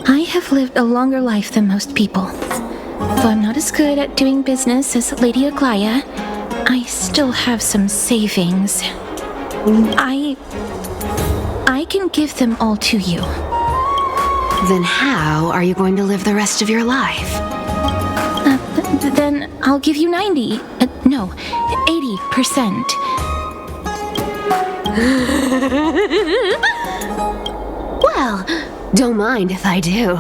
[SPEAKER 2] I have lived a longer life than most people. Though I'm not as good at doing business as Lady Aglaea, I still have some savings. I can give them all to you.
[SPEAKER 7] Then how are you going to live the rest of your life?
[SPEAKER 2] Then I'll give you 90. No, 80%.
[SPEAKER 7] Well, don't mind if I do.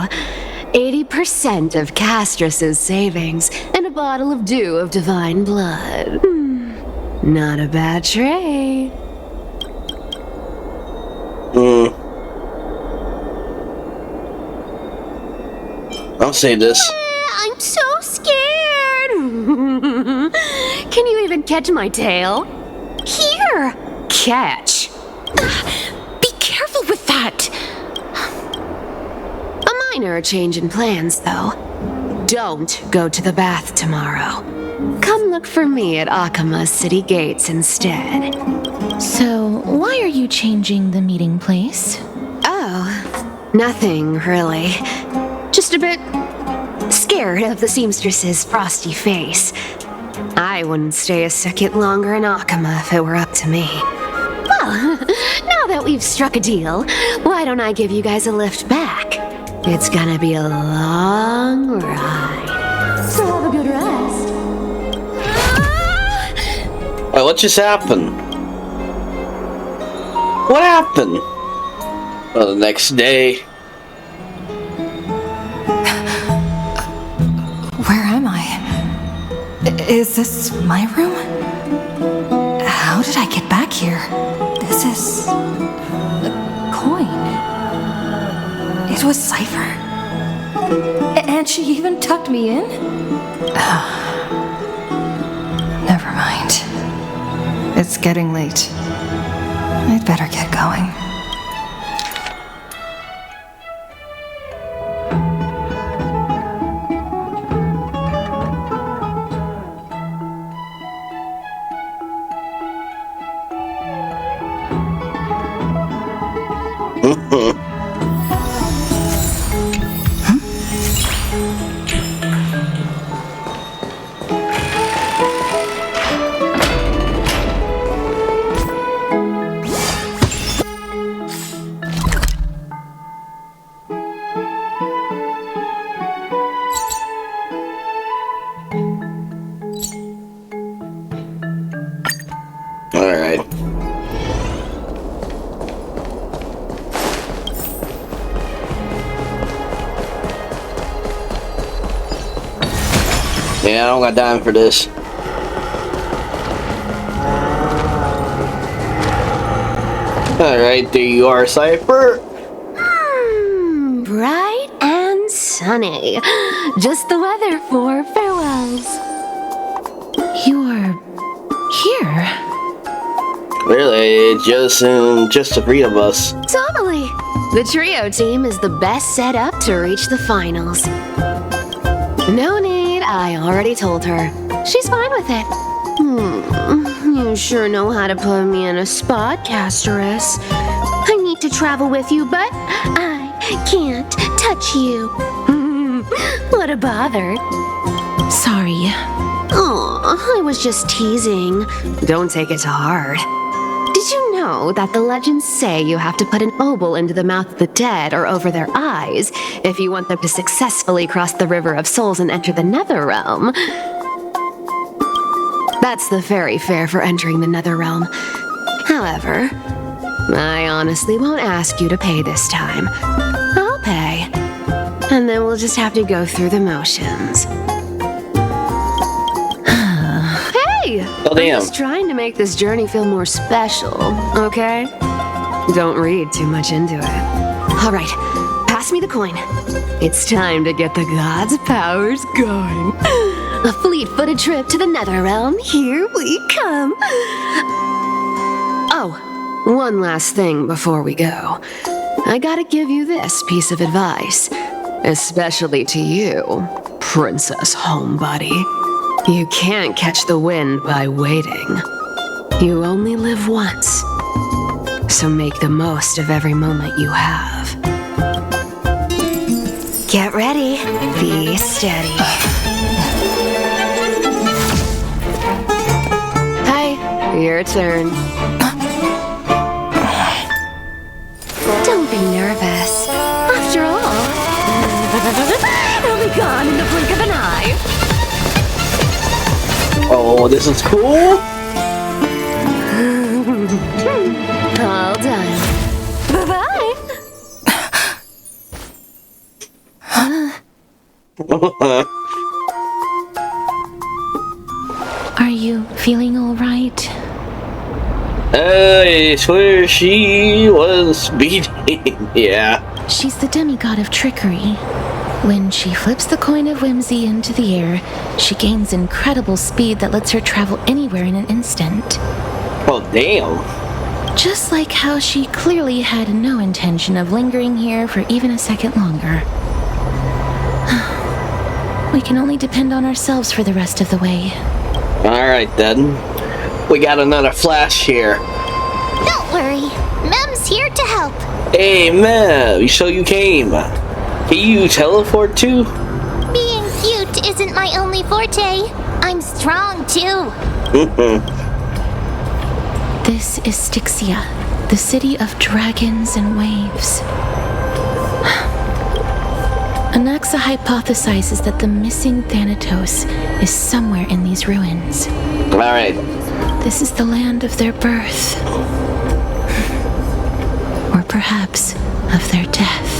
[SPEAKER 7] 80% of Castorice's savings and a bottle of dew of divine blood. Not a bad trade.
[SPEAKER 1] I'll say this.
[SPEAKER 7] I'm so scared. Can you even catch my tail? Here. Catch.
[SPEAKER 2] Be careful with that.
[SPEAKER 7] A minor change in plans, though. Don't go to the bath tomorrow. Come look for me at Akama's city gates instead.
[SPEAKER 2] So, why are you changing the meeting place?
[SPEAKER 7] Oh, nothing really. Just a bit scared of the seamstress's frosty face. I wouldn't stay a second longer in Akama if it were up to me. Well, now that we've struck a deal, why don't I give you guys a lift back? It's gonna be a long ride. So have a good rest.
[SPEAKER 1] Wait, what just happened? What happened? Well, the next day.
[SPEAKER 4] Where am I? Is this my room? How did I get back here? This is a coin. was Cipher. And she even tucked me in? Never mind. It's getting late. I'd better get going.
[SPEAKER 1] Yeah, I don't got time for this. Alright, there you are, Cipher.
[SPEAKER 7] Bright and sunny. Just the weather for farewells.
[SPEAKER 2] You're here?
[SPEAKER 1] Really, just the three of us.
[SPEAKER 7] Totally. The trio team is the best set up to reach the finals. No need, I already told her. She's fine with it. You sure know how to put me in a spot, Castorice. I need to travel with you, but I can't touch you. What a bother.
[SPEAKER 2] Sorry.
[SPEAKER 7] I was just teasing. Don't take it to heart. Did you know that the legends say you have to put an obol into the mouth of the dead or over their eyes if you want them to successfully cross the River of Souls and enter the Netherrealm? That's the fairy fare for entering the Netherrealm. However, I honestly won't ask you to pay this time. I'll pay. And then we'll just have to go through the motions. Hey!
[SPEAKER 1] Oh, damn.
[SPEAKER 7] I'm just trying to make this journey feel more special, okay? Don't read too much into it. All right, pass me the coin. It's time to get the gods' powers going. A fleet-footed trip to the Netherrealm. Here we come. Oh, one last thing before we go. I gotta give you this piece of advice, especially to you, Princess Homebody. You can't catch the wind by waiting. You only live once, so make the most of every moment you have. Get ready. Be steady. Hey, your turn. Don't be nervous. After all, it'll be gone in the blink of an eye.
[SPEAKER 1] Oh, this is cool.
[SPEAKER 7] All done. Bye-bye.
[SPEAKER 2] Are you feeling all right?
[SPEAKER 1] I swear she was beating. Yeah.
[SPEAKER 2] She's the demigod of trickery. When she flips the coin of whimsy into the air, she gains incredible speed that lets her travel anywhere in an instant.
[SPEAKER 1] Oh, damn.
[SPEAKER 2] Just like how she clearly had no intention of lingering here for even a second longer. We can only depend on ourselves for the rest of the way.
[SPEAKER 1] Alright then. We got another flash here.
[SPEAKER 5] Don't worry. Mem's here to help.
[SPEAKER 1] Hey, Mem, so you came. Can you teleport too?
[SPEAKER 5] Being cute isn't my only forte. I'm strong too.
[SPEAKER 2] This is Styxia, the city of dragons and waves. Anaxa hypothesizes that the missing Thanatos is somewhere in these ruins.
[SPEAKER 1] Alright.
[SPEAKER 2] This is the land of their birth. Or perhaps of their death.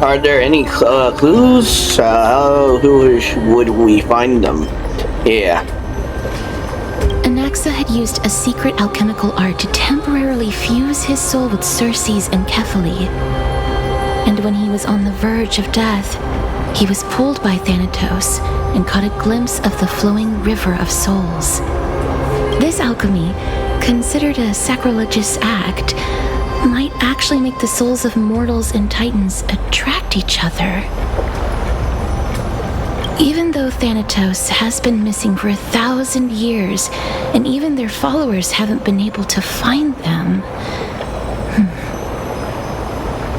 [SPEAKER 1] Are there any clues? Who would we find them? Yeah.
[SPEAKER 2] Anaxa Anaxa had used a secret alchemical art to temporarily fuse his soul with Circe's and Kephae. And when he was on the verge of death, he was pulled by Thanatos and caught a glimpse of the flowing river of souls. This alchemy, considered a sacrilegious act, might actually make the souls of mortals and titans attract each other. Even though Thanatos has been missing for 1,000 years, and even their followers haven't been able to find them,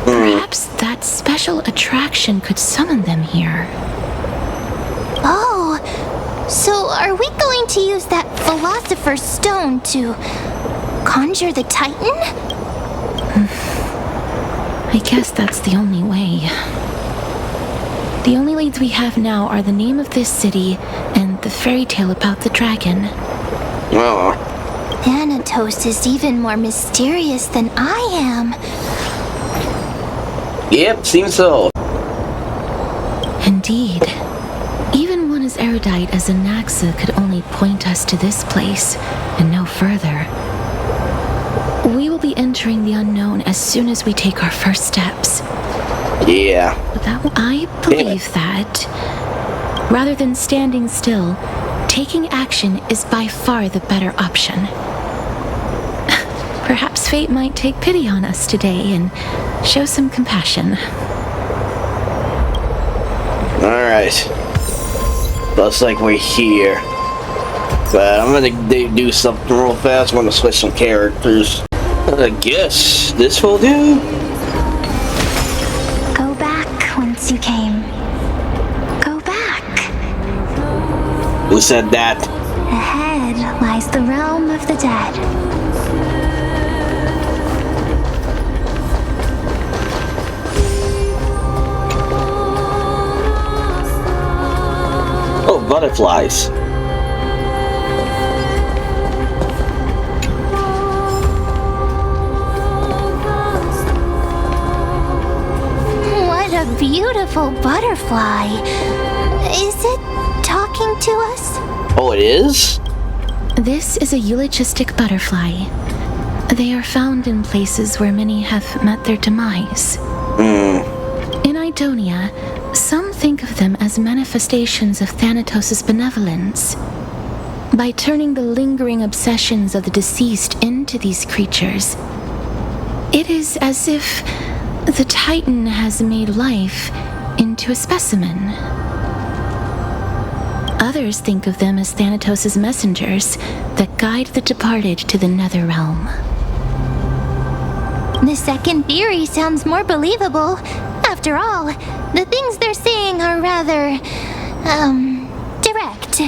[SPEAKER 2] perhaps that special attraction could summon them here.
[SPEAKER 5] Oh, so are we going to use that Philosopher's Stone to conjure the Titan?
[SPEAKER 2] I guess that's the only way. The only leads we have now are the name of this city and the fairy tale about the dragon.
[SPEAKER 1] Oh.
[SPEAKER 5] Thanatos is even more mysterious than I am.
[SPEAKER 1] Yep, seems so.
[SPEAKER 2] Indeed. Even one as erudite as Anaxa could only point us to this place, and no further. We will be entering the unknown as soon as we take our first steps.
[SPEAKER 1] Yeah.
[SPEAKER 2] I believe that, rather than standing still, taking action is by far the better option. Perhaps fate might take pity on us today and show some compassion.
[SPEAKER 1] Alright. Looks like we're here. But I'm gonna do something real fast. I'm gonna switch some characters. I guess this will do.
[SPEAKER 5] Go back whence you came. Go back.
[SPEAKER 1] Who said that?
[SPEAKER 5] Ahead lies the realm of the dead.
[SPEAKER 1] Oh, butterflies.
[SPEAKER 5] What a beautiful butterfly. Is it talking to us?
[SPEAKER 1] Oh, it is?
[SPEAKER 2] This is a eulogistic butterfly. They are found in places where many have met their demise. In Idonia, some think of them as manifestations of Thanatos' benevolence. By turning the lingering obsessions of the deceased into these creatures, it is as if the Titan has made life into a specimen. Others think of them as Thanatos' messengers that guide the departed to the nether realm.
[SPEAKER 5] The second theory sounds more believable. After all, the things they're saying are rather, direct.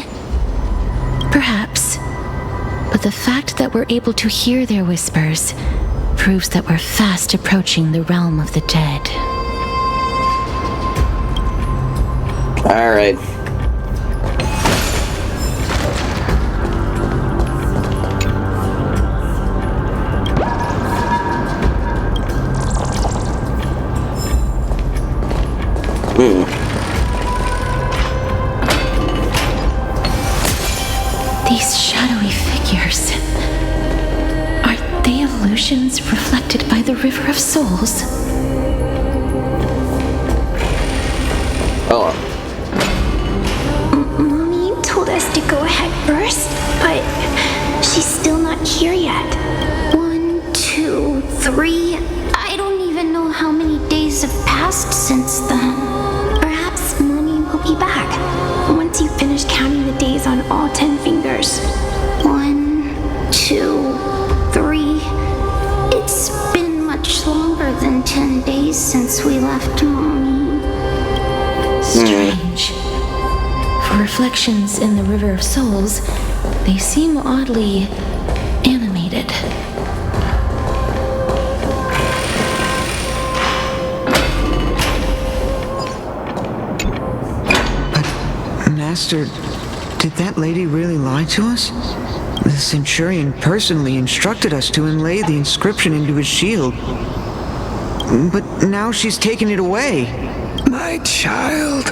[SPEAKER 2] Perhaps. But the fact that we're able to hear their whispers proves that we're fast approaching the realm of the dead.
[SPEAKER 1] Alright.
[SPEAKER 2] These shadowy figures. Are they illusions reflected by the River of Souls?
[SPEAKER 1] Oh.
[SPEAKER 3] Mommy told us to go ahead first, but she's still not here yet. 1, 2, 3. I don't even know how many days have passed since then. Perhaps Mommy will be back once you finish counting the days on all 10 fingers. 1, 2, 3. It's been much longer than 10 days since we left Mommy.
[SPEAKER 2] Strange. For reflections in the River of Souls, they seem oddly animated.
[SPEAKER 17] Master, did that lady really lie to us? The Centurion personally instructed us to inlay the inscription into his shield. But now she's taken it away.
[SPEAKER 20] My child,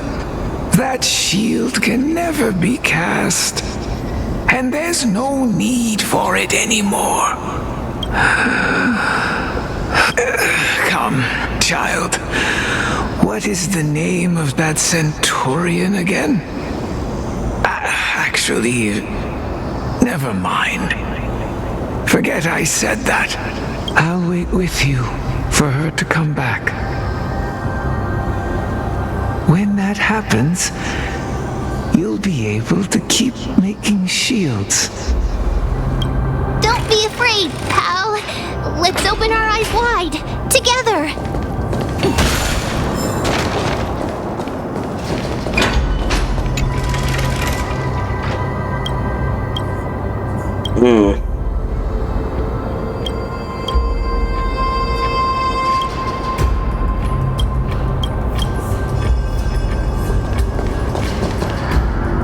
[SPEAKER 20] that shield can never be cast.
[SPEAKER 18] and there's no need for it anymore. Come, child. What is the name of that Centaurian again? Actually, never mind. Forget I said that. I'll wait with you for her to come back. When that happens, you'll be able to keep making shields.
[SPEAKER 5] Don't be afraid, pal. Let's open our eyes wide, together.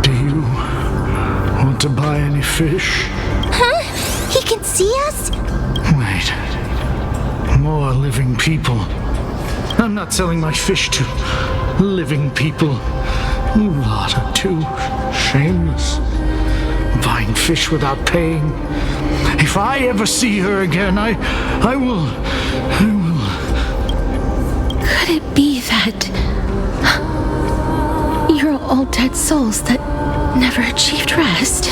[SPEAKER 13] Do you want to buy any fish?
[SPEAKER 5] Huh? He can see us?
[SPEAKER 13] Wait. More living people. I'm not selling my fish to living people. You lot are too shameless. Buying fish without paying. If I ever see her again, I will.
[SPEAKER 2] Could it be that you're all dead souls that never achieved rest?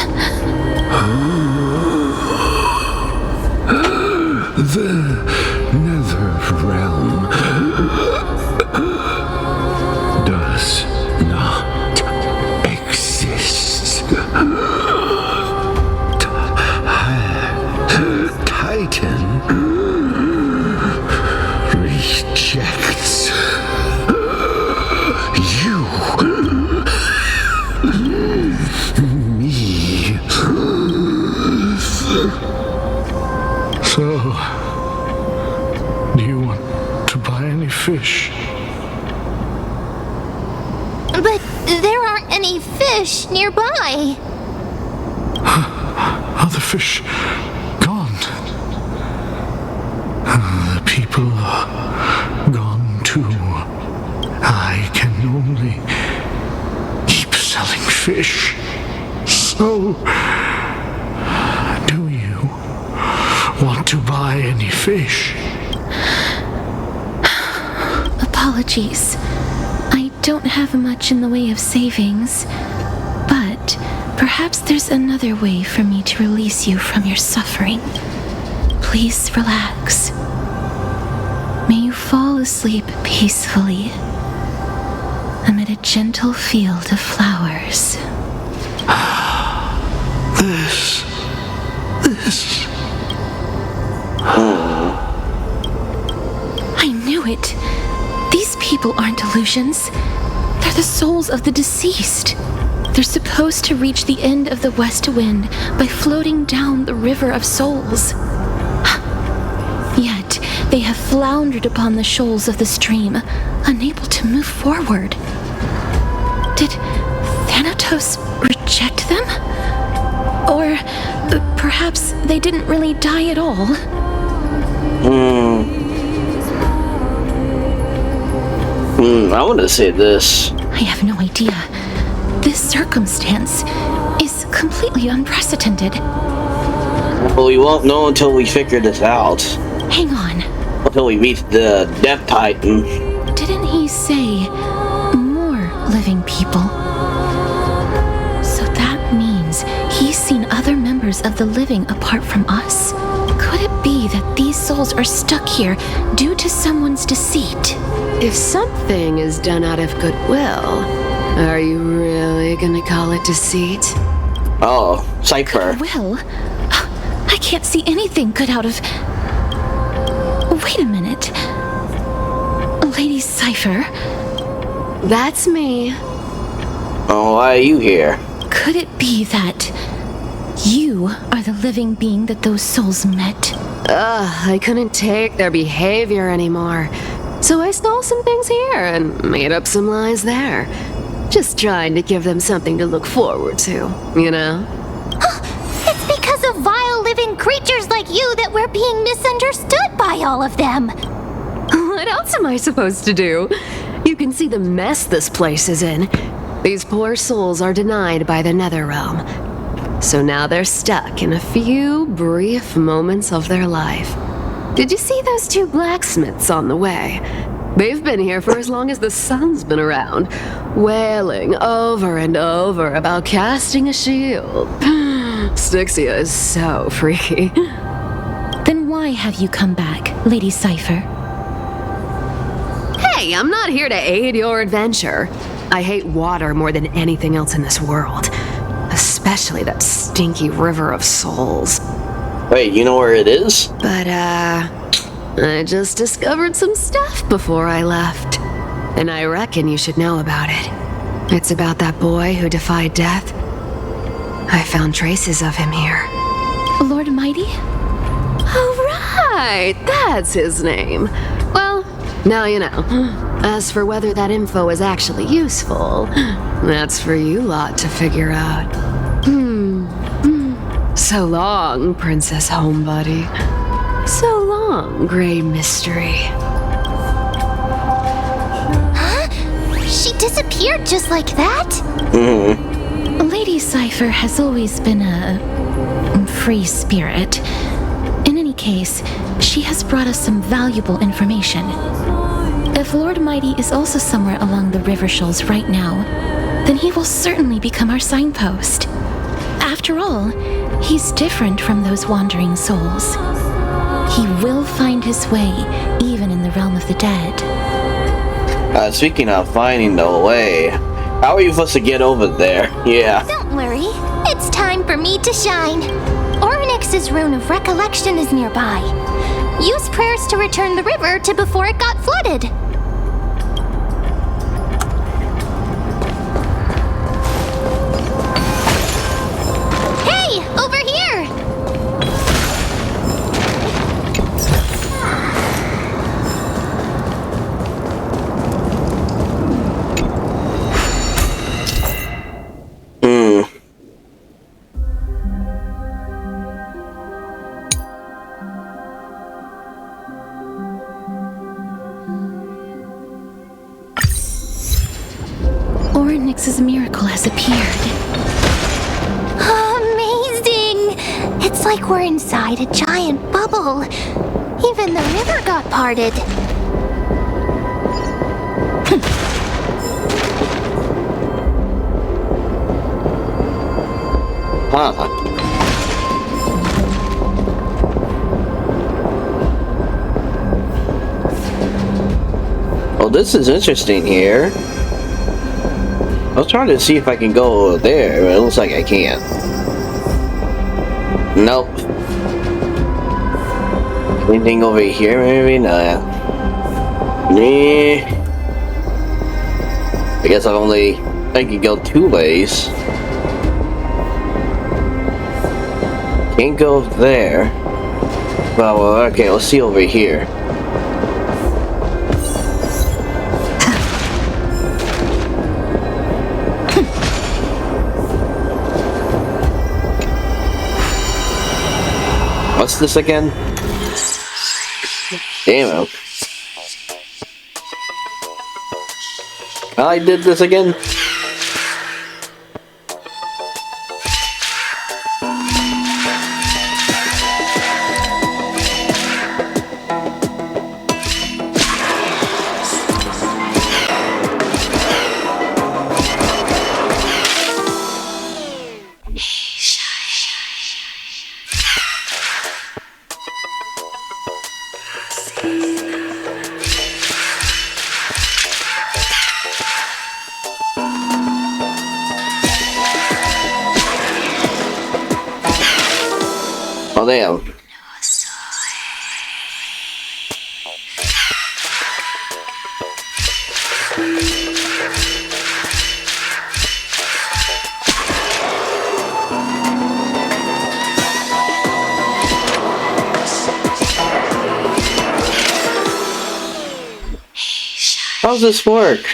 [SPEAKER 12] The nether realm does not exist. Titan rejects you. Me.
[SPEAKER 13] So, do you want to buy any fish?
[SPEAKER 5] But there aren't any fish nearby.
[SPEAKER 13] Other fish gone. The people are gone too. I can only keep selling fish. So, do you want to buy any fish?
[SPEAKER 2] Apologies. I don't have much in the way of savings, but perhaps there's another way for me to release you from your suffering. Please relax. May you fall asleep peacefully amid a gentle field of flowers.
[SPEAKER 13] This.
[SPEAKER 2] I knew it. These people aren't illusions. They're the souls of the deceased. They're supposed to reach the end of the west wind by floating down the river of souls. Yet, they have floundered upon the shoals of the stream, unable to move forward. Did Thanatos reject them? Or perhaps they didn't really die at all?
[SPEAKER 1] I want to say this.
[SPEAKER 2] I have no idea. This circumstance is completely unprecedented.
[SPEAKER 1] Well, we won't know until we figure this out.
[SPEAKER 2] Hang on.
[SPEAKER 1] Until we meet the Death Titan.
[SPEAKER 2] Didn't he say more living people? So that means he's seen other members of the living apart from us? Could it be that these souls are stuck here due to someone's deceit?
[SPEAKER 7] If something is done out of goodwill, are you really gonna call it deceit?
[SPEAKER 1] Oh, Cipher.
[SPEAKER 2] Goodwill? I can't see anything good out of... Wait a minute. Lady Cipher?
[SPEAKER 7] That's me.
[SPEAKER 1] Oh, why are you here?
[SPEAKER 2] Could it be that you are the living being that those souls met?
[SPEAKER 7] I couldn't take their behavior anymore. So I stole some things here and made up some lies there. Just trying to give them something to look forward to, you know?
[SPEAKER 5] It's because of vile living creatures like you that we're being misunderstood by all of them.
[SPEAKER 7] What else am I supposed to do? You can see the mess this place is in. These poor souls are denied by the Nether Realm.
[SPEAKER 20] So now they're stuck in a few brief moments of their life. Did you see those two blacksmiths on the way? They've been here for as long as the sun's been around, wailing over and over about casting a shield. Styxia is so freaky.
[SPEAKER 2] Then why have you come back, Lady Cipher?
[SPEAKER 20] Hey, I'm not here to aid your adventure. I hate water more than anything else in this world. Especially that stinky river of souls.
[SPEAKER 1] Wait, you know where it is?
[SPEAKER 20] But, I just discovered some stuff before I left. And I reckon you should know about it. It's about that boy who defied death. I found traces of him here.
[SPEAKER 2] Lord Mydei?
[SPEAKER 20] Oh, right! That's his name. Well, now you know. As for whether that info is actually useful, that's for you lot to figure out. So long, Princess Homebody. So long, Grey Mystery.
[SPEAKER 5] Huh? She disappeared just like that?
[SPEAKER 2] Lady Cipher has always been a free spirit. In any case, she has brought us some valuable information. If Lord Mydei is also somewhere along the river shoals right now, then he will certainly become our signpost. After all, he's different from those wandering souls. He will find his way, even in the realm of the dead.
[SPEAKER 1] Speaking of finding the way, how are you supposed to get over there? Yeah.
[SPEAKER 5] Don't worry, it's time for me to shine. Oronyx's rune of recollection is nearby. Use prayers to return the river to before it got flooded. Hey, over here!
[SPEAKER 2] Oronyx's miracle has appeared.
[SPEAKER 5] Amazing! It's like we're inside a giant bubble. Even the river got parted.
[SPEAKER 1] Huh. Well, this is interesting here. I was trying to see if I can go over there, but it looks like I can't. Nope. Anything over here, maybe? Nah. Nah. I guess I can go two ways. Can't go there. Well, okay, let's see over here. What's this again? Damn it. I did this again? Oh, damn. How's this work?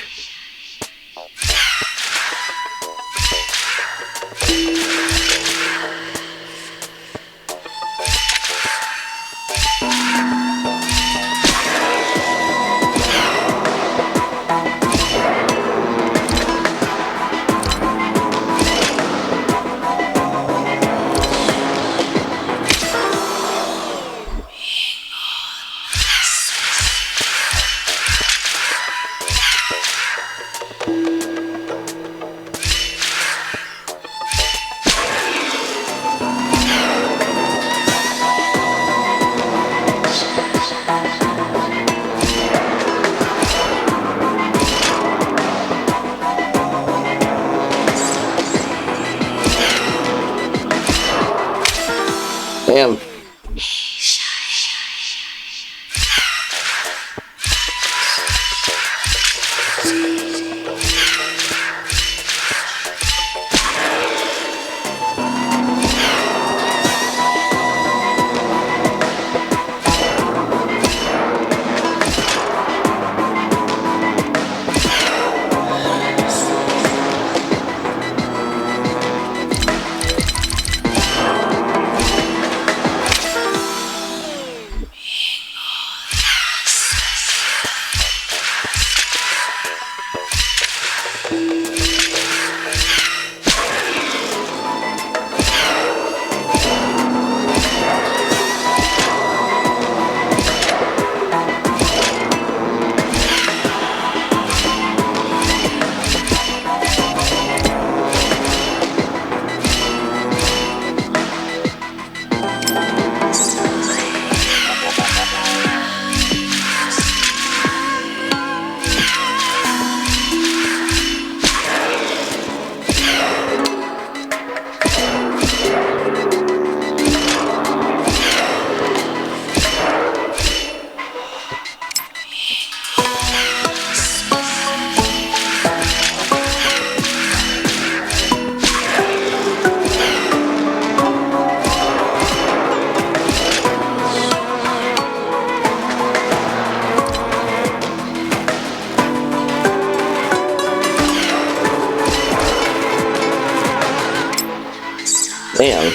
[SPEAKER 1] Damn.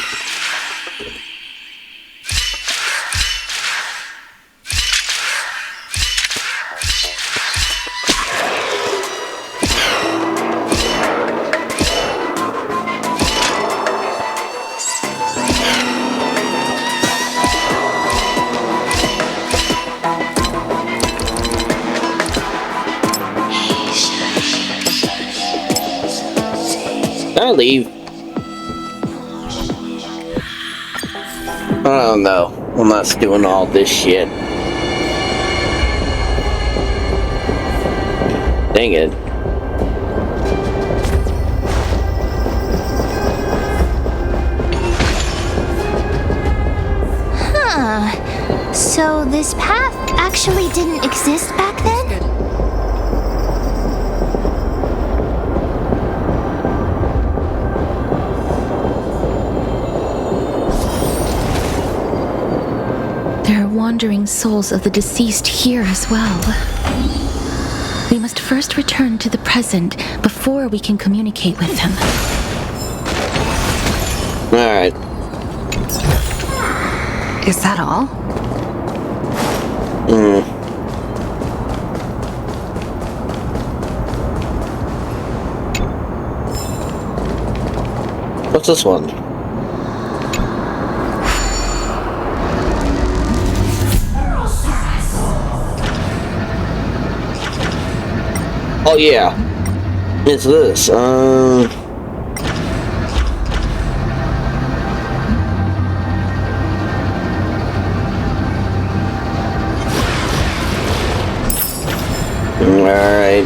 [SPEAKER 1] Can I leave? I don't know. I'm not doing all this shit. Dang it.
[SPEAKER 5] Huh. So this path actually didn't exist back then?
[SPEAKER 2] There are wandering souls of the deceased here as well. We must first return to the present before we can communicate with them.
[SPEAKER 1] Alright.
[SPEAKER 16] Is that all?
[SPEAKER 1] What's this one? Oh yeah, it's this. Alright,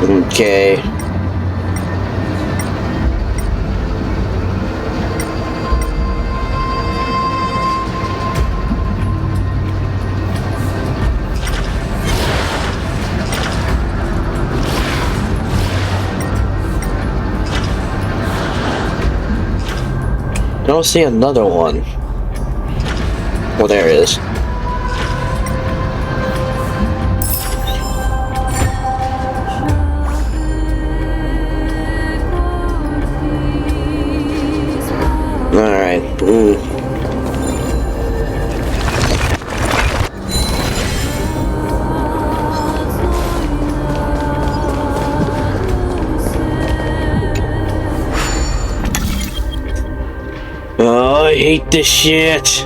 [SPEAKER 1] okay. I don't see another one. Oh, there it is. Alright. Oh, I hate this shit.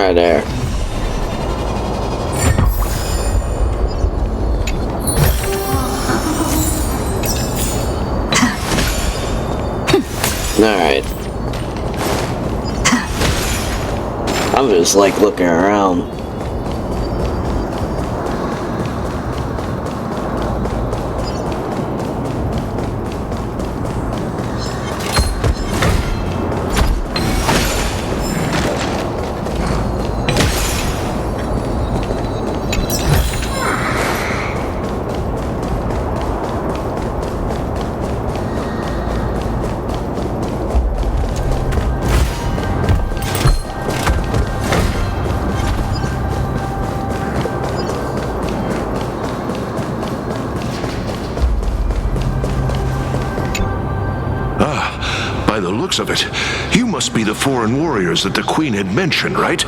[SPEAKER 1] Right there. Alright. I'm just like looking around.
[SPEAKER 13] Of it, you must be the foreign warriors that the Queen had mentioned, right?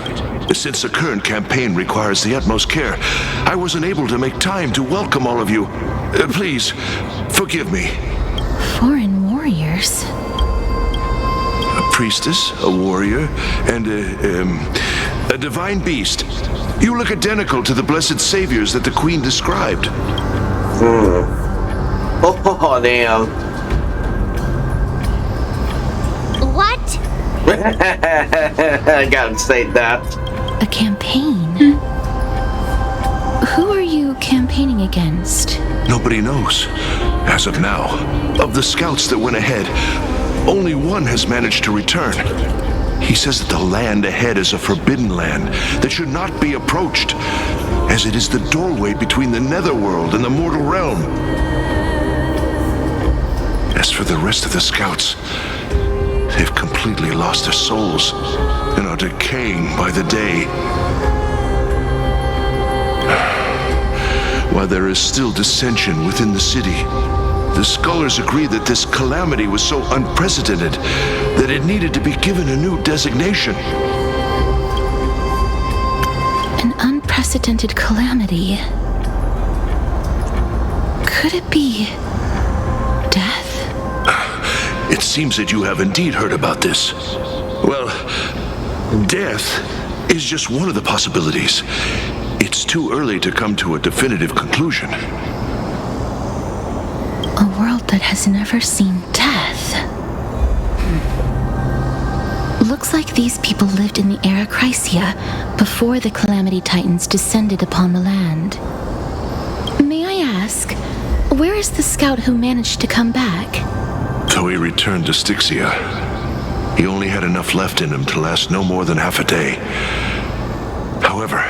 [SPEAKER 13] Since the current campaign requires the utmost care, I wasn't able to make time to welcome all of you. Please, forgive me.
[SPEAKER 2] Foreign warriors?
[SPEAKER 13] A priestess, a warrior, and a divine beast. You look identical to the blessed saviors that the Queen described.
[SPEAKER 1] Oh, damn.
[SPEAKER 5] What?
[SPEAKER 1] I gotta say that.
[SPEAKER 2] A campaign? Who are you campaigning against?
[SPEAKER 13] Nobody knows. As of now, of the scouts that went ahead, only one has managed to return. He says that the land ahead is a forbidden land that should not be approached, as it is the doorway between the netherworld and the mortal realm. As for the rest of the scouts, they've completely lost their souls and are decaying by the day. While there is still dissension within the city, the scholars agree that this calamity was so unprecedented that it needed to be given a new designation.
[SPEAKER 2] An unprecedented calamity? Could it be death?
[SPEAKER 13] It seems that you have indeed heard about this. Well, death is just one of the possibilities. It's too early to come to a definitive conclusion.
[SPEAKER 2] A world that has never seen death. Looks like these people lived in the era Chrysia before the Calamity Titans descended upon the land. May I ask, where is the scout who managed to come back?
[SPEAKER 13] So he returned to Styxia. He only had enough left in him to last no more than half a day. However,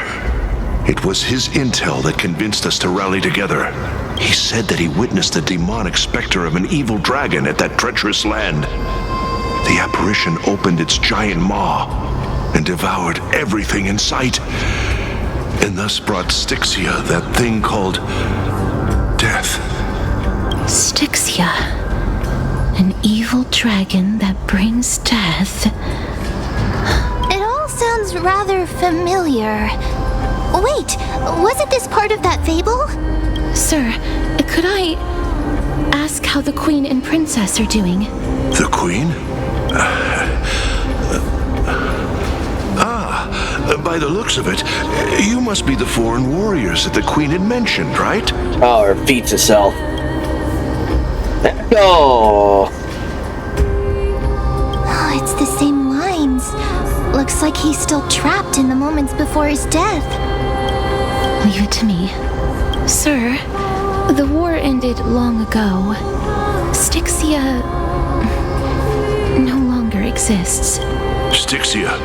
[SPEAKER 13] it was his intel that convinced us to rally together. He said that he witnessed the demonic specter of an evil dragon at that treacherous land. The apparition opened its giant maw and devoured everything in sight, and thus brought Styxia that thing called death.
[SPEAKER 2] Styxia? An evil dragon that brings death?
[SPEAKER 5] It all sounds rather familiar. Wait, wasn't this part of that fable?
[SPEAKER 2] Sir, could I ask how the Queen and Princess are doing?
[SPEAKER 13] The Queen? By the looks of it, you must be the foreign warriors that the Queen had mentioned, right?
[SPEAKER 1] Oh, her feet herself. Oh,
[SPEAKER 5] it's the same lines. Looks like he's still trapped in the moments before his death.
[SPEAKER 2] Leave it to me. Sir, the war ended long ago. Styxia no longer exists.
[SPEAKER 13] Styxia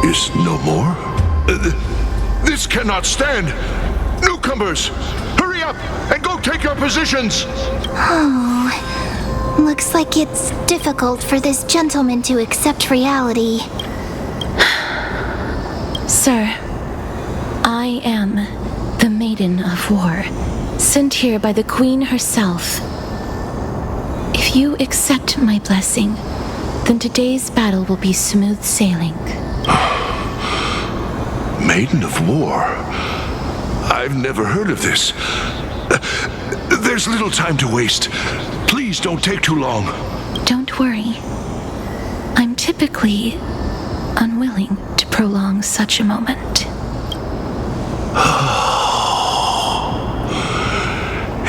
[SPEAKER 13] is no more? This cannot stand! Newcomers, hurry up and go take your positions!
[SPEAKER 5] Oh, looks like it's difficult for this gentleman to accept reality.
[SPEAKER 2] Sir, I am the Maiden of War, sent here by the Queen herself. If you accept my blessing, then today's battle will be smooth sailing.
[SPEAKER 13] Maiden of War? I've never heard of this. There's little time to waste. Please don't take too long.
[SPEAKER 2] Don't worry. I'm typically unwilling to prolong such a moment.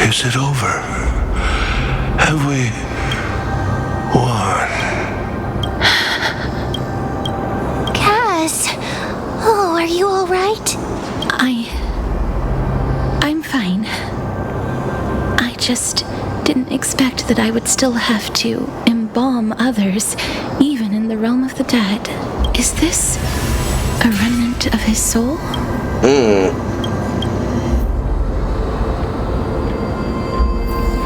[SPEAKER 13] Is it over? Have we won?
[SPEAKER 5] Cass! Oh, are you alright?
[SPEAKER 2] I'm fine. I just didn't expect that I would still have to embalm others, even in the realm of the dead. Is this a remnant of his soul?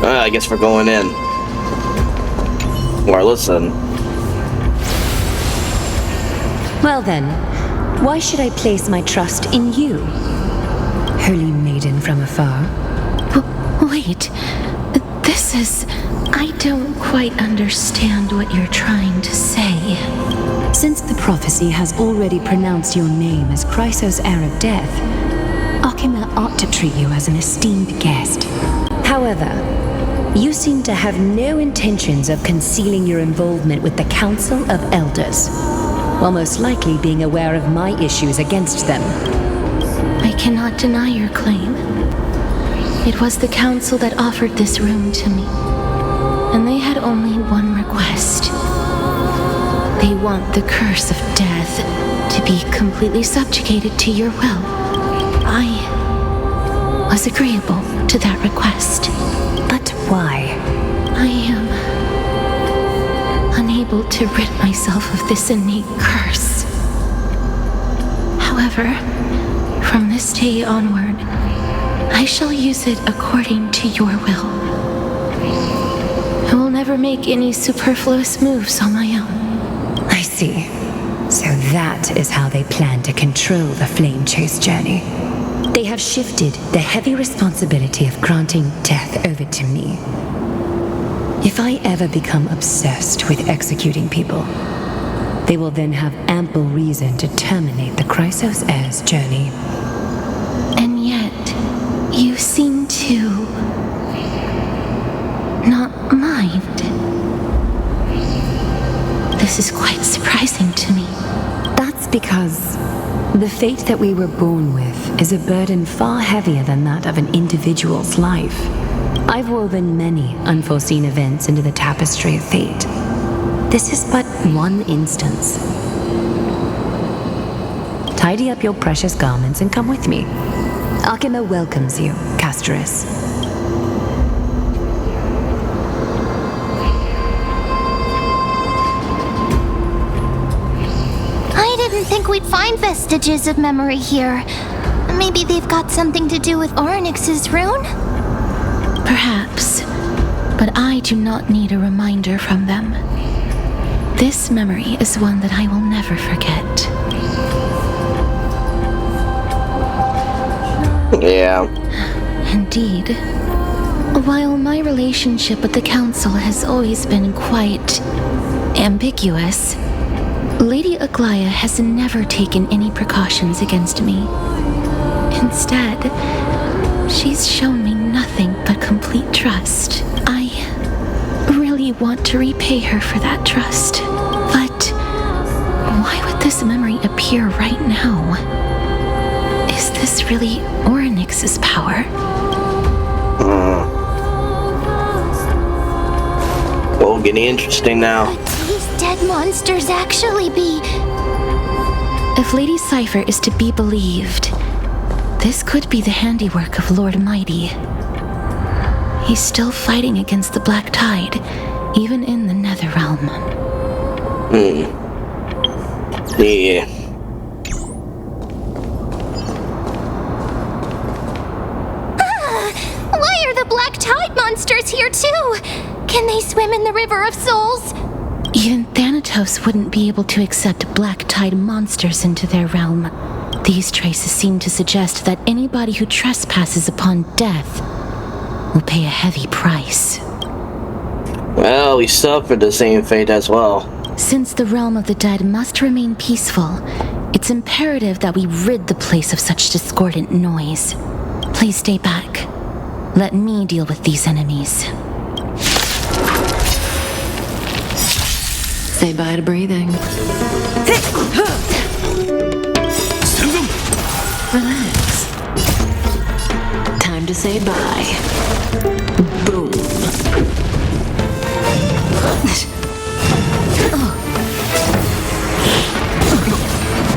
[SPEAKER 1] I guess we're going in. Or listen.
[SPEAKER 10] Well then, why should I place my trust in you, holy maiden from afar?
[SPEAKER 2] Wait, this is... I don't quite understand what you're trying to say.
[SPEAKER 10] Since the prophecy has already pronounced your name as Chrysos, heir of death, Akima ought to treat you as an esteemed guest. However, you seem to have no intentions of concealing your involvement with the Council of Elders, while most likely being aware of my issues against them.
[SPEAKER 2] I cannot deny your claim. It was the Council that offered this room to me, and they had only one request. They want the curse of death to be completely subjugated to your will. I was agreeable to that request.
[SPEAKER 10] But why?
[SPEAKER 2] I am unable to rid myself of this innate curse. However, from this day onward, I shall use it according to your will. I will never make any superfluous moves on my own.
[SPEAKER 10] I see. So that is how they plan to control the Flame Chase journey. They have shifted the heavy responsibility of granting death over to me. If I ever become obsessed with executing people, they will then have ample reason to terminate the Chrysos heir's journey.
[SPEAKER 2] And yet, you seem to not mind. This is quite surprising to me.
[SPEAKER 10] That's because the fate that we were born with is a burden far heavier than that of an individual's life. I've woven many unforeseen events into the tapestry of fate. This is but one instance. Tidy up your precious garments and come with me. Akima welcomes you, Castorice.
[SPEAKER 5] I didn't think we'd find vestiges of memory here. Maybe they've got something to do with Oronyx's rune?
[SPEAKER 2] Perhaps, but I do not need a reminder from them. This memory is one that I will never forget.
[SPEAKER 1] Yeah.
[SPEAKER 2] Indeed. While my relationship with the Council has always been quite ambiguous, Lady Aglaea has never taken any precautions against me. Instead, she's shown me nothing but complete trust. I really want to repay her for that trust. But why would this memory appear right now? Is this really Oronyx's power?
[SPEAKER 1] Well, getting interesting now.
[SPEAKER 5] Could these dead monsters actually be...
[SPEAKER 2] If Lady Cipher is to be believed, this could be the handiwork of Lord Mydei. He's still fighting against the Black Tide, even in the Netherrealm.
[SPEAKER 1] Yeah.
[SPEAKER 5] Why are the Black Tide monsters here too? Can they swim in the River of Souls?
[SPEAKER 2] Even Thanatos wouldn't be able to accept Black Tide monsters into their realm. These traces seem to suggest that anybody who trespasses upon death will pay a heavy price.
[SPEAKER 1] Well, we suffered the same fate as well.
[SPEAKER 2] Since the realm of the dead must remain peaceful, it's imperative that we rid the place of such discordant noise. Please stay back. Let me deal with these enemies.
[SPEAKER 20] Say bye to breathing. Relax. Time to say bye. Boom.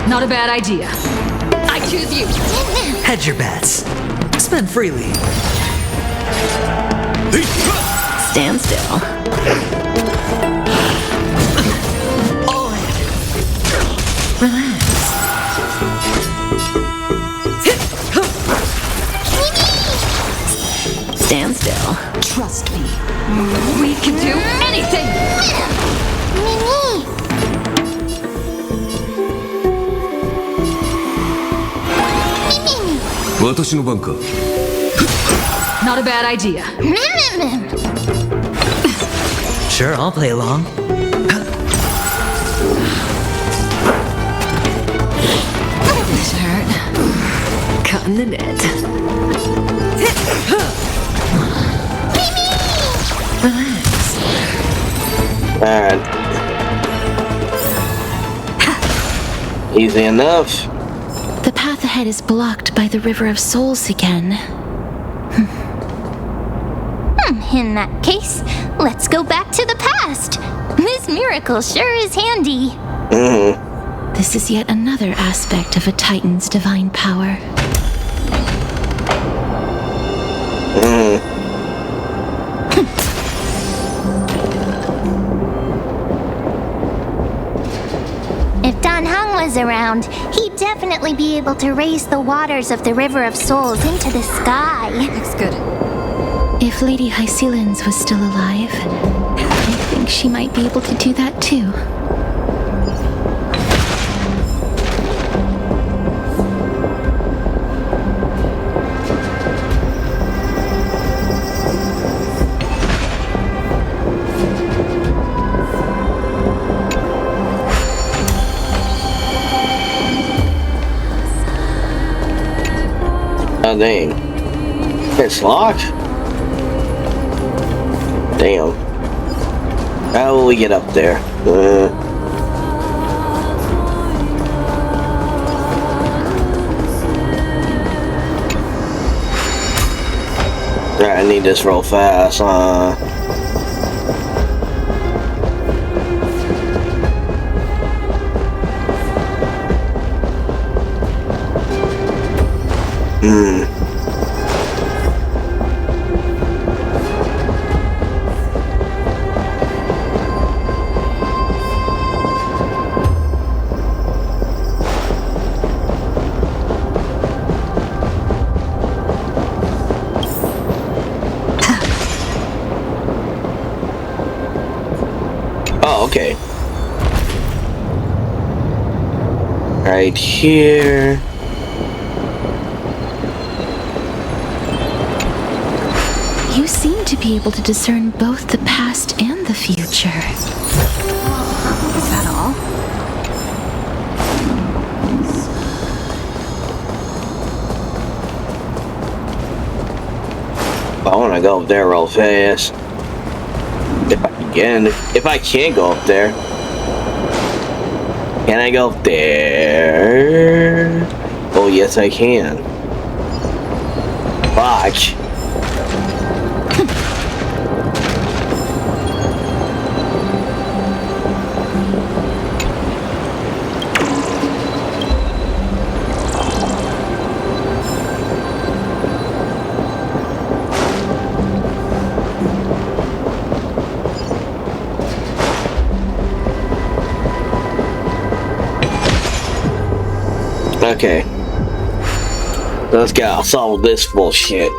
[SPEAKER 10] Not a bad idea.
[SPEAKER 20] I choose you.
[SPEAKER 15] Hedge your bets. Spend freely.
[SPEAKER 20] Stand still. Relax. Stand still.
[SPEAKER 10] Trust me. We can do anything! Not a bad idea.
[SPEAKER 15] Sure, I'll play along.
[SPEAKER 20] This hurt. Cutting the net. Relax.
[SPEAKER 1] Alright. Easy enough.
[SPEAKER 2] The path ahead is blocked by the River of Souls again.
[SPEAKER 5] In that case, let's go back to the past. This miracle sure is handy.
[SPEAKER 2] This is yet another aspect of a Titan's divine power.
[SPEAKER 5] If Dan Heng was around, he'd definitely be able to raise the waters of the River of Souls into the sky.
[SPEAKER 20] Looks good.
[SPEAKER 2] If Lady Hyacine was still alive, I think she might be able to do that too.
[SPEAKER 1] Oh, dang. It's locked? Damn. How will we get up there? I need this real fast, Oh, okay. Right here.
[SPEAKER 2] You seem to be able to discern both the past and the future.
[SPEAKER 20] Is that all?
[SPEAKER 1] I want to go up there real fast. If I can go up there. Can I go up there? Oh, yes, I can. Watch. Okay. Let's go solve this bullshit.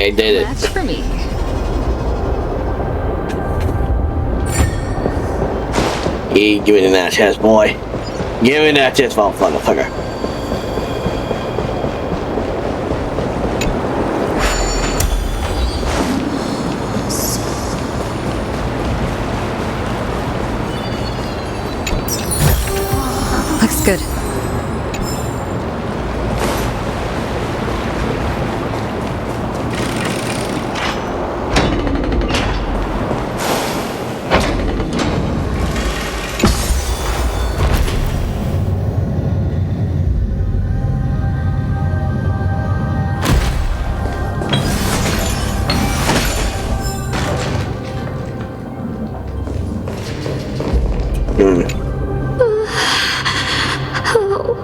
[SPEAKER 1] Okay, I did it.
[SPEAKER 20] That's for me.
[SPEAKER 1] Hey, give me that chest, boy. Give me that chest, motherfucker.
[SPEAKER 20] Looks good.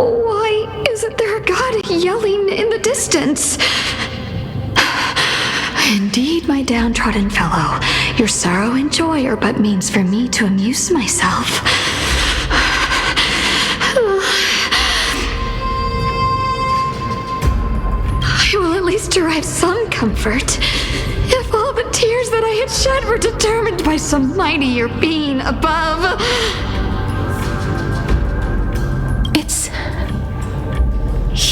[SPEAKER 3] Why isn't there a god yelling in the distance? Indeed, my downtrodden fellow, your sorrow and joy are but means for me to amuse myself. I will at least derive some comfort. If all the tears that I had shed were determined by some mightier being above. It's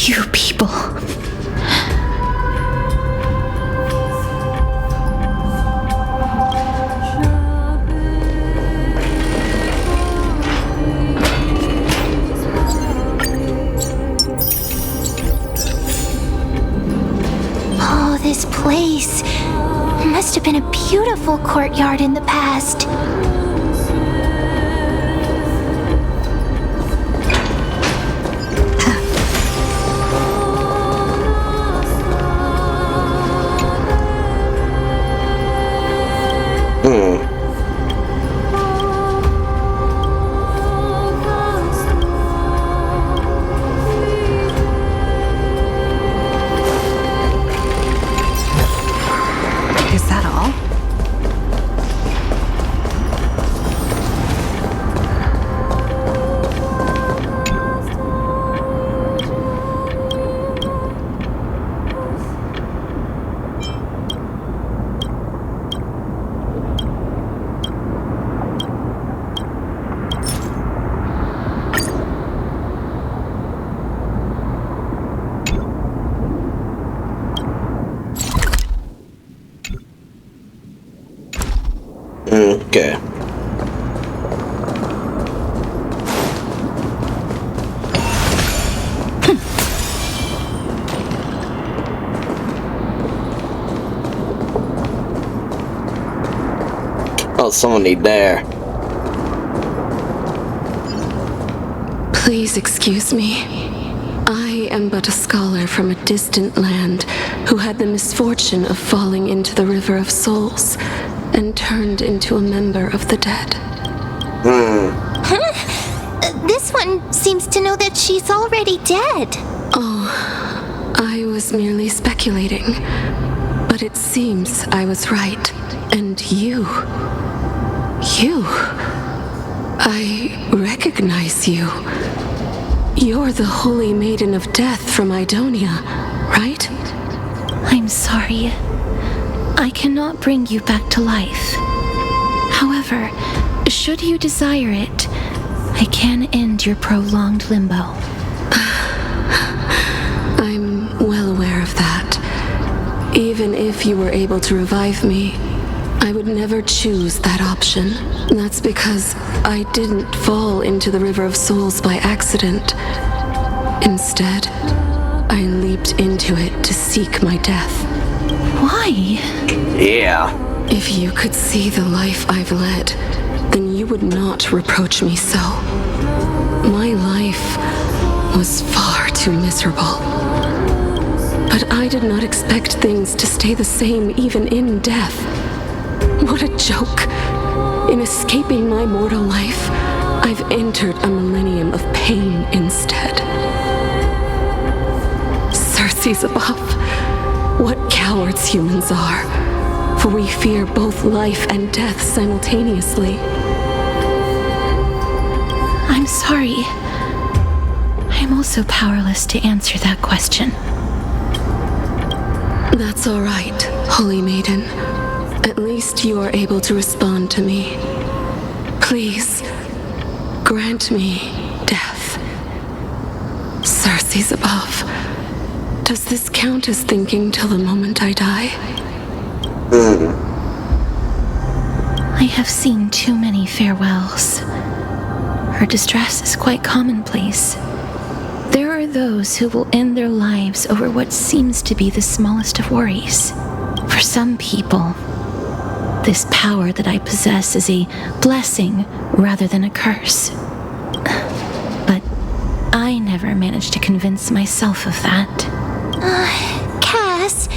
[SPEAKER 3] you people.
[SPEAKER 5] Oh, this place must have been a beautiful courtyard in the past.
[SPEAKER 20] Is that all?
[SPEAKER 1] Okay. Oh, somebody there.
[SPEAKER 8] Please excuse me. I am but a scholar from a distant land who had the misfortune of falling into the River of Souls and turned into a member of the dead.
[SPEAKER 5] Huh? This one seems to know that she's already dead.
[SPEAKER 8] Oh, I was merely speculating. But it seems I was right. And you... I recognize you. You're the Holy Maiden of Death from Idonia, right?
[SPEAKER 2] I'm sorry. I cannot bring you back to life. However, should you desire it, I can end your prolonged limbo.
[SPEAKER 8] I'm well aware of that. Even if you were able to revive me, I would never choose that option. That's because I didn't fall into the River of Souls by accident. Instead, I leaped into it to seek my death.
[SPEAKER 2] Why?
[SPEAKER 1] Yeah.
[SPEAKER 8] If you could see the life I've led, then you would not reproach me so. My life was far too miserable. But I did not expect things to stay the same even in death. What a joke. In escaping my mortal life, I've entered a millennium of pain instead. Circes above, what cowards humans are, for we fear both life and death simultaneously.
[SPEAKER 2] I'm sorry. I'm also powerless to answer that question.
[SPEAKER 8] That's all right. Holy Maiden, at least you are able to respond to me. Please, grant me death. Circe's above. Does this count as thinking till the moment I die?
[SPEAKER 2] I have seen too many farewells. Her distress is quite commonplace. There are those who will end their lives over what seems to be the smallest of worries. For some people, this power that I possess is a blessing rather than a curse. But I never managed to convince myself of that.
[SPEAKER 5] Cass,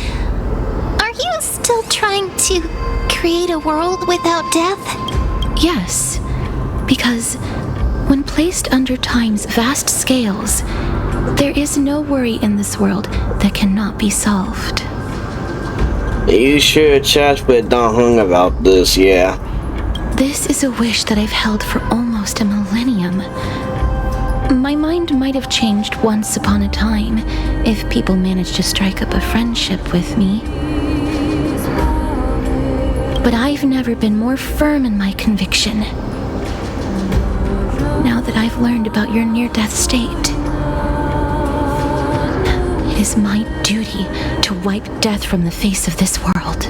[SPEAKER 5] are you still trying to create a world without death?
[SPEAKER 2] Yes, because when placed under time's vast scales, there is no worry in this world that cannot be solved.
[SPEAKER 1] You should chat with Don Hung about this, yeah.
[SPEAKER 2] This is a wish that I've held for almost a millennium. My mind might have changed once upon a time if people managed to strike up a friendship with me. But I've never been more firm in my conviction. Now that I've learned about your near-death state, it is my duty to wipe death from the face of this world.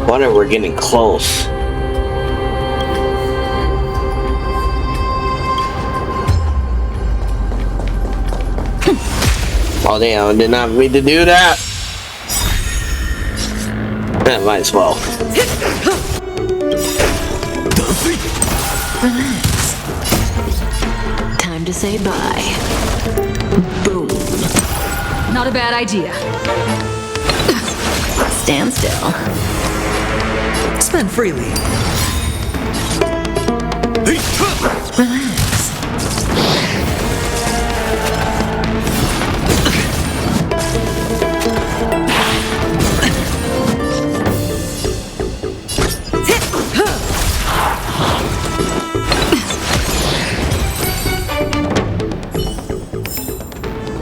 [SPEAKER 1] Wonder we're getting close. Oh damn, I did not mean to do that. Might as well.
[SPEAKER 11] Relax. Time to say bye. Boom.
[SPEAKER 10] Not a bad idea.
[SPEAKER 11] Stand still.
[SPEAKER 15] Spend freely.
[SPEAKER 11] Relax.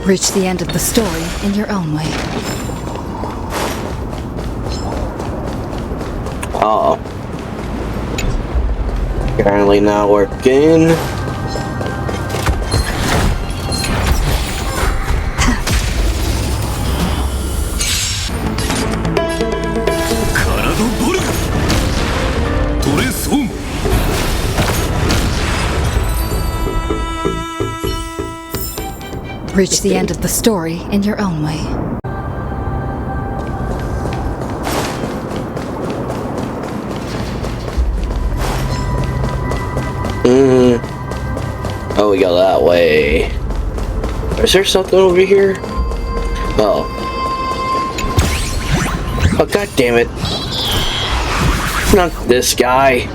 [SPEAKER 4] Reach the end of the story in your own way.
[SPEAKER 1] Uh-oh. Apparently not working.
[SPEAKER 4] Reach the end of the story in your own way.
[SPEAKER 1] Oh, we go that way. Is there something over here? Oh. Oh, god damn it. Not this guy.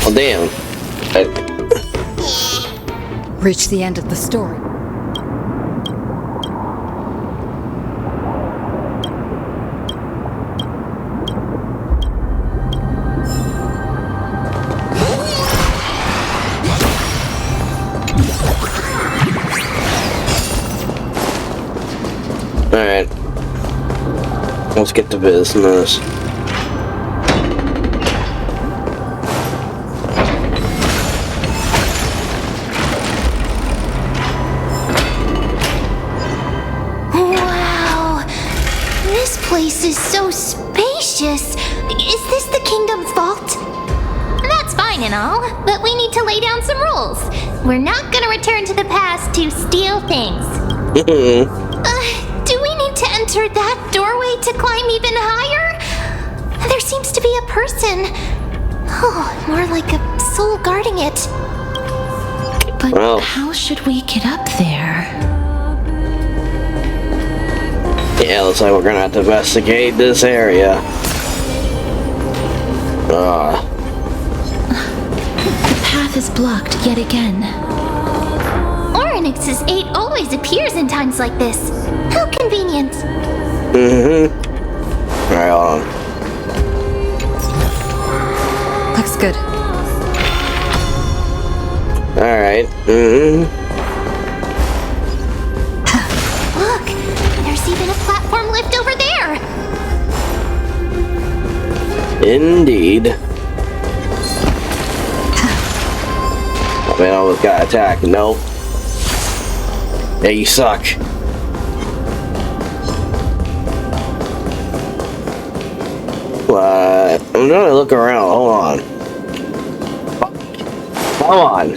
[SPEAKER 1] Oh, damn.
[SPEAKER 4] Reach the end of the story.
[SPEAKER 1] Alright. Let's get to business.
[SPEAKER 5] Wow! This place is so spacious! all, but we need to lay down some rules. We're not gonna return to the past to steal things. Do we need to enter that doorway to climb even higher? There seems to be a person. Oh, more like a soul guarding it.
[SPEAKER 2] But how should we get up there?
[SPEAKER 1] Yeah, looks like we're gonna have to investigate this area.
[SPEAKER 2] The path is blocked yet again.
[SPEAKER 5] Oronyx's 8 always appears in times like this. How convenient.
[SPEAKER 1] Alright, hold on.
[SPEAKER 16] Looks good.
[SPEAKER 1] Alright.
[SPEAKER 5] Look, there's even a platform lift over there.
[SPEAKER 1] Indeed. I mean, I almost got attacked. Nope. Yeah, you suck. What? I'm gonna look around. Hold on. Come on.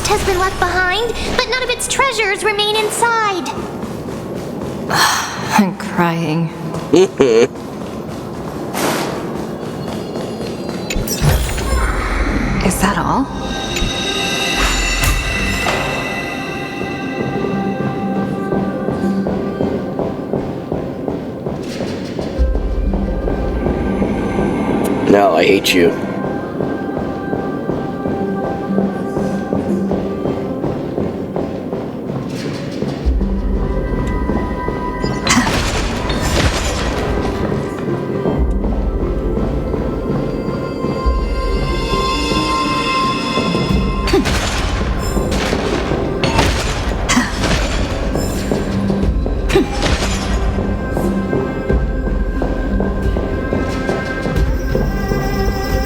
[SPEAKER 5] Has been left behind, but none of its treasures remain inside.
[SPEAKER 4] I'm crying.
[SPEAKER 16] Is that all?
[SPEAKER 1] No, I hate you.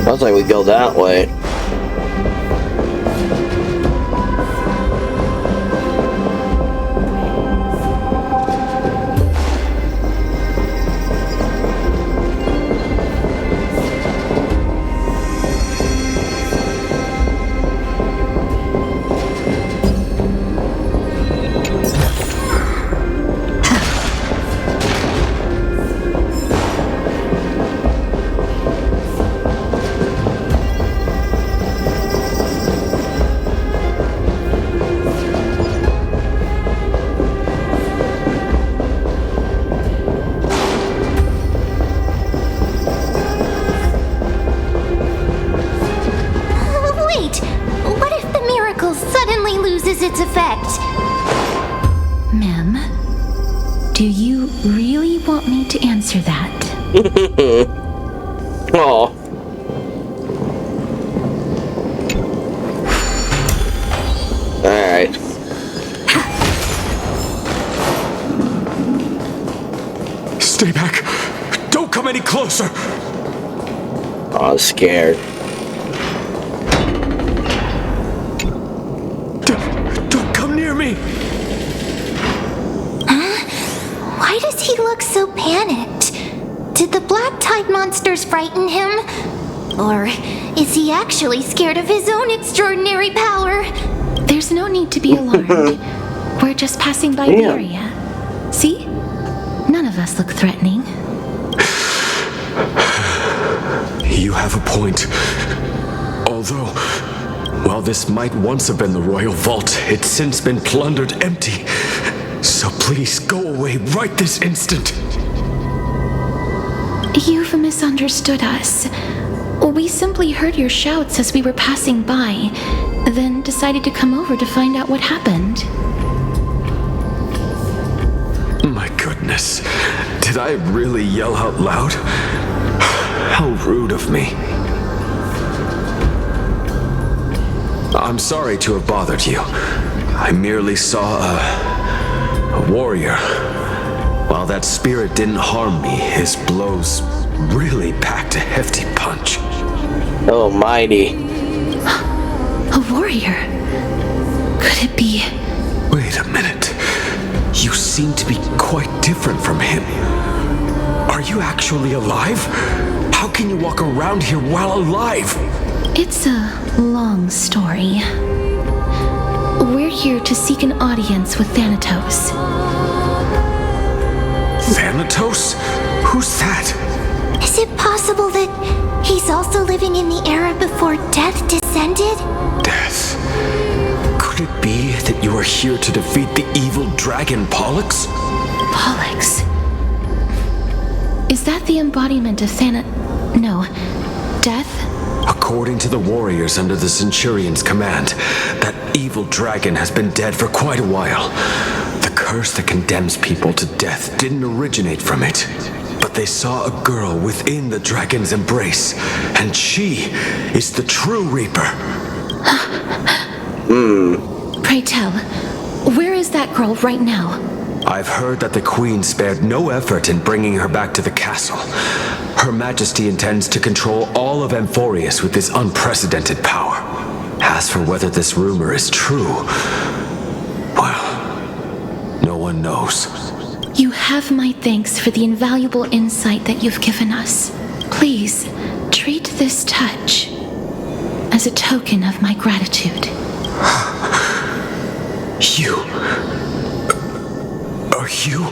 [SPEAKER 1] Sounds like we go that way.
[SPEAKER 5] Its effect.
[SPEAKER 2] Mem, do you really want me to answer that?
[SPEAKER 1] Oh. Alright.
[SPEAKER 19] Stay back. Don't come any closer.
[SPEAKER 1] Oh, I was scared.
[SPEAKER 5] Why does he look so panicked? Did the black tide monsters frighten him? Or is he actually scared of his own extraordinary power?
[SPEAKER 2] There's no need to be alarmed. We're just passing by the area. See? None of us look threatening.
[SPEAKER 19] You have a point. Although, while this might once have been the royal vault, it's since been plundered empty. So please go away right this instant.
[SPEAKER 2] You've misunderstood us. We simply heard your shouts as we were passing by, then decided to come over to find out what happened.
[SPEAKER 19] My goodness. Did I really yell out loud? How rude of me. I'm sorry to have bothered you.
[SPEAKER 9] I merely saw a warrior. While that spirit didn't harm me, his blows really packed a hefty punch.
[SPEAKER 1] Oh, mighty.
[SPEAKER 2] A warrior? Could it be?
[SPEAKER 9] Wait a minute. You seem to be quite different from him. Are you actually alive? How can you walk around here while alive?
[SPEAKER 2] It's a long story. We're here to seek an audience with Thanatos.
[SPEAKER 9] Thanatos? Who's that?
[SPEAKER 5] Is it possible that he's also living in the era before death descended?
[SPEAKER 9] Death? Could it be that you are here to defeat the evil dragon Pollux?
[SPEAKER 2] Pollux? Is that the embodiment of No. Death?
[SPEAKER 9] According to the warriors under the Centurion's command, that evil dragon has been dead for quite a while. The curse that condemns people to death didn't originate from it, but they saw a girl within the dragon's embrace, and she is the true Reaper.
[SPEAKER 2] Pray tell, where is that girl right now?
[SPEAKER 9] I've heard that the Queen spared no effort in bringing her back to the castle. Her Majesty intends to control all of Amphoreus with this unprecedented power. As for whether this rumor is true, well, no one knows.
[SPEAKER 2] You have my thanks for the invaluable insight that you've given us. Please, treat this touch as a token of my gratitude.
[SPEAKER 9] You... Are you...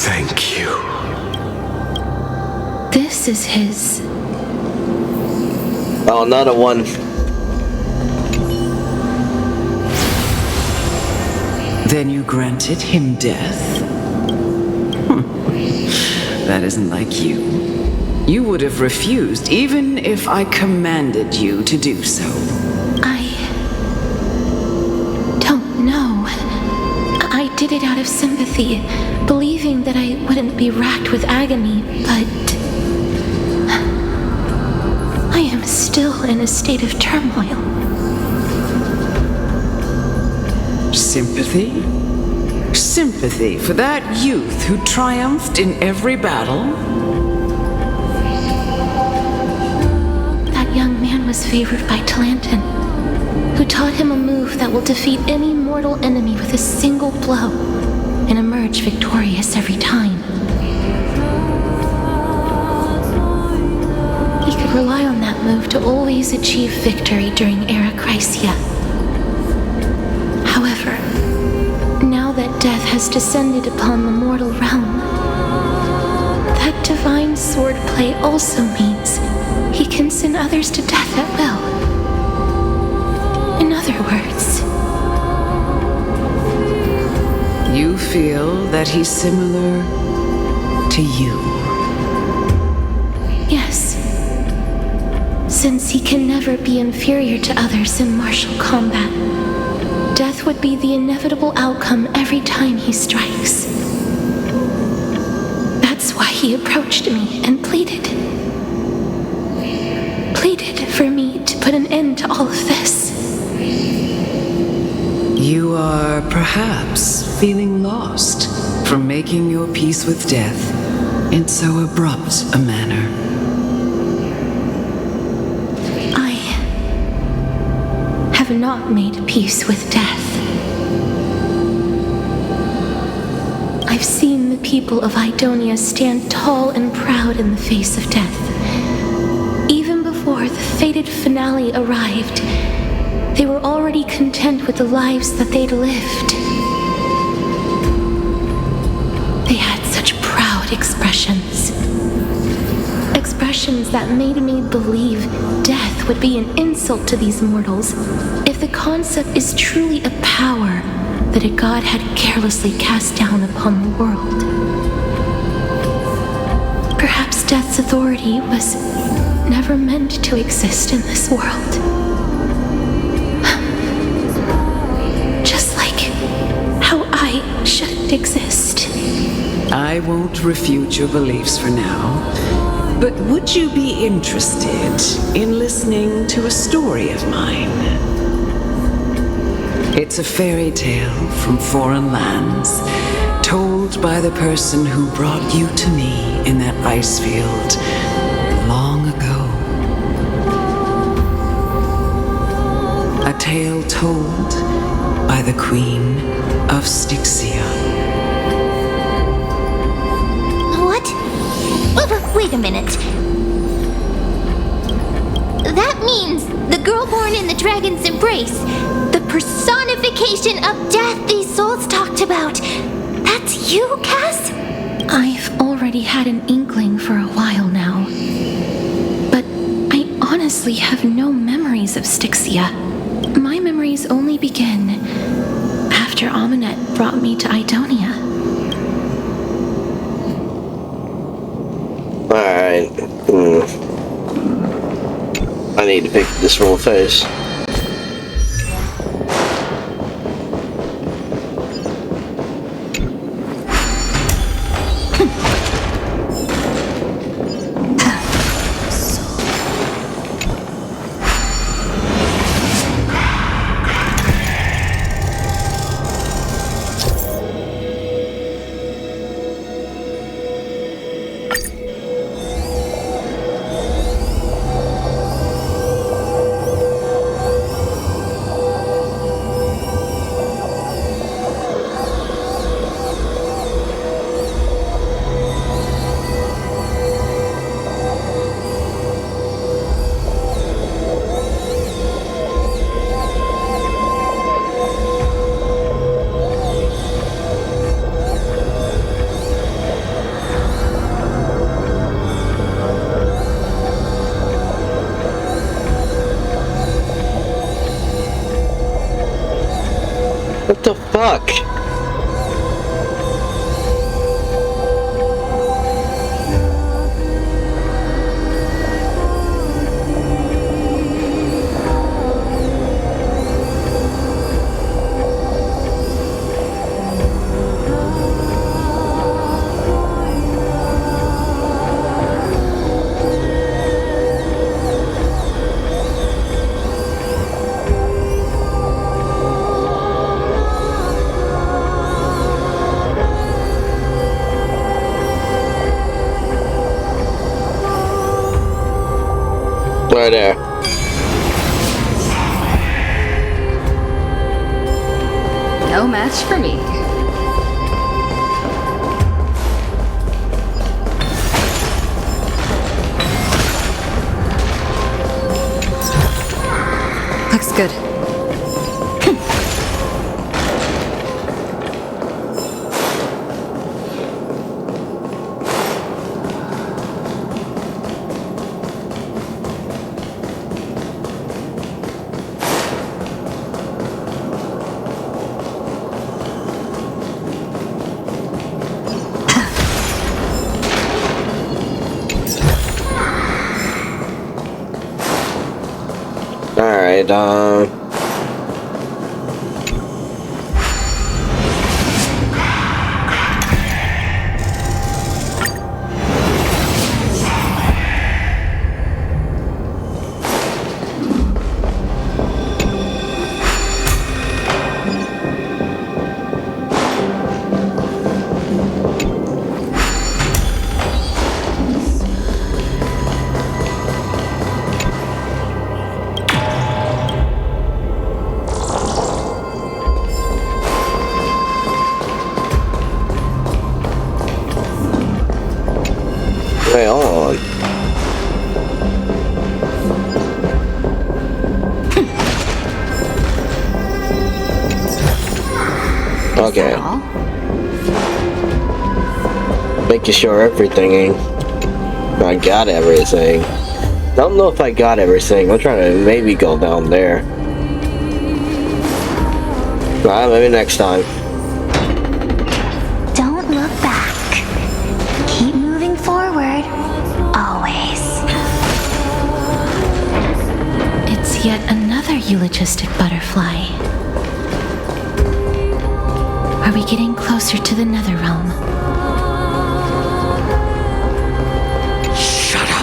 [SPEAKER 9] Thank you.
[SPEAKER 2] This is his...
[SPEAKER 1] Oh, another one.
[SPEAKER 11] Then you granted him death? That isn't like you. You would have refused even if I commanded you to do so.
[SPEAKER 2] I don't know. I did it out of sympathy, believing that I wouldn't be racked with agony, but I am still in a state of turmoil.
[SPEAKER 11] Sympathy? Sympathy for that youth who triumphed in every battle?
[SPEAKER 2] That young man was favored by Talantin, who taught him a move that will defeat any mortal enemy with a single blow and emerge victorious every time. He could rely on that move to always achieve victory during Era Chrysia. However, now that death has descended upon the mortal realm, that divine swordplay also means he can send others to death at will. In other words,
[SPEAKER 11] you feel that he's similar to you?
[SPEAKER 2] Yes. Since he can never be inferior to others in martial combat, death would be the inevitable outcome every time he strikes. That's why he approached me and pleaded for me to put an end to all of this.
[SPEAKER 11] You are perhaps feeling lost from making your peace with death in so abrupt a manner.
[SPEAKER 2] I have not made peace with death. I've seen the people of Idonia stand tall and proud in the face of death. Even before the fated finale arrived, they were already content with the lives that they'd lived. They had such proud expressions. Expressions that made me believe death would be an insult to these mortals if the concept is truly a power that a god had carelessly cast down upon the world. Perhaps death's authority was never meant to exist in this world. Just like how I shouldn't exist.
[SPEAKER 11] I won't refute your beliefs for now, But would you be interested in listening to a story of mine? It's a fairy tale from foreign lands, told by the person who brought you to me in that ice field long ago. A tale told by the Queen of Styxia.
[SPEAKER 5] What? Wait a minute. That means the girl born in the dragon's embrace, the personification of death these souls talked about. That's you, Cass?
[SPEAKER 2] I've already had an inkling for a while now. But I honestly have no memories of Styxia. My memories only begin after Amunet brought me to Idonia.
[SPEAKER 1] Alright. I need to pick this roll face. What the fuck? Right there.
[SPEAKER 3] No match for me.
[SPEAKER 4] Looks good.
[SPEAKER 1] Alright, Right on. Okay. Making sure everything ain't. I got everything. Don't know if I got everything. I'm trying to maybe go down there. Alright, maybe next time.
[SPEAKER 5] Don't look back. Keep moving forward. Always.
[SPEAKER 2] It's yet another eulogistic butterfly. Are we getting closer to the Nether Realm?
[SPEAKER 12] Shut up!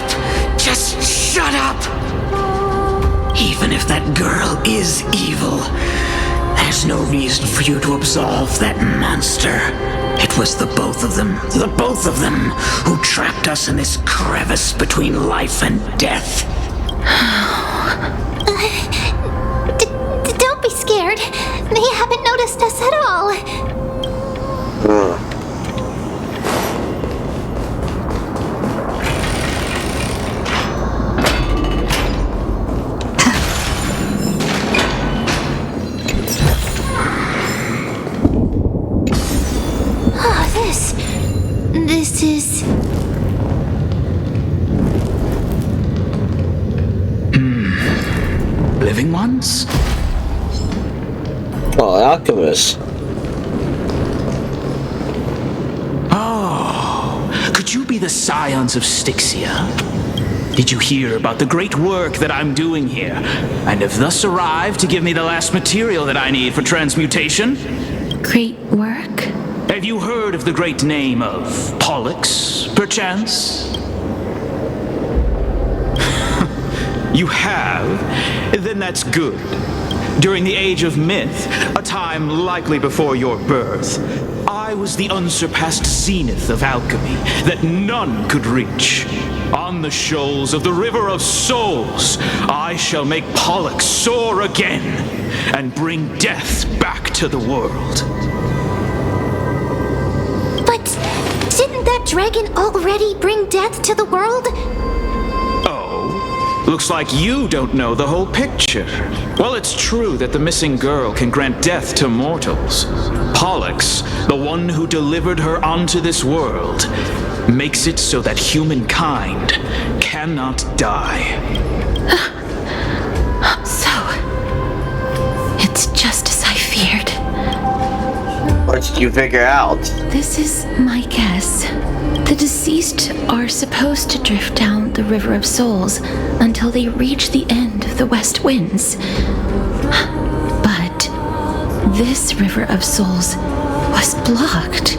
[SPEAKER 14] up! Even if that girl is evil, there's no reason for you to absolve that monster. It was the both of them, who trapped us in this crevice between life and death.
[SPEAKER 5] Don't be scared. They haven't noticed us at all. This is...
[SPEAKER 14] Living ones?
[SPEAKER 1] Oh, alchemist.
[SPEAKER 14] Oh, could you be the scions of Styxia? Did you hear about the great work that I'm doing here, and have thus arrived to give me the last material that I need for transmutation?
[SPEAKER 2] Great work?
[SPEAKER 14] Have you heard of the great name of Pollux, perchance? You have? Then that's good. During the age of myth, a time likely before your birth, I was the unsurpassed zenith of alchemy that none could reach. On the shoals of the River of Souls, I shall make Pollux soar again and bring death back to the world.
[SPEAKER 5] But didn't that dragon already bring death to the world?
[SPEAKER 14] Oh, looks like you don't know the whole picture. Well, it's true that the missing girl can grant death to mortals. Pollux, the one who delivered her onto this world, makes it so that humankind cannot die.
[SPEAKER 2] So, it's just as I feared.
[SPEAKER 1] What did you figure out?
[SPEAKER 2] This is my guess. The deceased are supposed to drift down the River of Souls until they reach the end of the West Winds. But this River of Souls was blocked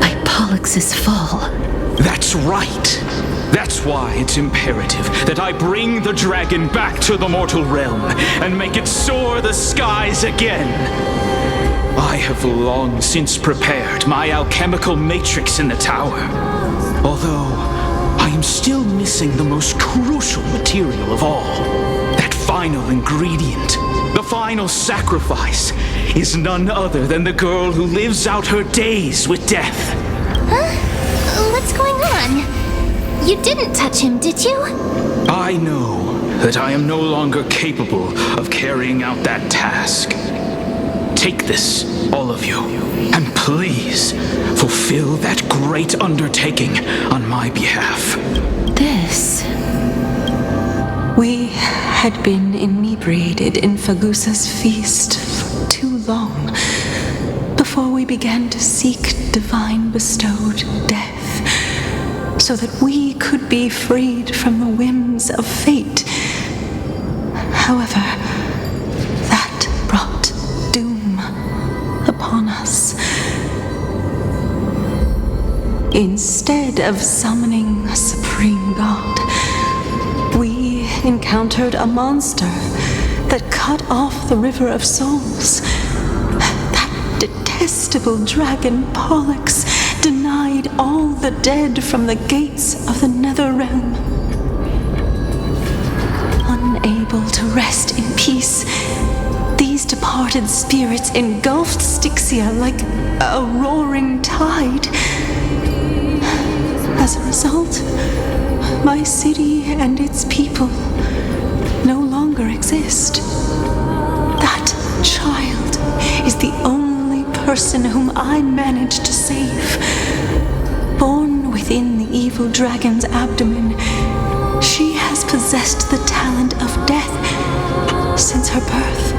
[SPEAKER 2] by Pollux's fall.
[SPEAKER 14] That's right. That's why it's imperative that I bring the dragon back to the mortal realm and make it soar the skies again. I have long since prepared my alchemical matrix in the tower, although I am still missing the most crucial material of all. That final ingredient, the final sacrifice, is none other than the girl who lives out her days with death.
[SPEAKER 5] Huh? What's going on? You didn't touch him, did you?
[SPEAKER 14] I know that I am no longer capable of carrying out that task. Take this, all of you, and please fulfill that great undertaking on my behalf.
[SPEAKER 2] This...
[SPEAKER 11] We had been inebriated in Fagusa's feast for too long before we began to seek divine-bestowed death, so that we could be freed from the whims of fate. However, that brought doom upon us. Instead of summoning a supreme god, we encountered a monster that cut off the River of Souls. That detestable dragon Pollux denied all the dead from the gates of the nether realm. Unable to rest in peace, these departed spirits engulfed Styxia like a roaring tide. As a result, my city and its people no longer exist. That child is the only person whom I managed to save. Born within the evil dragon's abdomen, she has possessed the talent of death since her birth.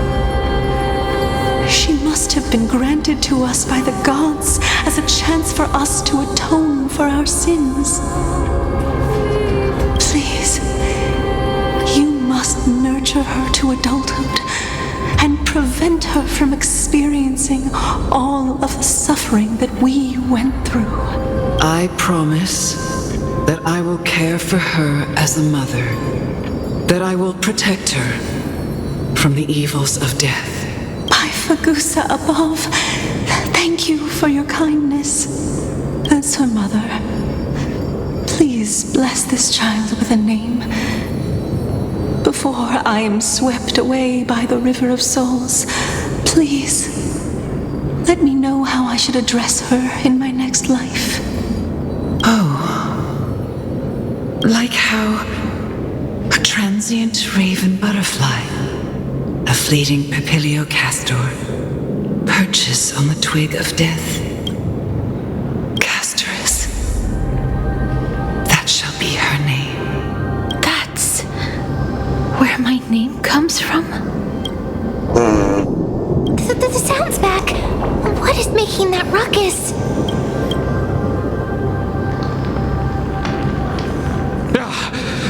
[SPEAKER 11] She must have been granted to us by the gods as a chance for us to atone for our sins. Please, you must nurture her to adulthood and prevent her from experiencing all of the suffering that we went through.
[SPEAKER 14] I promise.
[SPEAKER 11] that I will care for her as a mother, that I will protect her from the evils of death.
[SPEAKER 6] My Fagusa above, thank you for your kindness. As her mother, please bless this child with a name before I am swept away by the river of souls. Please, let me know how I should address her in my next life.
[SPEAKER 11] Oh, like how a transient raven butterfly, a fleeting papilio castor, perches on the twig of death. Castorice. That shall be her name.
[SPEAKER 2] That's where my name comes from?
[SPEAKER 5] The sound's back. What is making that ruckus?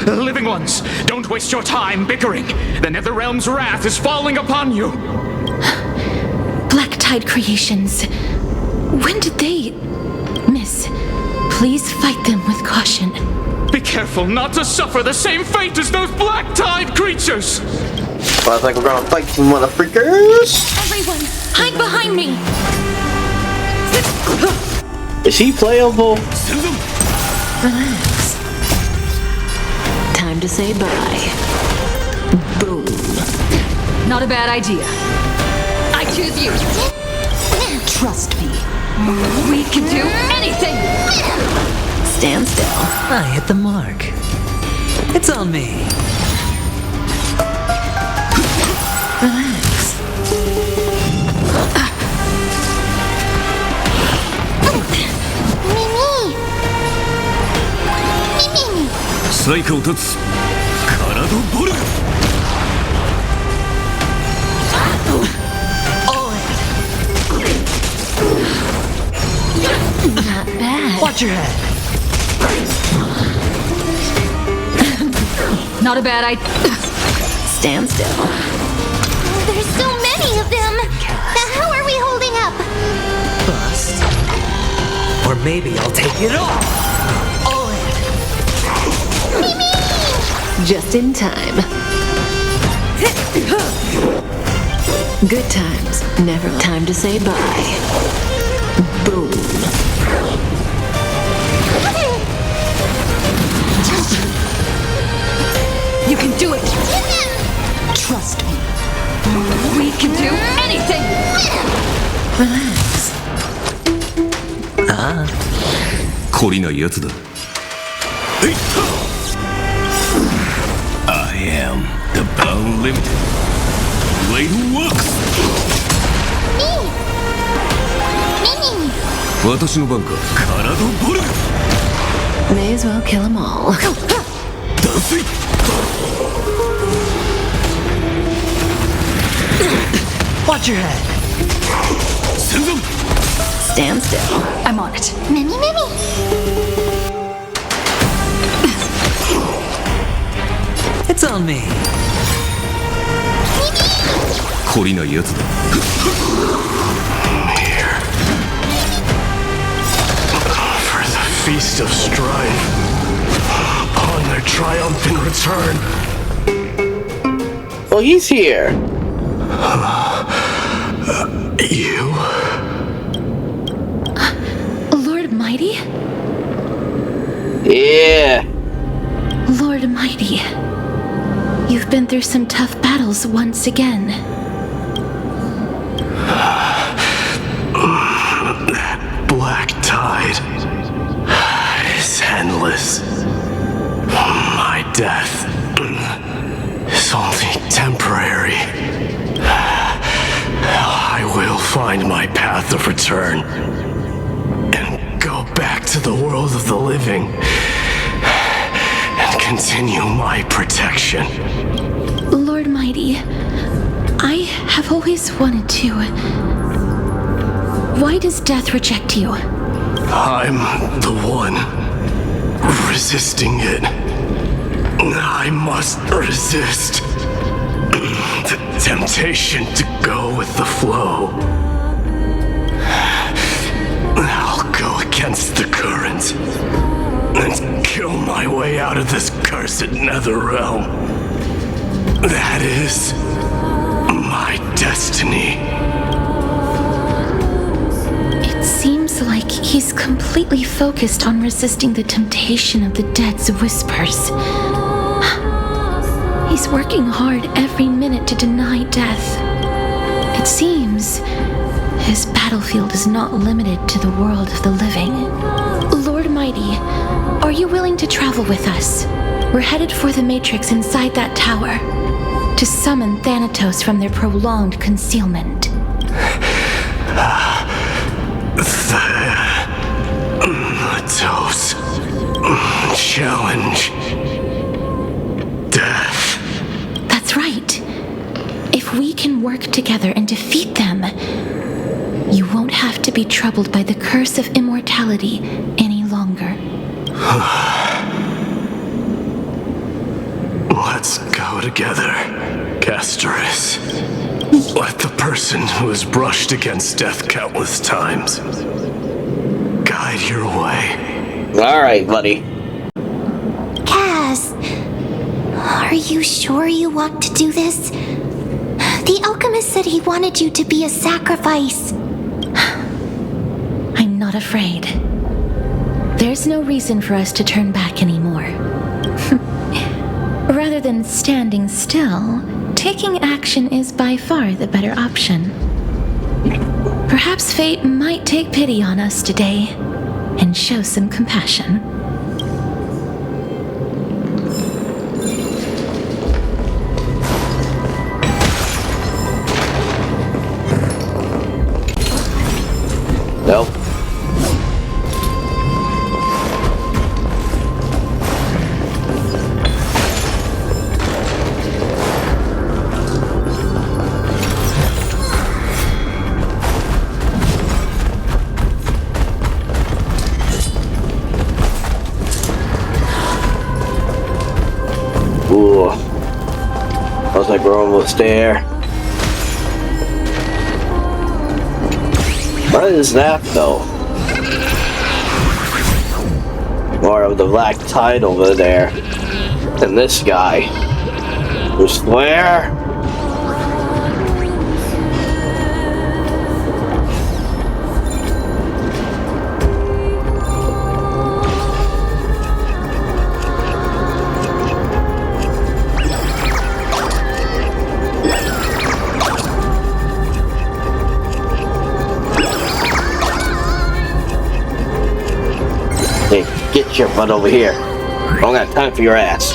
[SPEAKER 14] Living ones, don't waste your time bickering. The Netherrealm's wrath is falling upon you.
[SPEAKER 2] Black Tide creations. When did they... Miss, please fight them with caution.
[SPEAKER 14] Be careful not to suffer the same fate as those Black Tide creatures.
[SPEAKER 1] Well, I think we're gonna fight some motherfreakers.
[SPEAKER 2] Everyone, hide behind me!
[SPEAKER 1] Is he playable?
[SPEAKER 10] Relax. Time to say bye. Boom. Not a bad idea. I choose you. Trust me. We can do anything! Stand still.
[SPEAKER 21] I hit the mark. It's on me.
[SPEAKER 10] Relax.
[SPEAKER 5] Mimi!
[SPEAKER 9] サイカを立つカラドボルグ
[SPEAKER 2] Not bad.
[SPEAKER 21] Watch your head.
[SPEAKER 10] Not a bad idea. Stand still.
[SPEAKER 5] There's so many of them! How are we holding up?
[SPEAKER 21] Bust. Or maybe I'll take it all. All in.
[SPEAKER 5] Mimi!
[SPEAKER 10] Just in time. Good times. Never time to say bye. Boom. You can do it! Trust me. We can do anything! Relax.
[SPEAKER 9] ああ懲りないやつだ I am the Bound Limited Blade Works 私の番かカラドボルグ
[SPEAKER 10] May as well kill them all.
[SPEAKER 9] 断水
[SPEAKER 21] Watch your head.
[SPEAKER 10] Stand still. I'm on it.
[SPEAKER 5] Mimi!
[SPEAKER 21] It's on me.
[SPEAKER 9] 懲りないやつだ
[SPEAKER 13] For the feast of strife, upon their triumphant return.
[SPEAKER 1] Well, he's here.
[SPEAKER 13] You?
[SPEAKER 2] Lord Mighty?
[SPEAKER 1] Yeah.
[SPEAKER 2] Lord Mighty. You've been through some tough battles once again.
[SPEAKER 13] That black tide is endless. My death is only temporary. I will find my path of return and go back to the world of the living and continue my protection.
[SPEAKER 2] Lord Mighty, I have always wanted to. Why does death reject you?
[SPEAKER 13] I'm the one resisting it. I must resist the temptation to go with the flow. I'll go against the current. and kill my way out of this cursed nether realm. That is my destiny.
[SPEAKER 2] It seems like he's completely focused on resisting the temptation of the dead's whispers. He's working hard every minute to deny death. It seems his battlefield is not limited to the world of the living. Lord Mighty, are you willing to travel with us? We're headed for the Matrix inside that tower to summon Thanatos from their prolonged concealment.
[SPEAKER 13] Thanatos. Challenge. Death.
[SPEAKER 2] That's right. If we can work together and defeat them, you won't have to be troubled by the curse of immortality any longer.
[SPEAKER 13] Let's go together, Castorice. Let the person who has brushed against death countless times guide your way.
[SPEAKER 1] Alright, buddy.
[SPEAKER 5] Cas, are you sure you want to do this? The alchemist said he wanted you to be a sacrifice.
[SPEAKER 2] I'm not afraid. There's no reason for us to turn back anymore. Rather than standing still, taking action is by far the better option. Perhaps fate might take pity on us today and show some compassion.
[SPEAKER 1] Nope. Ooh. Looks like we're almost there. What is that, though? More of the black tide over there. And this guy. You swear? Hey, get your butt over here. I don't got time for your ass.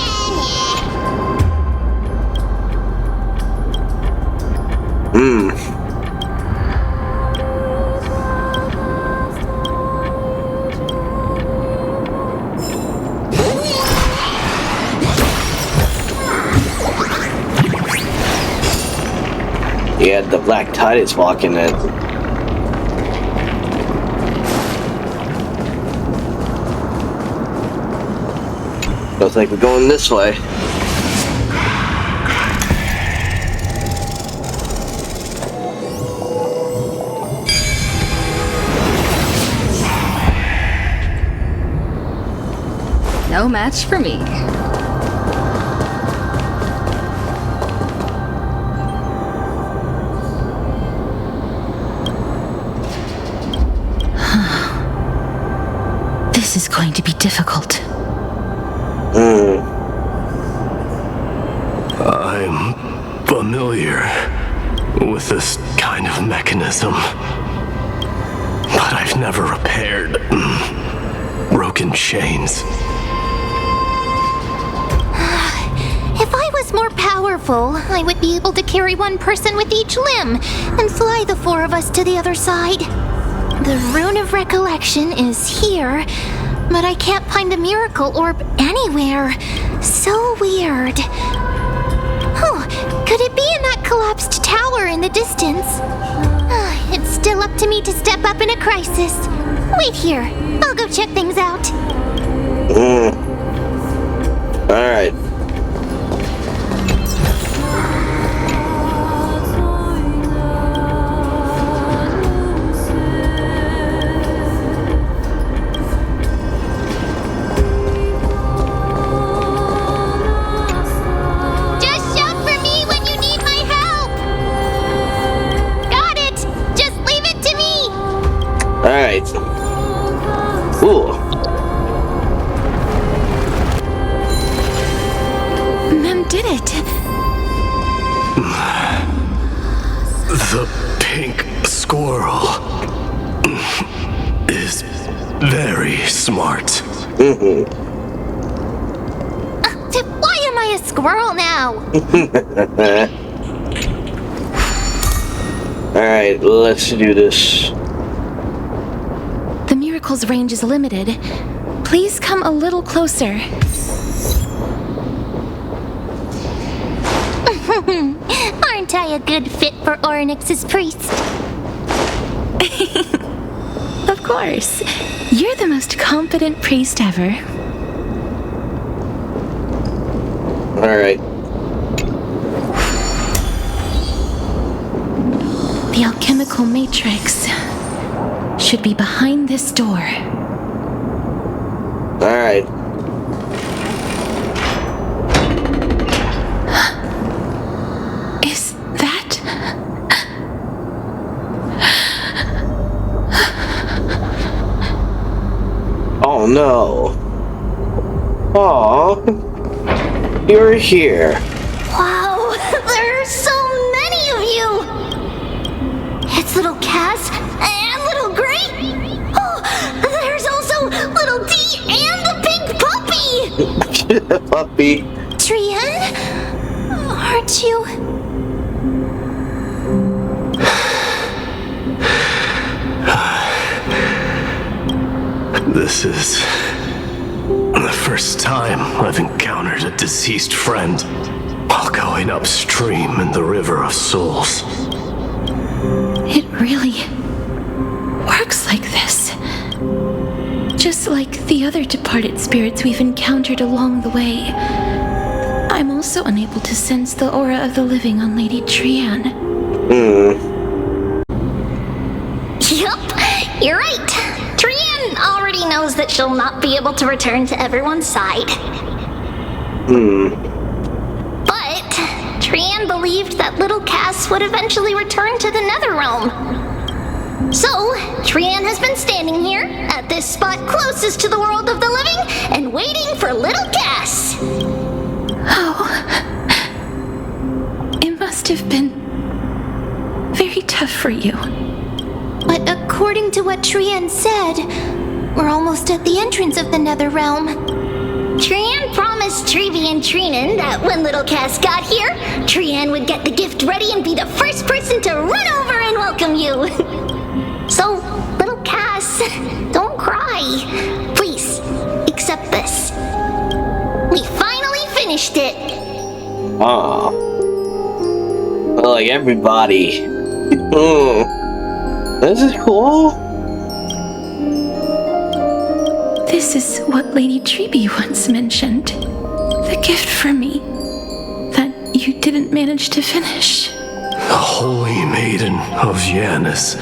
[SPEAKER 1] Yeah, the black tide is walking in. Looks like we're going this way.
[SPEAKER 3] No match for me.
[SPEAKER 2] This is going to be difficult.
[SPEAKER 13] I'm familiar with this kind of mechanism, but I've never repaired broken chains.
[SPEAKER 5] If I was more powerful, I would be able to carry one person with each limb and fly the four of us to the other side. The Rune of Recollection is here, but I can't find the miracle orb anywhere. So weird. Oh, could it be in that collapsed tower in the distance? It's still up to me to step up in a crisis. Wait here. I'll go check things out.
[SPEAKER 1] Alright. Ooh.
[SPEAKER 2] Mem did it.
[SPEAKER 17] The pink squirrel is very smart.
[SPEAKER 5] Why am I a squirrel now?
[SPEAKER 1] Alright, let's do this.
[SPEAKER 2] The miracle's range is limited. Please come a little closer.
[SPEAKER 5] Aren't I a good fit for Oronyx's priest?
[SPEAKER 2] Of course. You're the most competent priest ever.
[SPEAKER 1] Alright.
[SPEAKER 2] The alchemical matrix should be behind this door.
[SPEAKER 1] Alright.
[SPEAKER 2] Is that...
[SPEAKER 1] Oh no. Aw. You're here.
[SPEAKER 5] Wow, there are so many of you! It's little Cass and little Gray. Oh, there's also little D and the pink puppy!
[SPEAKER 1] Puppy.
[SPEAKER 5] Trianne? Aren't you...
[SPEAKER 17] This is the first time I've encountered a deceased friend while going upstream in the River of Souls.
[SPEAKER 2] It really works like this. Just like the other departed spirits we've encountered along the way. I'm also unable to sense the aura of the living on Lady Trianne.
[SPEAKER 5] Yup, you're right. Trianne already knows that she'll not be able to return to everyone's side. But Trianne believed that little Cass would eventually return to the Netherrealm. So, Trianne has been standing here, at this spot closest to the world of the living, and waiting for little Cass.
[SPEAKER 2] Oh. It must have been very tough for you.
[SPEAKER 5] But according to what Trianne said, we're almost at the entrance of the Netherrealm. Trianne promised Tribbie and Trianne that when little Cass got here, Trianne would get the gift ready and be the first person to run over and welcome you. So, little Cass, don't cry. Please, accept this. We finally finished it.
[SPEAKER 1] Aw. Well, like everybody. This is cool.
[SPEAKER 2] This is what Lady Tribbie once mentioned. The gift for me that you didn't manage to finish.
[SPEAKER 17] The Holy Maiden of Janus.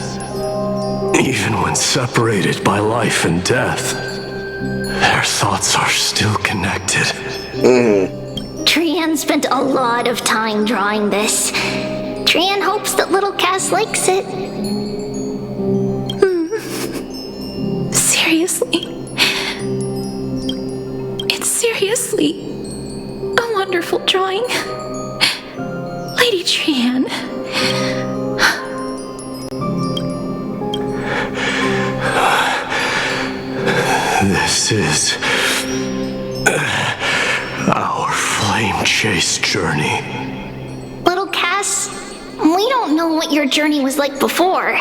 [SPEAKER 17] Even when separated by life and death, their thoughts are still connected.
[SPEAKER 5] Trianne spent a lot of time drawing this. Trianne hopes that little Cass likes it.
[SPEAKER 2] Seriously. It's seriously a wonderful drawing. Lady Trianne.
[SPEAKER 17] This is our flame chase journey.
[SPEAKER 5] Little Cass, we don't know what your journey was like before.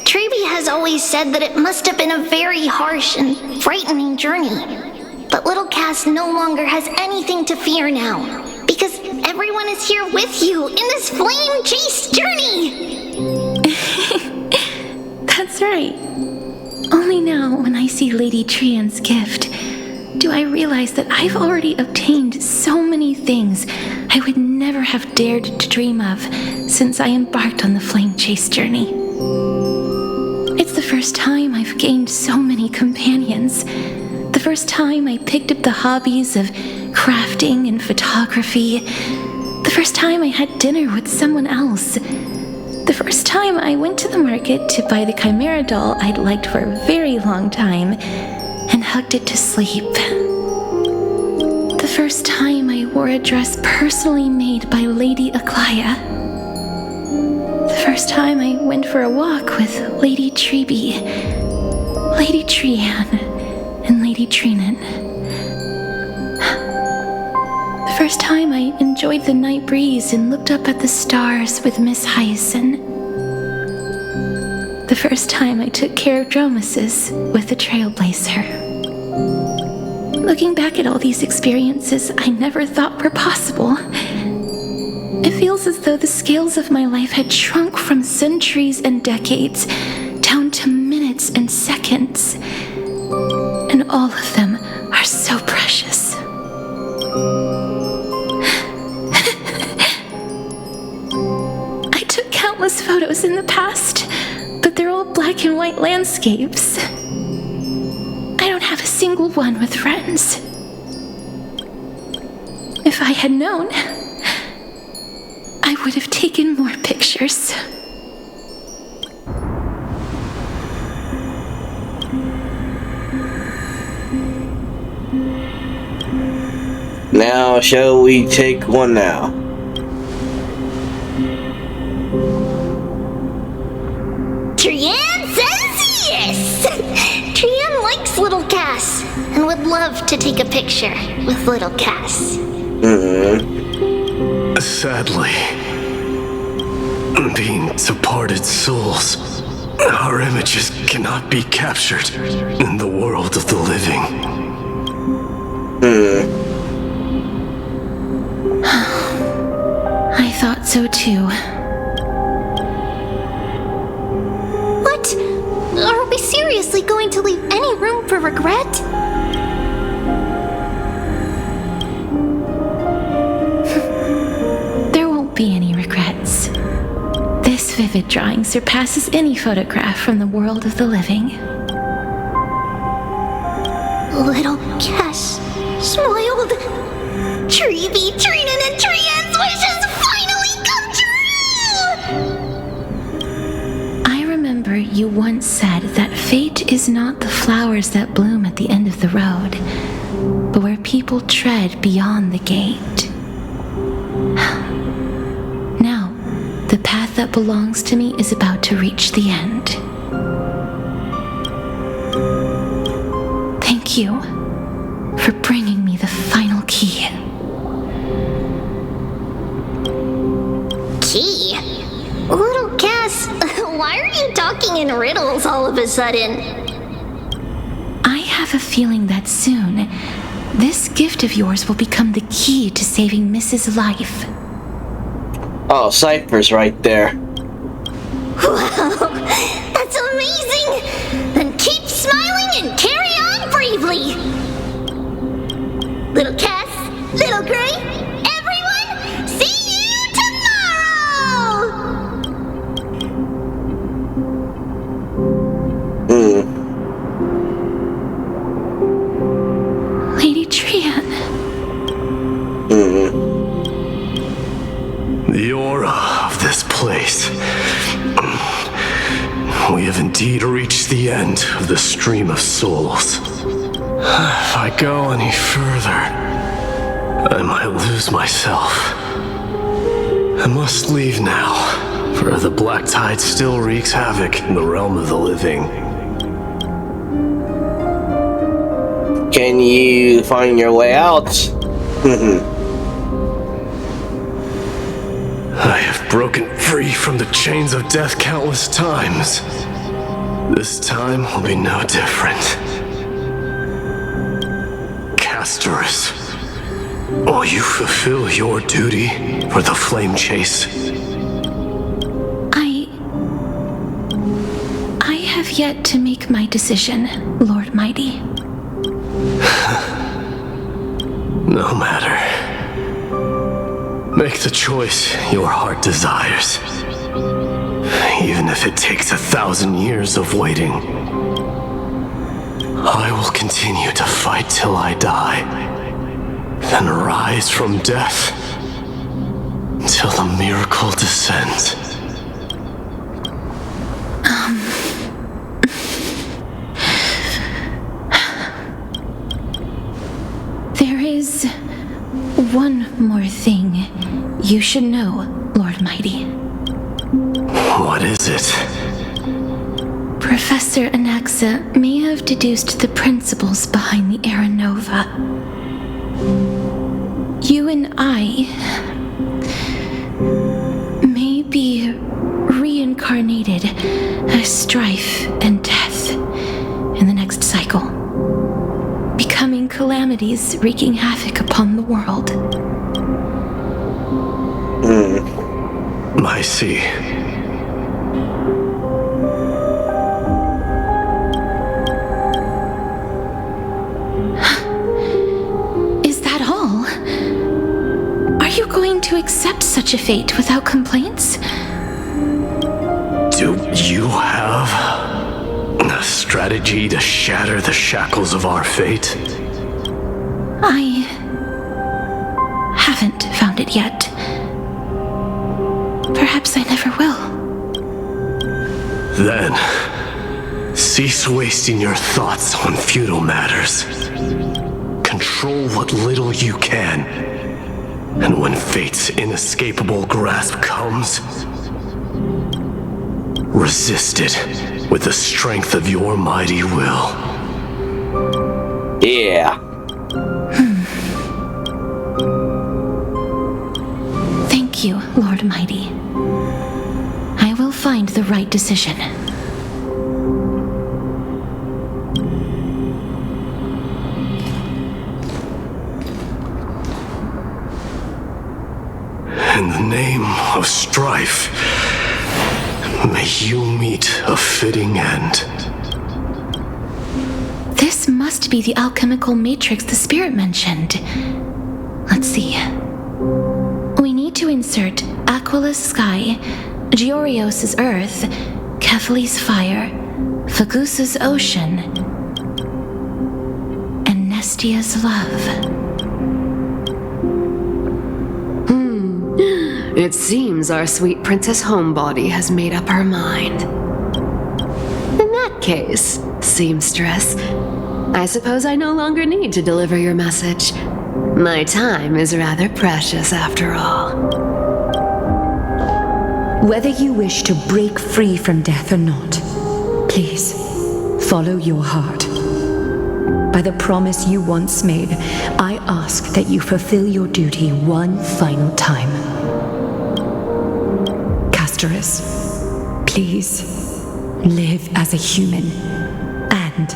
[SPEAKER 5] Tribbie has always said that it must have been a very harsh and frightening journey. But little Cass no longer has anything to fear now, because everyone is here with you in this flame chase journey!
[SPEAKER 2] That's right. Only now, when I see Lady Trianne's gift, do I realize that I've already obtained so many things I would never have dared to dream of since I embarked on the flame chase journey. It's the first time I've gained so many companions. The first time I picked up the hobbies of crafting and photography. The first time I had dinner with someone else. The first time I went to the market to buy the Chimera doll I'd liked for a very long time. hugged it to sleep. The first time I wore a dress personally made by Lady Aglaea. The first time I went for a walk with Lady Tribbie, Lady Trianne, and Lady Trianne. The first time I enjoyed the night breeze and looked up at the stars with Miss Hyacine. The first time I took care of Dromesis with the Trailblazer. Looking back at all these experiences I never thought were possible, it feels as though the scales of my life had shrunk from centuries and decades down to minutes and seconds, and all of them are so precious. I took countless photos in the past, but they're all black and white landscapes. I don't have a single one with friends. If I had known, I would have taken more pictures.
[SPEAKER 1] Now, shall we take one now?
[SPEAKER 5] Trianne says yes! Trianne likes little Cass and would love to take a picture with little Cass.
[SPEAKER 17] Sadly, being departed souls, our images cannot be captured in the world of the living.
[SPEAKER 2] I thought so too.
[SPEAKER 5] What? Are we seriously going to leave any room for regret?
[SPEAKER 2] There won't be any regrets. This vivid drawing surpasses any photograph from the world of the living.
[SPEAKER 5] Little Cass smiled. Tribbie, Trianne, and Trianne's wishes finally come true!
[SPEAKER 2] I remember you once said that fate is not the flowers that bloom at the end of the road, but where people tread beyond the gate. Now, the path that belongs to me is about to reach the end. Thank you for bringing me the final key.
[SPEAKER 5] Key? Little Cass, why are you talking in riddles all of a sudden?
[SPEAKER 2] I have a feeling that soon, this gift of yours will become the key to saving Mrs. Life.
[SPEAKER 1] Oh, Cipher's right there.
[SPEAKER 5] Wow, that's amazing! Then keep smiling and carry on bravely! Little Cass, Little Gray, everyone, see you tomorrow!
[SPEAKER 2] Lady Trianne.
[SPEAKER 17] The aura of this place. We have indeed reached the end of the stream of souls. If I go any further, I might lose myself. I must leave now, for the black tide still wreaks havoc in the realm of the living.
[SPEAKER 1] Can you find your way out?
[SPEAKER 17] I have broken free from the chains of death countless times. This time will be no different. Castorice, will you fulfill your duty for the flame chase?
[SPEAKER 2] I have yet to make my decision, Lord Mighty.
[SPEAKER 17] No matter. Make the choice your heart desires. Even if it takes 1,000 years of waiting. I will continue to fight till I die. Then rise from death till the miracle descends.
[SPEAKER 2] is one more thing you should know, Lord Mydei.
[SPEAKER 17] What is it?
[SPEAKER 2] Professor Anaxa may have deduced the principles behind the Era Nova. You and I may be reincarnated as strife and death in the next cycle, becoming calamities wreaking havoc upon the world.
[SPEAKER 17] I see.
[SPEAKER 2] Is that all? Are you going to accept such a fate without complaints?
[SPEAKER 17] Do you have a strategy to shatter the shackles of our fate?
[SPEAKER 2] I haven't found it yet. Perhaps I never will.
[SPEAKER 17] Then, cease wasting your thoughts on futile matters. Control what little you can. And when fate's inescapable grasp comes, resist it with the strength of your mighty will.
[SPEAKER 1] Yeah.
[SPEAKER 2] Thank you, Lord Mydei. I will find the right decision.
[SPEAKER 17] In the name of strife, may you meet a fitting end.
[SPEAKER 2] This must be the alchemical matrix the spirit mentioned. Let's see. We need to insert Aquila's sky, Georios' earth, Kephali's fire, Fagusa's ocean, and Nestia's love.
[SPEAKER 20] It seems our sweet Princess Homebody has made up her mind. In that case, seamstress, I suppose I no longer need to deliver your message. My time is rather precious after all.
[SPEAKER 10] Whether you wish to break free from death or not, please follow your heart. By the promise you once made, I ask that you fulfill your duty one final time. Castorice, please live as a human and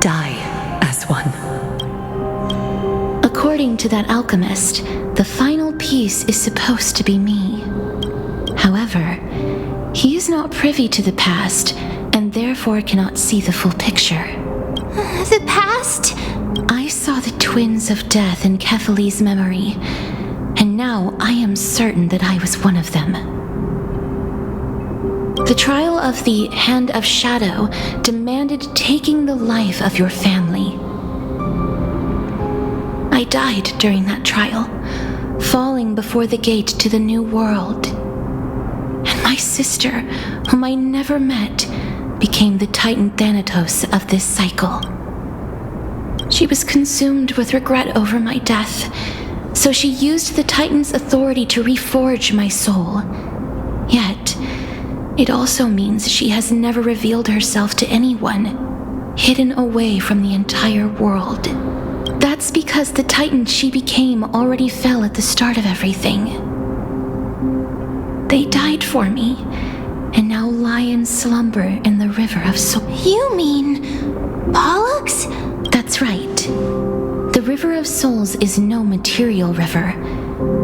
[SPEAKER 10] die as one.
[SPEAKER 2] According to that alchemist, the final piece is supposed to be me. However, he is not privy to the past and therefore cannot see the full picture.
[SPEAKER 5] The past?
[SPEAKER 2] I saw the twins of death in Kephali's memory, and now I am certain that I was one of them. The trial of the Hand of Shadow demanded taking the life of your family. I died during that trial, falling before the gate to the new world. And my sister, whom I never met, became the Titan Thanatos of this cycle. She was consumed with regret over my death, so she used the Titan's authority to reforge my soul. Yet, it also means she has never revealed herself to anyone, hidden away from the entire world. That's because the Titan she became already fell at the start of everything. They died for me, and now lie in slumber in the River of Souls.
[SPEAKER 5] You mean Pollux?
[SPEAKER 2] That's right. The River of Souls is no material river.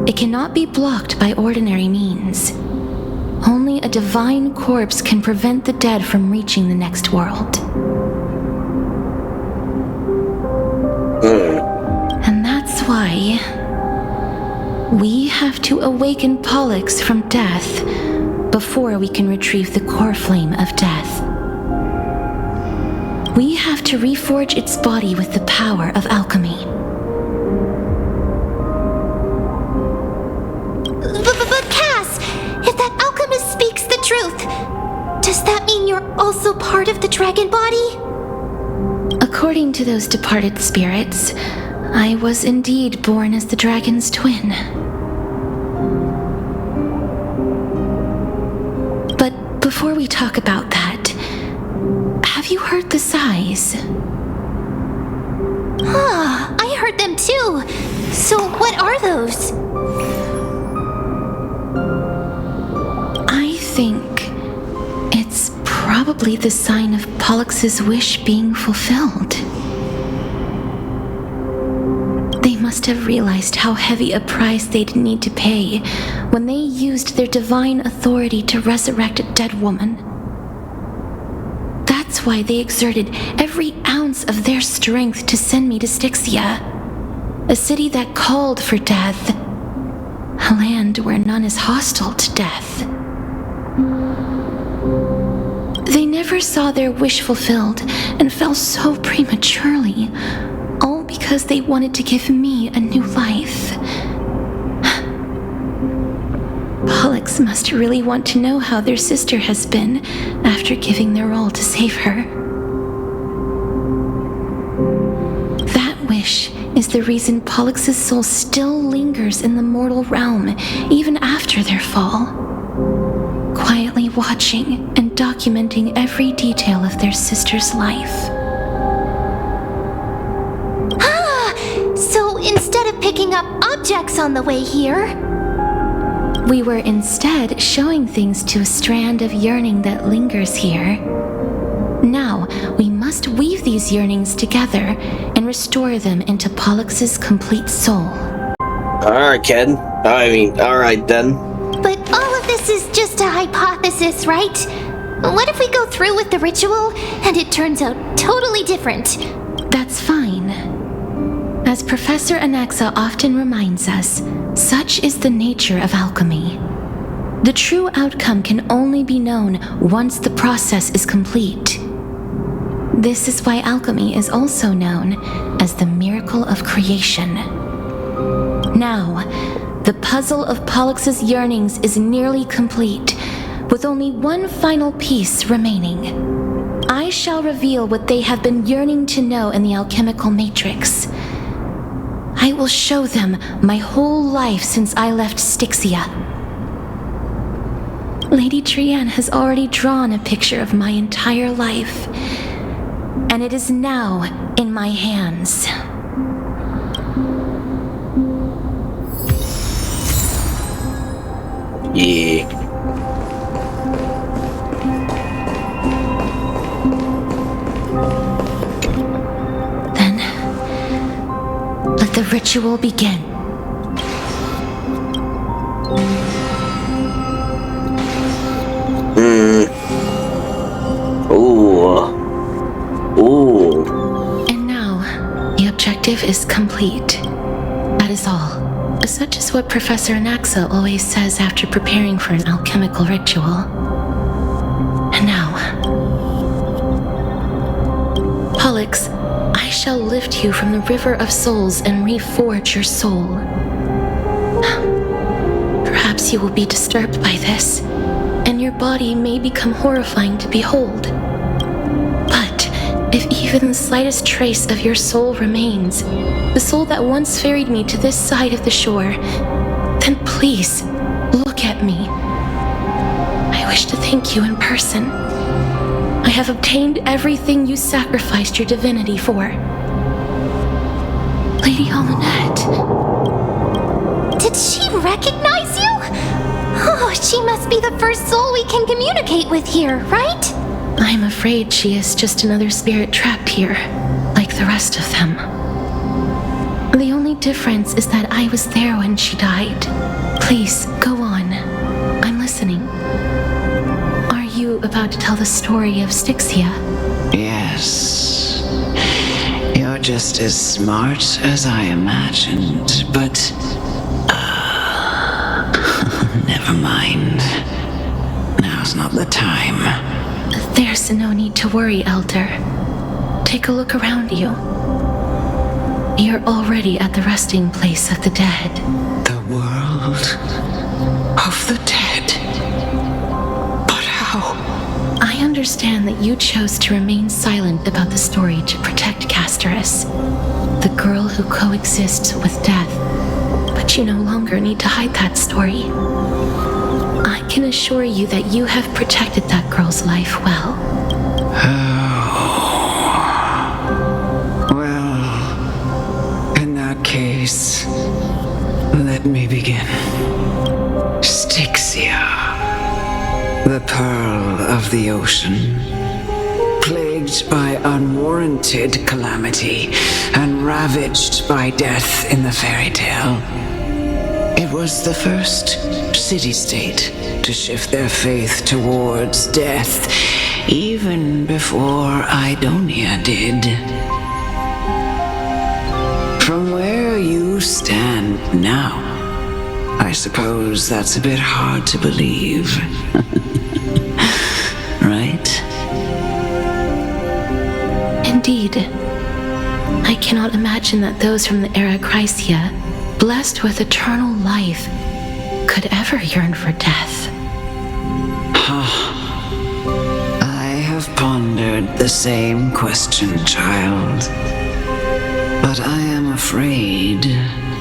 [SPEAKER 2] It cannot be blocked by ordinary means. Only a divine corpse can prevent the dead from reaching the next world. And that's why we have to awaken Pollux from death before we can retrieve the Coreflame of death. We have to reforge its body with the power of alchemy.
[SPEAKER 5] But Cass, if that alchemist speaks the truth, does that mean you're also part of the dragon body?
[SPEAKER 2] According to those departed spirits, I was indeed born as the dragon's twin. But before we talk about that, have you heard the sighs?
[SPEAKER 5] I heard them too. So what are those?
[SPEAKER 2] I think it's probably the sign of Pollux's wish being fulfilled. They must have realized how heavy a price they'd need to pay when they used their divine authority to resurrect a dead woman. That's why they exerted every ounce of their strength to send me to Styxia, a city that called for death, a land where none is hostile to death. They never saw their wish fulfilled and fell so prematurely, all because they wanted to give me a new life. Pollux must really want to know how their sister has been after giving their all to save her. That wish is the reason Pollux's soul still lingers in the mortal realm even after their fall, quietly watching and documenting every detail of their sister's life.
[SPEAKER 5] So instead of picking up objects on the way here,
[SPEAKER 2] we were instead showing things to a strand of yearning that lingers here. Now, we must weave these yearnings together and restore them into Pollux's complete soul.
[SPEAKER 1] Alright, kid. Alright then.
[SPEAKER 5] But all of this is just a hypothesis, right? What if we go through with the ritual and it turns out totally different?
[SPEAKER 2] That's fine. As Professor Anaxa often reminds us, such is the nature of alchemy. The true outcome can only be known once the process is complete. This is why alchemy is also known as the miracle of creation. Now, the puzzle of Pollux's yearnings is nearly complete, with only one final piece remaining. I shall reveal what they have been yearning to know in the alchemical matrix. I will show them my whole life since I left Styxia. Lady Trianne has already drawn a picture of my entire life, and it is now in my hands.
[SPEAKER 1] Yeah.
[SPEAKER 2] Let the ritual begin.
[SPEAKER 1] Ooh.
[SPEAKER 2] And now, the objective is complete. That is all. Such is what Professor Anaxa always says after preparing for an alchemical ritual. And now, Pollux, I shall lift you from the river of souls and reforge your soul. Perhaps you will be disturbed by this, and your body may become horrifying to behold. But if even the slightest trace of your soul remains, the soul that once ferried me to this side of the shore, then please, look at me. I wish to thank you in person. I have obtained everything you sacrificed your divinity for. Lady Almanette.
[SPEAKER 5] Did she recognize you? Oh, she must be the first soul we can communicate with here, right?
[SPEAKER 2] I'm afraid she is just another spirit trapped here, like the rest of them. The only difference is that I was there when she died. Please, go on. I'm listening. Are you about to tell the story of Styxia?
[SPEAKER 18] Yes. You're just as smart as I imagined, but... never mind. Now's not the time.
[SPEAKER 2] There's no need to worry, Elder. Take a look around you. You're already at the resting place of the dead.
[SPEAKER 18] The world of the dead? But how?
[SPEAKER 2] I understand that you chose to remain silent about the story to protect Castorice. The the girl who coexists with death, but you no longer need to hide that story. I can assure you that you have protected that girl's life well.
[SPEAKER 18] Well, in that case, let me begin. Styxia, the pearl of the ocean, plagued by unwarranted calamity and ravaged by death in the fairy tale. It was the first city-state to shift their faith towards death, even before Idonia did. From where you stand now, I suppose that's a bit hard to believe. Right?
[SPEAKER 2] Indeed. I cannot imagine that those from the era Chrysia, blessed with eternal life, could ever yearn for death.
[SPEAKER 18] I have pondered the same question, child. But I am afraid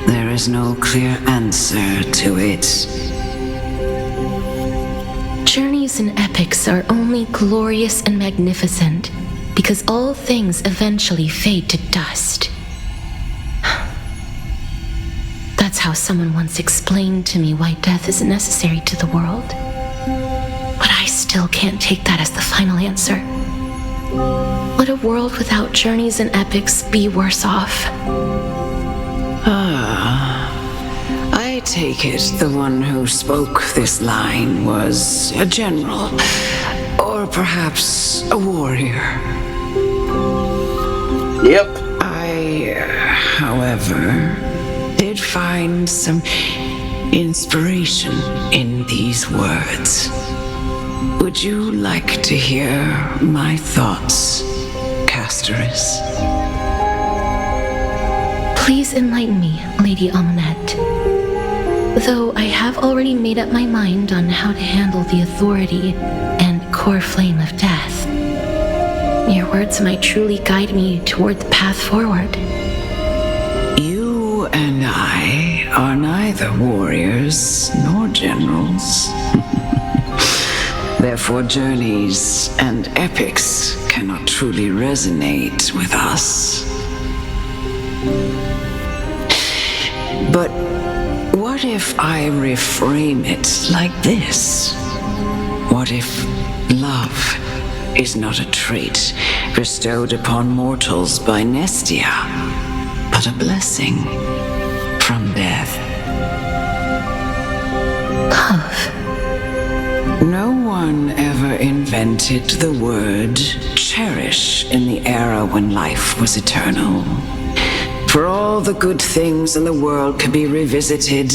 [SPEAKER 18] there is no clear answer to it.
[SPEAKER 2] Journeys and epics are only glorious and magnificent because all things eventually fade to dust. That's how someone once explained to me why death is necessary to the world. But I still can't take that as the final answer. Would a world without journeys and epics be worse off?
[SPEAKER 18] I take it the one who spoke this line was a general, or perhaps a warrior.
[SPEAKER 1] Yep.
[SPEAKER 18] I, however, did find some inspiration in these words. Would you like to hear my thoughts, Castorice?
[SPEAKER 2] Please enlighten me, Lady Amonette. Though I have already made up my mind on how to handle the authority and Coreflame of death. Your words might truly guide me toward the path forward.
[SPEAKER 18] You and I are neither warriors nor generals. Therefore, journeys and epics cannot truly resonate with us. But what if I reframe it like this? What if love is not a trait bestowed upon mortals by Nestia, but a blessing from death?
[SPEAKER 2] Love.
[SPEAKER 18] No one ever invented the word cherish in the era when life was eternal. For all the good things in the world can be revisited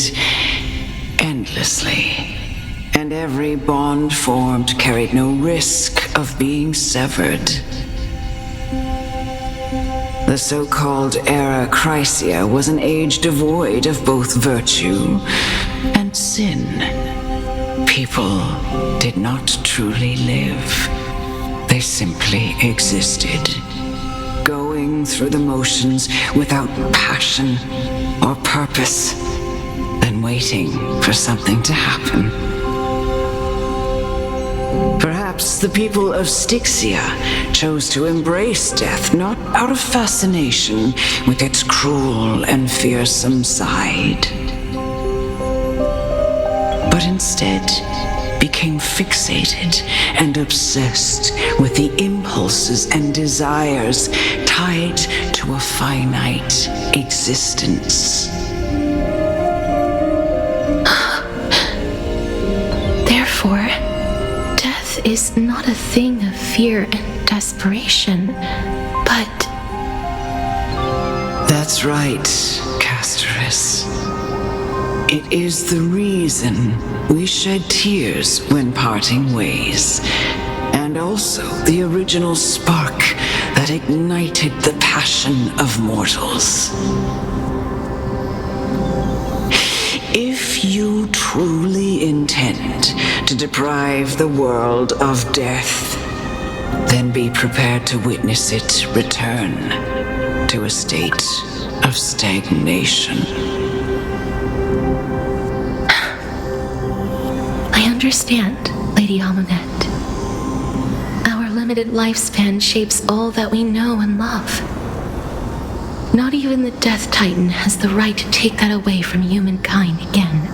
[SPEAKER 18] endlessly, and every bond formed carried no risk of being severed. The so-called era Chrysia was an age devoid of both virtue and sin. People did not truly live. They simply existed, going through the motions without passion or purpose, then waiting for something to happen. Perhaps the people of Styxia chose to embrace death not out of fascination with its cruel and fearsome side, but instead became fixated and obsessed with the impulses and desires tied to a finite existence.
[SPEAKER 2] Therefore, death is not a thing of fear and desperation, but...
[SPEAKER 18] That's right, Castorice. It is the reason we shed tears when parting ways, and also the original spark that ignited the passion of mortals. If you truly intend to deprive the world of death, then be prepared to witness it return to a state of stagnation.
[SPEAKER 2] I understand, Lady Amunet. Our limited lifespan shapes all that we know and love. Not even the Death Titan has the right to take that away from humankind again.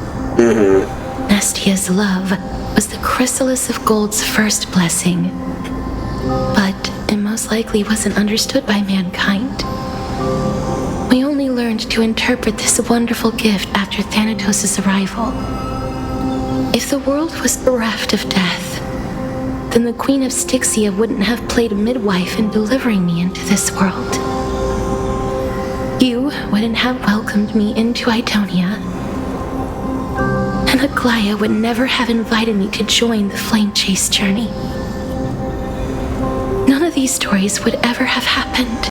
[SPEAKER 2] Nestia's love was the chrysalis of Gold's first blessing, but it most likely wasn't understood by mankind. We only learned to interpret this wonderful gift after Thanatos' arrival. If the world was bereft of death, then the Queen of Styxia wouldn't have played a midwife in delivering me into this world. You wouldn't have welcomed me into Idonia, and Aglaea would never have invited me to join the flame chase journey. None of these stories would ever have happened,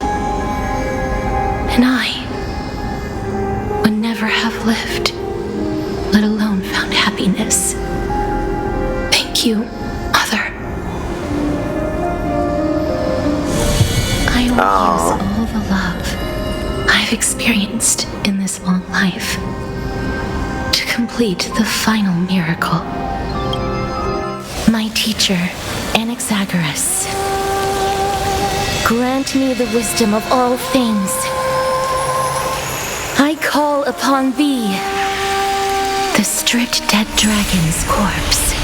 [SPEAKER 2] and I would never have lived, let alone found happiness. Thank you, Mother. I will use all the love I've experienced in this long life to complete the final miracle. My teacher, Anaxagoras, grant me the wisdom of all things. I call upon thee, the stripped dead dragon's corpse.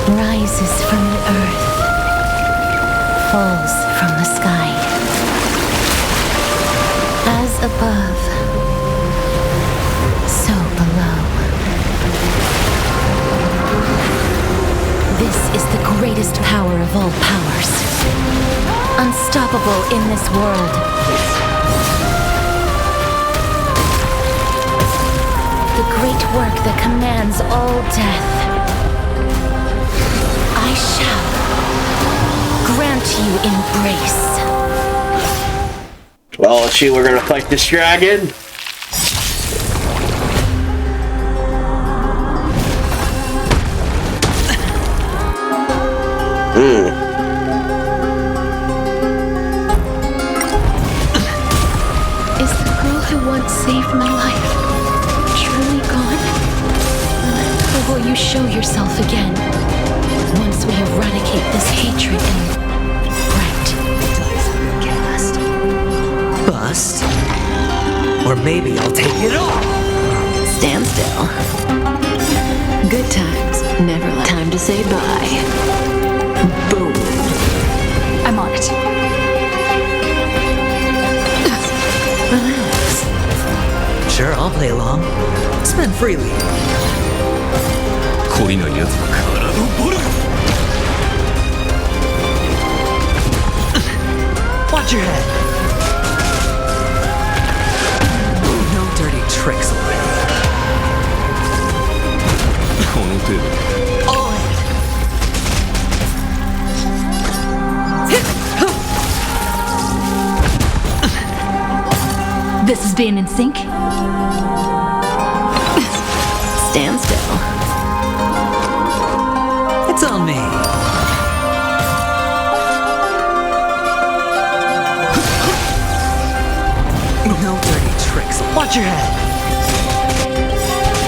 [SPEAKER 2] Rises from the earth, falls from the sky. As above, so below. This is the greatest power of all powers, unstoppable in this world. The great work that commands all death. I shall grant you embrace.
[SPEAKER 1] Well, let's see, we're gonna fight this dragon.
[SPEAKER 2] Is the girl who once saved my life truly gone? Or will you show yourself again? Once we eradicate this hatred and regret.
[SPEAKER 21] Cast. Bust. Or maybe I'll take it all.
[SPEAKER 20] Stand still. Good times, never left. Time to say bye. Boom.
[SPEAKER 4] I'm on it.
[SPEAKER 20] Relax.
[SPEAKER 21] Sure, I'll play along. Spend freely. Watch your head. No dirty tricks already. All in.
[SPEAKER 10] This is being in sync.
[SPEAKER 20] Stand still.
[SPEAKER 21] It's on me. No dirty tricks. Watch your head.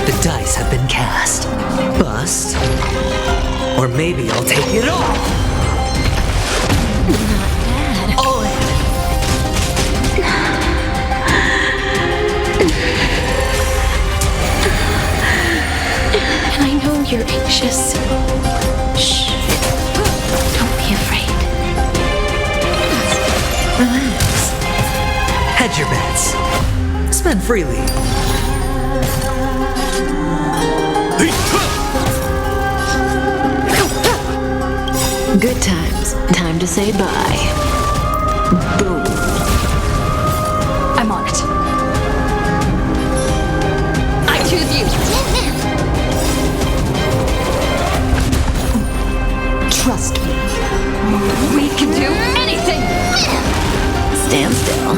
[SPEAKER 21] The dice have been cast. Bust. Or maybe I'll take it all.
[SPEAKER 2] Not bad.
[SPEAKER 21] All in.
[SPEAKER 2] And I know you're anxious. Shh. Don't be afraid. Relax.
[SPEAKER 21] Hedge your bets. Spend freely.
[SPEAKER 20] Good times. Time to say bye. Boom.
[SPEAKER 4] I'm on it. I choose you. Trust me. We can do anything.
[SPEAKER 20] Stand still.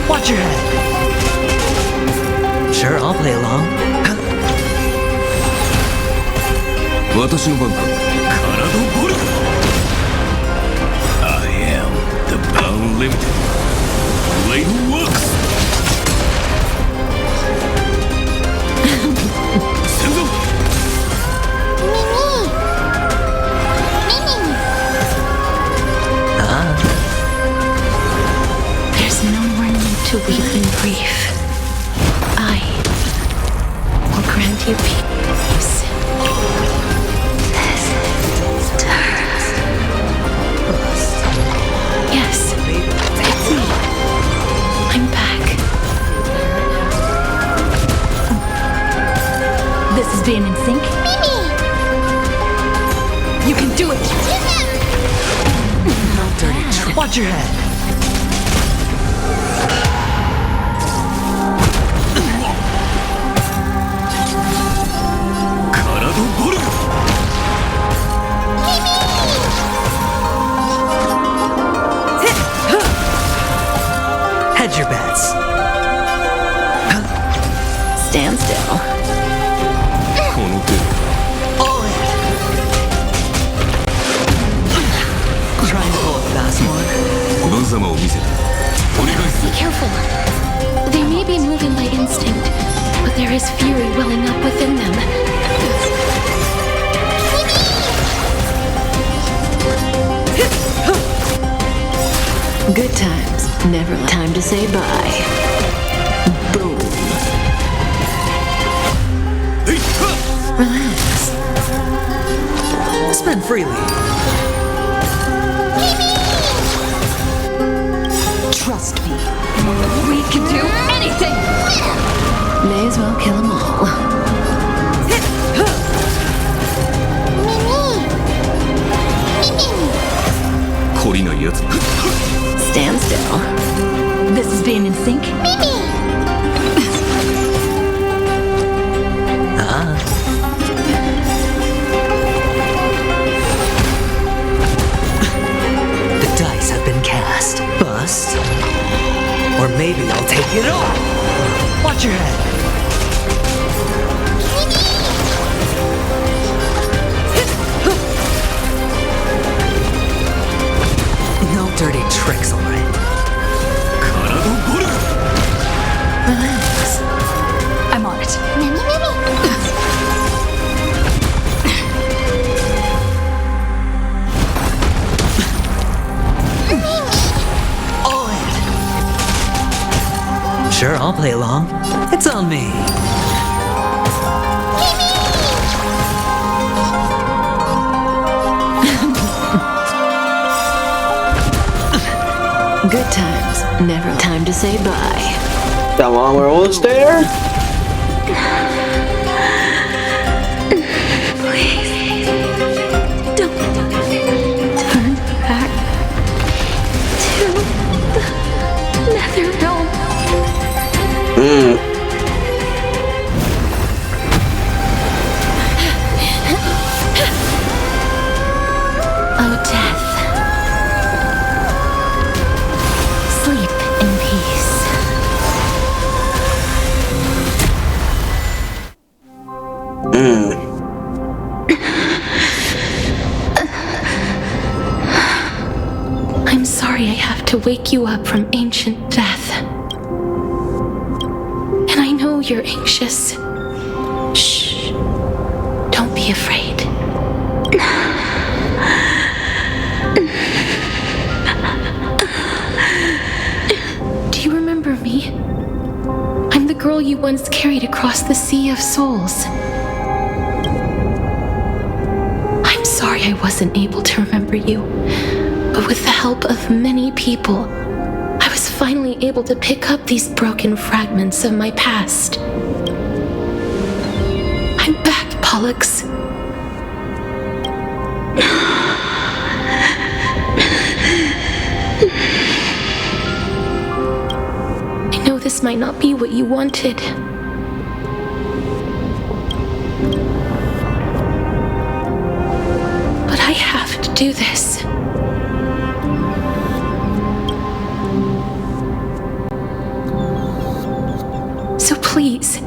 [SPEAKER 21] Watch your head. Sure, Sure, I'll play along.
[SPEAKER 7] 私の番か。体ボル I am the unlimited blade works 先祖
[SPEAKER 2] There's no more need to weep in grief. I will grant you peace. Yes, it's me. I'm back. This is being in sync. You can do it.
[SPEAKER 21] No dirty trick. Watch your head. Hedge your bets.
[SPEAKER 2] Stand still.
[SPEAKER 21] All in. Trying to pull a fast one.
[SPEAKER 2] Be careful. They may be moving by instinct, but there is fury welling up within them. Good times, never time to say bye. Boom. Relax.
[SPEAKER 21] Spend freely.
[SPEAKER 10] Trust me. We can do anything!
[SPEAKER 2] May as well kill them all. Stand still. This is being in sync.
[SPEAKER 21] The dice have been cast. Bust. Or maybe I'll take it all. Watch your head. No dirty tricks, alright.
[SPEAKER 2] Relax.
[SPEAKER 10] I'm on it.
[SPEAKER 21] All in. Sure, I'll play along. It's on me.
[SPEAKER 2] Good times, never time to say bye.
[SPEAKER 1] Come on, we're almost there.
[SPEAKER 2] Please, don't turn back to the nether realm. Oh, death. Sleep in peace. I'm sorry I have to wake you up from ancient death. And I know you're anxious. Shh. Don't be afraid. Do you remember me? I'm the girl you once carried across the Sea of Souls. I'm sorry I wasn't able to remember you, but with the help of many people, I was finally able to pick up these broken fragments of my past. I'm back, Pollux. I know this might not be what you wanted. But I have to do this. So please,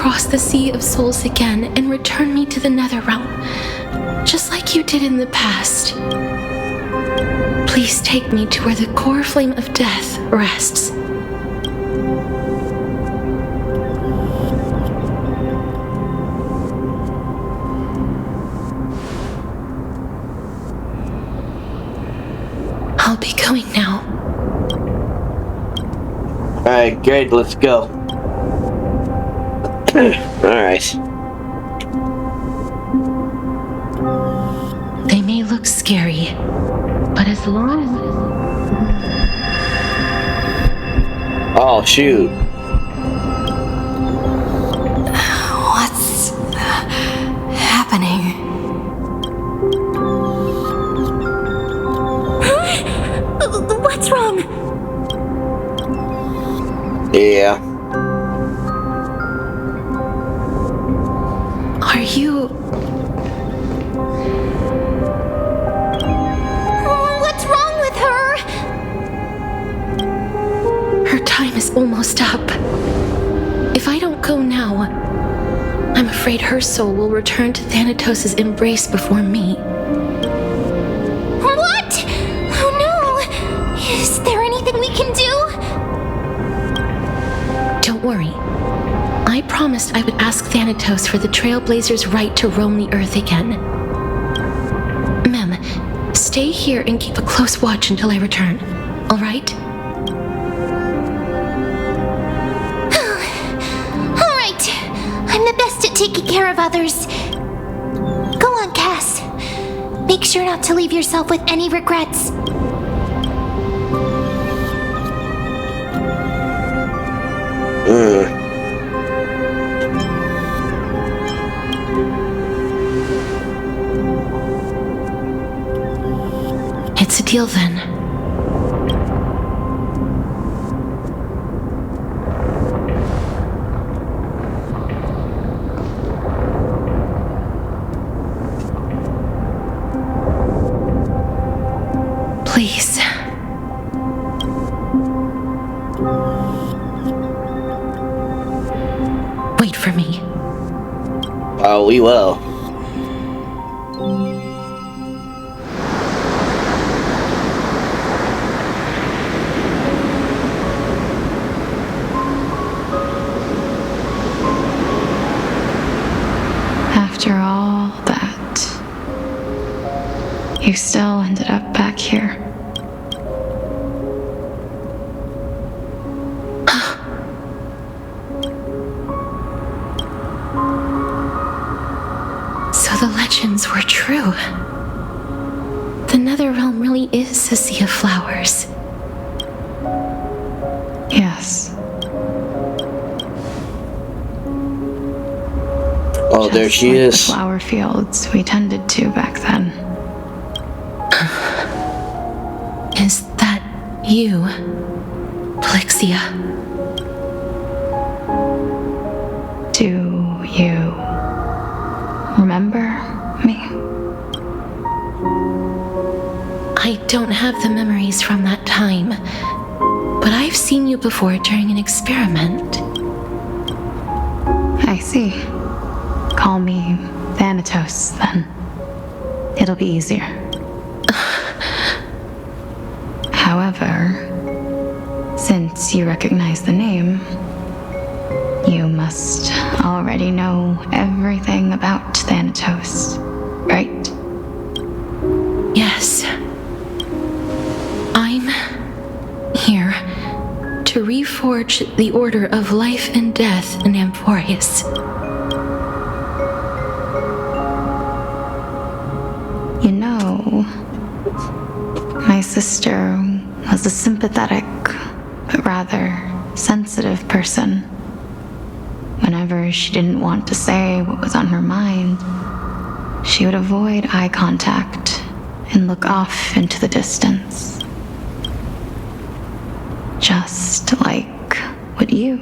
[SPEAKER 2] cross the Sea of Souls again and return me to the Netherrealm, just like you did in the past. Please take me to where the Coreflame of Death rests. I'll be going now.
[SPEAKER 1] Alright, great, let's go. Alright.
[SPEAKER 2] They may look scary, but as long as...
[SPEAKER 1] Oh, shoot.
[SPEAKER 4] What's happening?
[SPEAKER 5] What's wrong?
[SPEAKER 1] Yeah.
[SPEAKER 2] Are you...
[SPEAKER 5] What's wrong with her?
[SPEAKER 2] Her time is almost up. If I don't go now, I'm afraid her soul will return to Thanatos' embrace before me.
[SPEAKER 5] What? Oh no! Is there anything we can do?
[SPEAKER 2] Don't worry. I promised I would ask Thanatos for the Trailblazers' right to roam the Earth again. Mem, stay here and keep a close watch until I return, all right?
[SPEAKER 5] All right. I'm the best at taking care of others. Go on, Cass. Make sure not to leave yourself with any regrets.
[SPEAKER 2] It's a deal then. Please. Wait for me.
[SPEAKER 1] Oh, we will.
[SPEAKER 3] After all that, you still ended up back here.
[SPEAKER 2] So the legends were true. The Netherrealm really is a sea of flowers.
[SPEAKER 3] Yes.
[SPEAKER 1] Oh, there she
[SPEAKER 3] like
[SPEAKER 1] is.
[SPEAKER 3] The flower fields we tended to back then.
[SPEAKER 2] Is that you, Plexia?
[SPEAKER 3] Do you remember me?
[SPEAKER 2] I don't have the memories from that time, but I've seen you before during an experiment.
[SPEAKER 3] I see. Call me Thanatos, then. It'll be easier. However, since you recognize the name, you must already know everything about Thanatos, right?
[SPEAKER 2] Yes. I'm here to reforge the order of life and death in Amphoreus.
[SPEAKER 3] You know, my sister was a sympathetic, but rather sensitive person. Whenever she didn't want to say what was on her mind, she would avoid eye contact and look off into the distance. Just like what you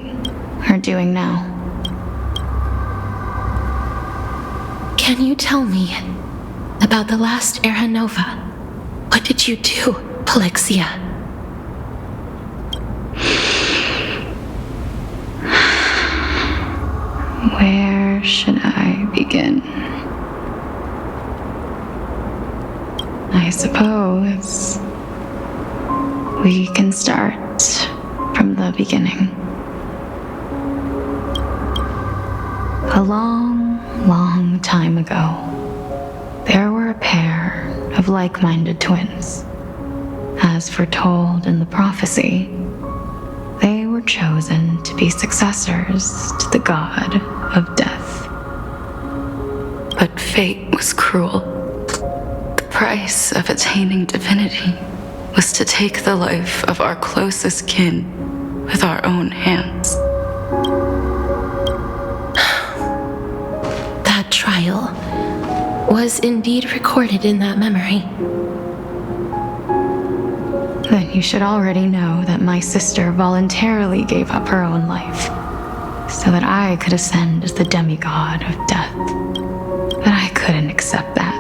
[SPEAKER 3] are doing now.
[SPEAKER 2] Can you tell me about the last Era Nova? What did you do, Plexia?
[SPEAKER 3] Where should I begin? I suppose we can start from the beginning. A long, long time ago, there were a pair of like-minded twins. As foretold in the prophecy, they were chosen to be successors to the god of death. But fate was cruel. The price of attaining divinity was to take the life of our closest kin with our own hands.
[SPEAKER 2] That trial was indeed recorded in that memory.
[SPEAKER 3] Then you should already know that my sister voluntarily gave up her own life so that I could ascend as the demigod of death. But I couldn't accept that.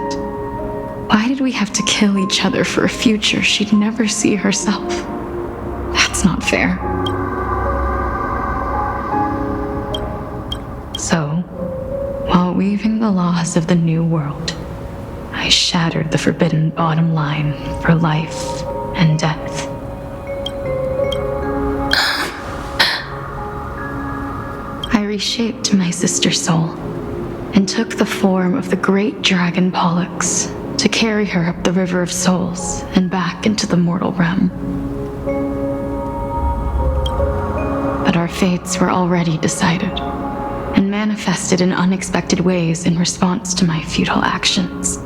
[SPEAKER 3] Why did we have to kill each other for a future she'd never see herself? That's not fair. So, while weaving the laws of the new world, I shattered the forbidden bottom line for life and death. I reshaped my sister's soul and took the form of the great dragon Pollux to carry her up the River of Souls and back into the mortal realm. But our fates were already decided and manifested in unexpected ways in response to my futile actions.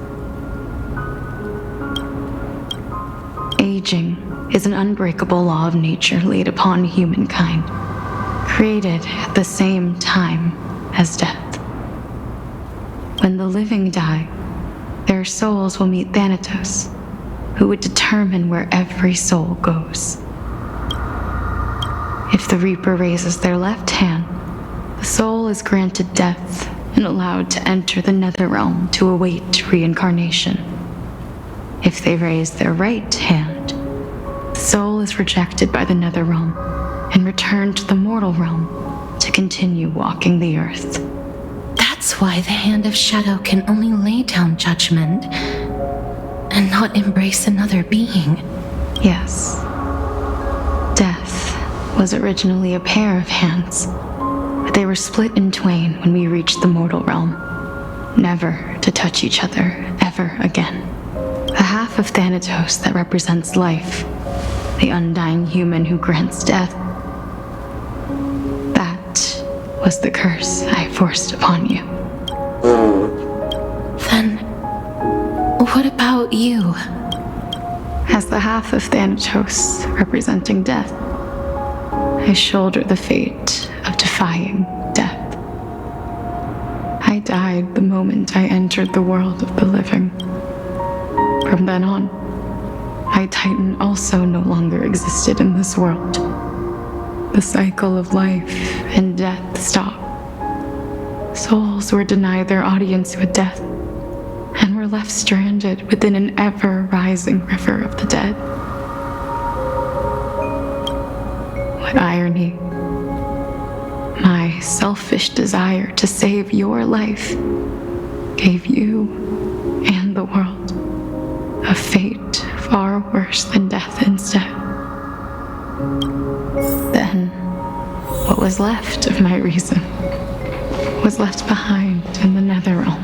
[SPEAKER 3] Aging is an unbreakable law of nature laid upon humankind, created at the same time as death. When the living die, their souls will meet Thanatos, who would determine where every soul goes. If the Reaper raises their left hand, the soul is granted death and allowed to enter the Netherrealm to await reincarnation. If they raise their right hand, the soul is rejected by the Netherrealm and returned to the mortal realm to continue walking the earth.
[SPEAKER 2] That's why the Hand of Shadow can only lay down judgment and not embrace another being.
[SPEAKER 3] Yes. Death was originally a pair of hands, but they were split in twain when we reached the mortal realm, never to touch each other ever again. The half of Thanatos that represents life, the undying human who grants death, that was the curse I forced upon you.
[SPEAKER 2] Then, what about you?
[SPEAKER 3] As the half of Thanatos representing death, I shoulder the fate of defying death. I died the moment I entered the world of the living. From then on, my Titan also no longer existed in this world. The cycle of life and death stopped. Souls were denied their audience with death and were left stranded within an ever-rising river of the dead. What irony. My selfish desire to save your life gave you and the world a fate far worse than death instead. Then, what was left of my reason was left behind in the Netherrealm,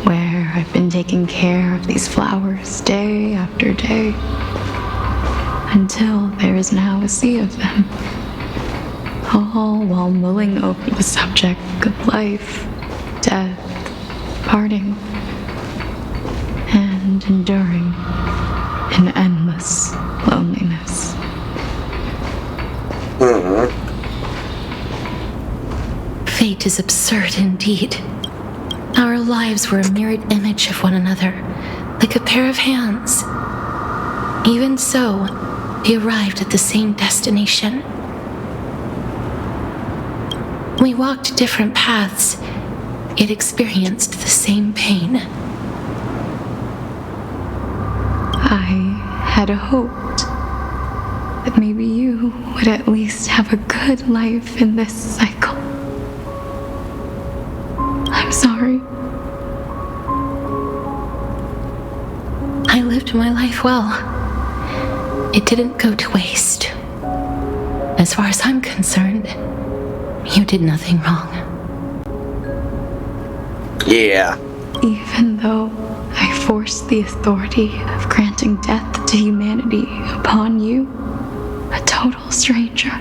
[SPEAKER 3] where I've been taking care of these flowers day after day, until there is now a sea of them, all while mulling over the subject of life, death, parting, and enduring in endless loneliness.
[SPEAKER 2] Fate is absurd indeed. Our lives were a mirrored image of one another, like a pair of hands. Even so, we arrived at the same destination. We walked different paths, yet experienced the same pain.
[SPEAKER 3] I had hoped that maybe you would at least have a good life in this cycle.
[SPEAKER 2] lived my life well. It didn't go to waste. As far as I'm concerned, you did nothing wrong.
[SPEAKER 1] Yeah.
[SPEAKER 8] Even though I forced the authority of granting death to humanity upon you, a total stranger.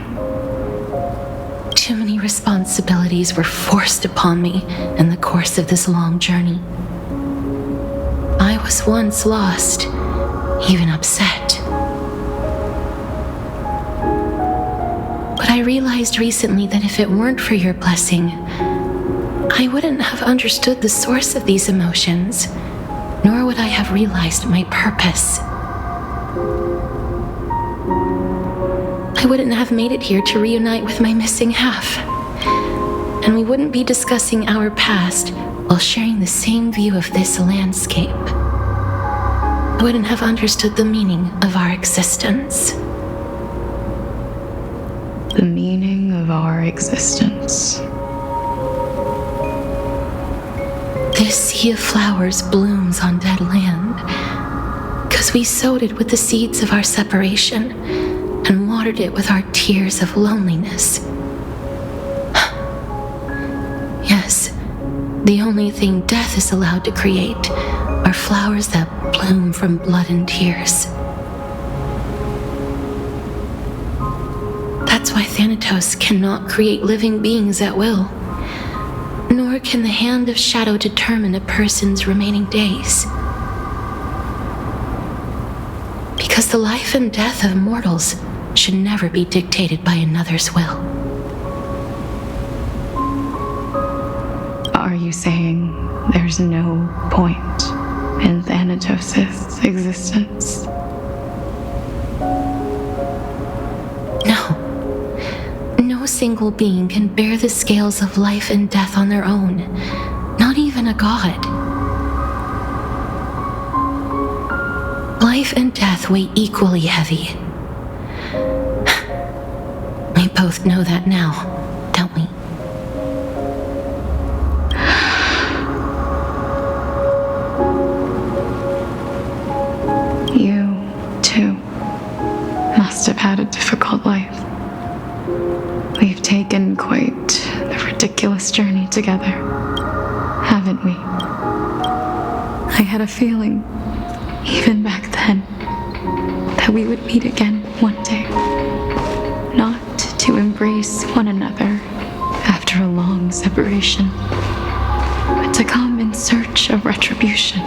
[SPEAKER 2] Too many responsibilities were forced upon me in the course of this long journey. I was once lost, even upset. But I realized recently that if it weren't for your blessing, I wouldn't have understood the source of these emotions, nor would I have realized my purpose. I wouldn't have made it here to reunite with my missing half, and we wouldn't be discussing our past while sharing the same view of this landscape. I wouldn't have understood the meaning of our existence.
[SPEAKER 8] The meaning of our existence.
[SPEAKER 2] This sea of flowers blooms on dead land, 'cause we sowed it with the seeds of our separation and watered it with our tears of loneliness. Yes, the only thing death is allowed to create are flowers that bloom from blood and tears. That's why Thanatos cannot create living beings at will, nor can the hand of shadow determine a person's remaining days. Because the life and death of mortals should never be dictated by another's will.
[SPEAKER 8] Are you saying there's no point in Thanatos' existence?
[SPEAKER 2] No. No single being can bear the scales of life and death on their own, not even a god. Life and death weigh equally heavy. We both know that now, don't we?
[SPEAKER 8] You, too, must have had a difficult life. We've taken quite the ridiculous journey together, haven't we? I had a feeling, even back then, that we would meet again one day. Not to embrace one another after a long separation, but to come in search of retribution.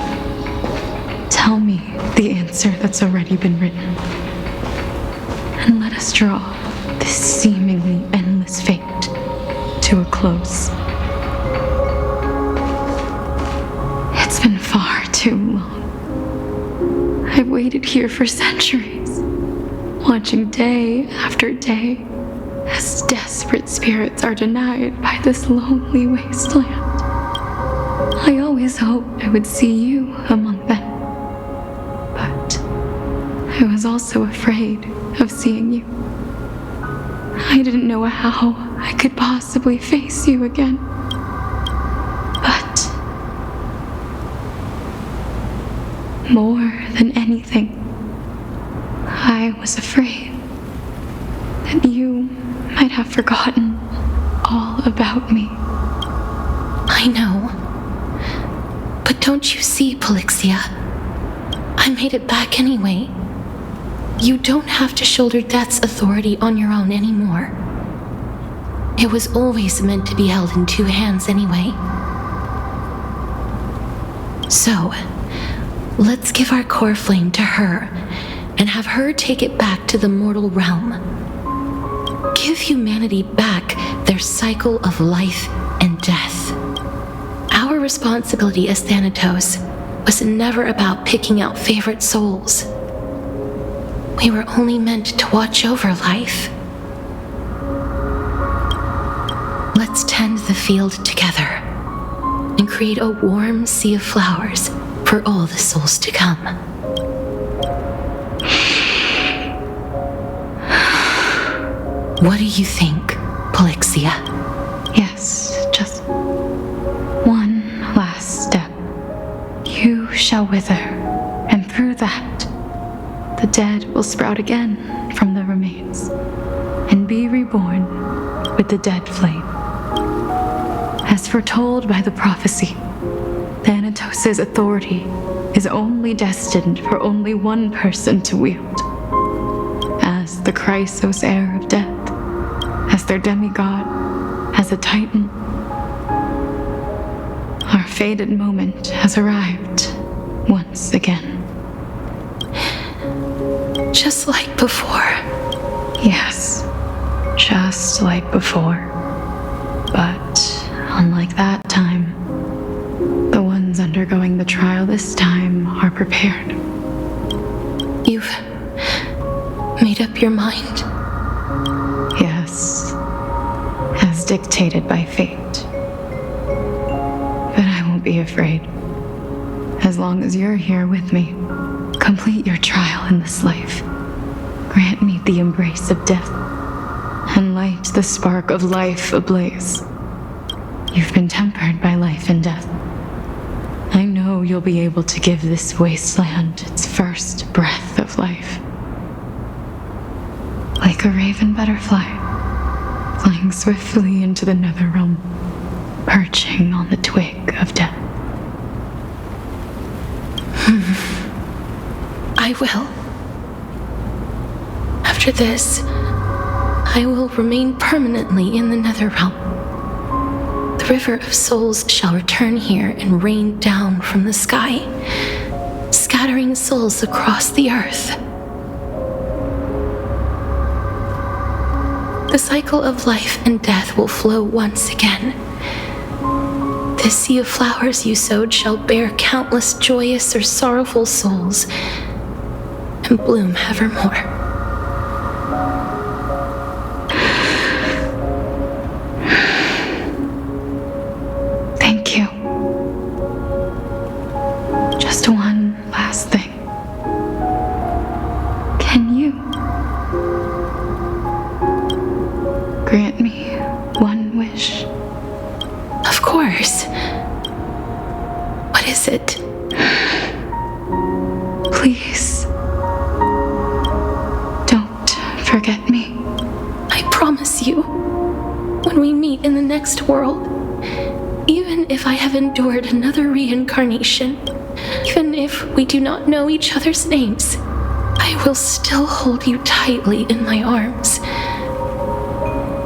[SPEAKER 8] Tell me the answer that's already been written, and let us draw this seemingly endless fate to a close. It's been far too long. I've waited here for centuries, watching day after day as desperate spirits are denied by this lonely wasteland. I always hoped I would see you among them, but I was also afraid of seeing you. I didn't know how I could possibly face you again. But more than anything, I was afraid that you might have forgotten all about me.
[SPEAKER 2] I know. But don't you see, Polixia? I made it back anyway. You don't have to shoulder death's authority on your own anymore. It was always meant to be held in two hands anyway. So, let's give our Coreflame to her and have her take it back to the mortal realm. Give humanity back their cycle of life and death. Our responsibility as Thanatos was never about picking out favorite souls. We were only meant to watch over life. Let's tend the field together and create a warm sea of flowers for all the souls to come. What do you think, Polixia?
[SPEAKER 8] Yes, just one last step. You shall wither and through that, the dead will sprout again from the remains and be reborn with the dead flame. As foretold by the prophecy, Thanatos' authority is only destined for only one person to wield. As the Chrysos heir of death, as their demigod, as a titan. Our fated moment has arrived once again.
[SPEAKER 2] Just like before.
[SPEAKER 8] Yes, just like before. But unlike that time, the ones undergoing the trial this time are prepared.
[SPEAKER 2] You've made up your mind?
[SPEAKER 8] Yes, as dictated by fate. But I won't be afraid. As long as you're here with me, complete your trial in this life. Grant me the embrace of death, and light the spark of life ablaze. You've been tempered by life and death. I know you'll be able to give this wasteland its first breath of life. Like a raven butterfly, flying swiftly into the netherrealm, perching on the twig of death.
[SPEAKER 2] I will. After this, I will remain permanently in the Netherrealm. The River of Souls shall return here and rain down from the sky, scattering souls across the earth. The cycle of life and death will flow once again. This sea of flowers you sowed shall bear countless joyous or sorrowful souls and bloom evermore.
[SPEAKER 8] Thank you. Just one last thing. Can you grant me one wish?
[SPEAKER 2] Of course. What is it?
[SPEAKER 8] Please, don't forget me.
[SPEAKER 2] I promise you, when we meet in the next world, even if I have endured another reincarnation, even if we do not know each other's names, I will still hold you tightly in my arms.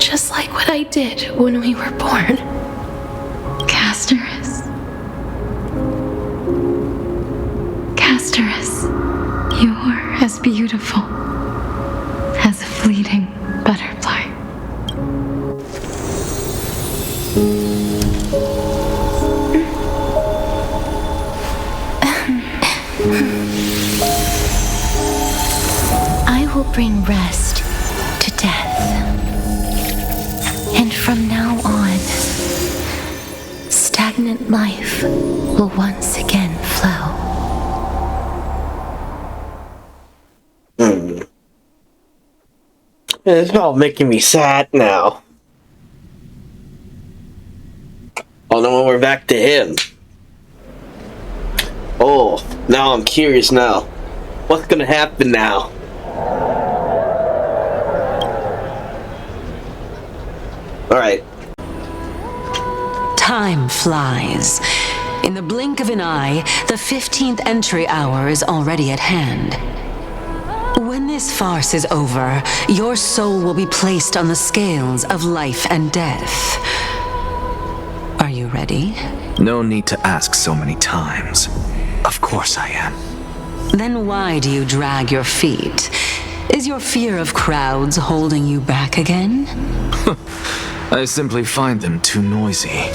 [SPEAKER 2] Just like what I did when we were born.
[SPEAKER 8] Castorice. Castorice, you're as beautiful as a fleeting butterfly.
[SPEAKER 2] I will bring rest to death. And from now on, stagnant life will once again flow.
[SPEAKER 1] It's all making me sad now. Oh no, we're back to him. Oh, now I'm curious now. What's gonna happen now? Alright.
[SPEAKER 11] Time flies. In the blink of an eye, the 15th entry hour is already at hand. When this farce is over, your soul will be placed on the scales of life and death. Are you ready?
[SPEAKER 9] No need to ask so many times. Of course I am.
[SPEAKER 11] Then why do you drag your feet? Is your fear of crowds holding you back again?
[SPEAKER 9] I simply find them too noisy.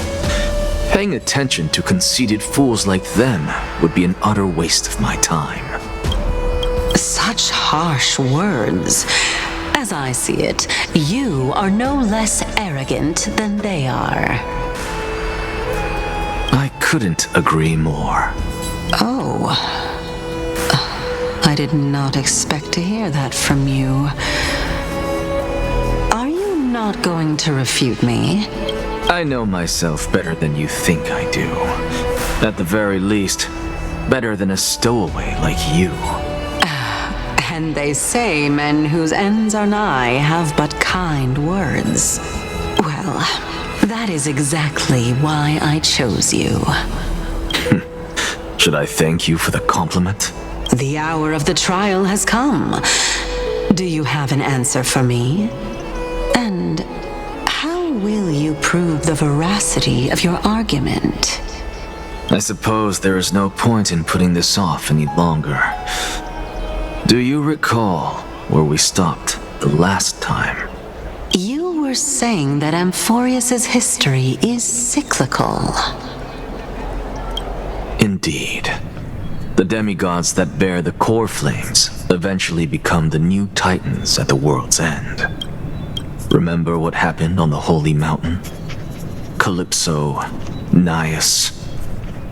[SPEAKER 9] Paying attention to conceited fools like them would be an utter waste of my time.
[SPEAKER 11] Such harsh words. As I see it, you are no less arrogant than they are.
[SPEAKER 9] I couldn't agree more.
[SPEAKER 11] Oh. I did not expect to hear that from you. Are you not going to refute me?
[SPEAKER 9] I know myself better than you think I do. At the very least, Better than a stowaway like you.
[SPEAKER 11] And they say men whose ends are nigh have but kind words. Well, that is exactly why I chose you.
[SPEAKER 9] Should I thank you for the compliment?
[SPEAKER 11] The hour of the trial has come. Do you have an answer for me? And how will you prove the veracity of your argument?
[SPEAKER 9] I suppose there is no point in putting this off any longer. Do you recall where we stopped the last time?
[SPEAKER 11] You were saying that Amphoreus' history is cyclical.
[SPEAKER 9] Indeed. The demigods that bear the Coreflames eventually become the new titans at the world's end. Remember what happened on the Holy Mountain? Calypso, Naias.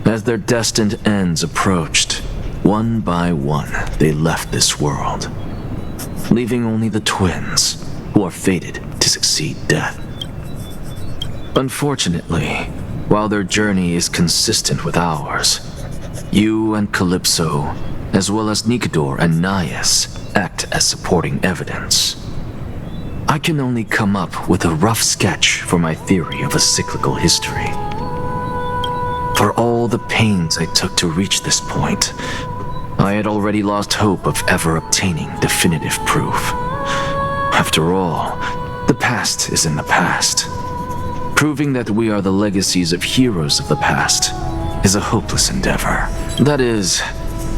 [SPEAKER 9] As their destined ends approached, one by one they left this world, leaving only the twins, who are fated to succeed death. Unfortunately, while their journey is consistent with ours, you and Calypso, as well as Nicodor and Naias, act as supporting evidence. I can only come up with a rough sketch for my theory of a cyclical history. For all the pains I took to reach this point, I had already lost hope of ever obtaining definitive proof. After all, the past is in the past. Proving that we are the legacies of heroes of the past is a hopeless endeavor. That is,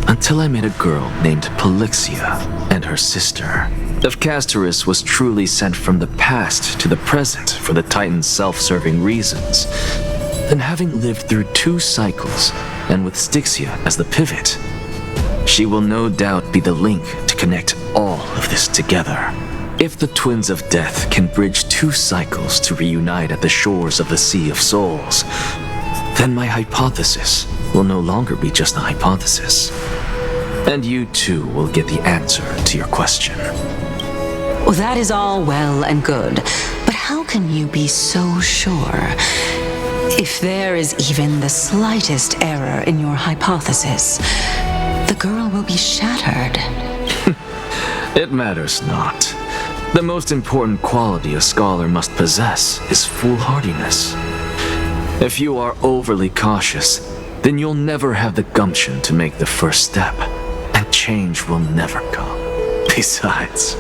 [SPEAKER 9] until I met a girl named Polixia and her sister. If Castorice was truly sent from the past to the present for the Titan's self-serving reasons, then having lived through 2 cycles, and with Styxia as the pivot, she will no doubt be the link to connect all of this together. If the Twins of Death can bridge 2 cycles to reunite at the shores of the Sea of Souls, then my hypothesis will no longer be just a hypothesis. And you too will get the answer to your question.
[SPEAKER 11] Well, that is all well and good, but how can you be so sure? If there is even the slightest error in your hypothesis, the girl will be shattered.
[SPEAKER 9] It matters not. The most important quality a scholar must possess is foolhardiness. If you are overly cautious, then you'll never have the gumption to make the first step, and change will never come. Besides,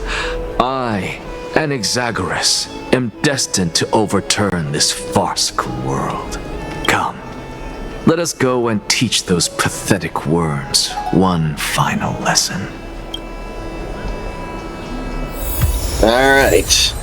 [SPEAKER 9] I, Anaxagoras, am destined to overturn this farcical world. Come, let us go and teach those pathetic worms one final lesson.
[SPEAKER 1] All right.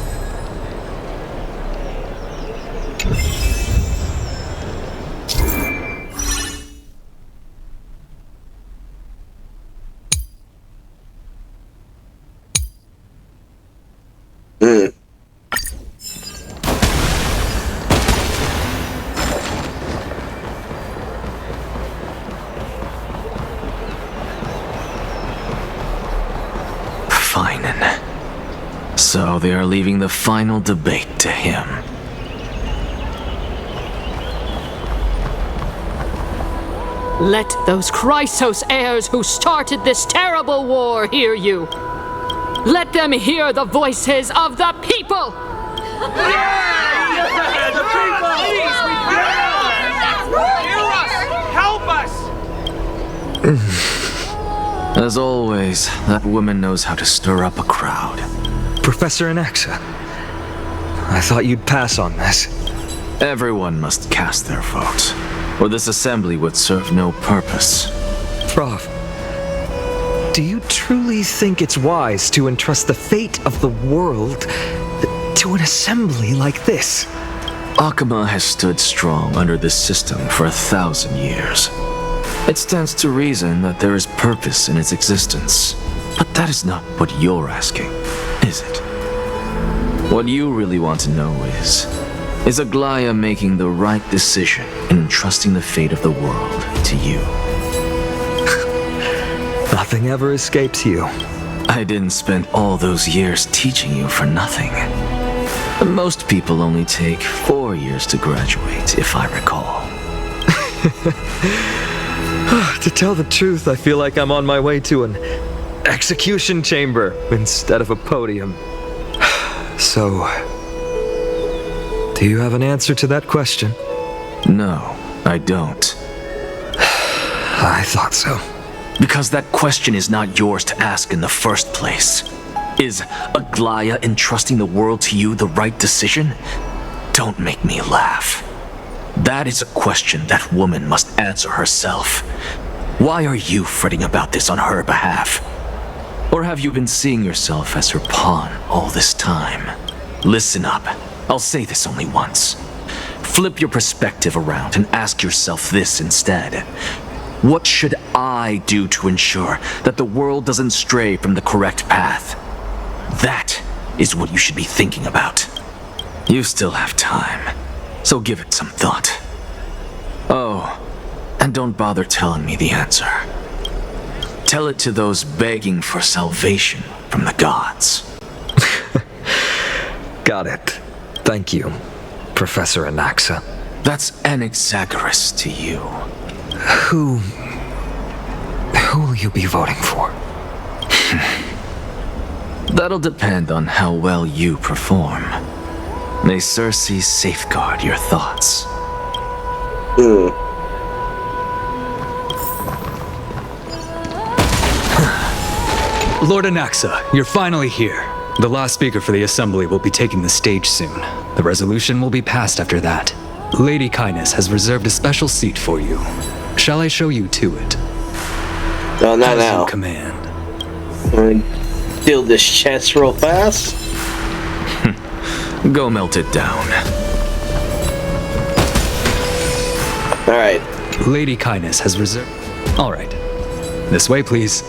[SPEAKER 9] Phainon. So they are leaving the final debate to him.
[SPEAKER 15] Let those Chrysos heirs who started this terrible war hear you. Let them hear the voices of the people!
[SPEAKER 22] The people! Please, we hear us! Help us!
[SPEAKER 9] As always, that woman knows how to stir up a crowd.
[SPEAKER 19] Professor Anaxa, I thought you'd pass on this.
[SPEAKER 9] Everyone must cast their vote, or this assembly would serve no purpose.
[SPEAKER 19] Prof, do you truly think it's wise to entrust the fate of the world to an assembly like this?
[SPEAKER 9] Akama has stood strong under this system for 1,000 years. It stands to reason that there is purpose in its existence. But that is not what you're asking, is it? What you really want to know is Aglaea making the right decision in entrusting the fate of the world to you?
[SPEAKER 19] Nothing ever escapes you.
[SPEAKER 9] I didn't spend all those years teaching you for nothing. Most people only take 4 years to graduate, if I recall.
[SPEAKER 19] To tell the truth, I feel like I'm on my way to an execution chamber instead of a podium. So, do you have an answer to that question?
[SPEAKER 9] No, I don't.
[SPEAKER 19] I thought so.
[SPEAKER 9] Because that question is not yours to ask in the first place. Is Aglaea entrusting the world to you the right decision? Don't make me laugh. That is a question that woman must answer herself. Why are you fretting about this on her behalf? Or have you been seeing yourself as her pawn all this time? Listen up. I'll say this only once. Flip your perspective around and ask yourself this instead. What should I do to ensure that the world doesn't stray from the correct path? That is what you should be thinking about. You still have time, so give it some thought. Oh, and don't bother telling me the answer. Tell it to those begging for salvation from the gods.
[SPEAKER 19] Got it. Thank you, Professor Anaxa.
[SPEAKER 9] That's Anaxagoras to you.
[SPEAKER 19] Who will you be voting for?
[SPEAKER 9] That'll depend on how well you perform. May Circe safeguard your thoughts.
[SPEAKER 12] Lord Anaxa, you're finally here. The last speaker for the assembly will be taking the stage soon. The resolution will be passed after that. Lady Kindness has reserved a special seat for you. Shall I show you to it?
[SPEAKER 1] No, not now.
[SPEAKER 12] Command.
[SPEAKER 1] I'm gonna deal this chest real fast.
[SPEAKER 9] Go melt it down.
[SPEAKER 1] Alright.
[SPEAKER 12] Lady Kindness has reserved... Alright. This way, please.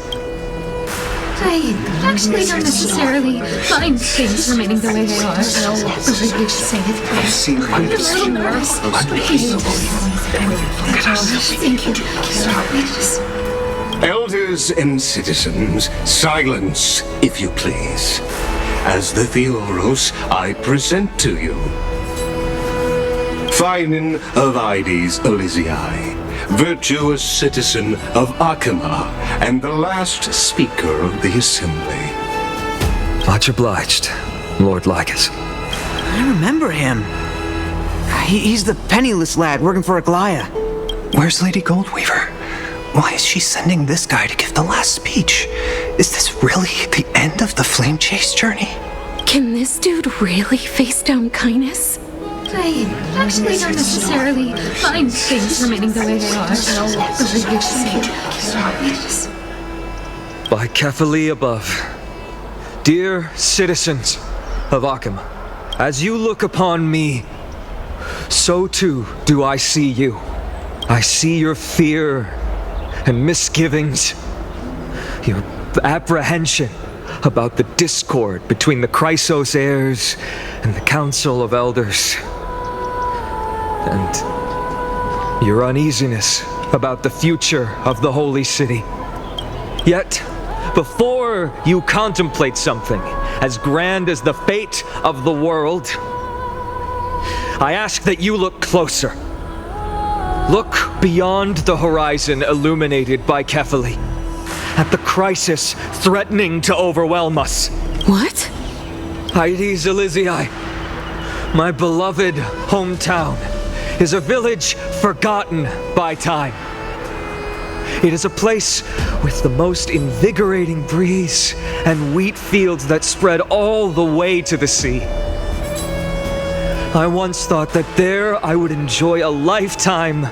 [SPEAKER 3] I actually don't necessarily find things remaining the way they are. Or you say it.
[SPEAKER 13] I've seen kindness.
[SPEAKER 3] Thank you.
[SPEAKER 13] Elders and citizens, silence, if you please. As the Theoros, I present to you Phainon of Ides Elysiae, virtuous citizen of Akima, and the last speaker of the assembly.
[SPEAKER 19] Much obliged, Lord Lycus.
[SPEAKER 16] I remember him. He's the penniless lad working for Aglaea.
[SPEAKER 23] Where's Lady Goldweaver? Why is she sending this guy to give the last speech? Is this really the end of the Flame Chase journey?
[SPEAKER 2] Can this dude really face down kindness?
[SPEAKER 3] I actually don't necessarily find things remaining the way they are. Or you say it.
[SPEAKER 19] By Kefali above, dear citizens of Akima, as you look upon me, so too do I see you. I see your fear and misgivings, your apprehension about the discord between the Chrysos heirs and the Council of Elders, and your uneasiness about the future of the Holy City. Yet, before you contemplate something as grand as the fate of the world, I ask that you look closer. Look beyond the horizon illuminated by Kefali, at the crisis threatening to overwhelm us.
[SPEAKER 2] What?
[SPEAKER 19] Ides Elysiae, my beloved hometown, is a village forgotten by time. It is a place with the most invigorating breeze and wheat fields that spread all the way to the sea. I once thought that there I would enjoy a lifetime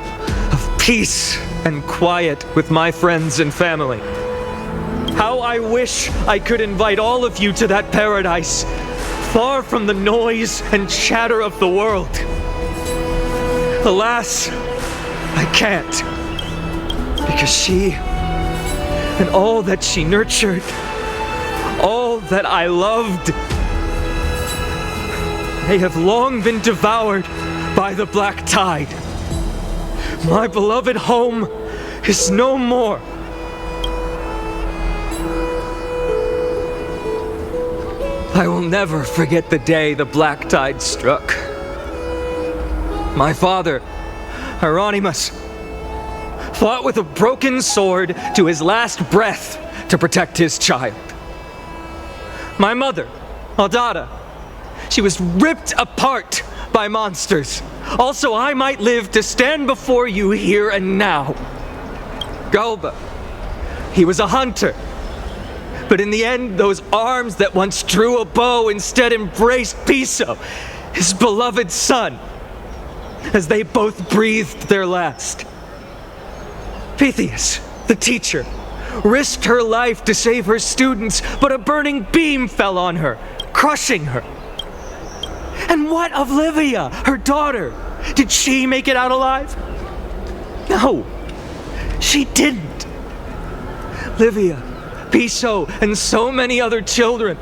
[SPEAKER 19] of peace and quiet with my friends and family. How I wish I could invite all of you to that paradise, far from the noise and chatter of the world. Alas, I can't, because she and all that she nurtured, all that I loved, they have long been devoured by the black tide. My beloved home is no more. I will never forget the day the black tide struck. My father, Hieronymus, fought with a broken sword to his last breath to protect his child. My mother, Aldada, she was ripped apart by monsters. Also, I might live to stand before you here and now. Galba, he was a hunter. But in the end, those arms that once drew a bow instead embraced Piso, his beloved son, as they both breathed their last. Pythias, the teacher, risked her life to save her students, but a burning beam fell on her, crushing her. And what of Livia, her daughter? Did she make it out alive? No, she didn't. Livia, Piso, and so many other children.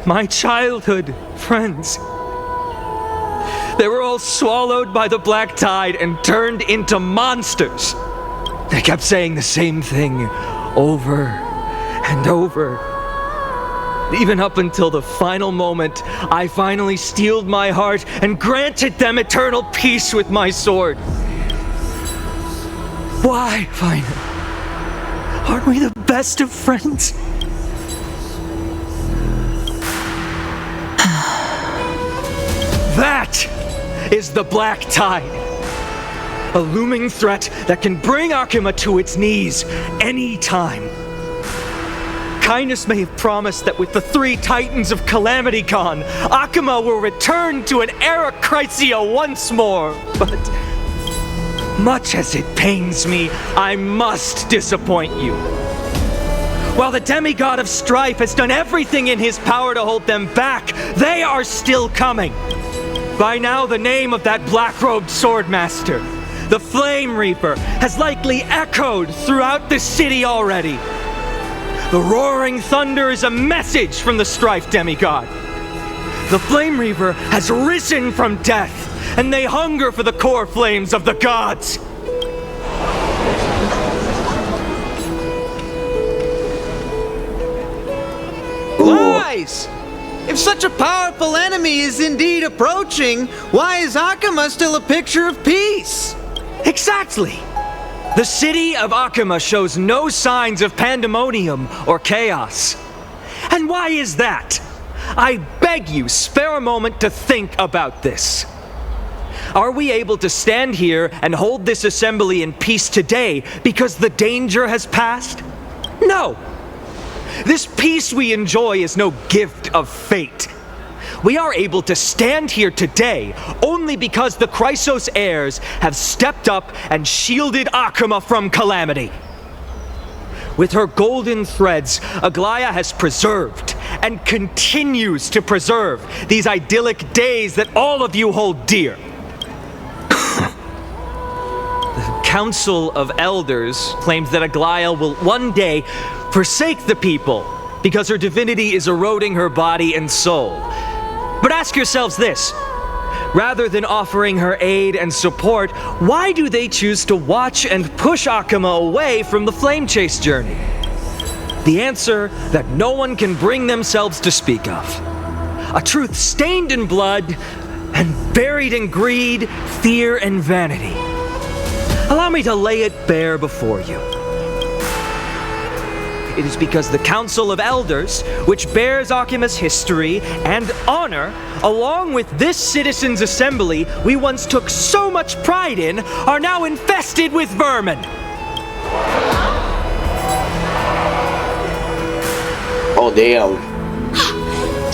[SPEAKER 19] My childhood friends. They were all swallowed by the black tide and turned into monsters. They kept saying the same thing over and over. Even up until the final moment, I finally steeled my heart and granted them eternal peace with my sword. Why, Phainon? Aren't we the best of friends? That is the black tide. A looming threat that can bring Akuma to its knees any time. Kindness may have promised that with the 3 Titans of Calamity Con, Akuma will return to an era Chrysia once more, but much as it pains me, I must disappoint you. While the demigod of strife has done everything in his power to hold them back, they are still coming. By now, the name of that black-robed swordmaster, the Flame Reaper, has likely echoed throughout the city already. The roaring thunder is a message from the strife demigod. The Flame Reaper has risen from death, and they hunger for the core flames of the gods.
[SPEAKER 6] Wise! If such a powerful enemy is indeed approaching, why is Akuma still a picture of peace?
[SPEAKER 19] Exactly! The city of Akuma shows no signs of pandemonium or chaos. And why is that? I beg you, spare a moment to think about this. Are we able to stand here and hold this assembly in peace today because the danger has passed? No! This peace we enjoy is no gift of fate. We are able to stand here today only because the Chrysos heirs have stepped up and shielded Akuma from calamity. With her golden threads, Aglaea has preserved and continues to preserve these idyllic days that all of you hold dear. The Council of Elders claims that Aglaea will one day forsake the people because her divinity is eroding her body and soul. But ask yourselves this. Rather than offering her aid and support, why do they choose to watch and push Akuma away from the flame chase journey? The answer that no one can bring themselves to speak of. A truth stained in blood and buried in greed, fear, and vanity. Allow me to lay it bare before you. It is because the Council of Elders, which bears Akuma's history and honor, along with this citizens' assembly we once took so much pride in, are now infested with vermin.
[SPEAKER 1] Oh, damn.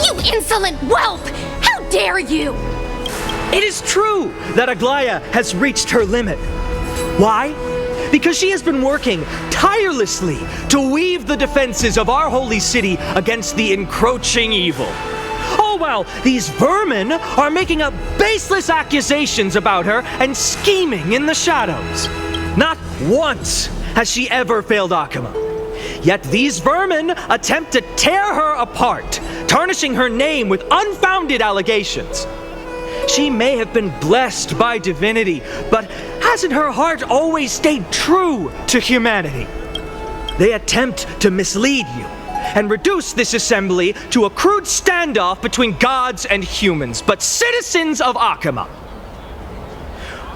[SPEAKER 5] You insolent whelp! How dare you!
[SPEAKER 19] It is true that Aglaea has reached her limit. Why? Because she has been working tirelessly to weave the defenses of our holy city against the encroaching evil. All while these vermin are making up baseless accusations about her and scheming in the shadows. Not once has she ever failed Akuma. Yet these vermin attempt to tear her apart, tarnishing her name with unfounded allegations. She may have been blessed by divinity, but hasn't her heart always stayed true to humanity? They attempt to mislead you and reduce this assembly to a crude standoff between gods and humans, but citizens of Akuma.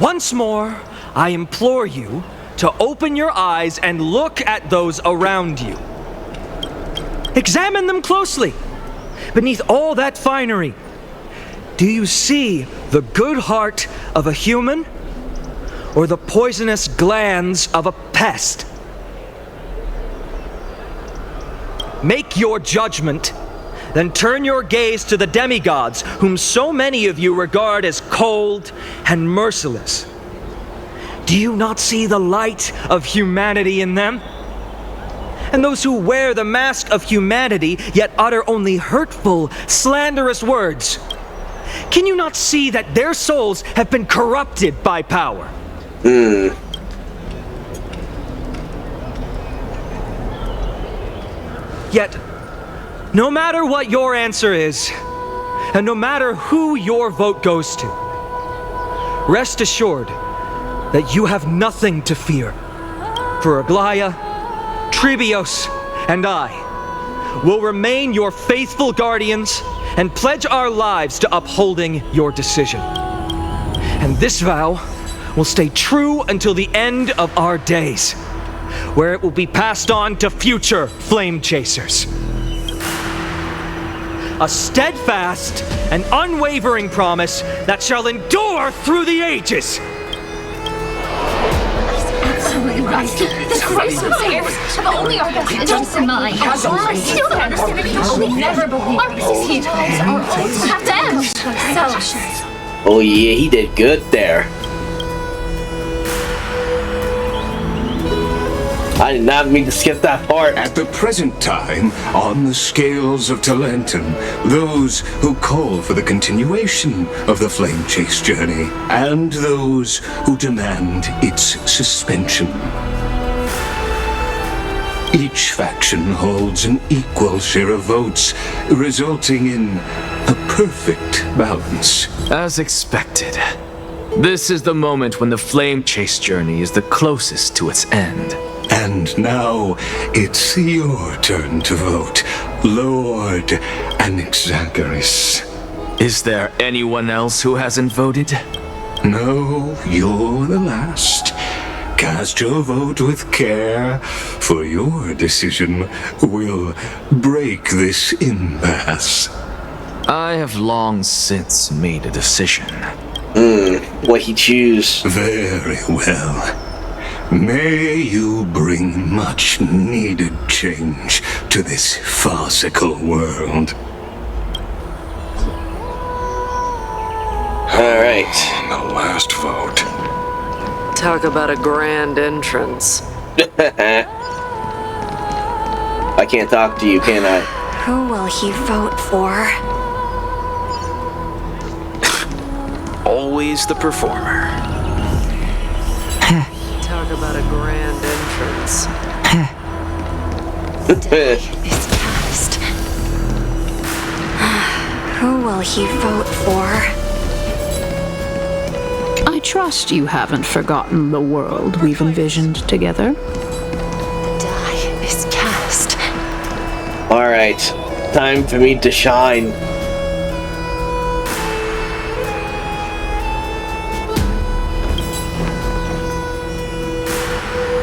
[SPEAKER 19] Once more, I implore you to open your eyes and look at those around you. Examine them closely. Beneath all that finery, do you see the good heart of a human or the poisonous glands of a pest? Make your judgment, then turn your gaze to the demigods, whom so many of you regard as cold and merciless. Do you not see the light of humanity in them? And those who wear the mask of humanity yet utter only hurtful, slanderous words. Can you not see that their souls have been corrupted by power? Yet, no matter what your answer is, and no matter who your vote goes to, rest assured that you have nothing to fear. For Aglaea, Tribios, and I will remain your faithful guardians and pledge our lives to upholding your decision. And this vow will stay true until the end of our days, where it will be passed on to future flame chasers. A steadfast and unwavering promise that shall endure through the ages.
[SPEAKER 3] Absolutely right. The Christmas heirs have only our best interests in mind. I still don't understand it. I will never believe our resistance are always have them.
[SPEAKER 1] Oh yeah, he did good there. I did not mean to skip that part.
[SPEAKER 13] At the present time, on the scales of Talentum, those who call for the continuation of the Flame Chase journey, and those who demand its suspension. Each faction holds an equal share of votes, resulting in a perfect balance.
[SPEAKER 9] As expected, this is the moment when the Flame Chase journey is the closest to its end.
[SPEAKER 13] And now, it's your turn to vote, Lord Anaxagoras.
[SPEAKER 9] Is there anyone else who hasn't voted?
[SPEAKER 13] No, you're the last. Cast your vote with care, for your decision will break this impasse.
[SPEAKER 9] I have long since made a decision.
[SPEAKER 1] What he choose?
[SPEAKER 13] Very well. May you bring much needed change to this farcical world.
[SPEAKER 1] Alright.
[SPEAKER 13] The last vote.
[SPEAKER 20] Talk about a grand entrance.
[SPEAKER 1] I can't talk to you, can I?
[SPEAKER 5] Who will he vote for?
[SPEAKER 9] Always the performer.
[SPEAKER 20] Talk about a grand entrance.
[SPEAKER 5] Is cast. Who will he vote for?
[SPEAKER 15] I trust you haven't forgotten the world we've envisioned together.
[SPEAKER 5] Die is cast.
[SPEAKER 1] Alright, time for me to shine.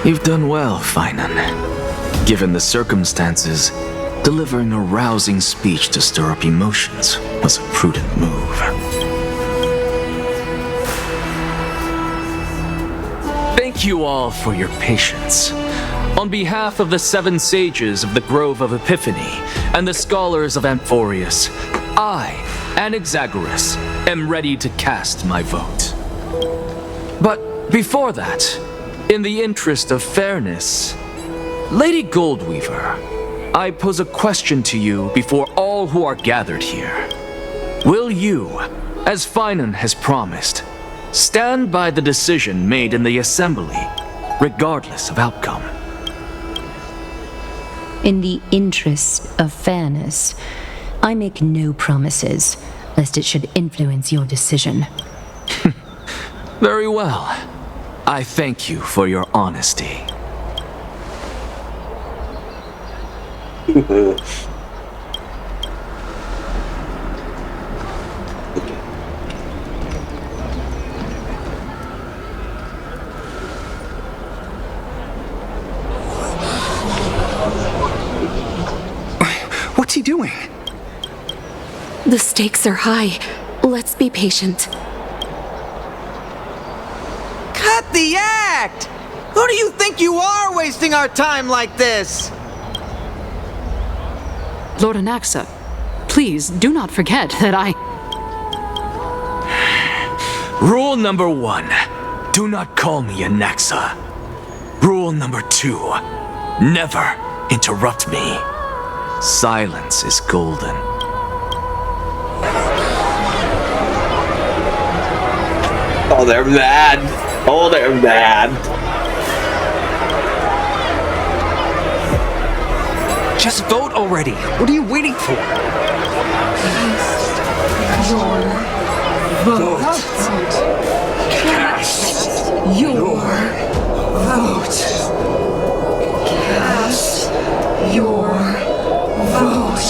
[SPEAKER 9] You've done well, Phainon. Given the circumstances, delivering a rousing speech to stir up emotions was a prudent move. Thank you all for your patience. On behalf of the 7 sages of the Grove of Epiphany and the scholars of Amphoreus, I, Anaxagoras, am ready to cast my vote. But before that, in the interest of fairness, Lady Goldweaver, I pose a question to you before all who are gathered here. Will you, as Phainon has promised, stand by the decision made in the assembly, regardless of outcome?
[SPEAKER 10] In the interest of fairness, I make no promises, lest it should influence your decision.
[SPEAKER 9] Very well. I thank you for your honesty.
[SPEAKER 23] What's he doing?
[SPEAKER 20] The stakes are high. Let's be patient.
[SPEAKER 6] Cut the act! Who do you think you are wasting our time like this?
[SPEAKER 15] Lord Anaxa, please do not forget that
[SPEAKER 9] Rule number 1. Do not call me Anaxa. Rule number 2. Never interrupt me. Silence is golden.
[SPEAKER 1] Oh, they're mad. Oh, they're mad.
[SPEAKER 19] Just vote already. What are you waiting for?
[SPEAKER 22] Vote. Cast your vote. Cast your vote.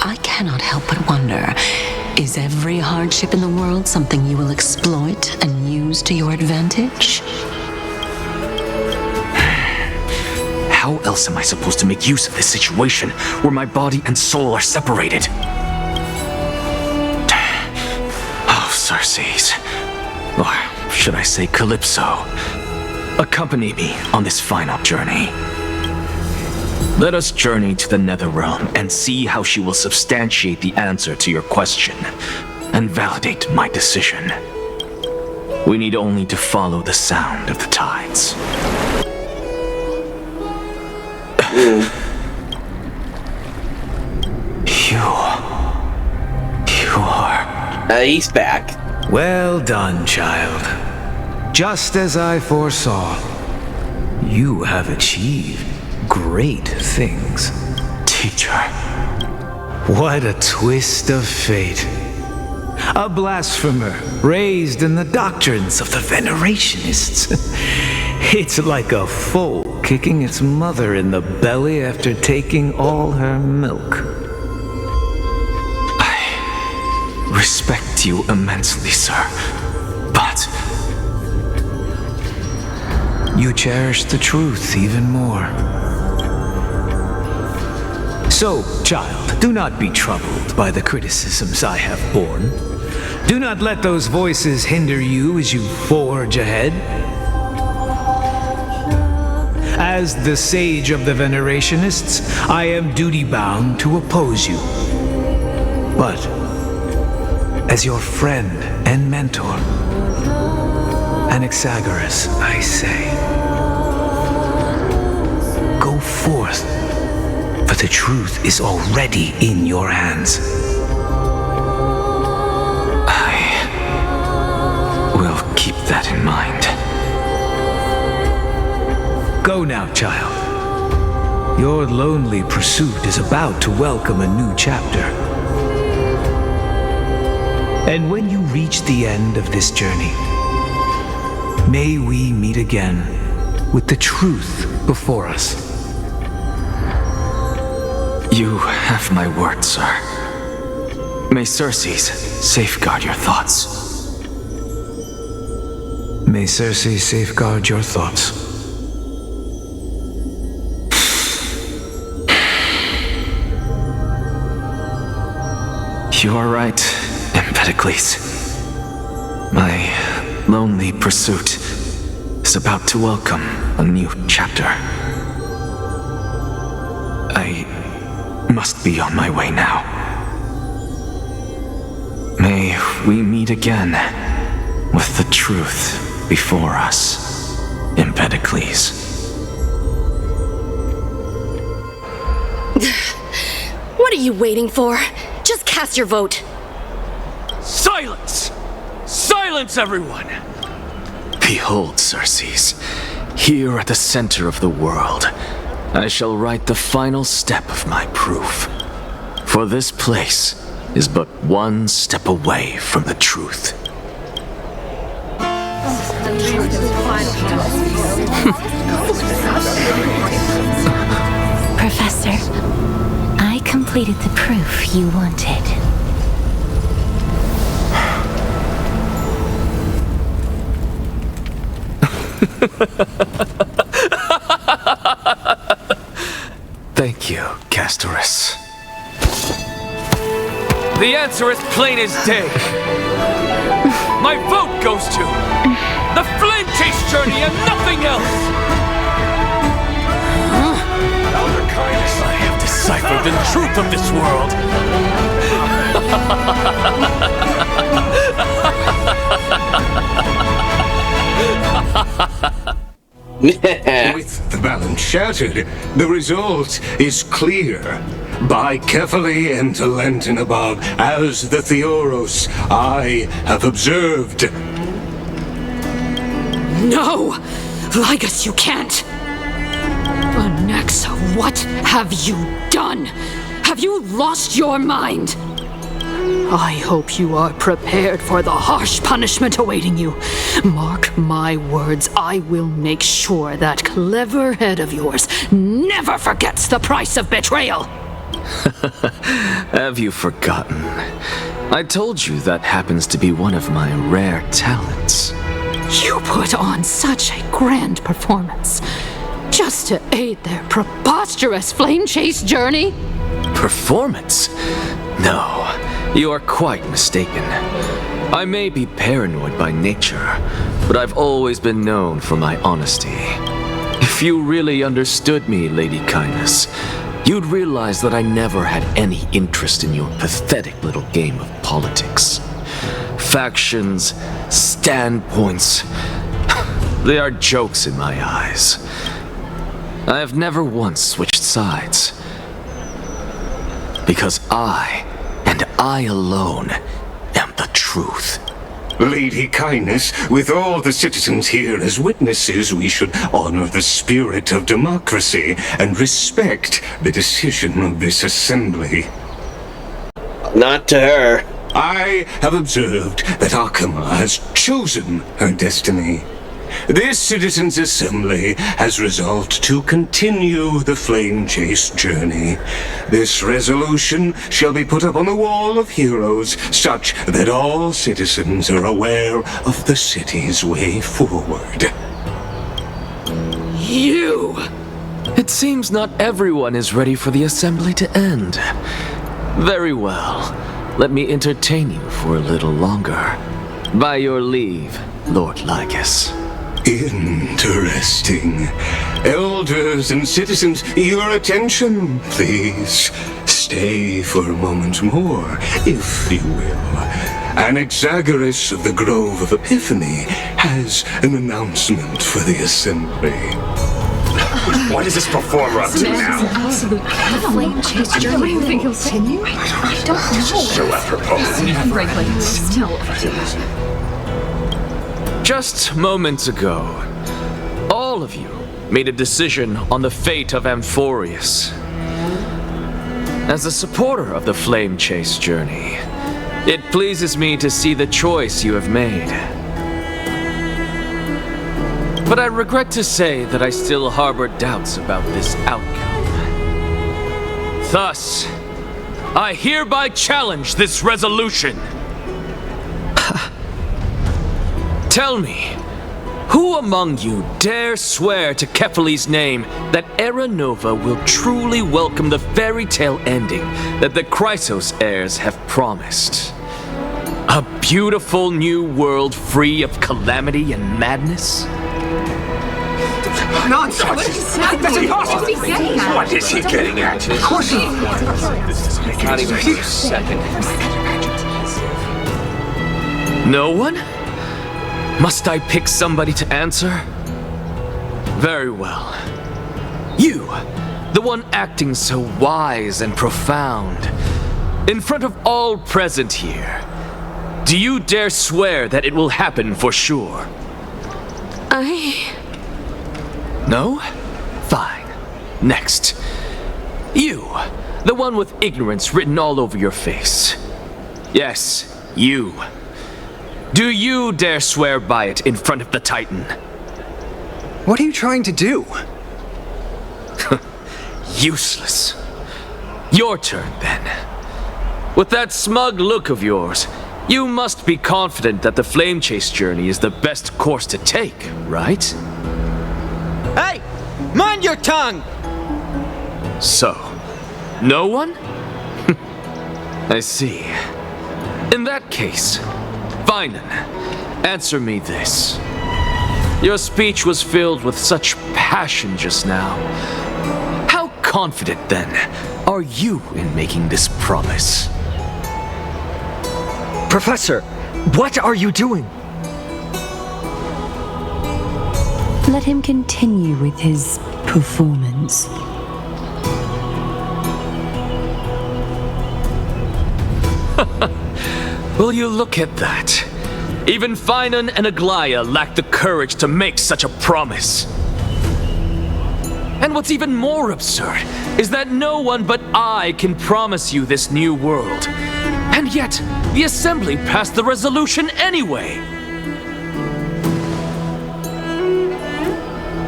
[SPEAKER 11] I cannot help but wonder, is every hardship in the world something you will exploit and use to your advantage?
[SPEAKER 9] How else am I supposed to make use of this situation where my body and soul are separated? Oh, Circes. Or should I say Calypso? Accompany me on this final journey. Let us journey to the Netherrealm and see how she will substantiate the answer to your question and validate my decision. We need only to follow the sound of the tides. You are...
[SPEAKER 1] he's back.
[SPEAKER 14] Well done, child. Just as I foresaw, you have achieved great things.
[SPEAKER 9] Teacher.
[SPEAKER 14] What a twist of fate. A blasphemer raised in the doctrines of the Venerationists. It's like a foal kicking its mother in the belly after taking all her milk.
[SPEAKER 9] I respect you immensely, sir, but...
[SPEAKER 14] You cherish the truth even more. So, child, do not be troubled by the criticisms I have borne. Do not let those voices hinder you as you forge ahead. As the sage of the Venerationists, I am duty-bound to oppose you. But, as your friend and mentor, Anaxagoras, I say, go forth, for the truth is already in your hands.
[SPEAKER 9] I will keep that in mind.
[SPEAKER 14] Go now, child. Your lonely pursuit is about to welcome a new chapter. And when you reach the end of this journey, may we meet again with the truth before us.
[SPEAKER 9] You have my word, sir. May Circes safeguard your thoughts.
[SPEAKER 14] May Circes safeguard your thoughts.
[SPEAKER 9] You are right, Empedocles. My lonely pursuit is about to welcome a new chapter. I must be on my way now. May we meet again with the truth before us, Empedocles.
[SPEAKER 20] What are you waiting for? Just cast your vote.
[SPEAKER 7] Silence! Silence, everyone!
[SPEAKER 9] Behold, Circes, here at the center of the world, I shall write the final step of my proof. For this place is but one step away from the truth.
[SPEAKER 2] Professor, I completed the proof you wanted.
[SPEAKER 9] Thank you, Castorice. The answer is plain as day. My vote goes to the Flame Chase Journey and nothing else! I have deciphered the truth of this world.
[SPEAKER 13] With the balance shattered, the result is clear. By carefully and to Lenten above, as the Theoros, I have observed.
[SPEAKER 15] No! Lygus, you can't! Anaxa, what have you done? Have you lost your mind? I hope you are prepared for the harsh punishment awaiting you. Mark my words, I will make sure that clever head of yours never forgets the price of betrayal.
[SPEAKER 9] Have you forgotten? I told you that happens to be one of my rare talents.
[SPEAKER 15] You put on such a grand performance just to aid their preposterous flame chase journey?
[SPEAKER 9] Performance? No, you are quite mistaken. I may be paranoid by nature, but I've always been known for my honesty. If you really understood me, Lady Kindness, you'd realize that I never had any interest in your pathetic little game of politics. Factions, standpoints, they are jokes in my eyes. I have never once switched sides. Because I, and I alone, am the truth.
[SPEAKER 13] Lady Kindness, with all the citizens here as witnesses, we should honor the spirit of democracy and respect the decision of this assembly.
[SPEAKER 1] Not to her.
[SPEAKER 13] I have observed that Akama has chosen her destiny. This citizens' assembly has resolved to continue the flame chase journey. This resolution shall be put up on the wall of heroes, such that all citizens are aware of the city's way forward.
[SPEAKER 15] You!
[SPEAKER 9] It seems not everyone is ready for the assembly to end. Very well. Let me entertain you for a little longer. By your leave, Lord Lygus.
[SPEAKER 13] Interesting. Elders and citizens, your attention, please. Stay for a moment more, if you will. Anaxagoras of the Grove of Epiphany has an announcement for the assembly.
[SPEAKER 17] What is this performer up to now?
[SPEAKER 4] Absolute flame chase journey. Do you think he'll continue? I don't know.
[SPEAKER 17] So apropos.
[SPEAKER 4] Still.
[SPEAKER 9] Just moments ago, all of you made a decision on the fate of Amphoreus. As a supporter of the Flame Chase journey, it pleases me to see the choice you have made. But I regret to say that I still harbor doubts about this outcome. Thus, I hereby challenge this resolution. Tell me, who among you dare swear to Kephales's name that Era Nova will truly welcome the fairy tale ending that the Chrysos heirs have promised? A beautiful new world free of calamity and madness?
[SPEAKER 17] Nonsense! That's impossible! What is he getting at? Of course he...
[SPEAKER 9] Not even for a second. No one? Must I pick somebody to answer? Very well. You, the one acting so wise and profound, in front of all present here, do you dare swear that it will happen for sure? No? Fine. Next. You, the one with ignorance written all over your face. Yes, you. Do you dare swear by it in front of the Titan?
[SPEAKER 23] What are you trying to do?
[SPEAKER 9] Useless. Your turn, then. With that smug look of yours, you must be confident that the Flame Chase journey is the best course to take, right?
[SPEAKER 6] Mind your tongue!
[SPEAKER 9] So, no one? I see. In that case, Phainon, answer me this. Your speech was filled with such passion just now. How confident, then, are you in making this promise?
[SPEAKER 19] Professor, what are you doing?
[SPEAKER 10] Let him continue with his performance.
[SPEAKER 9] Will you look at that? Even Phainon and Aglaea lack the courage to make such a promise. And what's even more absurd is that no one but I can promise you this new world. And yet, the Assembly passed the resolution anyway.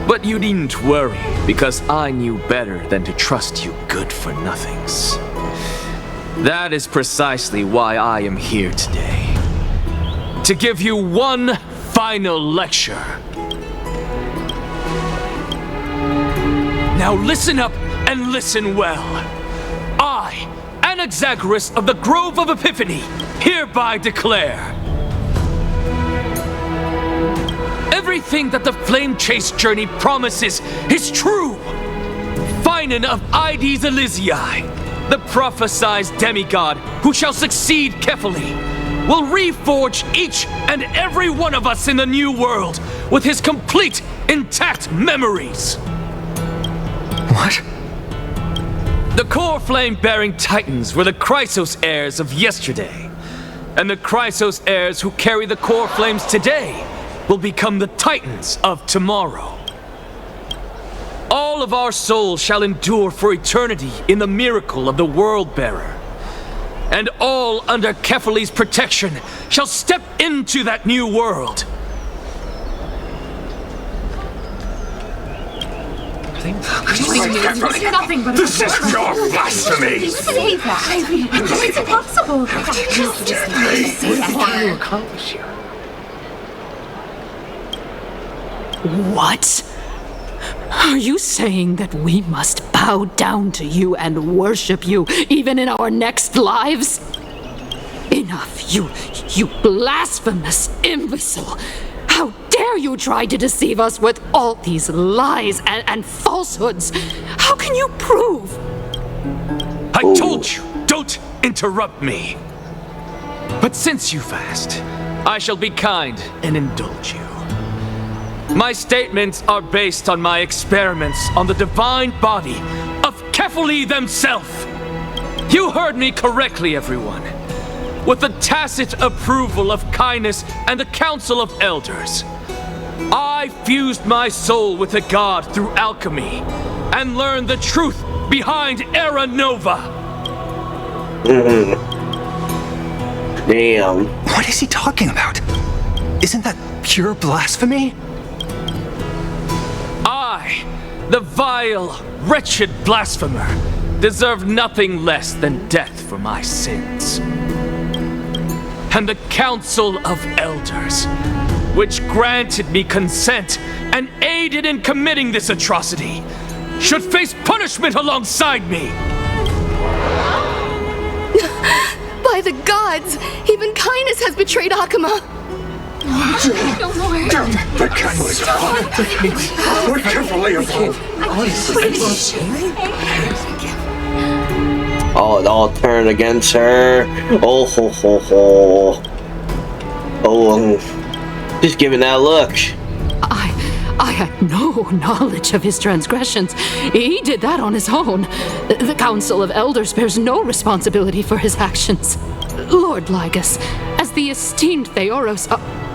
[SPEAKER 9] But you needn't worry, because I knew better than to trust you good-for-nothings. That is precisely why I am here today. To give you one final lecture. Now listen up and listen well. I, Anaxagoras of the Grove of Epiphany, hereby declare everything that the Flame Chase journey promises is true. Phainon of Ides Elysiae, the prophesied demigod who shall succeed Kefali, will reforge each and every one of us in the new world with his complete, intact memories.
[SPEAKER 19] What?
[SPEAKER 9] The Coreflame-bearing Titans were the Chrysos heirs of yesterday, and the Chrysos heirs who carry the Coreflames today will become the Titans of tomorrow. All of our souls shall endure for eternity in the miracle of the World-Bearer. And all under Kefali's protection shall step into that new world.
[SPEAKER 22] Nothing but
[SPEAKER 13] this is pure blasphemy!
[SPEAKER 22] Say that! It's impossible!
[SPEAKER 19] What do you accomplish here?
[SPEAKER 15] What? Are you saying that we must bow down to you and worship you even in our next lives? Enough, you blasphemous imbecile! How dare you try to deceive us with all these lies and falsehoods? How can you prove?
[SPEAKER 9] I told you, don't interrupt me. But since you've asked, I shall be kind and indulge you. My statements are based on my experiments on the divine body of Kefali themselves. You heard me correctly, everyone. With the tacit approval of Kindness and the Council of Elders, I fused my soul with a god through alchemy and learned the truth behind Era Nova.
[SPEAKER 1] Damn.
[SPEAKER 23] What is he talking about? Isn't that pure blasphemy?
[SPEAKER 9] I, the vile, wretched blasphemer, deserve nothing less than death for my sins. And the Council of Elders, which granted me consent and aided in committing this atrocity, should face punishment alongside me.
[SPEAKER 20] By the gods, even Kindness has betrayed Akuma.
[SPEAKER 22] No more.
[SPEAKER 13] The candles are on. We're carefully involved.
[SPEAKER 1] Oh, it all turned against her. Oh, ho, ho, ho. Oh, just giving that look.
[SPEAKER 15] I had no knowledge of his transgressions. He did that on his own. The Council of Elders bears no responsibility for his actions. Lord Lygus, as the esteemed Theoros,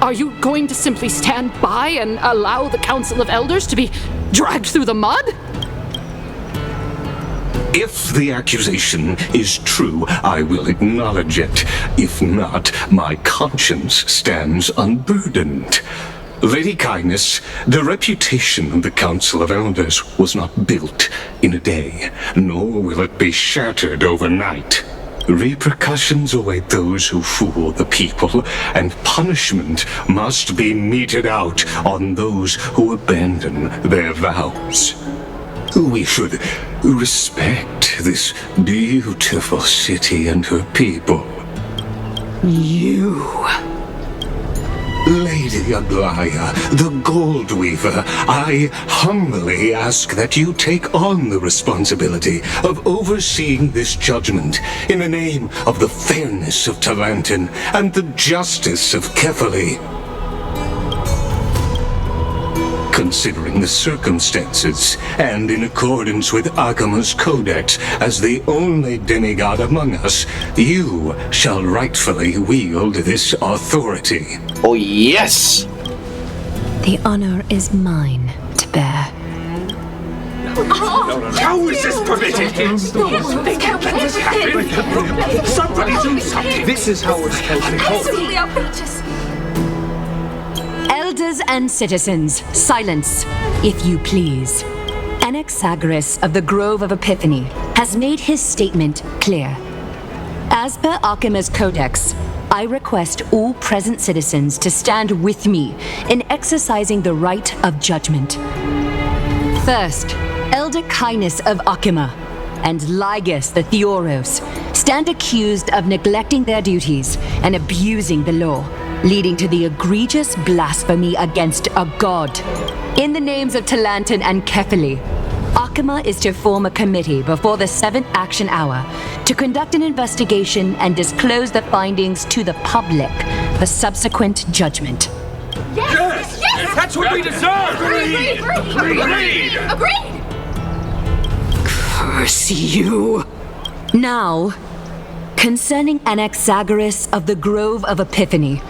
[SPEAKER 15] are you going to simply stand by and allow the Council of Elders to be dragged through the mud?
[SPEAKER 13] If the accusation is true, I will acknowledge it. If not, my conscience stands unburdened. Lady Kindness, the reputation of the Council of Elders was not built in a day, nor will it be shattered overnight. Repercussions await those who fool the people, and punishment must be meted out on those who abandon their vows. We should respect this beautiful city and her people.
[SPEAKER 15] You...
[SPEAKER 13] Lady Aglaea, the Gold Weaver, I humbly ask that you take on the responsibility of overseeing this judgment in the name of the fairness of Talantin and the justice of Kefali. Considering the circumstances, and in accordance with Akima's codex as the only demigod among us, you shall rightfully wield this authority.
[SPEAKER 1] Oh, yes!
[SPEAKER 10] The honor is mine to bear.
[SPEAKER 17] How is this permitted? They can't let this happen. Somebody do something.
[SPEAKER 19] This is how we're supposed to
[SPEAKER 22] Absolutely outrageous.
[SPEAKER 10] Elders and citizens, silence, if you please. Anaxagoras of the Grove of Epiphany has made his statement clear. As per Akima's codex, I request all present citizens to stand with me in exercising the right of judgment. First, Elder Cainus of Akima and Ligus the Theoros stand accused of neglecting their duties and abusing the law, leading to the egregious blasphemy against a god. In the names of Talantin and Kefali, Akima is to form a committee before the 7th action hour to conduct an investigation and disclose the findings to the public for subsequent judgment.
[SPEAKER 17] Yes! Yes! That's what we deserve!
[SPEAKER 22] Agreed!
[SPEAKER 15] Curse you!
[SPEAKER 10] Now, concerning Anaxagoras of the Grove of Epiphany,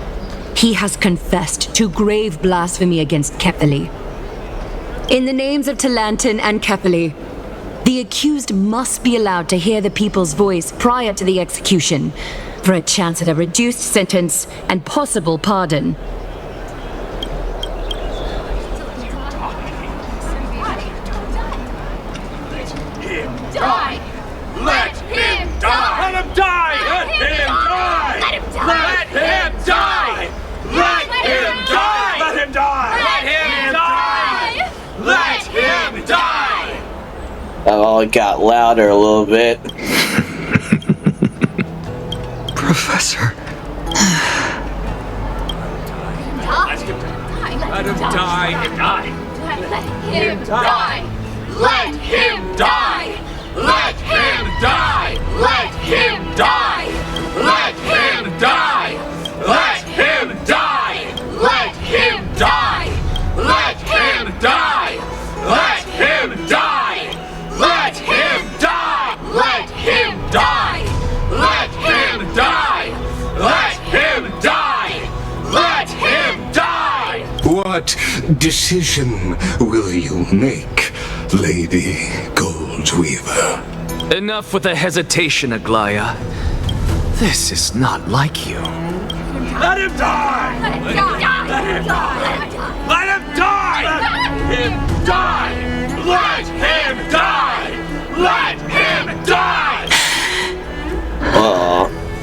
[SPEAKER 10] he has confessed to grave blasphemy against Kefali. In the names of Talantin and Kefali, the accused must be allowed to hear the people's voice prior to the execution, for a chance at a reduced sentence and possible pardon.
[SPEAKER 17] Die! Let him die! Let him die! Let him die! Let him die! Let him die! Let him die! Let him die! Let him die!
[SPEAKER 1] Oh, it got louder a little bit.
[SPEAKER 23] Professor.
[SPEAKER 17] Let him die! Let him die! Let him die! Let him die! Let him die! Let him die! Let him die! Let him die! Let him die! Let him die! Let him die! Let him die! Let him die! Let him die! Let him die!
[SPEAKER 13] What decision will you make, Lady Goldweaver?
[SPEAKER 9] Enough with the hesitation, Aglaea. This is not like you.
[SPEAKER 17] Let him die! Let him die! Let him die! Let him die! Let him die! Let him die!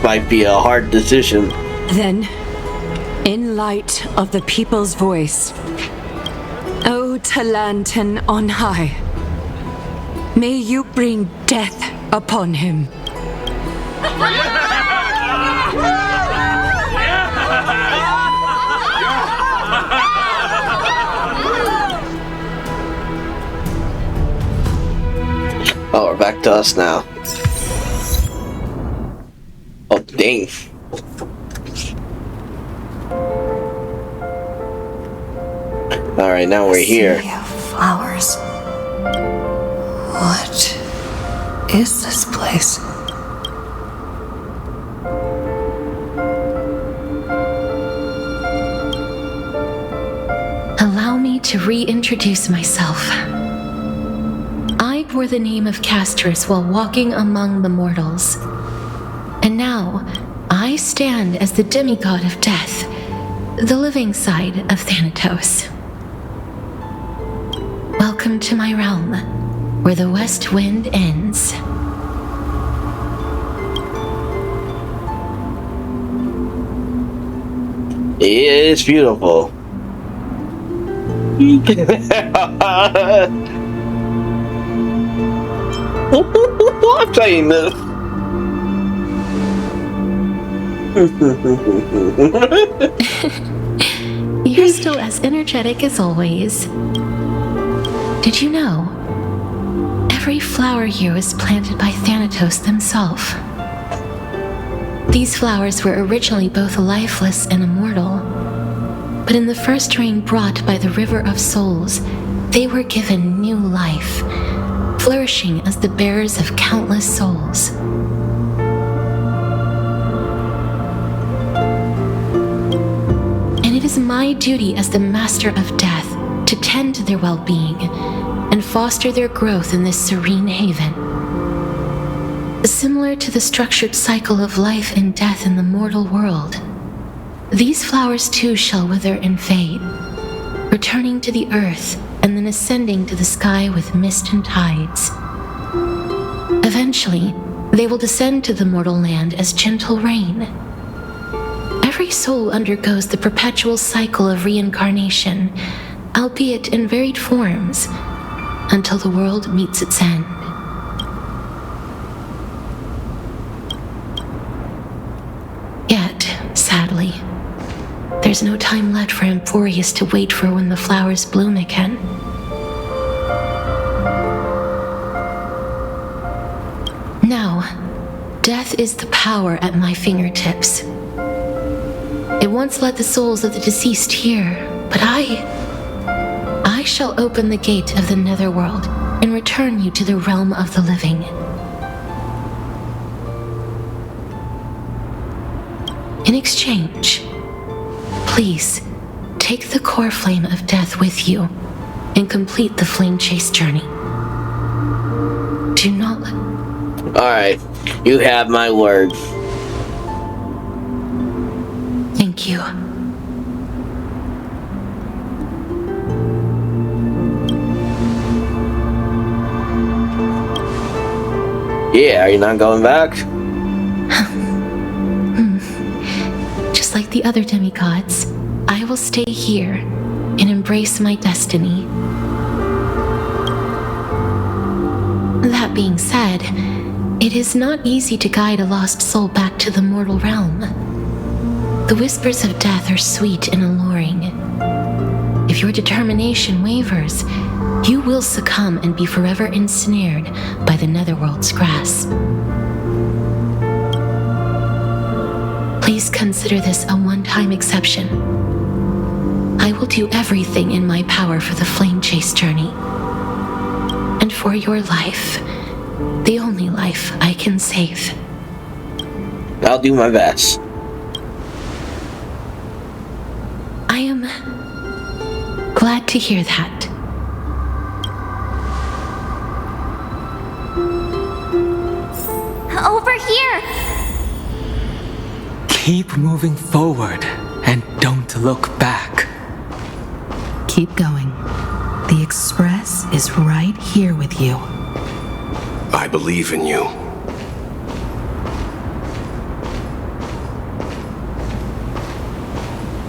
[SPEAKER 1] Might be a hard decision.
[SPEAKER 10] Then, in light of the people's voice, O Talantin on high, may you bring death upon him.
[SPEAKER 1] Oh, we're back to us now. Oh, dang. Alright, now we're here.
[SPEAKER 4] Sea of flowers. What is this place?
[SPEAKER 2] Allow me to reintroduce myself. I bore the name of Castorice while walking among the mortals. And now, I stand as the demigod of death, the living side of Thanatos. Welcome to my realm, where the west wind ends.
[SPEAKER 1] It's beautiful. I'm playing this.
[SPEAKER 2] You're still as energetic as always. Did you know? Every flower here was planted by Thanatos themselves. These flowers were originally both lifeless and immortal, but in the first rain brought by the River of Souls, they were given new life, flourishing as the bearers of countless souls. And it is my duty as the Master of Death to tend to their well-being and foster their growth in this serene haven. Similar to the structured cycle of life and death in the mortal world, these flowers too shall wither and fade, returning to the earth and then ascending to the sky with mist and tides. Eventually, they will descend to the mortal land as gentle rain. Every soul undergoes the perpetual cycle of reincarnation, albeit in varied forms, until the world meets its end. Yet, sadly, there's no time left for Amphoreus to wait for when the flowers bloom again. Now, death is the power at my fingertips. It once led the souls of the deceased here, but I shall open the gate of the netherworld and return you to the realm of the living. In exchange, please take the Coreflame of death with you and complete the flame chase journey. Do not let...
[SPEAKER 1] Alright, you have my word.
[SPEAKER 2] Thank you.
[SPEAKER 1] Yeah, are you not going back?
[SPEAKER 2] Just like the other demigods, I will stay here and embrace my destiny. That being said, it is not easy to guide a lost soul back to the mortal realm. The whispers of death are sweet and alluring. If your determination wavers, you will succumb and be forever ensnared by the netherworld's grasp. Please consider this a one-time exception. I will do everything in my power for the flame chase journey. And for your life, the only life I can save.
[SPEAKER 1] I'll do my best.
[SPEAKER 2] I am glad to hear that.
[SPEAKER 5] Over here!
[SPEAKER 8] Keep moving forward and don't look back.
[SPEAKER 18] Keep going. The Express is right here with you.
[SPEAKER 13] I believe in you.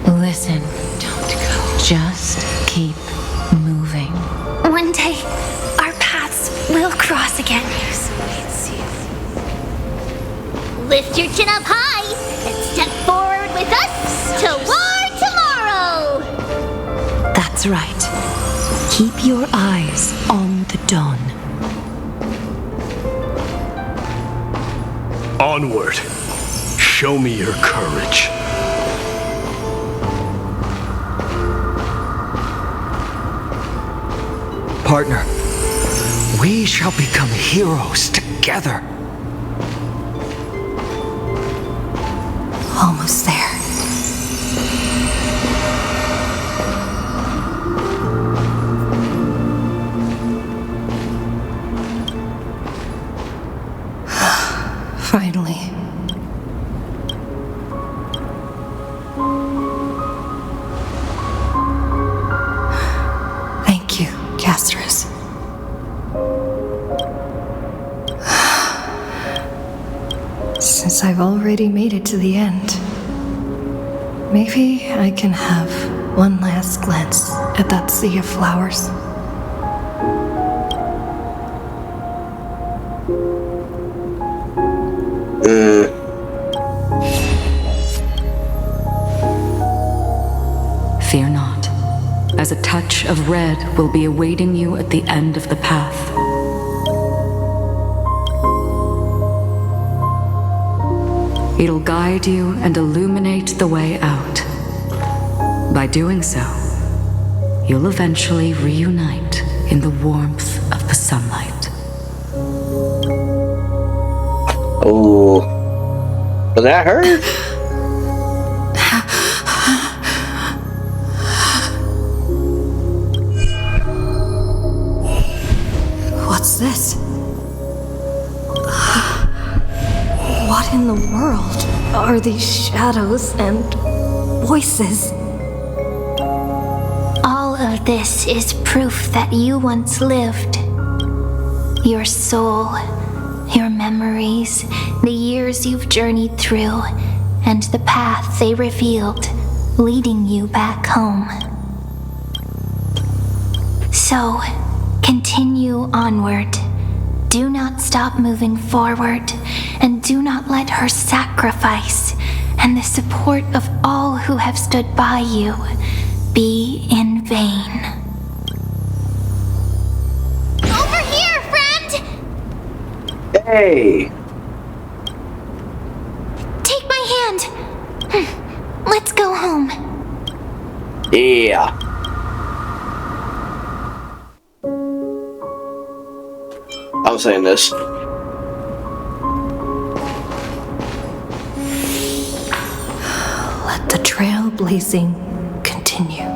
[SPEAKER 2] Listen, don't go. Just keep moving.
[SPEAKER 3] One day, our paths will cross again.
[SPEAKER 5] Lift your chin up high and step forward with us toward tomorrow!
[SPEAKER 18] That's right. Keep your eyes on the dawn.
[SPEAKER 13] Onward. Show me your courage.
[SPEAKER 19] Partner, we shall become heroes together.
[SPEAKER 18] Almost there. Finally. Thank you, Castorice. Since I've already made it to the end, maybe I can have one last glance at that sea of flowers.
[SPEAKER 12] Fear not, as a touch of red will be awaiting you at the end of the path. It'll guide you and illuminate the way out. By doing so, you'll eventually reunite in the warmth of the sunlight.
[SPEAKER 1] Oh, does that hurt?
[SPEAKER 4] What's this? What in the world are these shadows and voices?
[SPEAKER 5] All of this is proof that you once lived. Your soul, your memories, the years you've journeyed through, and the path they revealed, leading you back home. So, continue onward. Do not stop moving forward, and do not let her sacrifice and the support of all who have stood by you be in vain. Over here, friend!
[SPEAKER 1] Hey!
[SPEAKER 5] Take my hand! Let's go home.
[SPEAKER 1] Yeah. I'm saying this.
[SPEAKER 4] Let the trailblazing continue.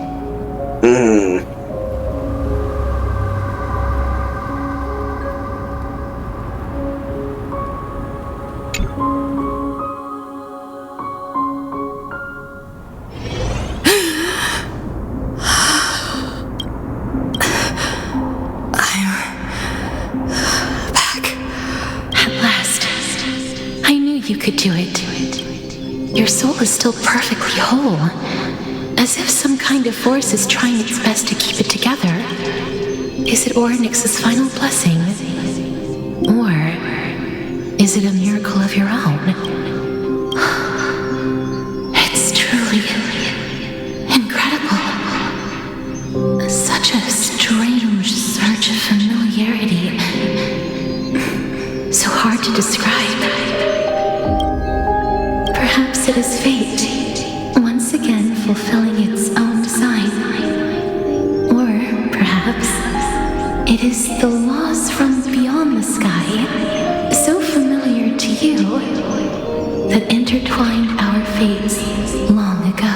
[SPEAKER 2] You could do it. Your soul is still perfectly whole, as if some kind of force is trying its best to keep it together. Is it Oronyx's final blessing? Or is it a miracle of your own? It's truly incredible. Such a strange surge of familiarity. So hard to describe. Perhaps it is fate, once again fulfilling its own design. Or perhaps it is the laws from beyond the sky, so familiar to you, that intertwined our fates long ago.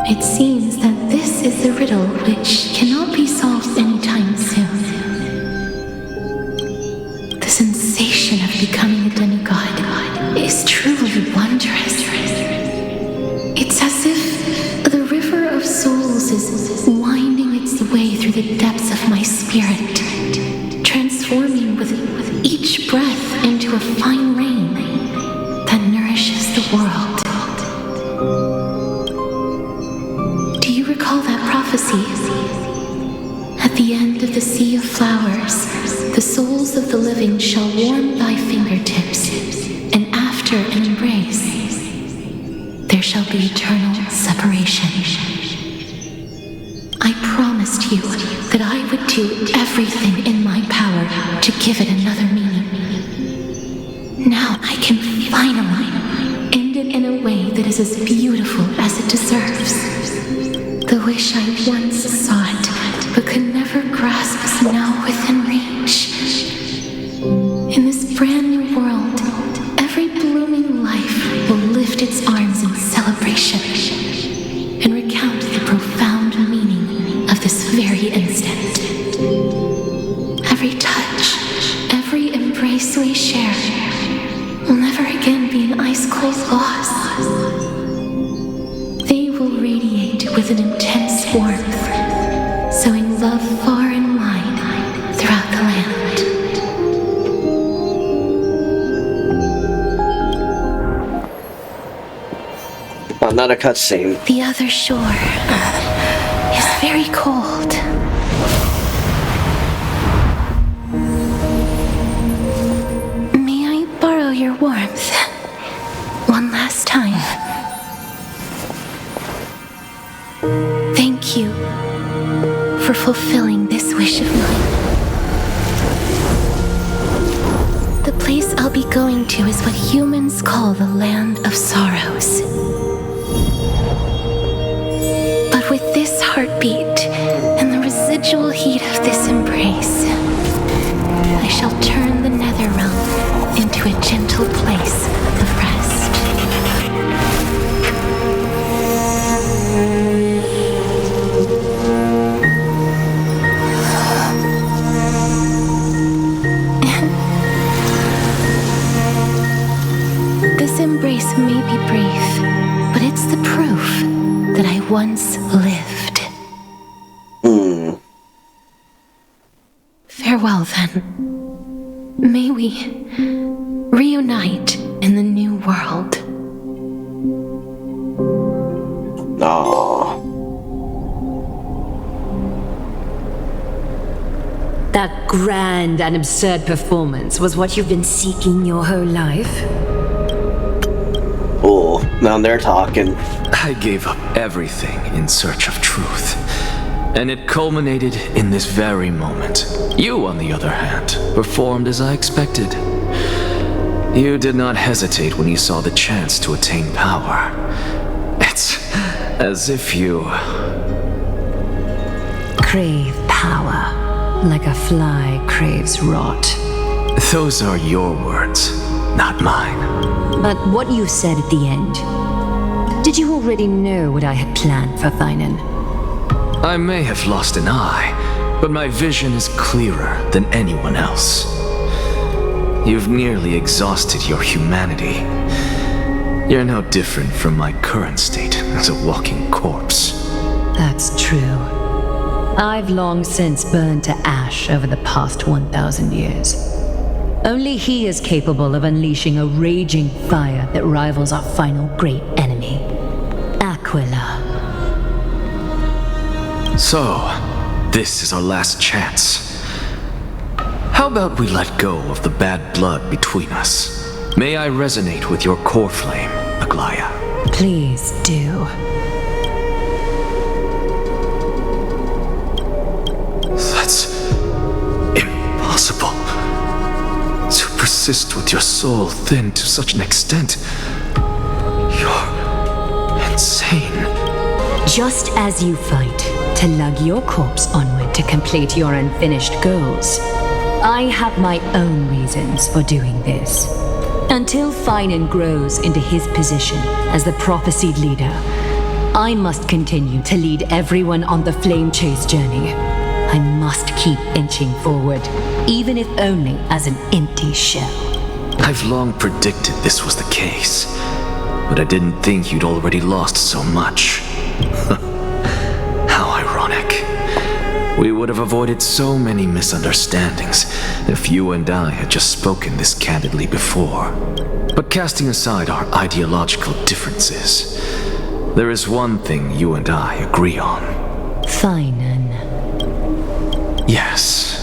[SPEAKER 2] It seems that this is the riddle which cannot be solved anytime soon. The sensation of becoming a demigod is truly wondrous. It's as if the river of souls is winding its way through the depths of my spirit, transforming with each breath into a fine rain that nourishes the world. Do you recall that prophecy? At the end of the sea of flowers, the souls of the living shall warm thy fingertips, and after an embrace, there shall be eternal separation. I promised you that I would do everything in my power to give it another meaning. Now I can finally end it in a way that is as beautiful as it deserves. The wish I once sought, but could never grasp, is now within reach. In this brand new world, every blooming life will lift its arms in celebration and recount the profound meaning of this very instant. Every touch, every embrace we share will never again be an ice-cold loss. They will radiate with an intense warmth, sowing love far and wide throughout the land.
[SPEAKER 1] Another cutscene.
[SPEAKER 2] The other shore is very cold. one last time. Thank you for fulfilling this wish of mine. The place I'll be going to is what humans call the Land of Sorrows. But with this heartbeat and the residual heat of this embrace, I shall turn the nether realm into a gentle place of rest. This embrace may be brief, but it's the proof that I once lived. Farewell, then. May we reunite in the new world.
[SPEAKER 1] Aww.
[SPEAKER 10] That grand and absurd performance was what you've been seeking your whole life?
[SPEAKER 1] Oh, now they're talking.
[SPEAKER 9] I gave up everything in search of truth. And it culminated in this very moment. You, on the other hand, performed as I expected. You did not hesitate when you saw the chance to attain power. It's as if you
[SPEAKER 10] crave power, like a fly craves rot.
[SPEAKER 9] Those are your words, not mine.
[SPEAKER 10] But what you said at the end, did you already know what I had planned for Phainon?
[SPEAKER 9] I may have lost an eye, but my vision is clearer than anyone else. You've nearly exhausted your humanity. You're no different from my current state as a walking corpse.
[SPEAKER 10] That's true. I've long since burned to ash over the past 1,000 years. Only he is capable of unleashing a raging fire that rivals our final great enemy, Aquila.
[SPEAKER 9] So, this is our last chance. How about we let go of the bad blood between us? May I resonate with your Coreflame, Aglaea?
[SPEAKER 10] Please do.
[SPEAKER 9] That's impossible. To persist with your soul thinned to such an extent. You're insane.
[SPEAKER 10] Just as you fight to lug your corpse onward to complete your unfinished goals, I have my own reasons for doing this. Until Phainon grows into his position as the prophesied leader, I must continue to lead everyone on the flame chase journey. I must keep inching forward, even if only as an empty shell.
[SPEAKER 9] I've long predicted this was the case, but I didn't think you'd already lost so much. How ironic. We would have avoided so many misunderstandings if you and I had just spoken this candidly before. But casting aside our ideological differences, there is one thing you and I agree on.
[SPEAKER 10] Phainon.
[SPEAKER 9] Yes.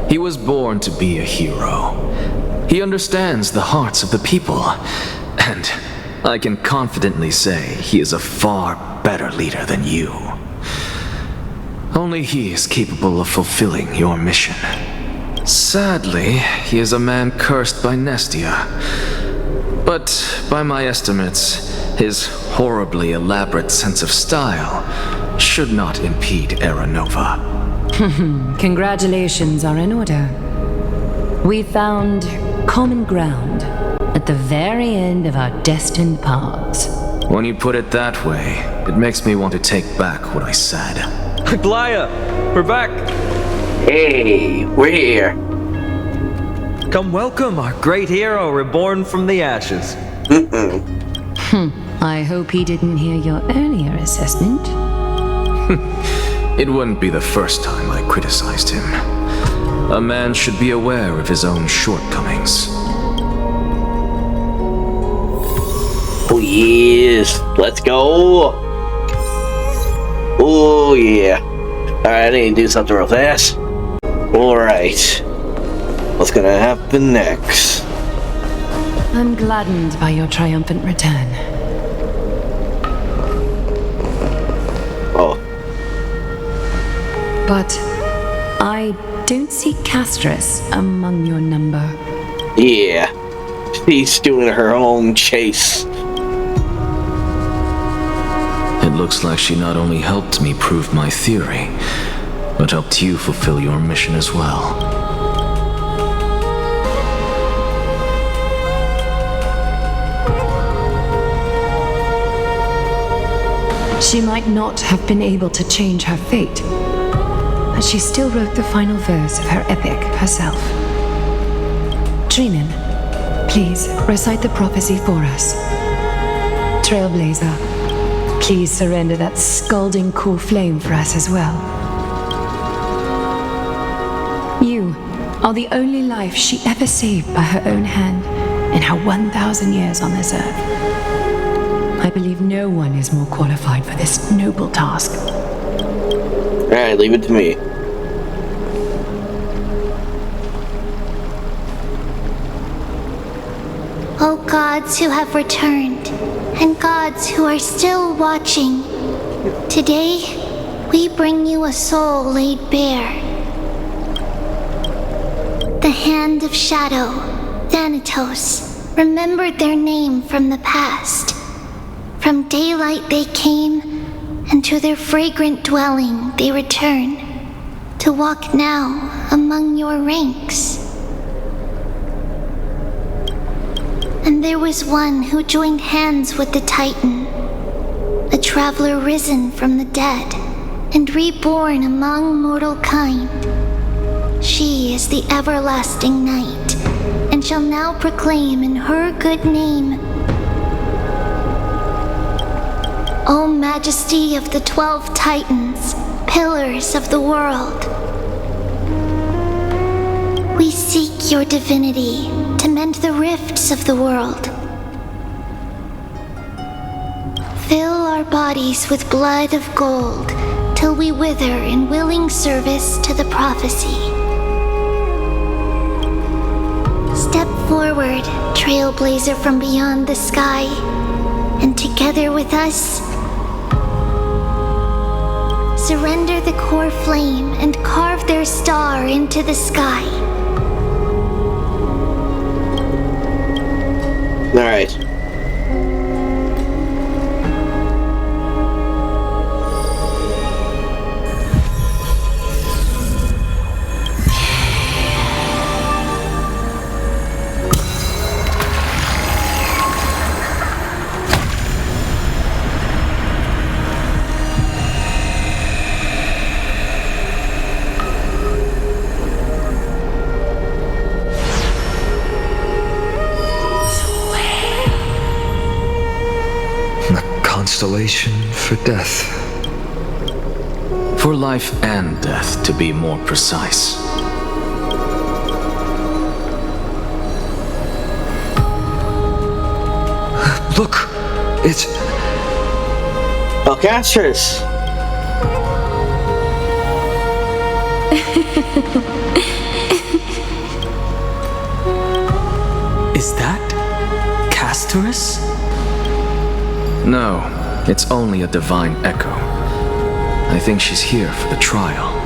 [SPEAKER 9] He was born to be a hero. He understands the hearts of the people, and I can confidently say he is a far better leader than you. Only he is capable of fulfilling your mission. Sadly, he is a man cursed by Nestia. But by my estimates, his horribly elaborate sense of style should not impede Era Nova.
[SPEAKER 10] Congratulations are in order. We found common ground at the very end of our destined paths.
[SPEAKER 9] When you put it that way, it makes me want to take back what I said.
[SPEAKER 19] Aglaea, we're back.
[SPEAKER 1] Hey, we're here.
[SPEAKER 19] Come welcome our great hero reborn from the ashes.
[SPEAKER 10] I hope he didn't hear your earlier assessment.
[SPEAKER 9] It wouldn't be the first time I criticized him. A man should be aware of his own shortcomings.
[SPEAKER 1] Oh yes, let's go. Oh yeah. Alright, I need to do something real fast. Alright. What's gonna happen next?
[SPEAKER 10] I'm gladdened by your triumphant return.
[SPEAKER 1] Oh.
[SPEAKER 10] But I don't see Castorice among your number.
[SPEAKER 1] Yeah. She's doing her own chase.
[SPEAKER 9] It looks like she not only helped me prove my theory, but helped you fulfill your mission as well.
[SPEAKER 10] She might not have been able to change her fate, but she still wrote the final verse of her epic herself. Trianne, please recite the prophecy for us. Trailblazer, please surrender that scalding Coreflame for us as well. You are the only life she ever saved by her own hand in her 1,000 years on this earth. I believe no one is more qualified for this noble task.
[SPEAKER 1] Alright, leave it to me.
[SPEAKER 5] O gods who have returned, and gods who are still watching, today we bring you a soul laid bare. The hand of shadow, Thanatos, remembered their name from the past. From daylight they came, and to their fragrant dwelling they return, to walk now among your ranks. And there was one who joined hands with the Titan, a traveler risen from the dead, and reborn among mortal kind. She is the everlasting night, and shall now proclaim in her good name, O Majesty of the 12 Titans, pillars of the world. We seek your divinity to mend the rifts of the world. Fill our bodies with blood of gold till we wither in willing service to the prophecy. Step forward, trailblazer from beyond the sky, and together with us, surrender the Coreflame and carve their star into the sky.
[SPEAKER 1] Alright.
[SPEAKER 19] Constellation for death.
[SPEAKER 9] For life and death, to be more precise.
[SPEAKER 19] Look, it's...
[SPEAKER 1] Oh, Castorice!
[SPEAKER 8] Is that Castorice?
[SPEAKER 9] No, it's only a divine echo. I think she's here for the trial.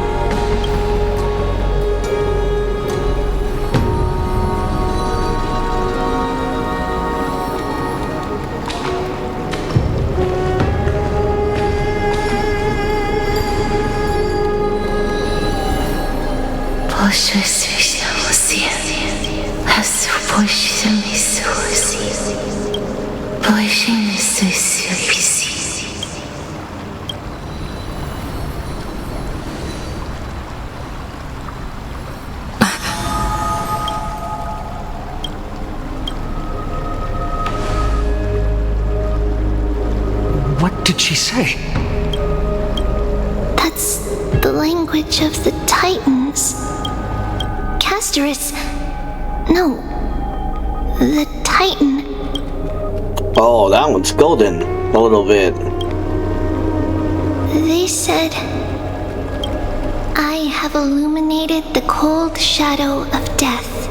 [SPEAKER 19] What did she say?
[SPEAKER 5] That's the language of the Titans. Castorice. No. The Titan.
[SPEAKER 1] Oh, that one's golden. A little bit.
[SPEAKER 5] They said, I have illuminated the cold shadow of death.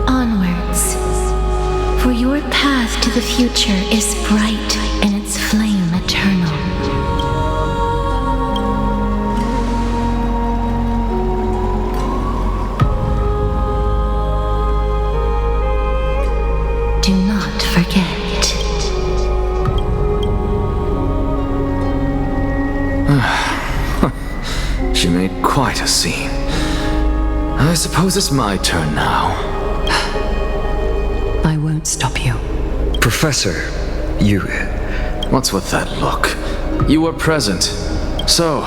[SPEAKER 2] Onwards, path to the future is bright and its flame eternal. Do not forget.
[SPEAKER 9] She made quite a scene. I suppose it's my turn now.
[SPEAKER 10] I won't stop you.
[SPEAKER 19] Professor, you...
[SPEAKER 9] What's with that look? You were present. So,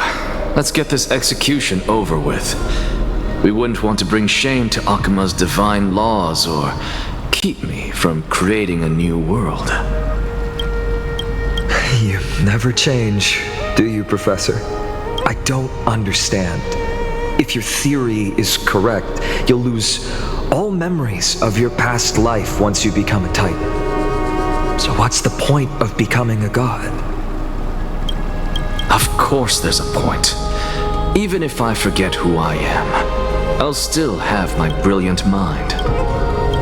[SPEAKER 9] let's get this execution over with. We wouldn't want to bring shame to Akima's divine laws or keep me from creating a new world.
[SPEAKER 19] You never change, do you, Professor? I don't understand. If your theory is correct, you'll lose all memories of your past life once you become a Titan. So what's the point of becoming a god?
[SPEAKER 9] Of course there's a point. Even if I forget who I am, I'll still have my brilliant mind.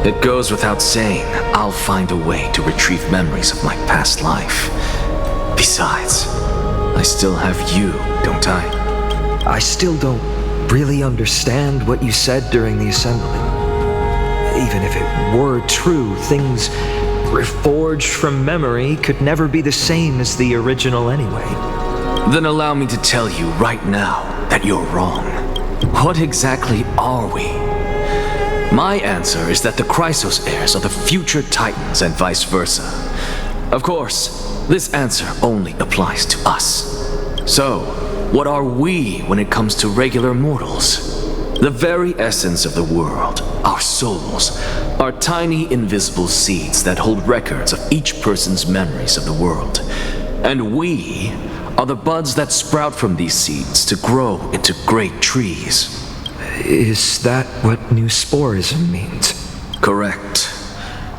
[SPEAKER 9] It goes without saying, I'll find a way to retrieve memories of my past life. Besides, I still have you, don't I?
[SPEAKER 19] I still don't really understand what you said during the assembly. Even if it were true, things reforged from memory could never be the same as the original anyway.
[SPEAKER 9] Then allow me to tell you right now that you're wrong. What exactly are we? My answer is that the Chrysos heirs are the future Titans and vice versa. Of course, this answer only applies to us. So, what are we when it comes to regular mortals? The very essence of the world, our souls, are tiny invisible seeds that hold records of each person's memories of the world. And we are the buds that sprout from these seeds to grow into great trees.
[SPEAKER 19] Is that what new sporism means?
[SPEAKER 9] Correct.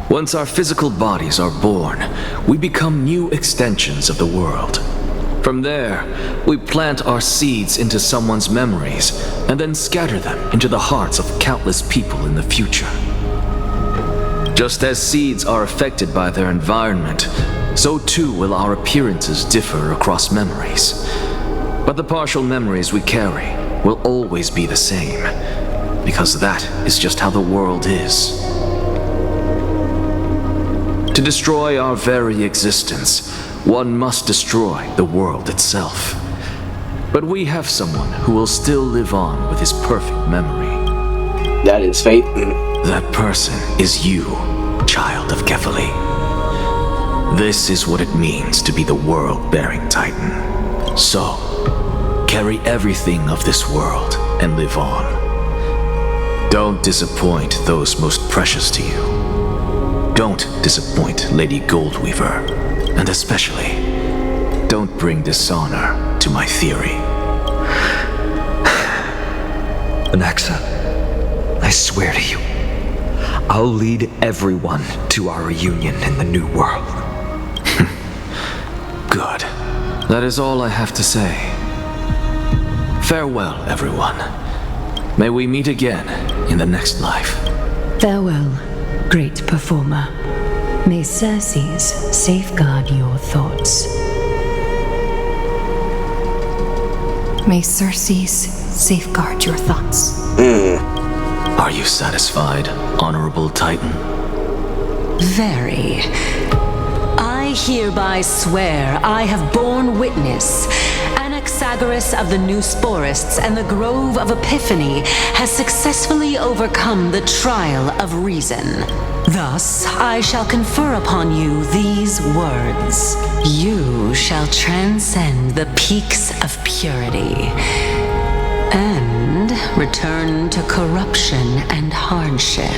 [SPEAKER 9] Once our physical bodies are born, we become new extensions of the world. From there, we plant our seeds into someone's memories and then scatter them into the hearts of countless people in the future. Just as seeds are affected by their environment, so too will our appearances differ across memories. But the partial memories we carry will always be the same, because that is just how the world is. To destroy our very existence, one must destroy the world itself. But we have someone who will still live on with his perfect memory.
[SPEAKER 1] That is Phainon.
[SPEAKER 9] That person is you, child of Kefali. This is what it means to be the world-bearing Titan. So, carry everything of this world and live on. Don't disappoint those most precious to you. Don't disappoint Lady Goldweaver. And especially, don't bring dishonor to my theory.
[SPEAKER 19] Anaxa, I swear to you, I'll lead everyone to our reunion in the new world.
[SPEAKER 9] Good. That is all I have to say. Farewell, everyone. May we meet again in the next life.
[SPEAKER 10] Farewell, great performer. May Circes safeguard your thoughts.
[SPEAKER 4] May Circes safeguard your thoughts.
[SPEAKER 9] Are you satisfied, Honorable Titan?
[SPEAKER 10] Very. I hereby swear I have borne witness. Anaxagoras of the New Sporists and the Grove of Epiphany has successfully overcome the trial of reason. Thus, I shall confer upon you these words. You shall transcend the peaks of purity and return to corruption and hardship.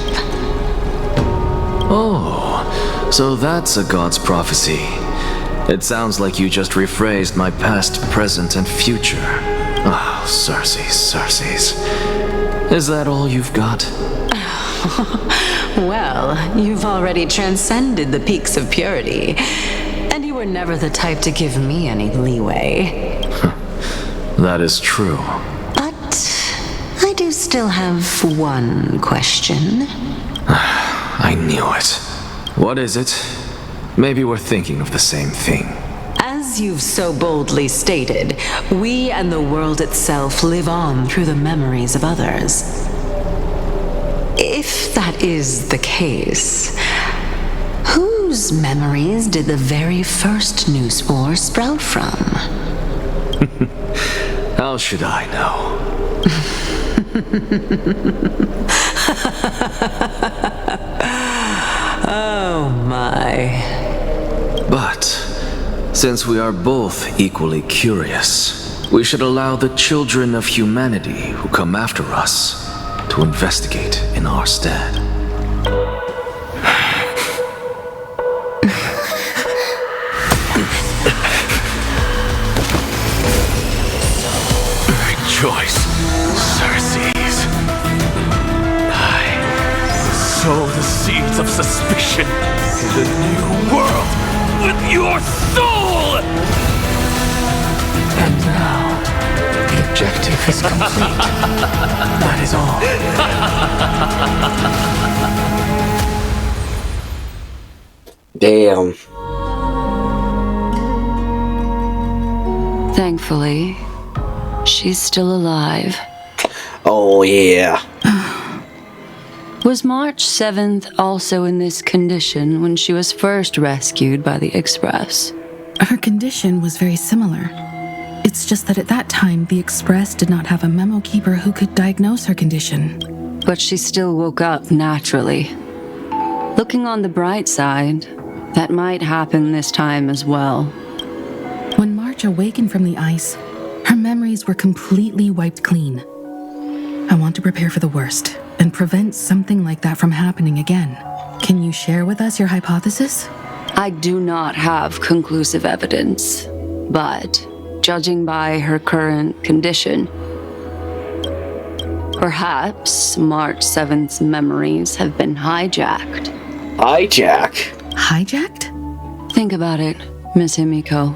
[SPEAKER 9] Oh, so that's a god's prophecy. It sounds like you just rephrased my past, present, and future. Oh, Circes. Is that all you've got?
[SPEAKER 10] Well, you've already transcended the peaks of purity, and you were never the type to give me any leeway.
[SPEAKER 9] That is true.
[SPEAKER 10] But I do still have one question.
[SPEAKER 9] I knew it. What is it? Maybe we're thinking of the same thing.
[SPEAKER 10] As you've so boldly stated, we and the world itself live on through the memories of others. If that is the case, whose memories did the very first new spore sprout from?
[SPEAKER 9] How should I know?
[SPEAKER 10] Oh my.
[SPEAKER 9] But, since we are both equally curious, we should allow the children of humanity who come after us to investigate in our stead.
[SPEAKER 13] Rejoice, Circes. I sow the seeds of suspicion in the new world with your soul!
[SPEAKER 18] And now, the objective is complete. That is all.
[SPEAKER 1] Damn.
[SPEAKER 12] Thankfully, she's still alive.
[SPEAKER 1] Oh, yeah.
[SPEAKER 12] Was March 7th also in this condition when she was first rescued by the Express?
[SPEAKER 18] Her condition was very similar. It's just that at that time, the Express did not have a memo keeper who could diagnose her condition.
[SPEAKER 12] But she still woke up naturally. Looking on the bright side, that might happen this time as well.
[SPEAKER 18] When March awakened from the ice, her memories were completely wiped clean. I want to prepare for the worst and prevent something like that from happening again. Can you share with us your hypothesis?
[SPEAKER 12] I do not have conclusive evidence, but judging by her current condition, perhaps March 7th's memories have been hijacked.
[SPEAKER 18] Hijacked?
[SPEAKER 12] Think about it, Miss Himeko.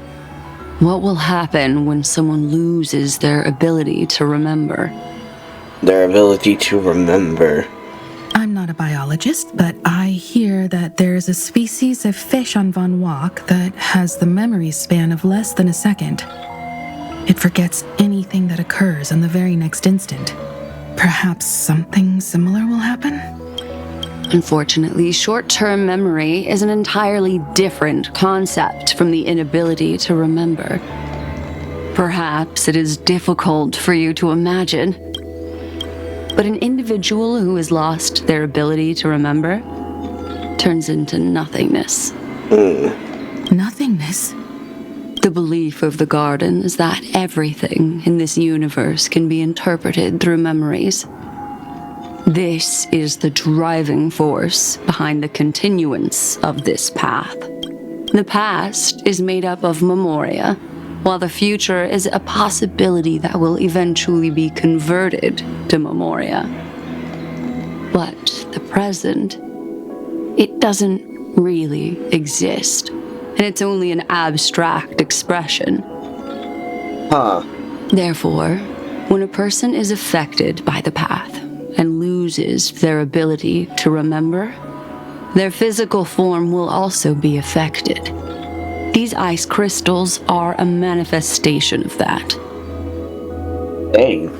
[SPEAKER 12] What will happen when someone loses their ability to remember?
[SPEAKER 1] Their ability to remember.
[SPEAKER 18] I'm not a biologist, but I hear that there's a species of fish on Von Wach that has the memory span of less than a second. It forgets anything that occurs in the very next instant. Perhaps something similar will happen?
[SPEAKER 12] Unfortunately, short-term memory is an entirely different concept from the inability to remember. Perhaps it is difficult for you to imagine, but an individual who has lost their ability to remember turns into nothingness.
[SPEAKER 18] Nothingness?
[SPEAKER 12] The belief of the Garden is that everything in this universe can be interpreted through memories. This is the driving force behind the continuance of this path. The past is made up of memoria, while the future is a possibility that will eventually be converted to memoria. But the present, it doesn't really exist, and it's only an abstract expression. Therefore, when a person is affected by the path and loses their ability to remember, their physical form will also be affected. These ice crystals are a manifestation of that.
[SPEAKER 1] Dang.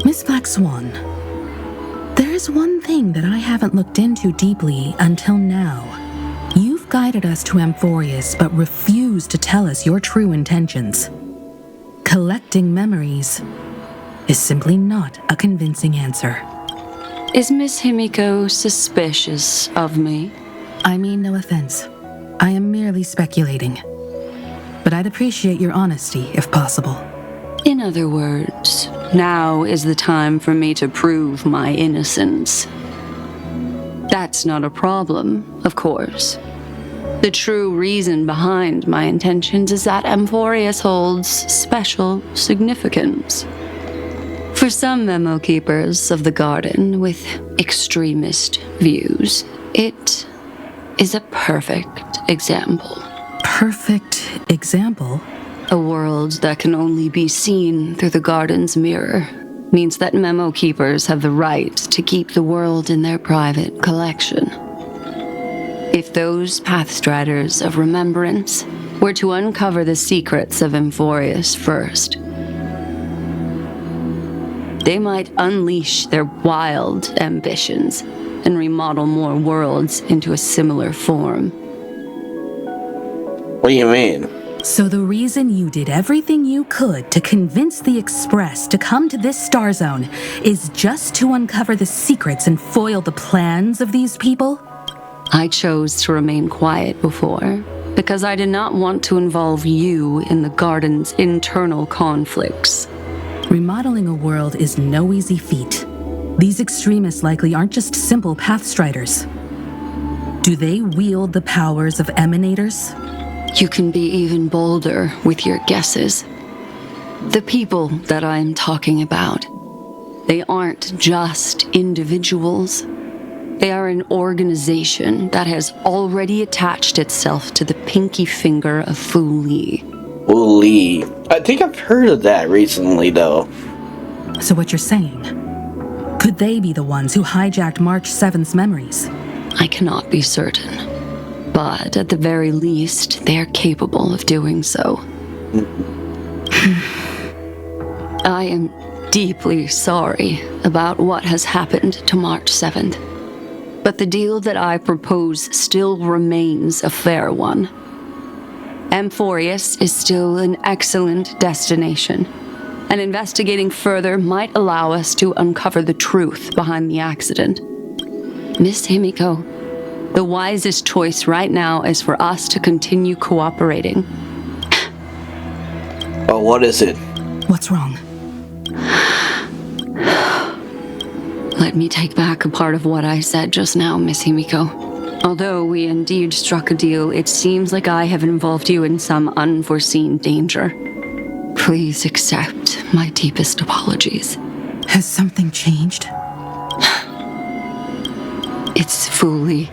[SPEAKER 18] Miss Black Swan, there is one thing that I haven't looked into deeply until now. You've guided us to Amphoreus, but refused to tell us your true intentions. Collecting memories is simply not a convincing answer.
[SPEAKER 12] Is Miss Himeko suspicious of me?
[SPEAKER 18] I mean no offense. I am merely speculating. But I'd appreciate your honesty, if possible.
[SPEAKER 12] In other words, now is the time for me to prove my innocence. That's not a problem, of course. The true reason behind my intentions is that Amphoreus holds special significance. For some memo keepers of the Garden with extremist views, it is a perfect example.
[SPEAKER 18] Perfect example?
[SPEAKER 12] A world that can only be seen through the Garden's mirror means that memo keepers have the right to keep the world in their private collection. If those Pathstriders of Remembrance were to uncover the secrets of Amphoreus first. They might unleash their wild ambitions and remodel more worlds into a similar form.
[SPEAKER 1] What do you mean?
[SPEAKER 18] So the reason you did everything you could to convince the Express to come to this star zone is just to uncover the secrets and foil the plans of these people?
[SPEAKER 12] I chose to remain quiet before, because I did not want to involve you in the Garden's internal conflicts.
[SPEAKER 18] Remodeling a world is no easy feat. These extremists likely aren't just simple Pathstriders. Do they wield the powers of Emanators?
[SPEAKER 12] You can be even bolder with your guesses. The people that I am talking about, they aren't just individuals. They are an organization that has already attached itself to the pinky finger of Fu Li.
[SPEAKER 1] Fu Li. I think I've heard of that recently, though.
[SPEAKER 18] So what you're saying, could they be the ones who hijacked March 7th's memories?
[SPEAKER 12] I cannot be certain. But at the very least, they are capable of doing so. I am deeply sorry about what has happened to March 7th. But the deal that I propose still remains a fair one. Amphoreus is still an excellent destination, and investigating further might allow us to uncover the truth behind the accident. Miss Himeko, the wisest choice right now is for us to continue cooperating.
[SPEAKER 1] Oh, what is it?
[SPEAKER 18] What's wrong?
[SPEAKER 12] Let me take back a part of what I said just now, Miss Himeko. Although we indeed struck a deal, it seems like I have involved you in some unforeseen danger. Please accept my deepest apologies.
[SPEAKER 18] Has something changed?
[SPEAKER 12] It's Fu Li.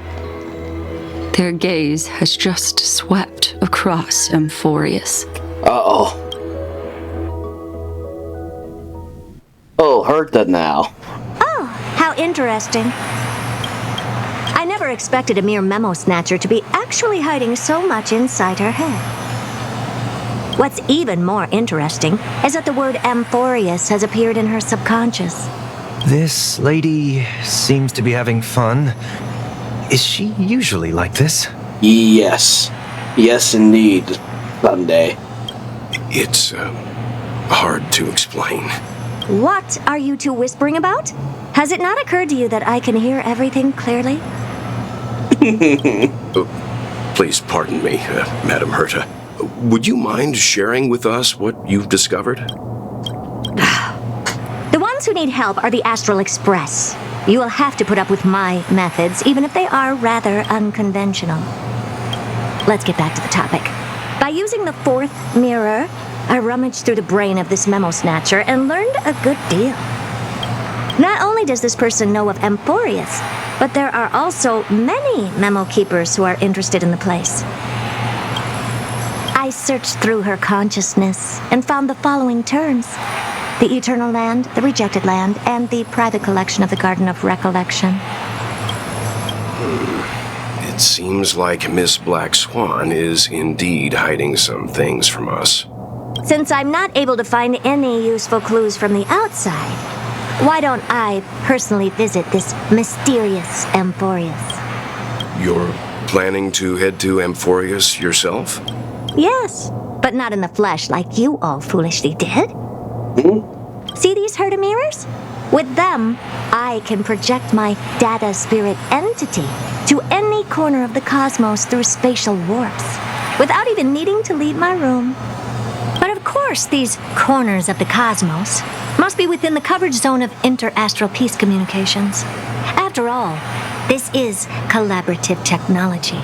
[SPEAKER 12] Their gaze has just swept across Amphoreus.
[SPEAKER 1] Uh-oh. Oh, Herta now.
[SPEAKER 11] Oh, how interesting. I never expected a mere memo snatcher to be actually hiding so much inside her head. What's even more interesting is that the word Amphoreus has appeared in her subconscious.
[SPEAKER 16] This lady seems to be having fun. Is she usually like this?
[SPEAKER 1] Yes. Yes, indeed. Someday.
[SPEAKER 13] It's, hard to explain.
[SPEAKER 11] What are you two whispering about? Has it not occurred to you that I can hear everything clearly?
[SPEAKER 13] Please pardon me, Madam Herta. Would you mind sharing with us what you've discovered?
[SPEAKER 11] The ones who need help are the Astral Express. You will have to put up with my methods, even if they are rather unconventional. Let's get back to the topic. By using the fourth mirror, I rummaged through the brain of this memo snatcher and learned a good deal. Not only does this person know of Amphoreus, but there are also many memo keepers who are interested in the place. I searched through her consciousness and found the following terms: the Eternal Land, the Rejected Land, and the private collection of the Garden of Recollection.
[SPEAKER 13] It seems like Miss Black Swan is indeed hiding some things from us.
[SPEAKER 11] Since I'm not able to find any useful clues from the outside, why don't I personally visit this mysterious Amphoreus?
[SPEAKER 13] You're planning to head to Amphoreus yourself?
[SPEAKER 11] Yes, but not in the flesh like you all foolishly did. See these Herta mirrors? With them, I can project my data spirit entity to any corner of the cosmos through spatial warps, without even needing to leave my room. But of course, these corners of the cosmos must be within the coverage zone of inter-astral peace communications. After all, this is collaborative technology.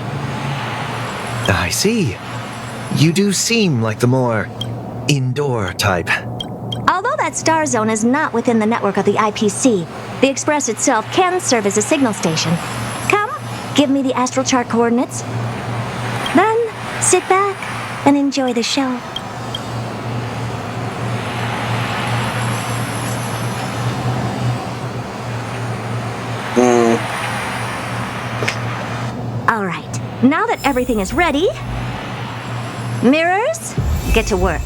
[SPEAKER 16] I see. You do seem like the more indoor type.
[SPEAKER 11] Although that star zone is not within the network of the IPC, the Express itself can serve as a signal station. Come, give me the astral chart coordinates. Then, sit back and enjoy the show. All right, now that everything is ready, mirrors, get to work.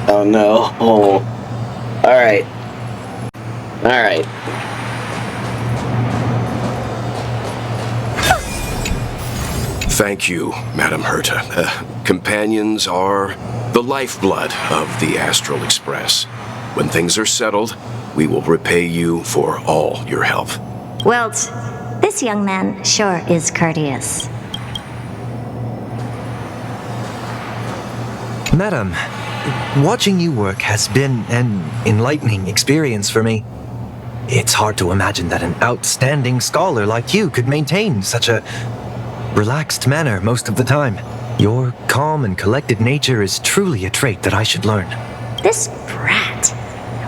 [SPEAKER 1] Oh no. Oh. Alright. Alright.
[SPEAKER 13] Thank you, Madam Herta. Companions are the lifeblood of the Astral Express. When things are settled, we will repay you for all your help.
[SPEAKER 11] Welt, this young man sure is courteous.
[SPEAKER 16] Madam, watching you work has been an enlightening experience for me. It's hard to imagine that an outstanding scholar like you could maintain such a relaxed manner most of the time. Your calm and collected nature is truly a trait that I should learn.
[SPEAKER 11] This brat.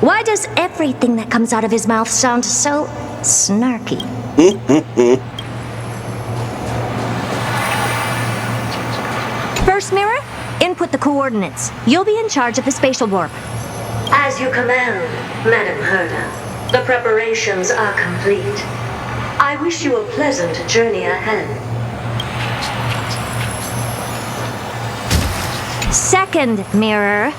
[SPEAKER 11] Why does everything that comes out of his mouth sound so snarky? First mirror, input the coordinates. You'll be in charge of the spatial warp.
[SPEAKER 10] As you command, Madam Herta. The preparations are complete. I wish you a pleasant journey ahead.
[SPEAKER 11] Second mirror,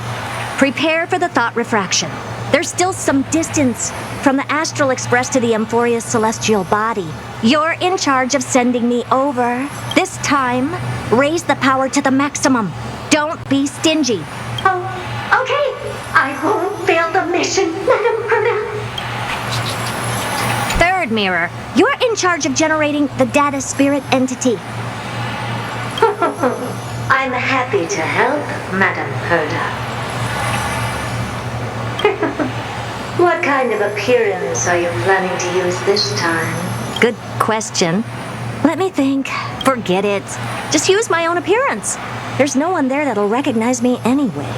[SPEAKER 11] prepare for the thought refraction. There's still some distance from the Astral Express to the Amphoreus celestial body. You're in charge of sending me over. This time, raise the power to the maximum. Don't be stingy.
[SPEAKER 10] Oh, okay. I won't fail the mission, Madam Herta.
[SPEAKER 11] Third mirror, you're in charge of generating the data spirit entity.
[SPEAKER 10] I'm happy to help, Madam Herta. What kind of appearance are you planning to use this time?
[SPEAKER 11] Good question. Let me think. Forget it. Just use my own appearance. There's no one there that'll recognize me anyway.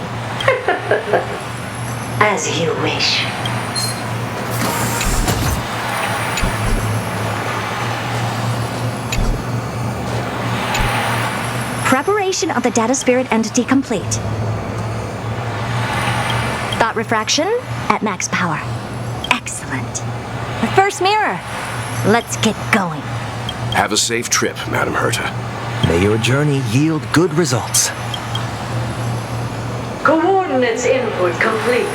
[SPEAKER 10] As you wish.
[SPEAKER 11] Preparation of the data spirit entity complete. Thought refraction at max power. Excellent. The first mirror. Let's get going.
[SPEAKER 13] Have a safe trip, Madam Herta.
[SPEAKER 16] May your journey yield good results.
[SPEAKER 10] Coordinates input complete.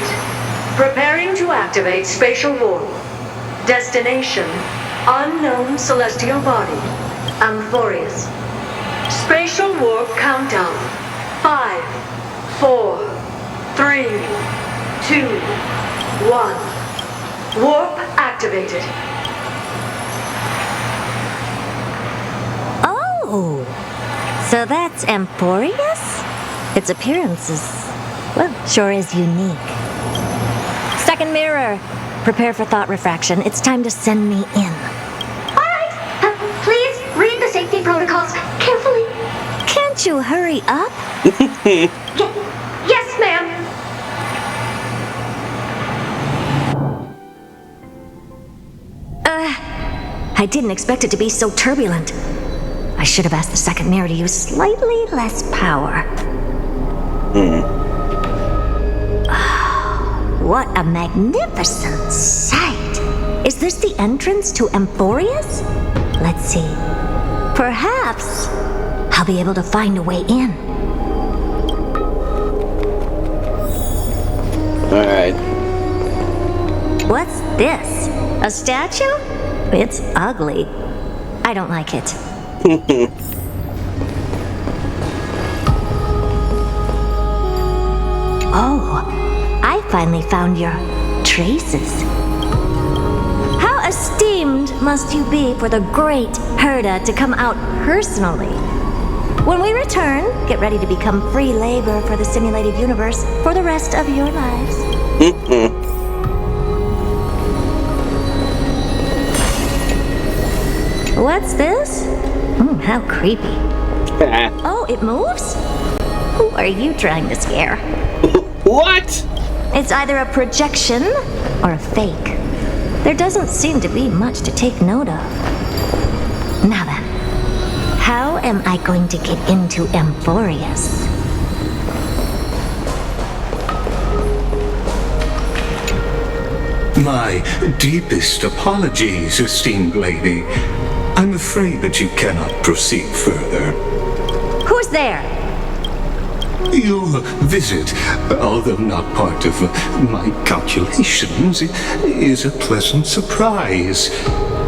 [SPEAKER 10] Preparing to activate spatial warp. Destination, unknown celestial body, Amphoreus. Spatial warp countdown. 5, 4, 3, 2, 1. Warp activated.
[SPEAKER 11] Oh, so that's Amphoreus? Its appearance is, well, sure is unique. Second mirror, prepare for thought refraction. It's time to send me in.
[SPEAKER 10] All right, please read the safety protocols carefully.
[SPEAKER 11] Can't you hurry up?
[SPEAKER 10] Yes, ma'am.
[SPEAKER 11] I didn't expect it to be so turbulent. I should have asked the second mirror to use slightly less power. What a magnificent sight! Is this the entrance to Amphoreus? Let's see. Perhaps I'll be able to find a way in.
[SPEAKER 1] Alright.
[SPEAKER 11] What's this? A statue? It's ugly. I don't like it. Oh, I finally found your traces. How esteemed must you be for the great Herta to come out personally? When we return, get ready to become free labor for the simulated universe for the rest of your lives. What's this? How creepy. Oh, it moves? Who are you trying to scare?
[SPEAKER 1] What?
[SPEAKER 11] It's either a projection or a fake. There doesn't seem to be much to take note of. Now then, how am I going to get into Amphoreus?
[SPEAKER 13] My deepest apologies, esteemed lady. I'm afraid that you cannot proceed further.
[SPEAKER 11] Who's there?
[SPEAKER 13] Your visit, although not part of my calculations, is a pleasant surprise.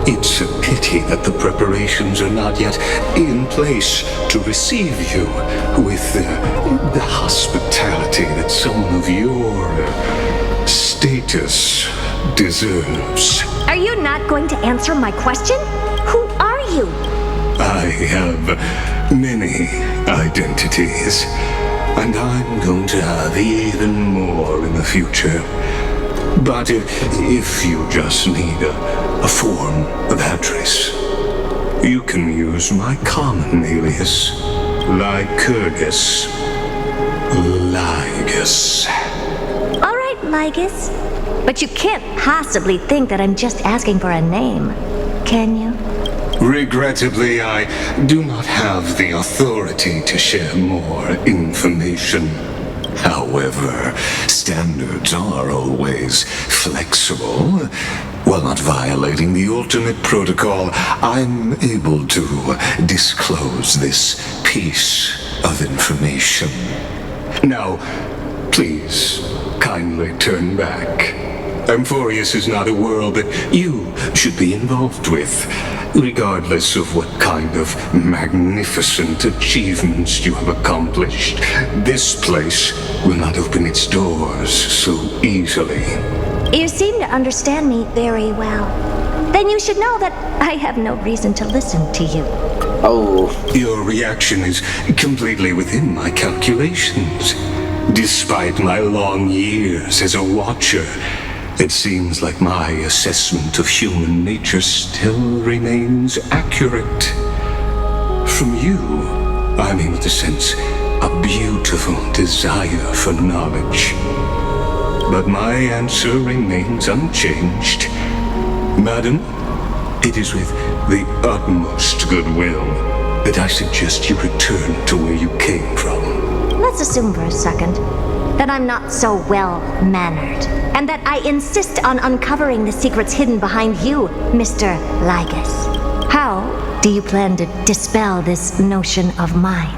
[SPEAKER 13] It's a pity that the preparations are not yet in place to receive you with the hospitality that someone of your status deserves.
[SPEAKER 11] Are you not going to answer my question? Who are you?
[SPEAKER 13] I have many identities, and I'm going to have even more in the future. But if you just need a form of address, you can use my common alias, Lycurgus. Lygus.
[SPEAKER 11] All right, Lygus. But you can't possibly think that I'm just asking for a name, can you?
[SPEAKER 13] Regrettably, I do not have the authority to share more information. However, standards are always flexible. While not violating the ultimate protocol, I'm able to disclose this piece of information. Now, please, kindly turn back. Amphoreus is not a world that you should be involved with, regardless of what kind of magnificent achievements you have accomplished. This place will not open its doors so easily.
[SPEAKER 11] You seem to understand me very well. Then you should know that I have no reason to listen to you.
[SPEAKER 13] Oh. Your reaction is completely within my calculations. Despite my long years as a watcher, it seems like my assessment of human nature still remains accurate. From you, I'm able to sense a beautiful desire for knowledge. But my answer remains unchanged. Madam, it is with the utmost goodwill that I suggest you return to where you came from.
[SPEAKER 11] Let's assume for a second that I'm not so well-mannered, and that I insist on uncovering the secrets hidden behind you, Mr. Lygus. How do you plan to dispel this notion of mine?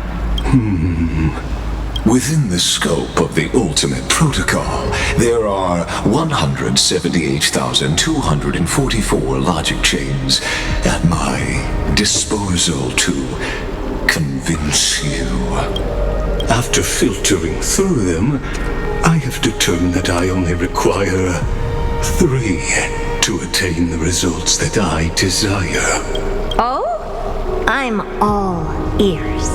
[SPEAKER 13] Within the scope of the ultimate protocol, there are 178,244 logic chains at my disposal to convince you. After filtering through them, I have determined that I only require 3 to attain the results that I desire.
[SPEAKER 11] Oh? I'm all ears.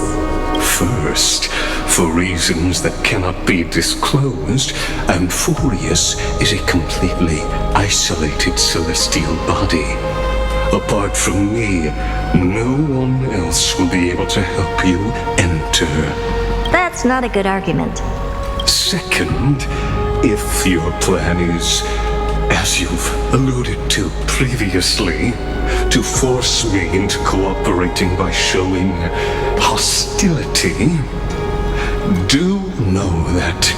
[SPEAKER 13] First, for reasons that cannot be disclosed, Amphoreus is a completely isolated celestial body. Apart from me, no one else will be able to help you enter.
[SPEAKER 11] That's not a good argument.
[SPEAKER 13] Second, if your plan is, as you've alluded to previously, to force me into cooperating by showing hostility, do know that,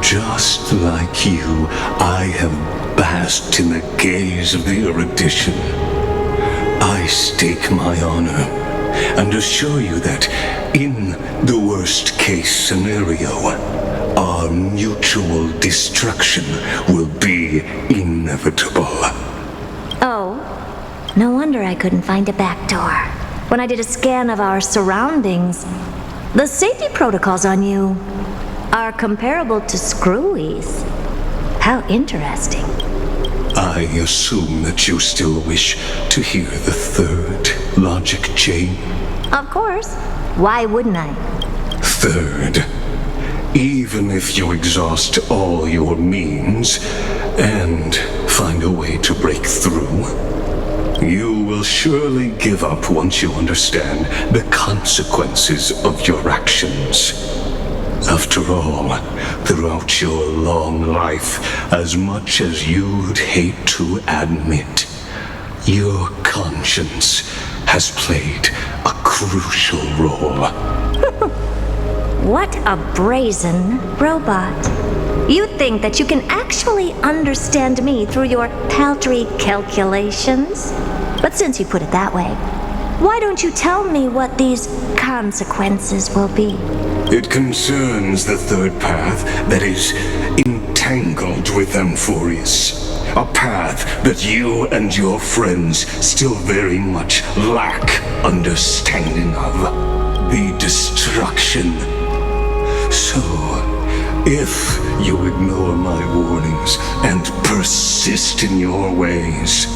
[SPEAKER 13] just like you, I have basked in the gaze of the erudition. I stake my honor and assure you that, in the worst-case scenario, our mutual destruction will be inevitable.
[SPEAKER 11] Oh, no wonder I couldn't find a back door. When I did a scan of our surroundings, the safety protocols on you are comparable to Screwy's. How interesting.
[SPEAKER 13] I assume that you still wish to hear the third logic chain?
[SPEAKER 11] Of course. Why wouldn't I?
[SPEAKER 13] Third, even if you exhaust all your means and find a way to break through, you will surely give up once you understand the consequences of your actions. After all, throughout your long life, as much as you'd hate to admit, your conscience has played a crucial role.
[SPEAKER 11] What a brazen robot. You think that you can actually understand me through your paltry calculations? But since you put it that way, why don't you tell me what these consequences will be?
[SPEAKER 13] It concerns the third path that is entangled with Amphoreus. A path that you and your friends still very much lack understanding of. The destruction. So, if you ignore my warnings and persist in your ways,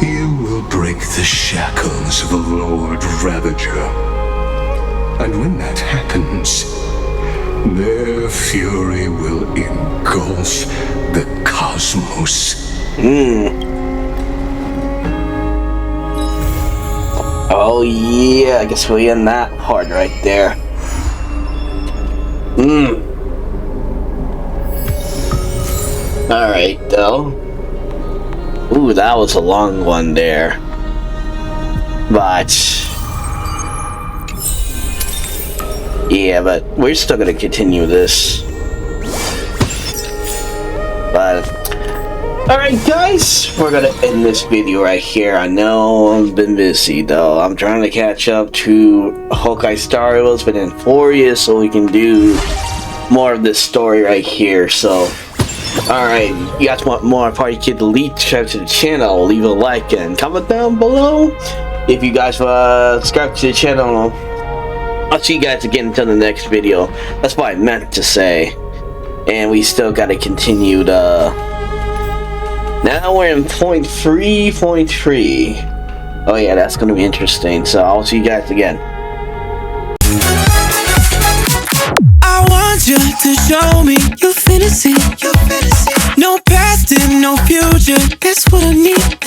[SPEAKER 13] you will break the shackles of a Lord Ravager. And when that happens, their fury will engulf the cosmos.
[SPEAKER 1] Oh yeah, I guess we end that part right there. Alright though. Ooh, that was a long one there. But yeah, but we're still gonna continue this. But alright guys, we're gonna end this video right here. I know I've been busy though. I'm trying to catch up to Honkai Star Wars with Amphoreus so we can do more of this story right here. So alright, you guys want more Party Kid Elite, subscribe to the channel, leave a like and comment down below. If you guys subscribe to the channel, I'll see you guys again until the next video. That's what I meant to say. And we still gotta continue the... Now we're in point 3.3. Oh yeah, that's gonna be interesting. So I'll see you guys again.
[SPEAKER 7] I want you to show me your fantasy. No past and no future. That's what I need.